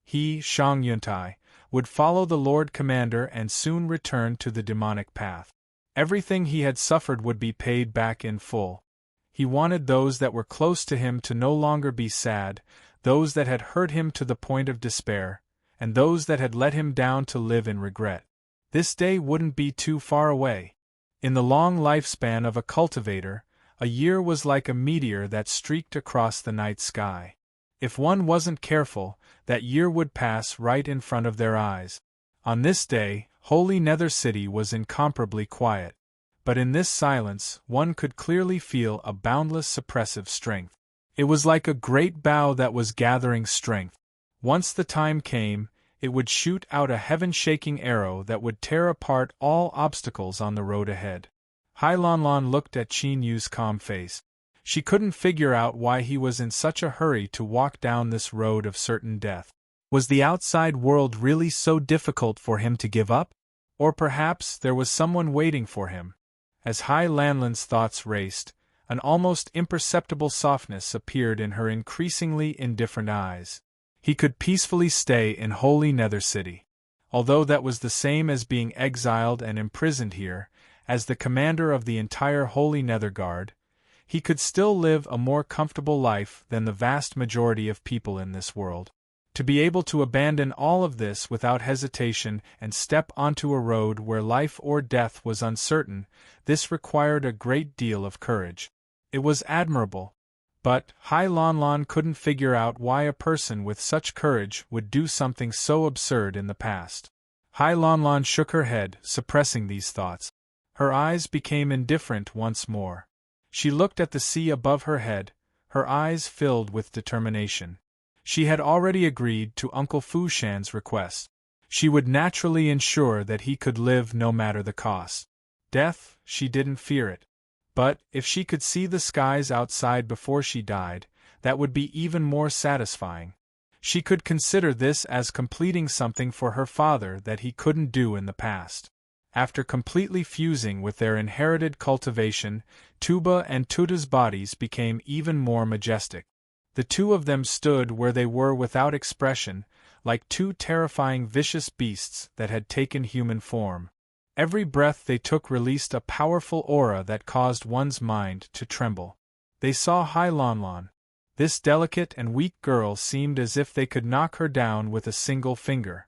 He, Shang Yuntai, would follow the Lord Commander and soon return to the demonic path. Everything he had suffered would be paid back in full. He wanted those that were close to him to no longer be sad, those that had hurt him to the point of despair, and those that had let him down to live in regret. This day wouldn't be too far away. In the long lifespan of a cultivator, a year was like a meteor that streaked across the night sky. If one wasn't careful, that year would pass right in front of their eyes. On this day, Holy Nether City was incomparably quiet. But in this silence, one could clearly feel a boundless suppressive strength. It was like a great bow that was gathering strength. Once the time came, it would shoot out a heaven-shaking arrow that would tear apart all obstacles on the road ahead. Hai Lanlan looked at Qin Yu's calm face. She couldn't figure out why he was in such a hurry to walk down this road of certain death. Was the outside world really so difficult for him to give up? Or perhaps there was someone waiting for him? As Hai Lanlan's thoughts raced, an almost imperceptible softness appeared in her increasingly indifferent eyes. He could peacefully stay in Holy Nether City. Although that was the same as being exiled and imprisoned here, as the commander of the entire Holy Nether Guard, he could still live a more comfortable life than the vast majority of people in this world. To be able to abandon all of this without hesitation and step onto a road where life or death was uncertain, this required a great deal of courage. It was admirable. But Hai Lanlan couldn't figure out why a person with such courage would do something so absurd in the past. Hai Lanlan shook her head, suppressing these thoughts. Her eyes became indifferent once more. She looked at the sea above her head, her eyes filled with determination. She had already agreed to Uncle Fu Shan's request. She would naturally ensure that he could live no matter the cost. Death, she didn't fear it. But, if she could see the skies outside before she died, that would be even more satisfying. She could consider this as completing something for her father that he couldn't do in the past. After completely fusing with their inherited cultivation, Tuba and Tuta's bodies became even more majestic. The two of them stood where they were without expression, like two terrifying vicious beasts that had taken human form. Every breath they took released a powerful aura that caused one's mind to tremble. They saw Hai Lanlan. This delicate and weak girl seemed as if they could knock her down with a single finger.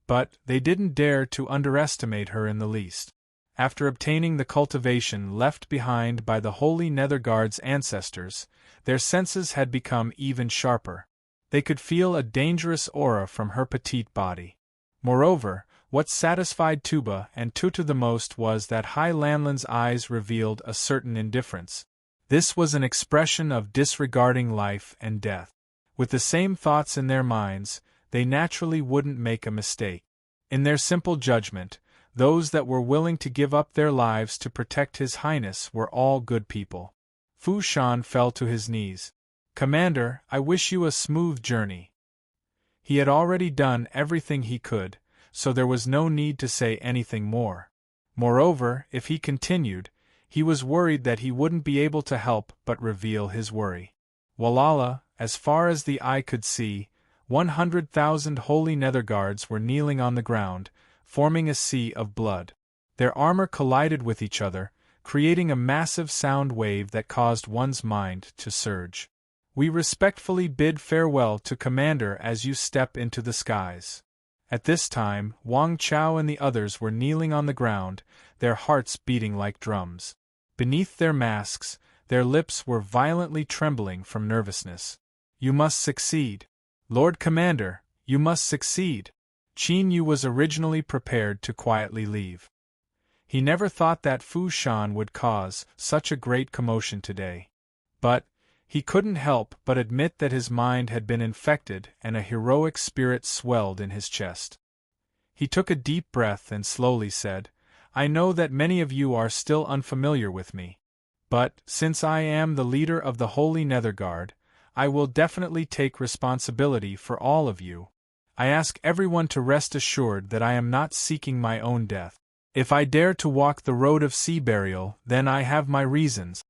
But they didn't dare to underestimate her in the least. After obtaining the cultivation left behind by the Holy Nether Guard's ancestors, their senses had become even sharper. They could feel a dangerous aura from her petite body. Moreover, what satisfied Tuba and Tuta the most was that Hai Lanlan's eyes revealed a certain indifference. This was an expression of disregarding life and death. With the same thoughts in their minds, they naturally wouldn't make a mistake. In their simple judgment, those that were willing to give up their lives to protect His Highness were all good people. Fu Shan fell to his knees. "Commander, I wish you a smooth journey." He had already done everything he could, so there was no need to say anything more. Moreover, if he continued, he was worried that he wouldn't be able to help but reveal his worry. Walala, as far as the eye could see, 100,000 Holy Nether Guards were kneeling on the ground, forming a sea of blood. Their armor collided with each other, creating a massive sound wave that caused one's mind to surge. "We respectfully bid farewell to Commander as you step into the skies." At this time, Wang Chao and the others were kneeling on the ground, their hearts beating like drums. Beneath their masks, their lips were violently trembling from nervousness. "You must succeed. Lord Commander, you must succeed." Qin Yu was originally prepared to quietly leave. He never thought that Fu Shan would cause such a great commotion today. But he couldn't help but admit that his mind had been infected and a heroic spirit swelled in his chest. He took a deep breath and slowly said, "I know that many of you are still unfamiliar with me. But, since I am the leader of the Holy Nether Guard, I will definitely take responsibility for all of you. I ask everyone to rest assured that I am not seeking my own death. If I dare to walk the road of sea burial, then I have my reasons.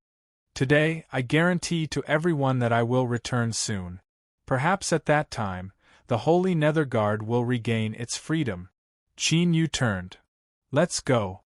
Today, I guarantee to everyone that I will return soon. Perhaps at that time, the Holy Netherguard will regain its freedom. Qin Yu turned. Let's go.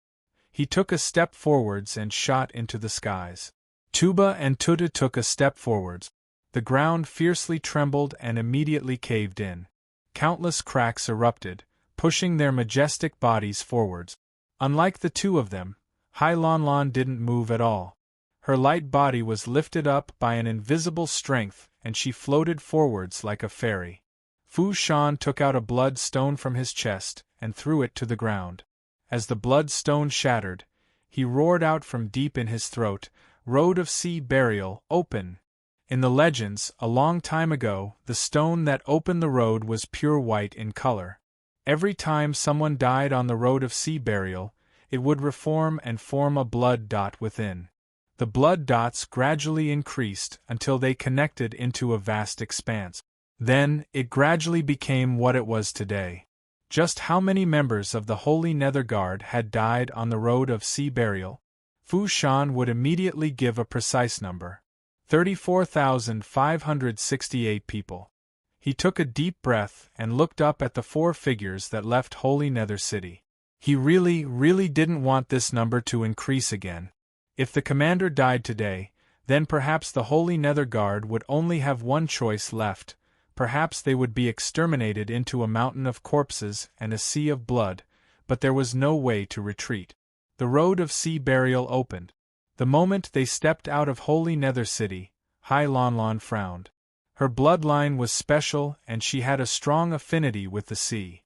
He took a step forwards and shot into the skies. Tuba and Tuta took a step forwards. The ground fiercely trembled and immediately caved in. Countless cracks erupted, pushing their majestic bodies forwards. Unlike the two of them, Hai Lan Lan didn't move at all. Her light body was lifted up by an invisible strength, and she floated forwards like a fairy. Fu Shan took out a blood stone from his chest and threw it to the ground. As the blood stone shattered, he roared out from deep in his throat, "Road of sea burial, open!" In the legends, a long time ago, the stone that opened the road was pure white in color. Every time someone died on the road of sea burial, it would reform and form a blood dot within. The blood dots gradually increased until they connected into a vast expanse. Then, it gradually became what it was today. Just how many members of the Holy Netherguard had died on the road of sea burial? Fu Shan would immediately give a precise number. 34,568 people. He took a deep breath and looked up at the four figures that left Holy Nether City. He really didn't want this number to increase again. If the commander died today, then perhaps the Holy Netherguard would only have one choice left. Perhaps they would be exterminated into a mountain of corpses and a sea of blood, but there was no way to retreat. The road of sea burial opened. The moment they stepped out of Holy Nether City, Hai Lan Lan frowned. Her bloodline was special and she had a strong affinity with the sea.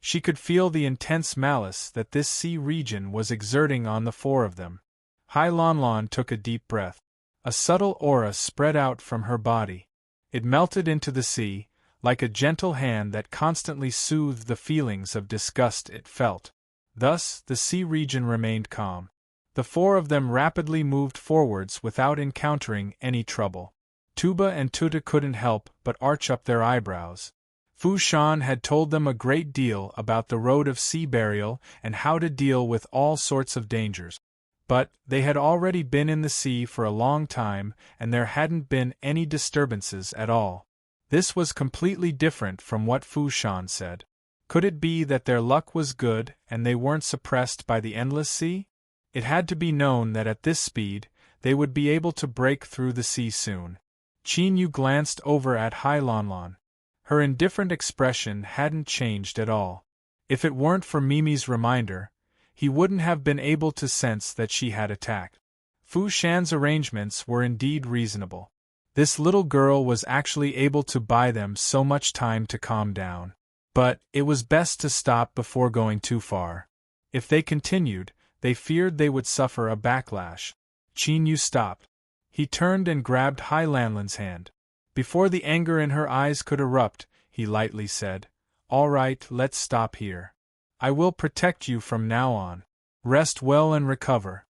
She could feel the intense malice that this sea region was exerting on the four of them. Hai Lan Lan took a deep breath. A subtle aura spread out from her body. It melted into the sea, like a gentle hand that constantly soothed the feelings of disgust it felt. Thus, the sea region remained calm. The four of them rapidly moved forwards without encountering any trouble. Tuba and Tuta couldn't help but arch up their eyebrows. Fu Shan had told them a great deal about the road of sea burial and how to deal with all sorts of dangers. But they had already been in the sea for a long time and there hadn't been any disturbances at all. This was completely different from what Fu Shan said. Could it be that their luck was good and they weren't suppressed by the endless sea? It had to be known that at this speed, they would be able to break through the sea soon. Qin Yu glanced over at Hai Lan Lan. Her indifferent expression hadn't changed at all. If it weren't for Mimi's reminder, he wouldn't have been able to sense that she had attacked. Fu Shan's arrangements were indeed reasonable. This little girl was actually able to buy them so much time to calm down. But it was best to stop before going too far. If they continued, they feared they would suffer a backlash. Qin Yu stopped. He turned and grabbed Hai Lan Lan's hand. Before the anger in her eyes could erupt, he lightly said, "All right, let's stop here. I will protect you from now on. Rest well and recover."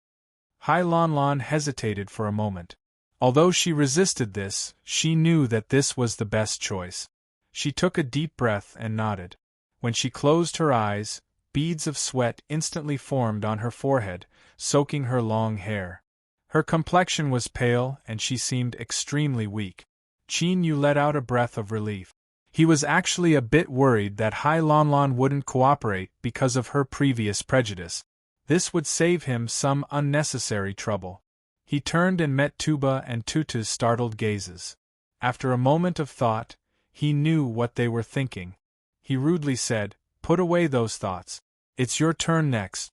Hai Lan Lan hesitated for a moment. Although she resisted this, she knew that this was the best choice. She took a deep breath and nodded. When she closed her eyes, beads of sweat instantly formed on her forehead, soaking her long hair. Her complexion was pale and she seemed extremely weak. Qin Yu let out a breath of relief. He was actually a bit worried that Hai Lan Lan wouldn't cooperate because of her previous prejudice. This would save him some unnecessary trouble. He turned and met Tuba and Tuta's startled gazes. After a moment of thought, he knew what they were thinking. He rudely said, "Put away those thoughts. It's your turn next."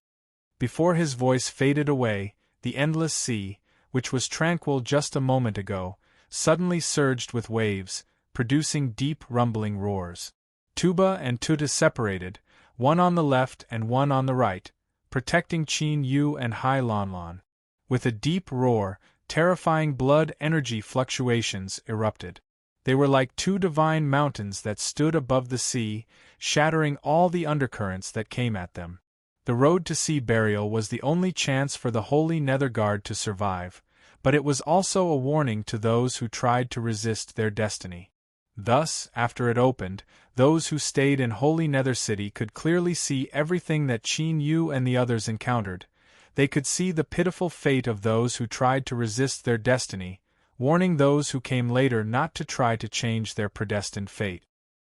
Before his voice faded away, the endless sea, which was tranquil just a moment ago, suddenly surged with waves, producing deep rumbling roars. Tuba and Tuta separated, one on the left and one on the right, protecting Qin Yu and Hai Lan Lan. With a deep roar, terrifying blood energy fluctuations erupted. They were like two divine mountains that stood above the sea, shattering all the undercurrents that came at them. The road to sea burial was the only chance for the Holy Netherguard to survive, but it was also a warning to those who tried to resist their destiny. Thus, after it opened, those who stayed in Holy Nether City could clearly see everything that Qin Yu and the others encountered. They could see the pitiful fate of those who tried to resist their destiny, warning those who came later not to try to change their predestined fate.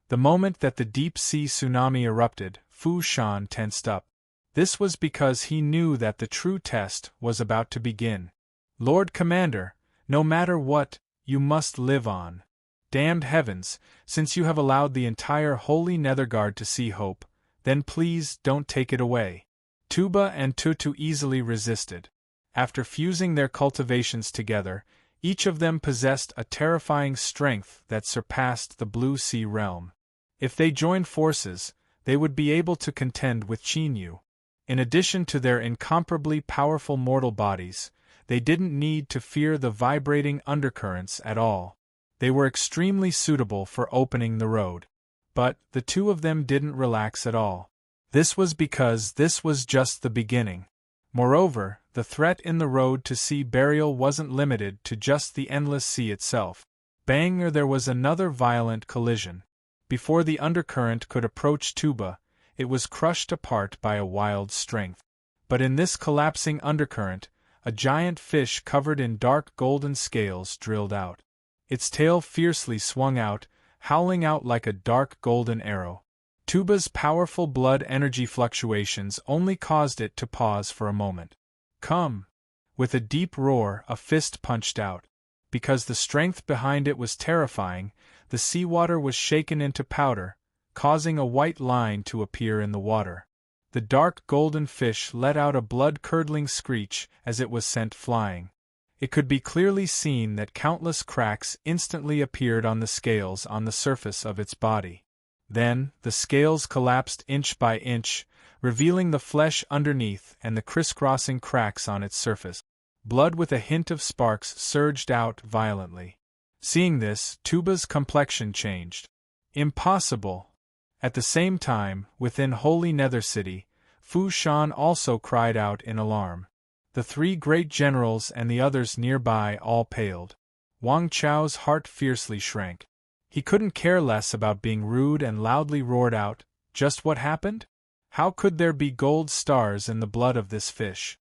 The moment that the deep-sea tsunami erupted, Fu Shan tensed up. This was because he knew that the true test was about to begin. "Lord Commander, no matter what, you must live on. Damned heavens, since you have allowed the entire Holy Netherguard to see hope, then please don't take it away." Tuba and Tutu easily resisted. After fusing their cultivations together, each of them possessed a terrifying strength that surpassed the Blue Sea realm. If they joined forces, they would be able to contend with Qin Yu. In addition to their incomparably powerful mortal bodies, they didn't need to fear the vibrating undercurrents at all. They were extremely suitable for opening the road. But the two of them didn't relax at all. This was because this was just the beginning. Moreover, the threat in the road to sea burial wasn't limited to just the endless sea itself. Bang! There was another violent collision. Before the undercurrent could approach Tuba, it was crushed apart by a wild strength. But in this collapsing undercurrent, a giant fish covered in dark golden scales drilled out. Its tail fiercely swung out, howling out like a dark golden arrow. Tuba's powerful blood energy fluctuations only caused it to pause for a moment. "Come!" With a deep roar, a fist punched out. Because the strength behind it was terrifying, the seawater was shaken into powder, causing a white line to appear in the water. The dark golden fish let out a blood-curdling screech as it was sent flying. It could be clearly seen that countless cracks instantly appeared on the scales on the surface of its body. Then, the scales collapsed inch by inch, revealing the flesh underneath and the crisscrossing cracks on its surface. Blood with a hint of sparks surged out violently. Seeing this, Tuba's complexion changed. Impossible! At the same time, within Holy Nether City, Fu Shan also cried out in alarm. The three great generals and the others nearby all paled. Wang Chao's heart fiercely shrank. He couldn't care less about being rude and loudly roared out, "Just what happened? How could there be gold stars in the blood of this fish?"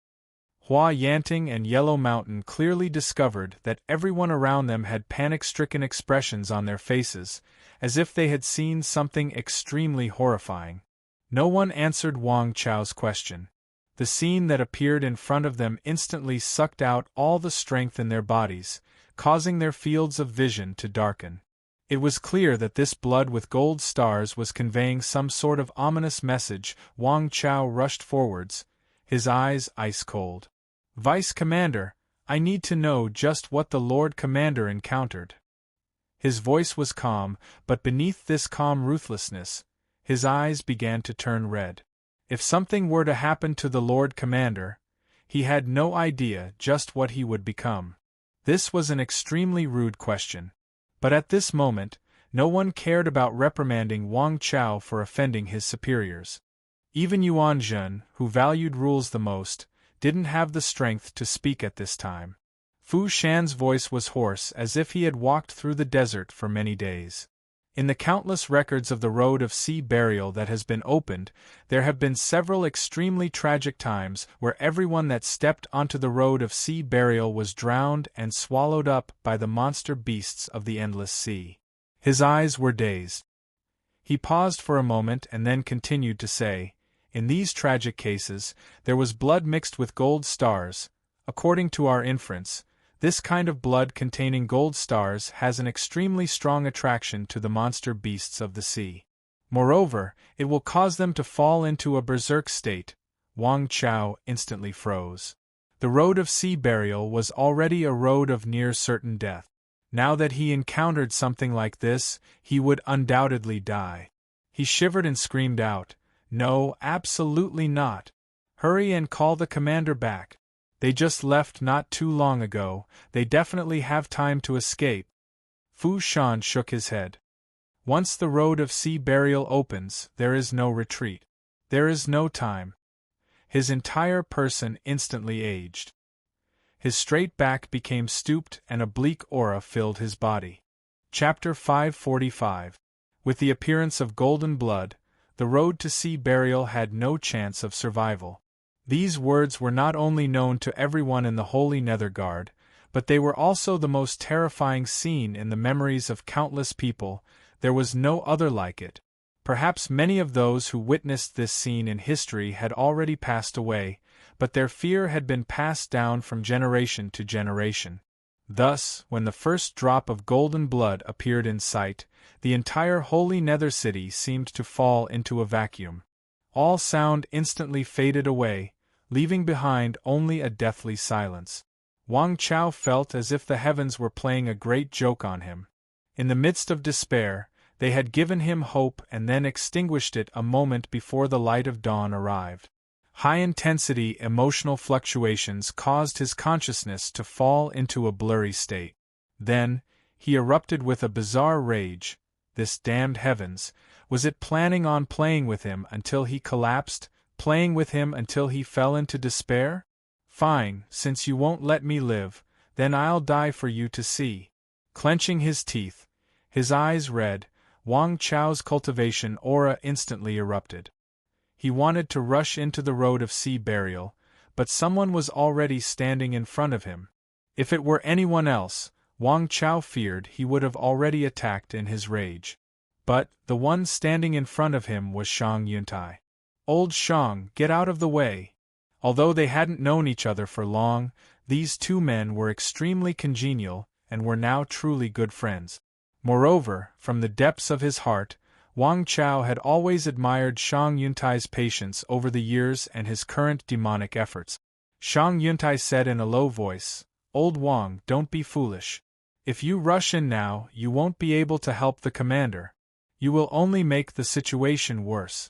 Hua Yanting and Yellow Mountain clearly discovered that everyone around them had panic-stricken expressions on their faces, as if they had seen something extremely horrifying. No one answered Wang Chao's question. The scene that appeared in front of them instantly sucked out all the strength in their bodies, causing their fields of vision to darken. It was clear that this blood with gold stars was conveying some sort of ominous message. Wang Chao rushed forwards, his eyes ice-cold. "Vice Commander, I need to know just what the Lord Commander encountered." His voice was calm, but beneath this calm ruthlessness, his eyes began to turn red. If something were to happen to the Lord Commander, he had no idea just what he would become. This was an extremely rude question. But at this moment, no one cared about reprimanding Wang Chao for offending his superiors. Even Yuan Zhen, who valued rules the most, didn't have the strength to speak at this time. Fu Shan's voice was hoarse as if he had walked through the desert for many days. In the countless records of the road of sea burial that has been opened, there have been several extremely tragic times where everyone that stepped onto the road of sea burial was drowned and swallowed up by the monster beasts of the endless sea. His eyes were dazed. He paused for a moment and then continued to say, "In these tragic cases, there was blood mixed with gold stars. According to our inference, this kind of blood containing gold stars has an extremely strong attraction to the monster beasts of the sea. Moreover, it will cause them to fall into a berserk state." Wang Chao instantly froze. The road of sea burial was already a road of near certain death. Now that he encountered something like this, he would undoubtedly die. He shivered and screamed out, "No, absolutely not. Hurry and call the commander back. They just left not too long ago, they definitely have time to escape." Fu Shan shook his head. "Once the road of sea burial opens, there is no retreat. There is no time." His entire person instantly aged. His straight back became stooped and a bleak aura filled his body. Chapter 545. With the appearance of golden blood, the road to sea burial had no chance of survival. These words were not only known to everyone in the Holy Nethergard, but they were also the most terrifying scene in the memories of countless people. There was no other like it. Perhaps many of those who witnessed this scene in history had already passed away, but their fear had been passed down from generation to generation. Thus, when the first drop of golden blood appeared in sight, the entire Holy Nether City seemed to fall into a vacuum. All sound instantly faded away, leaving behind only a deathly silence. Wang Chao felt as if the heavens were playing a great joke on him. In the midst of despair, they had given him hope and then extinguished it a moment before the light of dawn arrived. High-intensity emotional fluctuations caused his consciousness to fall into a blurry state. Then, he erupted with a bizarre rage. This damned heavens, was it planning on playing with him until he collapsed, playing with him until he fell into despair? Fine, since you won't let me live, then I'll die for you to see. Clenching his teeth, his eyes red, Wang Chao's cultivation aura instantly erupted. He wanted to rush into the road of sea burial, but someone was already standing in front of him. If it were anyone else, Wang Chao feared he would have already attacked in his rage. But the one standing in front of him was Shang Yuntai. "Old Shang, get out of the way!" Although they hadn't known each other for long, these two men were extremely congenial and were now truly good friends. Moreover, from the depths of his heart, Wang Chao had always admired Shang Yuntai's patience over the years and his current demonic efforts. Shang Yuntai said in a low voice, "Old Wang, don't be foolish. If you rush in now, you won't be able to help the commander. You will only make the situation worse."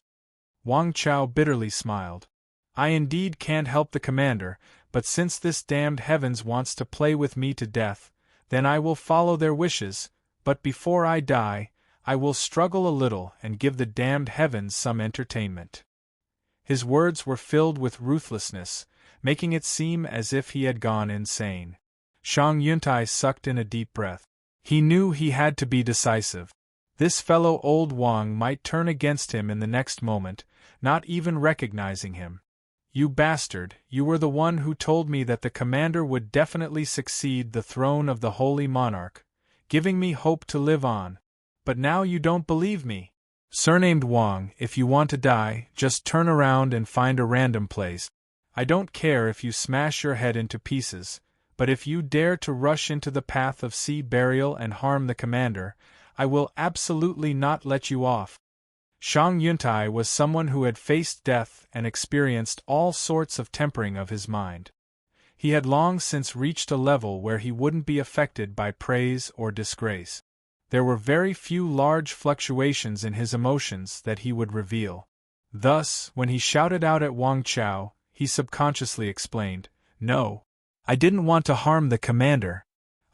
Wang Chao bitterly smiled. "I indeed can't help the commander, but since this damned heavens wants to play with me to death, then I will follow their wishes, but before I die, I will struggle a little and give the damned heavens some entertainment." His words were filled with ruthlessness, making it seem as if he had gone insane. Shang Yuntai sucked in a deep breath. He knew he had to be decisive. This fellow old Wang might turn against him in the next moment, not even recognizing him. "You bastard, you were the one who told me that the commander would definitely succeed the throne of the Holy Monarch, giving me hope to live on. But now you don't believe me. Surnamed Wang, if you want to die, just turn around and find a random place. I don't care if you smash your head into pieces, but if you dare to rush into the path of sea burial and harm the commander, I will absolutely not let you off." Shang Yuntai was someone who had faced death and experienced all sorts of tempering of his mind. He had long since reached a level where he wouldn't be affected by praise or disgrace. There were very few large fluctuations in his emotions that he would reveal. Thus, when he shouted out at Wang Chao, he subconsciously explained, "No, I didn't want to harm the commander.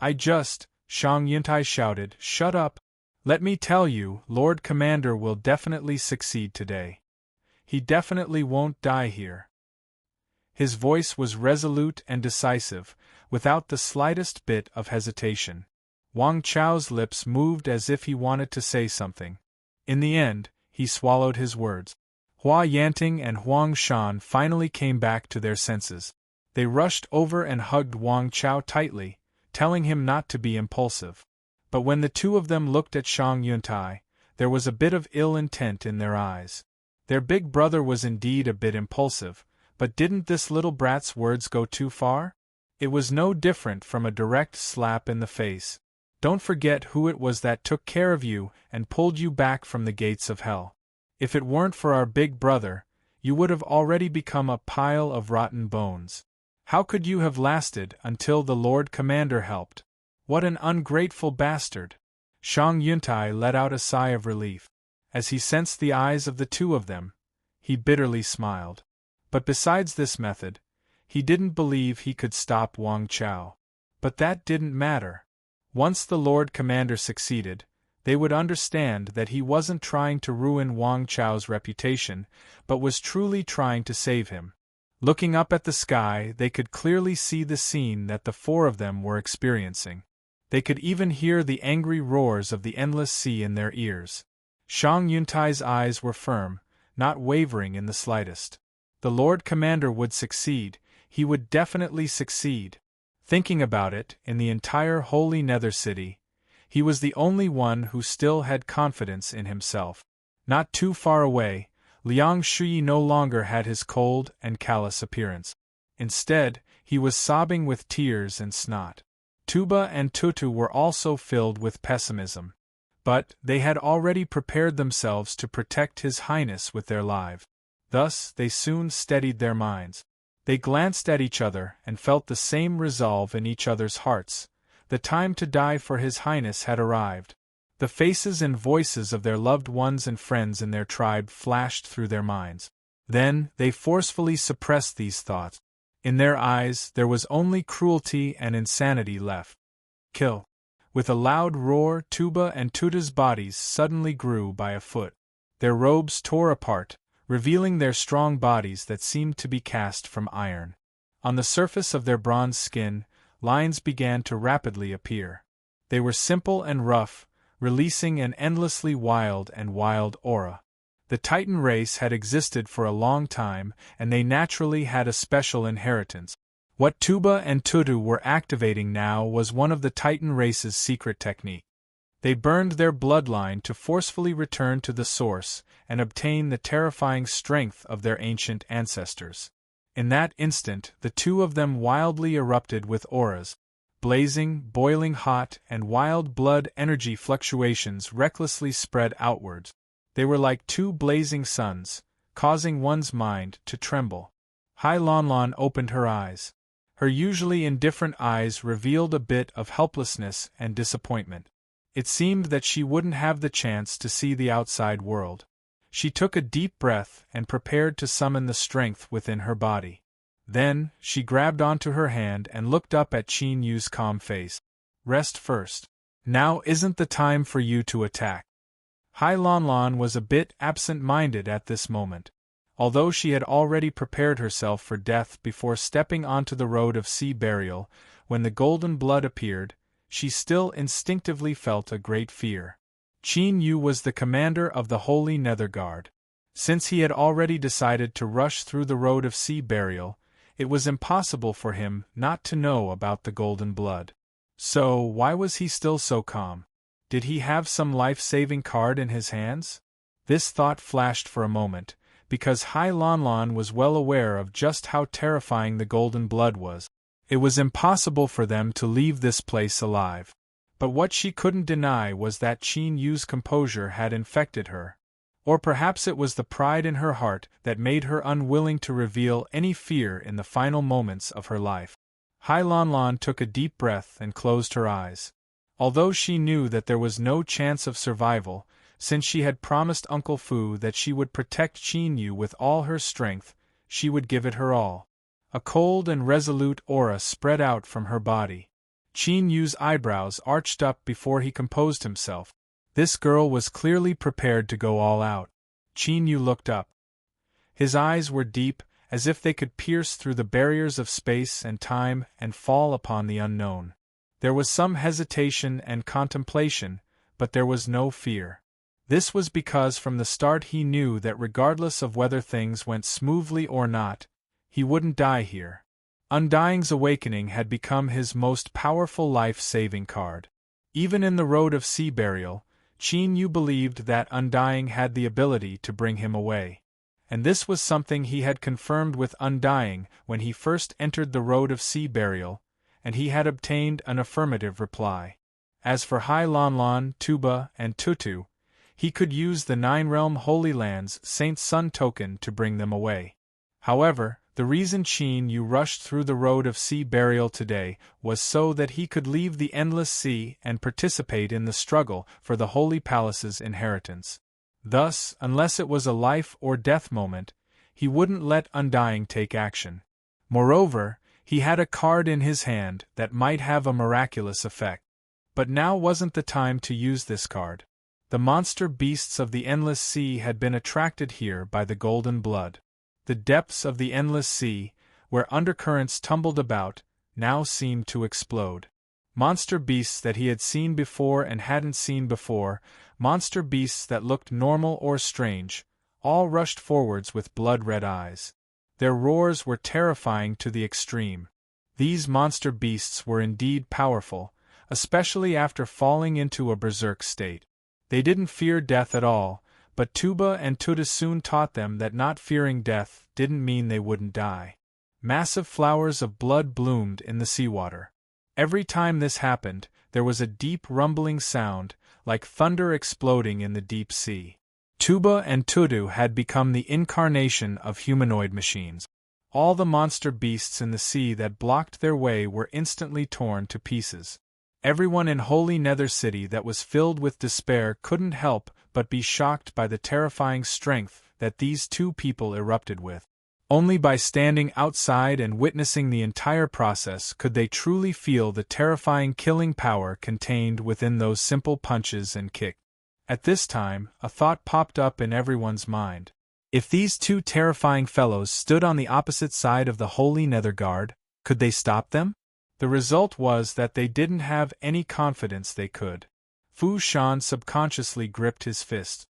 I just," Shang Yuntai shouted, "shut up. Let me tell you, Lord Commander will definitely succeed today. He definitely won't die here." His voice was resolute and decisive, without the slightest bit of hesitation. Wang Chao's lips moved as if he wanted to say something. In the end, he swallowed his words. Hua Yanting and Huang Shan finally came back to their senses. They rushed over and hugged Wang Chao tightly, telling him not to be impulsive. But when the two of them looked at Shang Yuntai, there was a bit of ill intent in their eyes. Their big brother was indeed a bit impulsive, but didn't this little brat's words go too far? It was no different from a direct slap in the face. Don't forget who it was that took care of you and pulled you back from the gates of hell. If it weren't for our big brother, you would have already become a pile of rotten bones. How could you have lasted until the Lord Commander helped? What an ungrateful bastard!" Shang Yuntai let out a sigh of relief. As he sensed the eyes of the two of them, he bitterly smiled. But besides this method, he didn't believe he could stop Wang Chao. But that didn't matter. Once the Lord Commander succeeded, they would understand that he wasn't trying to ruin Wang Chao's reputation, but was truly trying to save him. Looking up at the sky, they could clearly see the scene that the four of them were experiencing. They could even hear the angry roars of the endless sea in their ears. Shang Yuntai's eyes were firm, not wavering in the slightest. The Lord Commander would succeed, he would definitely succeed. Thinking about it, in the entire Holy Nether City, he was the only one who still had confidence in himself. Not too far away, Liang Shui no longer had his cold and callous appearance. Instead, he was sobbing with tears and snot. Tuba and Tutu were also filled with pessimism. But they had already prepared themselves to protect His Highness with their lives. Thus, they soon steadied their minds. They glanced at each other and felt the same resolve in each other's hearts. The time to die for His Highness had arrived. The faces and voices of their loved ones and friends in their tribe flashed through their minds. Then, they forcefully suppressed these thoughts. In their eyes, there was only cruelty and insanity left. Kill. With a loud roar, Tuba and Tuta's bodies suddenly grew by a foot. Their robes tore apart, revealing their strong bodies that seemed to be cast from iron. On the surface of their bronze skin, lines began to rapidly appear. They were simple and rough, releasing an endlessly wild aura. The Titan race had existed for a long time, and they naturally had a special inheritance. What Tuba and Tutu were activating now was one of the Titan race's secret techniques. They burned their bloodline to forcefully return to the source and obtain the terrifying strength of their ancient ancestors. In that instant, the two of them wildly erupted with auras. Blazing, boiling hot, and wild blood energy fluctuations recklessly spread outwards. They were like two blazing suns, causing one's mind to tremble. Hai Lanlan opened her eyes. Her usually indifferent eyes revealed a bit of helplessness and disappointment. It seemed that she wouldn't have the chance to see the outside world. She took a deep breath and prepared to summon the strength within her body. Then, she grabbed onto her hand and looked up at Qin Yu's calm face. Rest first. Now isn't the time for you to attack. Hai Lanlan was a bit absent-minded at this moment. Although she had already prepared herself for death before stepping onto the road of sea burial, when the golden blood appeared, she still instinctively felt a great fear. Qin Yu was the commander of the Holy Nether Guard. Since he had already decided to rush through the road of sea burial, it was impossible for him not to know about the golden blood. So, why was he still so calm? Did he have some life-saving card in his hands? This thought flashed for a moment, because Hai Lanlan was well aware of just how terrifying the golden blood was. It was impossible for them to leave this place alive. But what she couldn't deny was that Qin Yu's composure had infected her. Or perhaps it was the pride in her heart that made her unwilling to reveal any fear in the final moments of her life. Hai Lanlan took a deep breath and closed her eyes. Although she knew that there was no chance of survival, since she had promised Uncle Fu that she would protect Qin Yu with all her strength, she would give it her all. A cold and resolute aura spread out from her body. Qin Yu's eyebrows arched up before he composed himself. This girl was clearly prepared to go all out. Qin Yu looked up. His eyes were deep, as if they could pierce through the barriers of space and time and fall upon the unknown. There was some hesitation and contemplation, but there was no fear. This was because from the start he knew that regardless of whether things went smoothly or not, he wouldn't die here. Undying's awakening had become his most powerful life-saving card. Even in the road of sea burial, Qin Yu believed that Undying had the ability to bring him away. And this was something he had confirmed with Undying when he first entered the road of sea burial, and he had obtained an affirmative reply. As for Hai Lanlan, Tuba, and Tutu, he could use the Nine-Realm Holy Land's Saint Sun token to bring them away. However, the reason Qin Yu rushed through the road of sea burial today was so that he could leave the endless sea and participate in the struggle for the Holy Palace's inheritance. Thus, unless it was a life-or-death moment, he wouldn't let Undying take action. Moreover, he had a card in his hand that might have a miraculous effect. But now wasn't the time to use this card. The monster beasts of the endless sea had been attracted here by the golden blood. The depths of the endless sea, where undercurrents tumbled about, now seemed to explode. Monster beasts that he had seen before and hadn't seen before, monster beasts that looked normal or strange, all rushed forwards with blood-red eyes. Their roars were terrifying to the extreme. These monster beasts were indeed powerful, especially after falling into a berserk state. They didn't fear death at all, but Tuba and Tuda soon taught them that not fearing death didn't mean they wouldn't die. Massive flowers of blood bloomed in the seawater. Every time this happened, there was a deep rumbling sound, like thunder exploding in the deep sea. Tuba and Tudu had become the incarnation of humanoid machines. All the monster beasts in the sea that blocked their way were instantly torn to pieces. Everyone in Holy Nether City that was filled with despair couldn't help but be shocked by the terrifying strength that these two people erupted with. Only by standing outside and witnessing the entire process could they truly feel the terrifying killing power contained within those simple punches and kicks. At this time, a thought popped up in everyone's mind. If these two terrifying fellows stood on the opposite side of the Holy Nether Guard, could they stop them? The result was that they didn't have any confidence they could. Fu Shan subconsciously gripped his fist.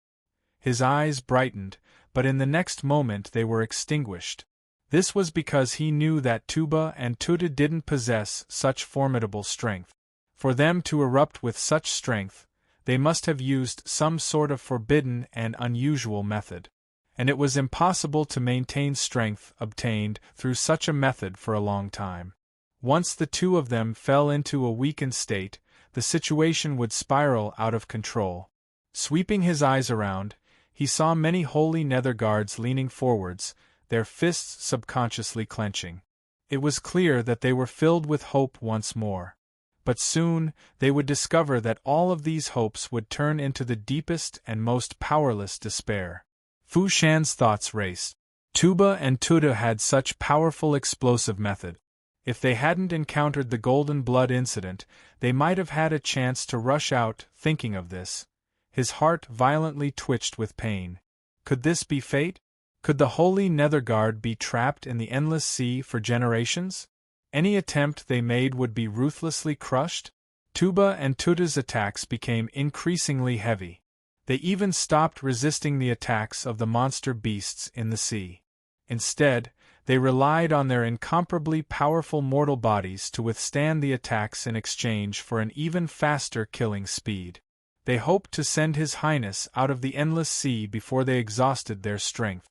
His eyes brightened, but in the next moment they were extinguished. This was because he knew that Tuba and Tuda didn't possess such formidable strength. For them to erupt with such strength, they must have used some sort of forbidden and unusual method. And it was impossible to maintain strength obtained through such a method for a long time. Once the two of them fell into a weakened state, the situation would spiral out of control. Sweeping his eyes around, he saw many Holy Nether Guards leaning forwards, their fists subconsciously clenching. It was clear that they were filled with hope once more. But soon, they would discover that all of these hopes would turn into the deepest and most powerless despair. Fu Shan's thoughts raced. Tuba and Tuda had such powerful explosive method. If they hadn't encountered the Golden Blood incident, they might have had a chance to rush out. Thinking of this, his heart violently twitched with pain. Could this be fate? Could the Holy Nether Guard be trapped in the endless sea for generations? Any attempt they made would be ruthlessly crushed? Tuba and Tuda's attacks became increasingly heavy. They even stopped resisting the attacks of the monster beasts in the sea. Instead, they relied on their incomparably powerful mortal bodies to withstand the attacks in exchange for an even faster killing speed. They hoped to send His Highness out of the endless sea before they exhausted their strength.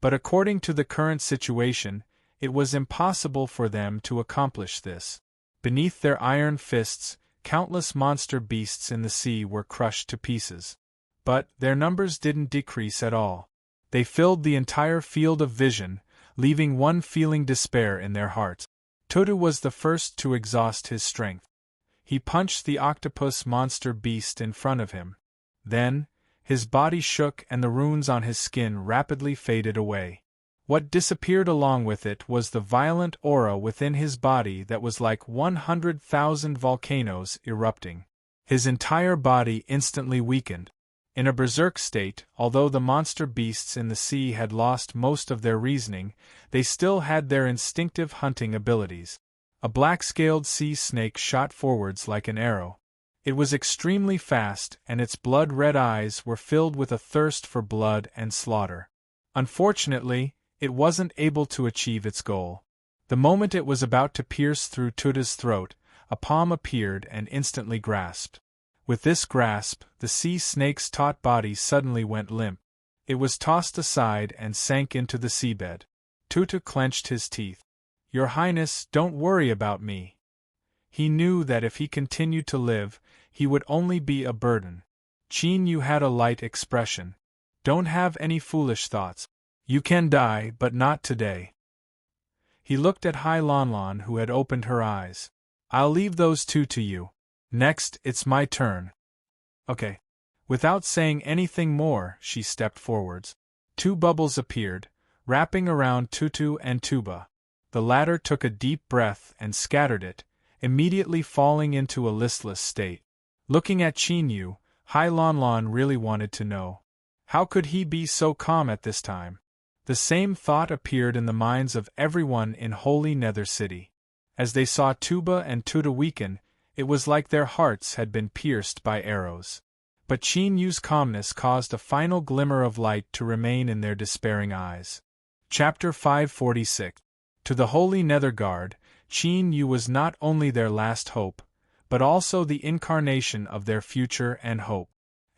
But according to the current situation, it was impossible for them to accomplish this. Beneath their iron fists, countless monster beasts in the sea were crushed to pieces. But their numbers didn't decrease at all. They filled the entire field of vision, leaving one feeling despair in their hearts. Tudu was the first to exhaust his strength. He punched the octopus monster beast in front of him. Then, his body shook and the runes on his skin rapidly faded away. What disappeared along with it was the violent aura within his body that was like 100,000 volcanoes erupting. His entire body instantly weakened. In a berserk state, although the monster beasts in the sea had lost most of their reasoning, they still had their instinctive hunting abilities. A black-scaled sea snake shot forwards like an arrow. It was extremely fast, and its blood-red eyes were filled with a thirst for blood and slaughter. Unfortunately, it wasn't able to achieve its goal. The moment it was about to pierce through Tuda's throat, a palm appeared and instantly grasped. With this grasp, the sea snake's taut body suddenly went limp. It was tossed aside and sank into the seabed. Tutu clenched his teeth. "Your Highness, don't worry about me." He knew that if he continued to live, he would only be a burden. Qin Yu had a light expression. "Don't have any foolish thoughts. You can die, but not today." He looked at Hai Lanlan, who had opened her eyes. "I'll leave those two to you. Next, it's my turn." "Okay." Without saying anything more, she stepped forwards. Two bubbles appeared, wrapping around Tutu and Tuba. The latter took a deep breath and scattered it, immediately falling into a listless state. Looking at Qin Yu, Hai Lanlan really wanted to know. How could he be so calm at this time? The same thought appeared in the minds of everyone in Holy Nether City. As they saw Tuba and Tuta weaken, it was like their hearts had been pierced by arrows. But Qin Yu's calmness caused a final glimmer of light to remain in their despairing eyes. Chapter 546. To the Holy Nether Guard, Qin Yu was not only their last hope, but also the incarnation of their future and hope.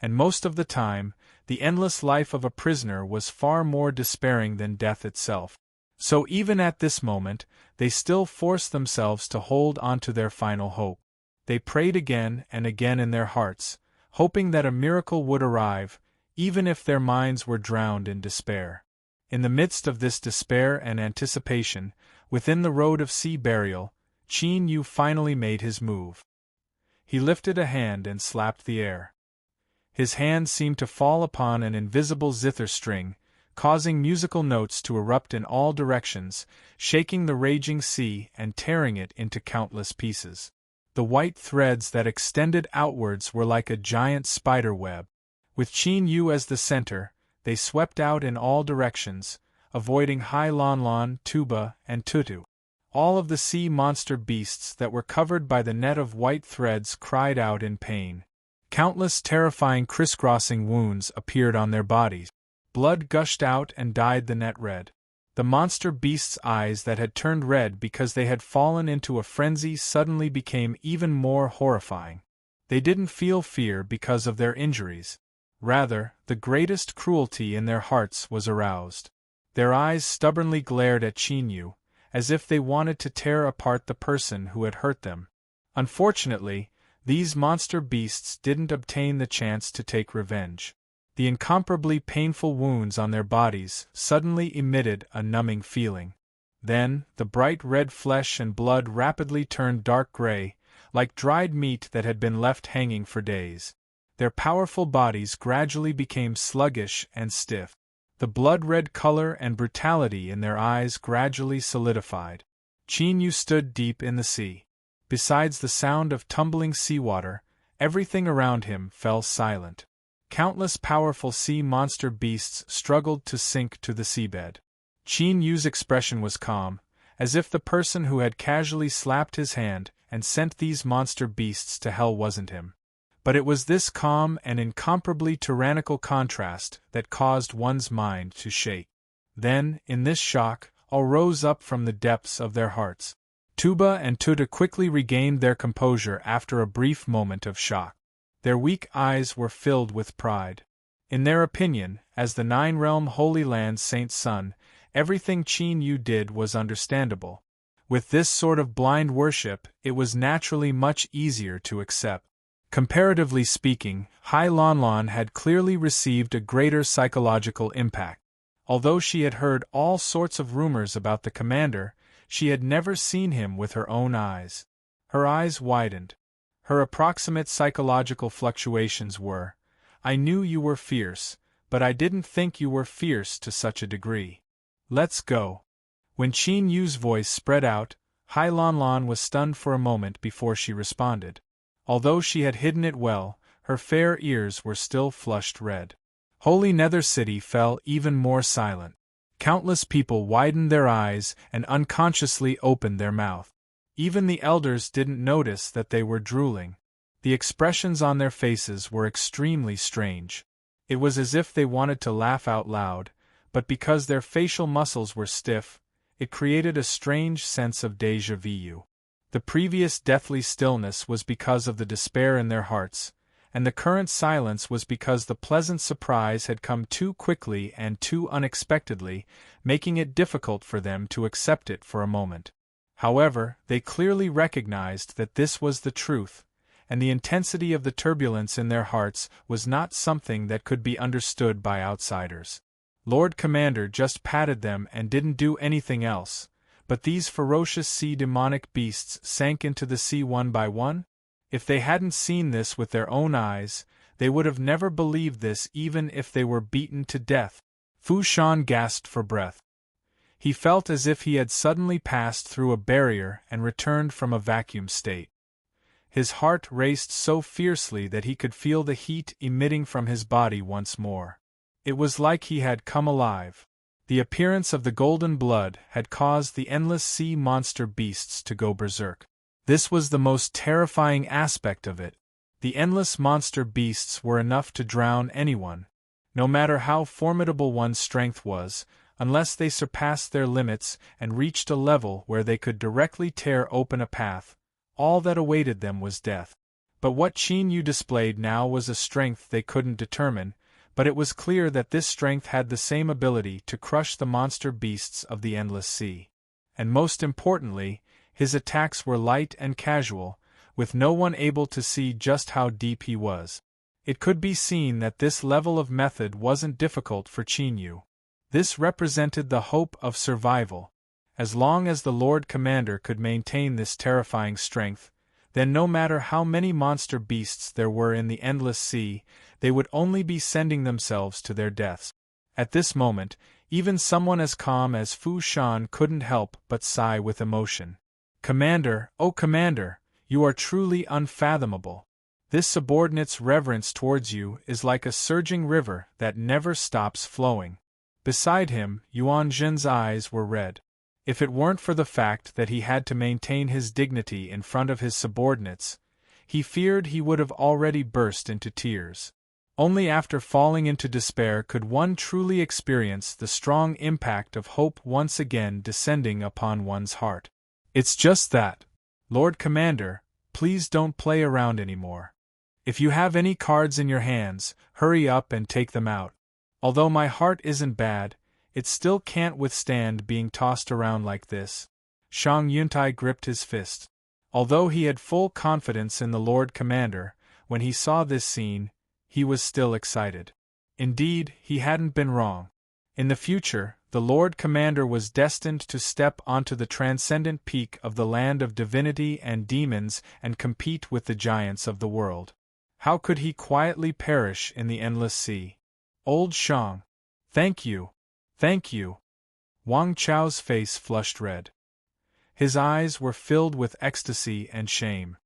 And most of the time, the endless life of a prisoner was far more despairing than death itself. So even at this moment, they still forced themselves to hold on to their final hope. They prayed again and again in their hearts, hoping that a miracle would arrive, even if their minds were drowned in despair. In the midst of this despair and anticipation, within the road of sea burial, Qin Yu finally made his move. He lifted a hand and slapped the air. His hand seemed to fall upon an invisible zither string, causing musical notes to erupt in all directions, shaking the raging sea and tearing it into countless pieces. The white threads that extended outwards were like a giant spider web. With Qin Yu as the center, they swept out in all directions, avoiding Hai Lan Lan, Tuba, and Tutu. All of the sea monster beasts that were covered by the net of white threads cried out in pain. Countless terrifying crisscrossing wounds appeared on their bodies. Blood gushed out and dyed the net red. The monster beasts' eyes that had turned red because they had fallen into a frenzy suddenly became even more horrifying. They didn't feel fear because of their injuries. Rather, the greatest cruelty in their hearts was aroused. Their eyes stubbornly glared at Qin Yu, as if they wanted to tear apart the person who had hurt them. Unfortunately, these monster beasts didn't obtain the chance to take revenge. The incomparably painful wounds on their bodies suddenly emitted a numbing feeling. Then, the bright red flesh and blood rapidly turned dark gray, like dried meat that had been left hanging for days. Their powerful bodies gradually became sluggish and stiff. The blood-red color and brutality in their eyes gradually solidified. Qin Yu stood deep in the sea. Besides the sound of tumbling seawater, everything around him fell silent. Countless powerful sea monster beasts struggled to sink to the seabed. Qin Yu's expression was calm, as if the person who had casually slapped his hand and sent these monster beasts to hell wasn't him. But it was this calm and incomparably tyrannical contrast that caused one's mind to shake. Then, in this shock, all rose up from the depths of their hearts. Tuba and Tuta quickly regained their composure after a brief moment of shock. Their weak eyes were filled with pride. In their opinion, as the Nine-Realm Holy Land's Saint's son, everything Qin Yu did was understandable. With this sort of blind worship, it was naturally much easier to accept. Comparatively speaking, Hai Lan Lan had clearly received a greater psychological impact. Although she had heard all sorts of rumors about the commander, she had never seen him with her own eyes. Her eyes widened. Her approximate psychological fluctuations were, "I knew you were fierce, but I didn't think you were fierce to such a degree. Let's go." When Qin Yu's voice spread out, Hai Lan Lan was stunned for a moment before she responded. Although she had hidden it well, her fair ears were still flushed red. Holy Nether City fell even more silent. Countless people widened their eyes and unconsciously opened their mouth. Even the elders didn't notice that they were drooling. The expressions on their faces were extremely strange. It was as if they wanted to laugh out loud, but because their facial muscles were stiff, it created a strange sense of déjà vu. The previous deathly stillness was because of the despair in their hearts, and the current silence was because the pleasant surprise had come too quickly and too unexpectedly, making it difficult for them to accept it for a moment. However, they clearly recognized that this was the truth, and the intensity of the turbulence in their hearts was not something that could be understood by outsiders. Lord Commander just patted them and didn't do anything else, but these ferocious sea demonic beasts sank into the sea one by one? If they hadn't seen this with their own eyes, they would have never believed this even if they were beaten to death. Fu Shan gasped for breath. He felt as if he had suddenly passed through a barrier and returned from a vacuum state. His heart raced so fiercely that he could feel the heat emitting from his body once more. It was like he had come alive. The appearance of the golden blood had caused the endless sea monster beasts to go berserk. This was the most terrifying aspect of it. The endless monster beasts were enough to drown anyone, no matter how formidable one's strength was, unless they surpassed their limits and reached a level where they could directly tear open a path. All that awaited them was death. But what Qin Yu displayed now was a strength they couldn't determine, but it was clear that this strength had the same ability to crush the monster beasts of the endless sea. And most importantly, his attacks were light and casual, with no one able to see just how deep he was. It could be seen that this level of method wasn't difficult for Qin Yu. This represented the hope of survival. As long as the Lord Commander could maintain this terrifying strength, then no matter how many monster beasts there were in the endless sea, they would only be sending themselves to their deaths. At this moment, even someone as calm as Fu Shan couldn't help but sigh with emotion. "Commander, oh Commander, you are truly unfathomable. This subordinate's reverence towards you is like a surging river that never stops flowing." Beside him, Yuan Zhen's eyes were red. If it weren't for the fact that he had to maintain his dignity in front of his subordinates, he feared he would have already burst into tears. Only after falling into despair could one truly experience the strong impact of hope once again descending upon one's heart. "It's just that. Lord Commander, please don't play around anymore. If you have any cards in your hands, hurry up and take them out. Although my heart isn't bad, it still can't withstand being tossed around like this." Shang Yuntai gripped his fist. Although he had full confidence in the Lord Commander, when he saw this scene, he was still excited. Indeed, he hadn't been wrong. In the future, the Lord Commander was destined to step onto the transcendent peak of the land of divinity and demons and compete with the giants of the world. How could he quietly perish in the endless sea? "Old Shang. Thank you. Thank you." Wang Chao's face flushed red. His eyes were filled with ecstasy and shame.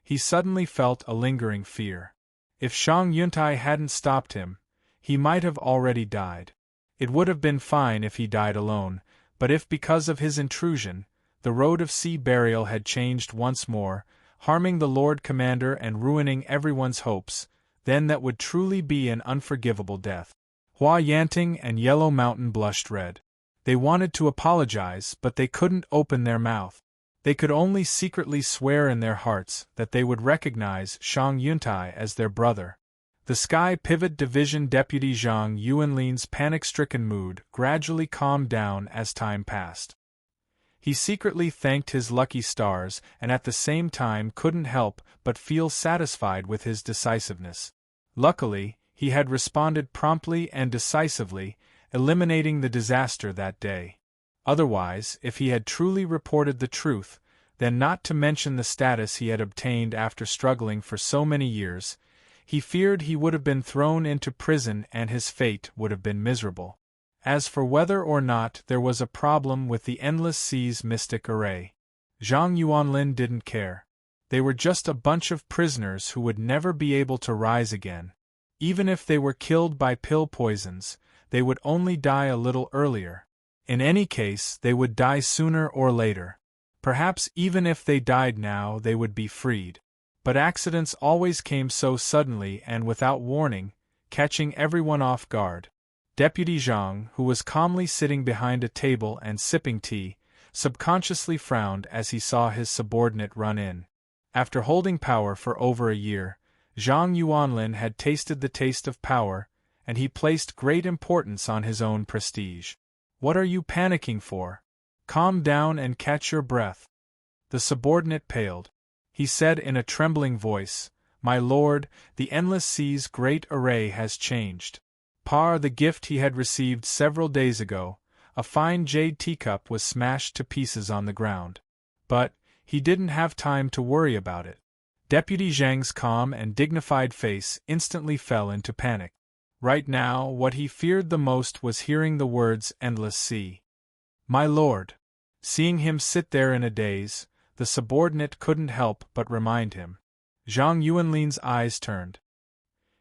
He suddenly felt a lingering fear. If Shang Yuntai hadn't stopped him, he might have already died. It would have been fine if he died alone, but if because of his intrusion, the road of sea burial had changed once more, harming the Lord Commander and ruining everyone's hopes, then that would truly be an unforgivable death. Hua Yanting and Yellow Mountain blushed red. They wanted to apologize, but they couldn't open their mouth. They could only secretly swear in their hearts that they would recognize Shang Yuntai as their brother. The Sky Pivot Division Deputy Zhang Yuanlin's panic-stricken mood gradually calmed down as time passed. He secretly thanked his lucky stars and at the same time couldn't help but feel satisfied with his decisiveness. Luckily, he had responded promptly and decisively, eliminating the disaster that day. Otherwise, if he had truly reported the truth, then not to mention the status he had obtained after struggling for so many years, he feared he would have been thrown into prison and his fate would have been miserable. As for whether or not there was a problem with the Endless Sea's mystic array, Zhang Yuanlin didn't care. They were just a bunch of prisoners who would never be able to rise again. Even if they were killed by pill poisons, they would only die a little earlier. In any case, they would die sooner or later. Perhaps even if they died now, they would be freed. But accidents always came so suddenly and without warning, catching everyone off guard. Deputy Zhang, who was calmly sitting behind a table and sipping tea, subconsciously frowned as he saw his subordinate run in. After holding power for over a year, Zhang Yuanlin had tasted the taste of power, and he placed great importance on his own prestige. "What are you panicking for? Calm down and catch your breath." The subordinate paled. He said in a trembling voice, "My lord, the Endless Sea's great array has changed." The gift he had received several days ago, a fine jade teacup, was smashed to pieces on the ground. But he didn't have time to worry about it. Deputy Zhang's calm and dignified face instantly fell into panic. Right now, what he feared the most was hearing the words Endless Sea. "My lord." Seeing him sit there in a daze, the subordinate couldn't help but remind him. Zhang Yuanlin's eyes turned.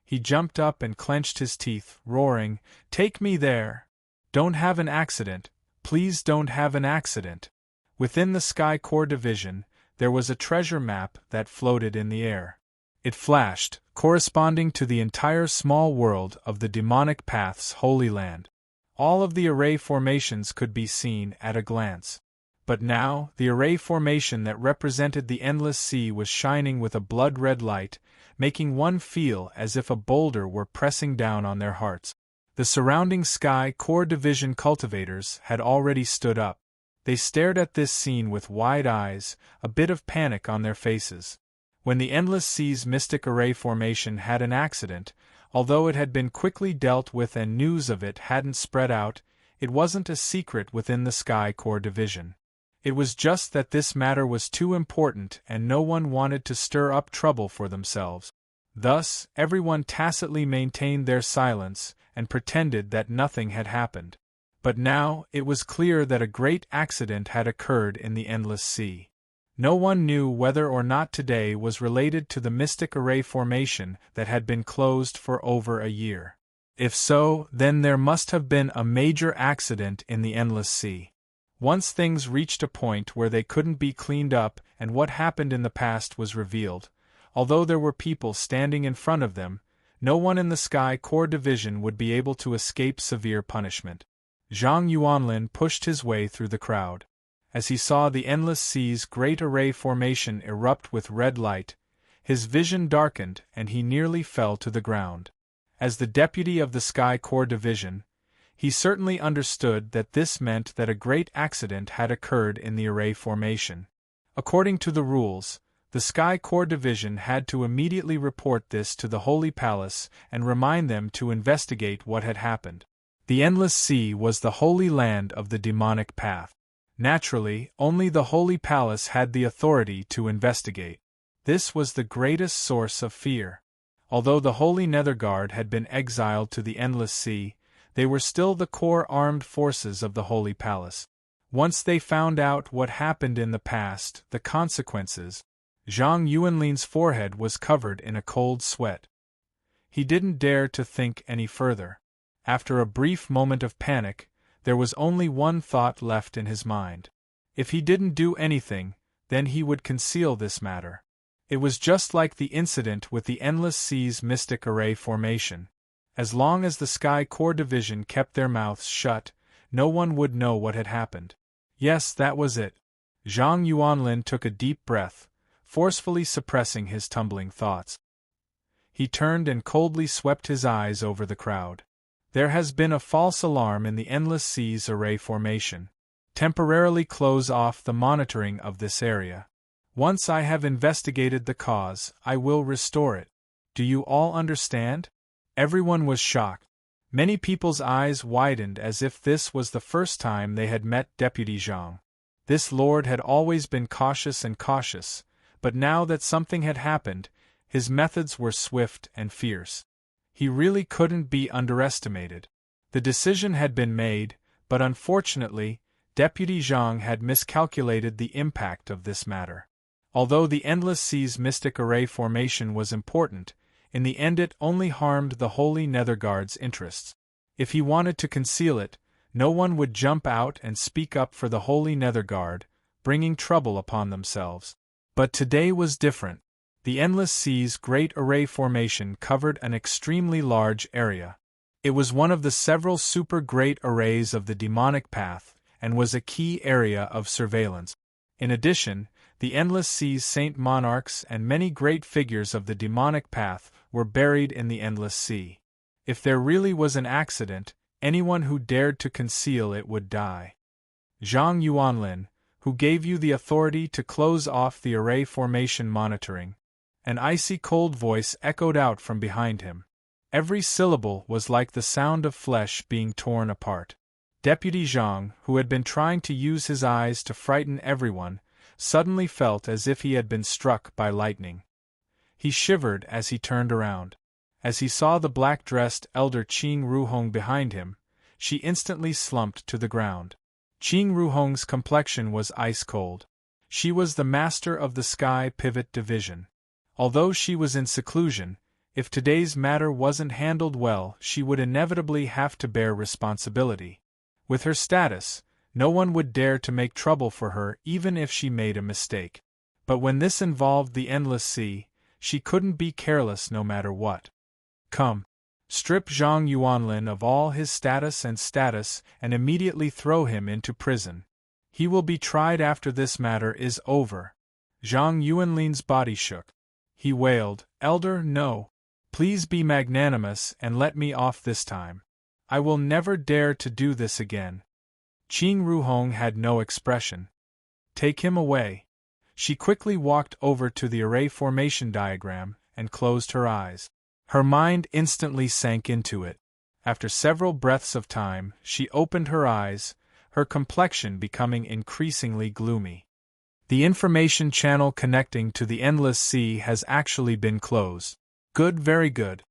He jumped up and clenched his teeth, roaring, "Take me there! Don't have an accident, please don't have an accident. Within the Sky Core Division, there was a treasure map that floated in the air. It flashed, corresponding to the entire small world of the demonic path's Holy Land. All of the array formations could be seen at a glance. But now, the array formation that represented the Endless Sea was shining with a blood-red light, making one feel as if a boulder were pressing down on their hearts. The surrounding Sky Core Division cultivators had already stood up. They stared at this scene with wide eyes, a bit of panic on their faces. When the Endless Sea's mystic array formation had an accident, although it had been quickly dealt with and news of it hadn't spread out, it wasn't a secret within the Sky Core Division. It was just that this matter was too important and no one wanted to stir up trouble for themselves. Thus, everyone tacitly maintained their silence and pretended that nothing had happened. But now, it was clear that a great accident had occurred in the Endless Sea. No one knew whether or not today was related to the mystic array formation that had been closed for over a year. If so, then there must have been a major accident in the Endless Sea. Once things reached a point where they couldn't be cleaned up and what happened in the past was revealed, although there were people standing in front of them, no one in the Sky Core Division would be able to escape severe punishment. Zhang Yuanlin pushed his way through the crowd. As he saw the Endless Sea's great array formation erupt with red light, his vision darkened and he nearly fell to the ground. As the deputy of the Sky Core Division, he certainly understood that this meant that a great accident had occurred in the array formation. According to the rules, the Sky Core Division had to immediately report this to the Holy Palace and remind them to investigate what had happened. The Endless Sea was the holy land of the demonic path. Naturally, only the Holy Palace had the authority to investigate. This was the greatest source of fear. Although the Holy Netherguard had been exiled to the Endless Sea, they were still the core armed forces of the Holy Palace. Once they found out what happened in the past, the consequences, Zhang Yuanlin's forehead was covered in a cold sweat. He didn't dare to think any further. After a brief moment of panic, there was only one thought left in his mind. If he didn't do anything, then he would conceal this matter. It was just like the incident with the Endless Sea's mystic array formation. As long as the Sky Core Division kept their mouths shut, no one would know what had happened. Yes, that was it. Zhang Yuanlin took a deep breath, forcefully suppressing his tumbling thoughts. He turned and coldly swept his eyes over the crowd. There has been a false alarm in the Endless Sea's array formation. Temporarily close off the monitoring of this area. Once I have investigated the cause, I will restore it. Do you all understand? Everyone was shocked. Many people's eyes widened as if this was the first time they had met Deputy Zhang. This lord had always been cautious, but now that something had happened, his methods were swift and fierce. He really couldn't be underestimated. The decision had been made, but unfortunately, Deputy Zhang had miscalculated the impact of this matter. Although the Endless Sea's mystic array formation was important, in the end it only harmed the Holy Netherguard's interests. If he wanted to conceal it, no one would jump out and speak up for the Holy Netherguard, bringing trouble upon themselves. But today was different. The Endless Sea's great array formation covered an extremely large area. It was one of the several super great arrays of the demonic path, and was a key area of surveillance. In addition, the Endless Sea's saint monarchs and many great figures of the demonic path were buried in the Endless Sea. If there really was an accident, anyone who dared to conceal it would die. Zhang Yuanlin, who gave you the authority to close off the array formation monitoring? An icy cold voice echoed out from behind him. Every syllable was like the sound of flesh being torn apart. Deputy Zhang, who had been trying to use his eyes to frighten everyone, suddenly felt as if he had been struck by lightning. He shivered as he turned around. As he saw the black-dressed elder Qing Ruhong behind him, she instantly slumped to the ground. Qing Ruhong's complexion was ice-cold. She was the master of the Sky Pivot Division. Although she was in seclusion, if today's matter wasn't handled well, she would inevitably have to bear responsibility. With her status, no one would dare to make trouble for her even if she made a mistake. But when this involved the endless sea, she couldn't be careless no matter what. Come. Strip Zhang Yuanlin of all his status and immediately throw him into prison. He will be tried after this matter is over. Zhang Yuanlin's body shook. He wailed, Elder, no. Please be magnanimous and let me off this time. I will never dare to do this again. Qing Ruhong had no expression. Take him away. She quickly walked over to the array formation diagram and closed her eyes. Her mind instantly sank into it. After several breaths of time, she opened her eyes, her complexion becoming increasingly gloomy. The information channel connecting to the endless sea has actually been closed. Good, very good.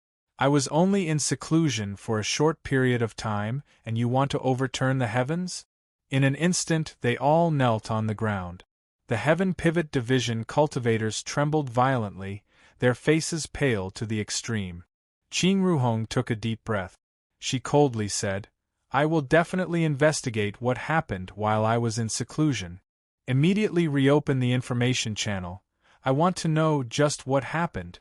I was only in seclusion for a short period of time, and you want to overturn the heavens? In an instant they all knelt on the ground. The Heaven Pivot Division cultivators trembled violently, their faces pale to the extreme. Qing Ruhong took a deep breath. She coldly said, I will definitely investigate what happened while I was in seclusion. Immediately reopen the information channel. I want to know just what happened.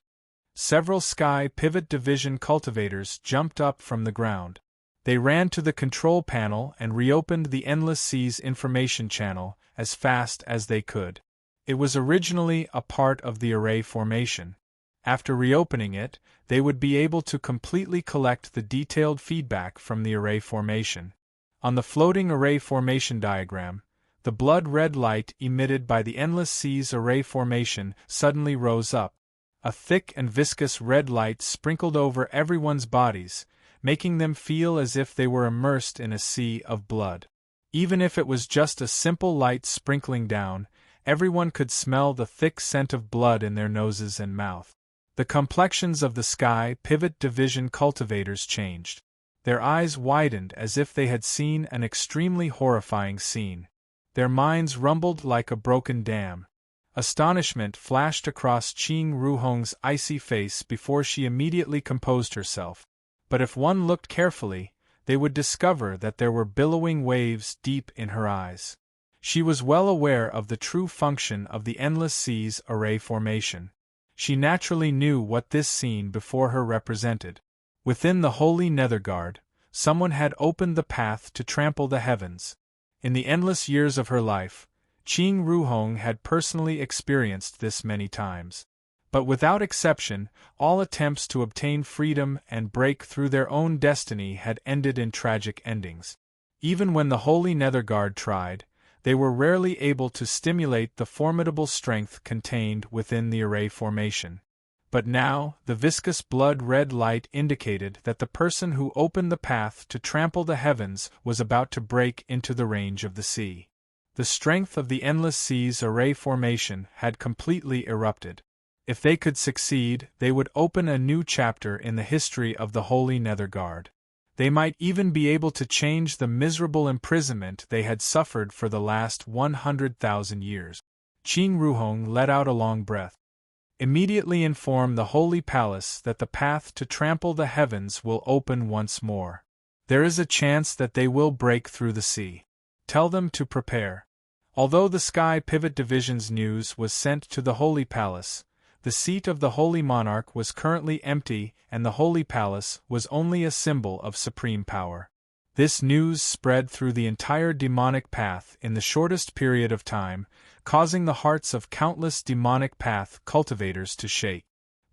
Several Sky Pivot Division cultivators jumped up from the ground. They ran to the control panel and reopened the Endless Seas information channel as fast as they could. It was originally a part of the array formation. After reopening it, they would be able to completely collect the detailed feedback from the array formation. On the floating array formation diagram, the blood-red light emitted by the Endless Seas array formation suddenly rose up. A thick and viscous red light sprinkled over everyone's bodies, making them feel as if they were immersed in a sea of blood. Even if it was just a simple light sprinkling down, everyone could smell the thick scent of blood in their noses and mouth. The complexions of the Sky Pivot Division cultivators changed. Their eyes widened as if they had seen an extremely horrifying scene. Their minds rumbled like a broken dam. Astonishment flashed across Qing Ruhong's icy face before she immediately composed herself. But if one looked carefully, they would discover that there were billowing waves deep in her eyes. She was well aware of the true function of the Endless Seas array formation. She naturally knew what this scene before her represented. Within the Holy Netherguard, someone had opened the path to trample the heavens. In the endless years of her life, Qing Ruhong had personally experienced this many times. But without exception, all attempts to obtain freedom and break through their own destiny had ended in tragic endings. Even when the Holy Netherguard tried, they were rarely able to stimulate the formidable strength contained within the array formation. But now, the viscous blood-red light indicated that the person who opened the path to trample the heavens was about to break into the range of the sea. The strength of the Endless Seas array formation had completely erupted. If they could succeed, they would open a new chapter in the history of the Holy Netherguard. They might even be able to change the miserable imprisonment they had suffered for the last 100,000 years. Qing Ruhong let out a long breath. Immediately inform the Holy Palace that the path to trample the heavens will open once more. There is a chance that they will break through the sea. Tell them to prepare. Although the Sky Pivot Division's news was sent to the Holy Palace, the seat of the Holy Monarch was currently empty and the Holy Palace was only a symbol of supreme power. This news spread through the entire demonic path in the shortest period of time, causing the hearts of countless demonic path cultivators to shake.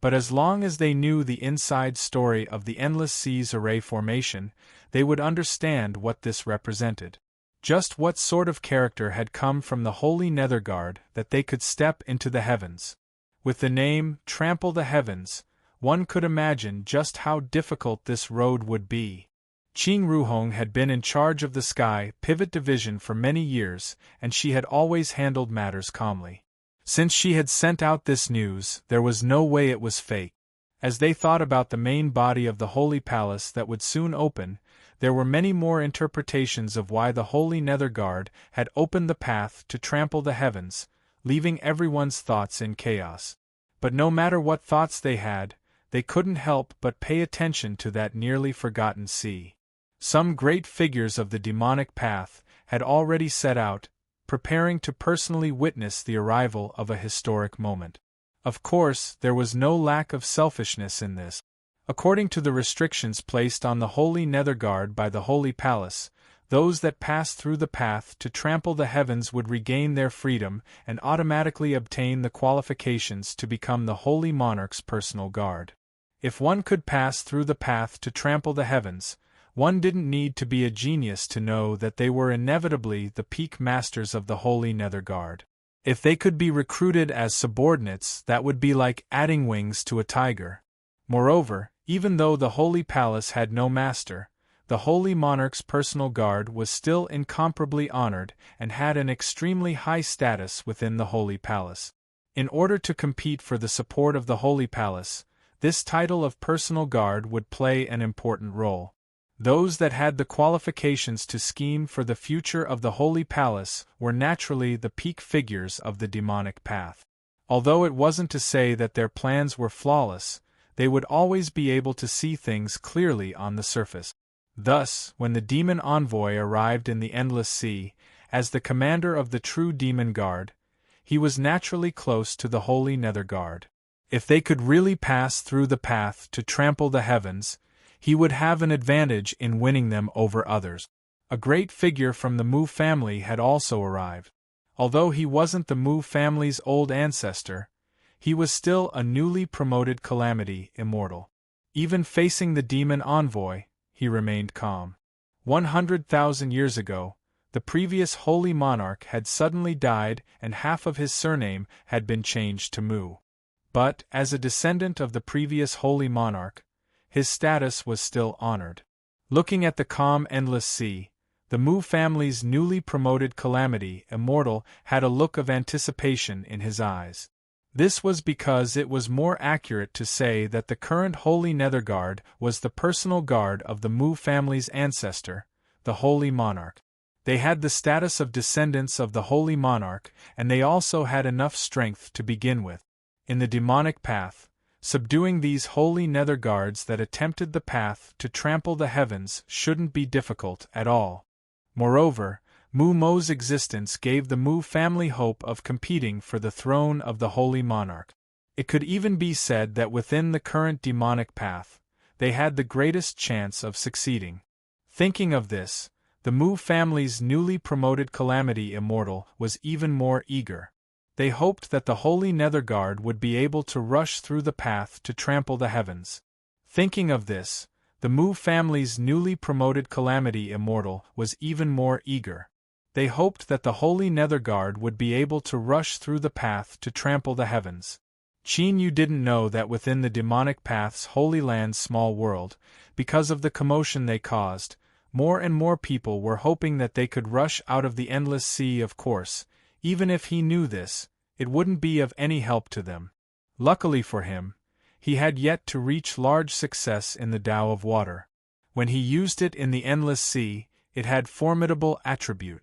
But as long as they knew the inside story of the Endless Seas array formation, they would understand what this represented. Just what sort of character had come from the Holy Netherguard that they could step into the heavens. With the name, Trample the Heavens, one could imagine just how difficult this road would be. Qing Ruhong had been in charge of the Sky Pivot Division for many years, and she had always handled matters calmly. Since she had sent out this news, there was no way it was fake. As they thought about the main body of the Holy Palace that would soon open, there were many more interpretations of why the Holy Netherguard had opened the path to trample the heavens, leaving everyone's thoughts in chaos. But no matter what thoughts they had, they couldn't help but pay attention to that nearly forgotten sea. Some great figures of the demonic path had already set out, preparing to personally witness the arrival of a historic moment. Of course, there was no lack of selfishness in this. According to the restrictions placed on the Holy Netherguard by the Holy Palace, those that passed through the path to trample the heavens would regain their freedom and automatically obtain the qualifications to become the Holy Monarch's personal guard. If one could pass through the path to trample the heavens, one didn't need to be a genius to know that they were inevitably the peak masters of the Holy Netherguard. If they could be recruited as subordinates, that would be like adding wings to a tiger. Moreover, even though the Holy Palace had no master, the Holy Monarch's personal guard was still incomparably honored and had an extremely high status within the Holy Palace. In order to compete for the support of the Holy Palace, this title of personal guard would play an important role. Those that had the qualifications to scheme for the future of the Holy Palace were naturally the peak figures of the demonic path. Although it wasn't to say that their plans were flawless, they would always be able to see things clearly on the surface. Thus, when the demon envoy arrived in the Endless Sea, as the commander of the true demon guard, he was naturally close to the Holy Netherguard. If they could really pass through the path to trample the heavens, he would have an advantage in winning them over others. A great figure from the Mu family had also arrived. Although he wasn't the Mu family's old ancestor, he was still a newly promoted calamity immortal. Even facing the demon envoy, he remained calm. 100,000 years ago, the previous holy monarch had suddenly died and half of his surname had been changed to Mu. But, as a descendant of the previous holy monarch, his status was still honored. Looking at the calm endless sea, the Mu family's newly promoted calamity immortal had a look of anticipation in his eyes. This was because it was more accurate to say that the current Holy Netherguard was the personal guard of the Mu family's ancestor, the Holy Monarch. They had the status of descendants of the Holy Monarch, and they also had enough strength to begin with. In the demonic path, subduing these Holy Netherguards that attempted the path to trample the heavens shouldn't be difficult at all. Moreover, Mu Mo's existence gave the Mu family hope of competing for the throne of the Holy Monarch. It could even be said that within the current demonic path, they had the greatest chance of succeeding. Thinking of this, the Mu family's newly promoted calamity immortal was even more eager. They hoped that the Holy Netherguard would be able to rush through the path to trample the heavens. Thinking of this, the Mu family's newly promoted calamity immortal was even more eager. They hoped that the Holy Netherguard would be able to rush through the path to trample the heavens. Qin, you didn't know that within the demonic path's Holy Land's small world, because of the commotion they caused, more and more people were hoping that they could rush out of the endless sea. Of course, even if he knew this, it wouldn't be of any help to them. Luckily for him, he had yet to reach large success in the Tao of Water. When he used it in the endless sea, it had formidable attribute.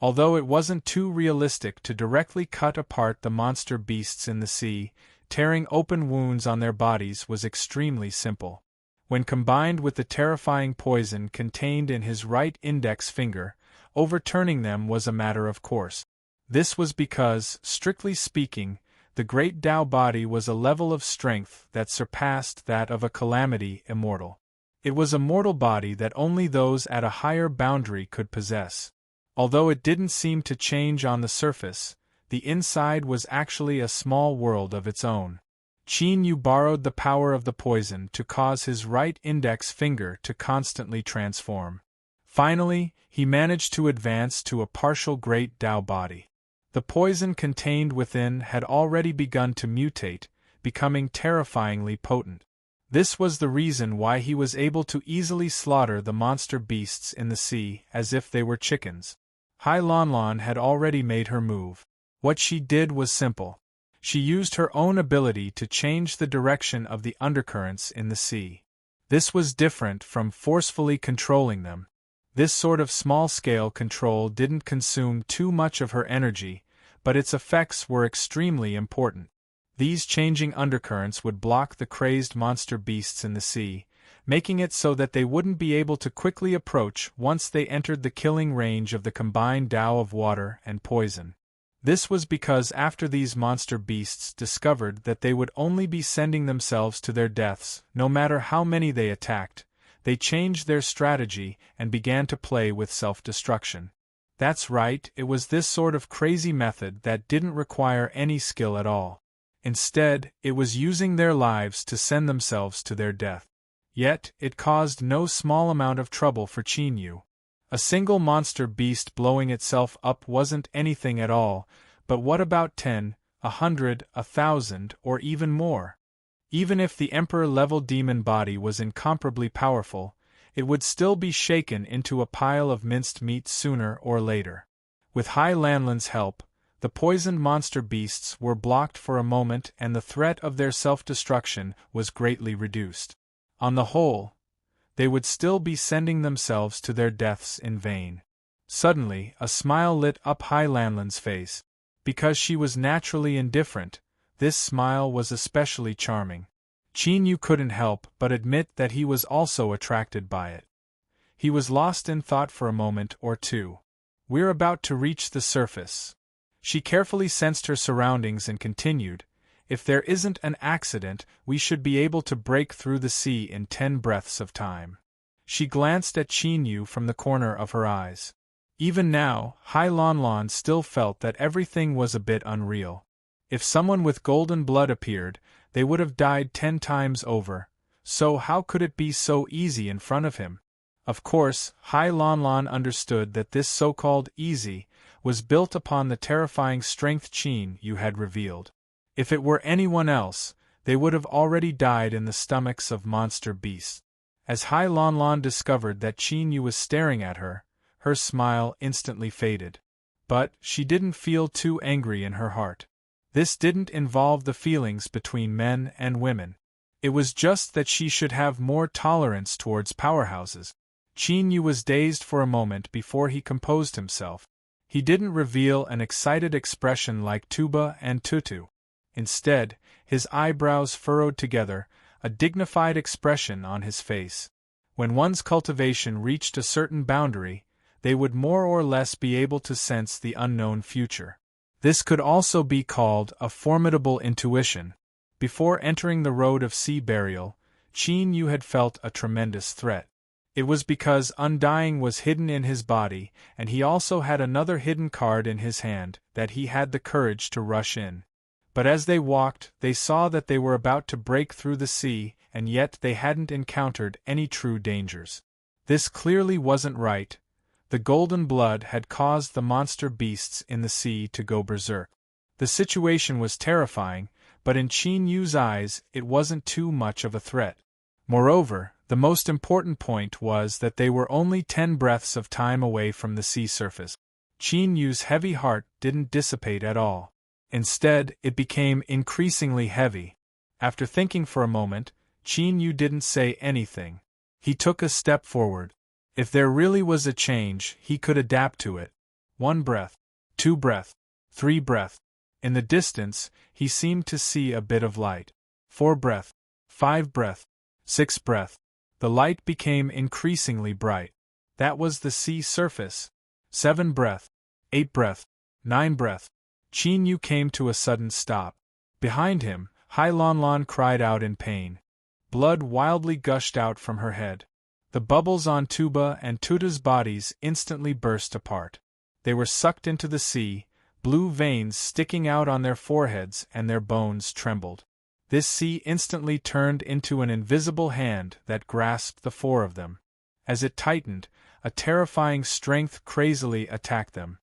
Although it wasn't too realistic to directly cut apart the monster beasts in the sea, tearing open wounds on their bodies was extremely simple. When combined with the terrifying poison contained in his right index finger, overturning them was a matter of course. This was because, strictly speaking, the great Tao body was a level of strength that surpassed that of a calamity immortal. It was a mortal body that only those at a higher boundary could possess. Although it didn't seem to change on the surface, the inside was actually a small world of its own. Qin Yu borrowed the power of the poison to cause his right index finger to constantly transform. Finally, he managed to advance to a partial great Tao body. The poison contained within had already begun to mutate, becoming terrifyingly potent. This was the reason why he was able to easily slaughter the monster beasts in the sea as if they were chickens. Hai Lanlan had already made her move. What she did was simple. She used her own ability to change the direction of the undercurrents in the sea. This was different from forcefully controlling them. This sort of small-scale control didn't consume too much of her energy, but its effects were extremely important. These changing undercurrents would block the crazed monster beasts in the sea, making it so that they wouldn't be able to quickly approach once they entered the killing range of the combined Tao of water and poison. This was because after these monster beasts discovered that they would only be sending themselves to their deaths, no matter how many they attacked, they changed their strategy and began to play with self-destruction. That's right, it was this sort of crazy method that didn't require any skill at all. Instead, it was using their lives to send themselves to their death. Yet, it caused no small amount of trouble for Qin. A single monster beast blowing itself up wasn't anything at all, but what about 10, 100, 1,000, or even more? Even if the Emperor-level demon body was incomparably powerful, it would still be shaken into a pile of minced meat sooner or later. With Hai Lanlan's help, the poisoned monster beasts were blocked for a moment and the threat of their self-destruction was greatly reduced. On the whole, they would still be sending themselves to their deaths in vain. Suddenly, a smile lit up Hai Lanlan's face. Because she was naturally indifferent, this smile was especially charming. Qin couldn't help but admit that he was also attracted by it. He was lost in thought for a moment or two. "We're about to reach the surface." She carefully sensed her surroundings and continued, "If there isn't an accident, we should be able to break through the sea in 10 breaths of time." She glanced at Qin from the corner of her eyes. Even now, Hai Lanlan still felt that everything was a bit unreal. If someone with golden blood appeared, they would have died 10 times over, so how could it be so easy in front of him? Of course, Hai Lanlan understood that this so-called easy was built upon the terrifying strength Qin had revealed. If it were anyone else, they would have already died in the stomachs of monster beasts. As Hai Lanlan discovered that Qin was staring at her, her smile instantly faded. But she didn't feel too angry in her heart. This didn't involve the feelings between men and women. It was just that she should have more tolerance towards powerhouses. Qin was dazed for a moment before he composed himself. He didn't reveal an excited expression like Tuba and Tutu. Instead, his eyebrows furrowed together, a dignified expression on his face. When one's cultivation reached a certain boundary, they would more or less be able to sense the unknown future. This could also be called a formidable intuition. Before entering the road of sea burial, Qin had felt a tremendous threat. It was because Undying was hidden in his body, and he also had another hidden card in his hand, that he had the courage to rush in. But as they walked, they saw that they were about to break through the sea, and yet they hadn't encountered any true dangers. This clearly wasn't right. The golden blood had caused the monster beasts in the sea to go berserk. The situation was terrifying, but in Qin eyes it wasn't too much of a threat. Moreover, the most important point was that they were only 10 breaths of time away from the sea surface. Qin heavy heart didn't dissipate at all. Instead, it became increasingly heavy. After thinking for a moment, Qin didn't say anything. He took a step forward. If there really was a change, he could adapt to it. 1 breath, 2 breath, 3 breath. In the distance, he seemed to see a bit of light. 4 breath, 5 breath, 6 breath. The light became increasingly bright. That was the sea surface. 7 breath, 8 breath, 9 breath. Qin came to a sudden stop. Behind him, Hai Lanlan cried out in pain. Blood wildly gushed out from her head. The bubbles on Tuba and Tuta's bodies instantly burst apart. They were sucked into the sea, blue veins sticking out on their foreheads and their bones trembled. This sea instantly turned into an invisible hand that grasped the 4 of them. As it tightened, a terrifying strength crazily attacked them.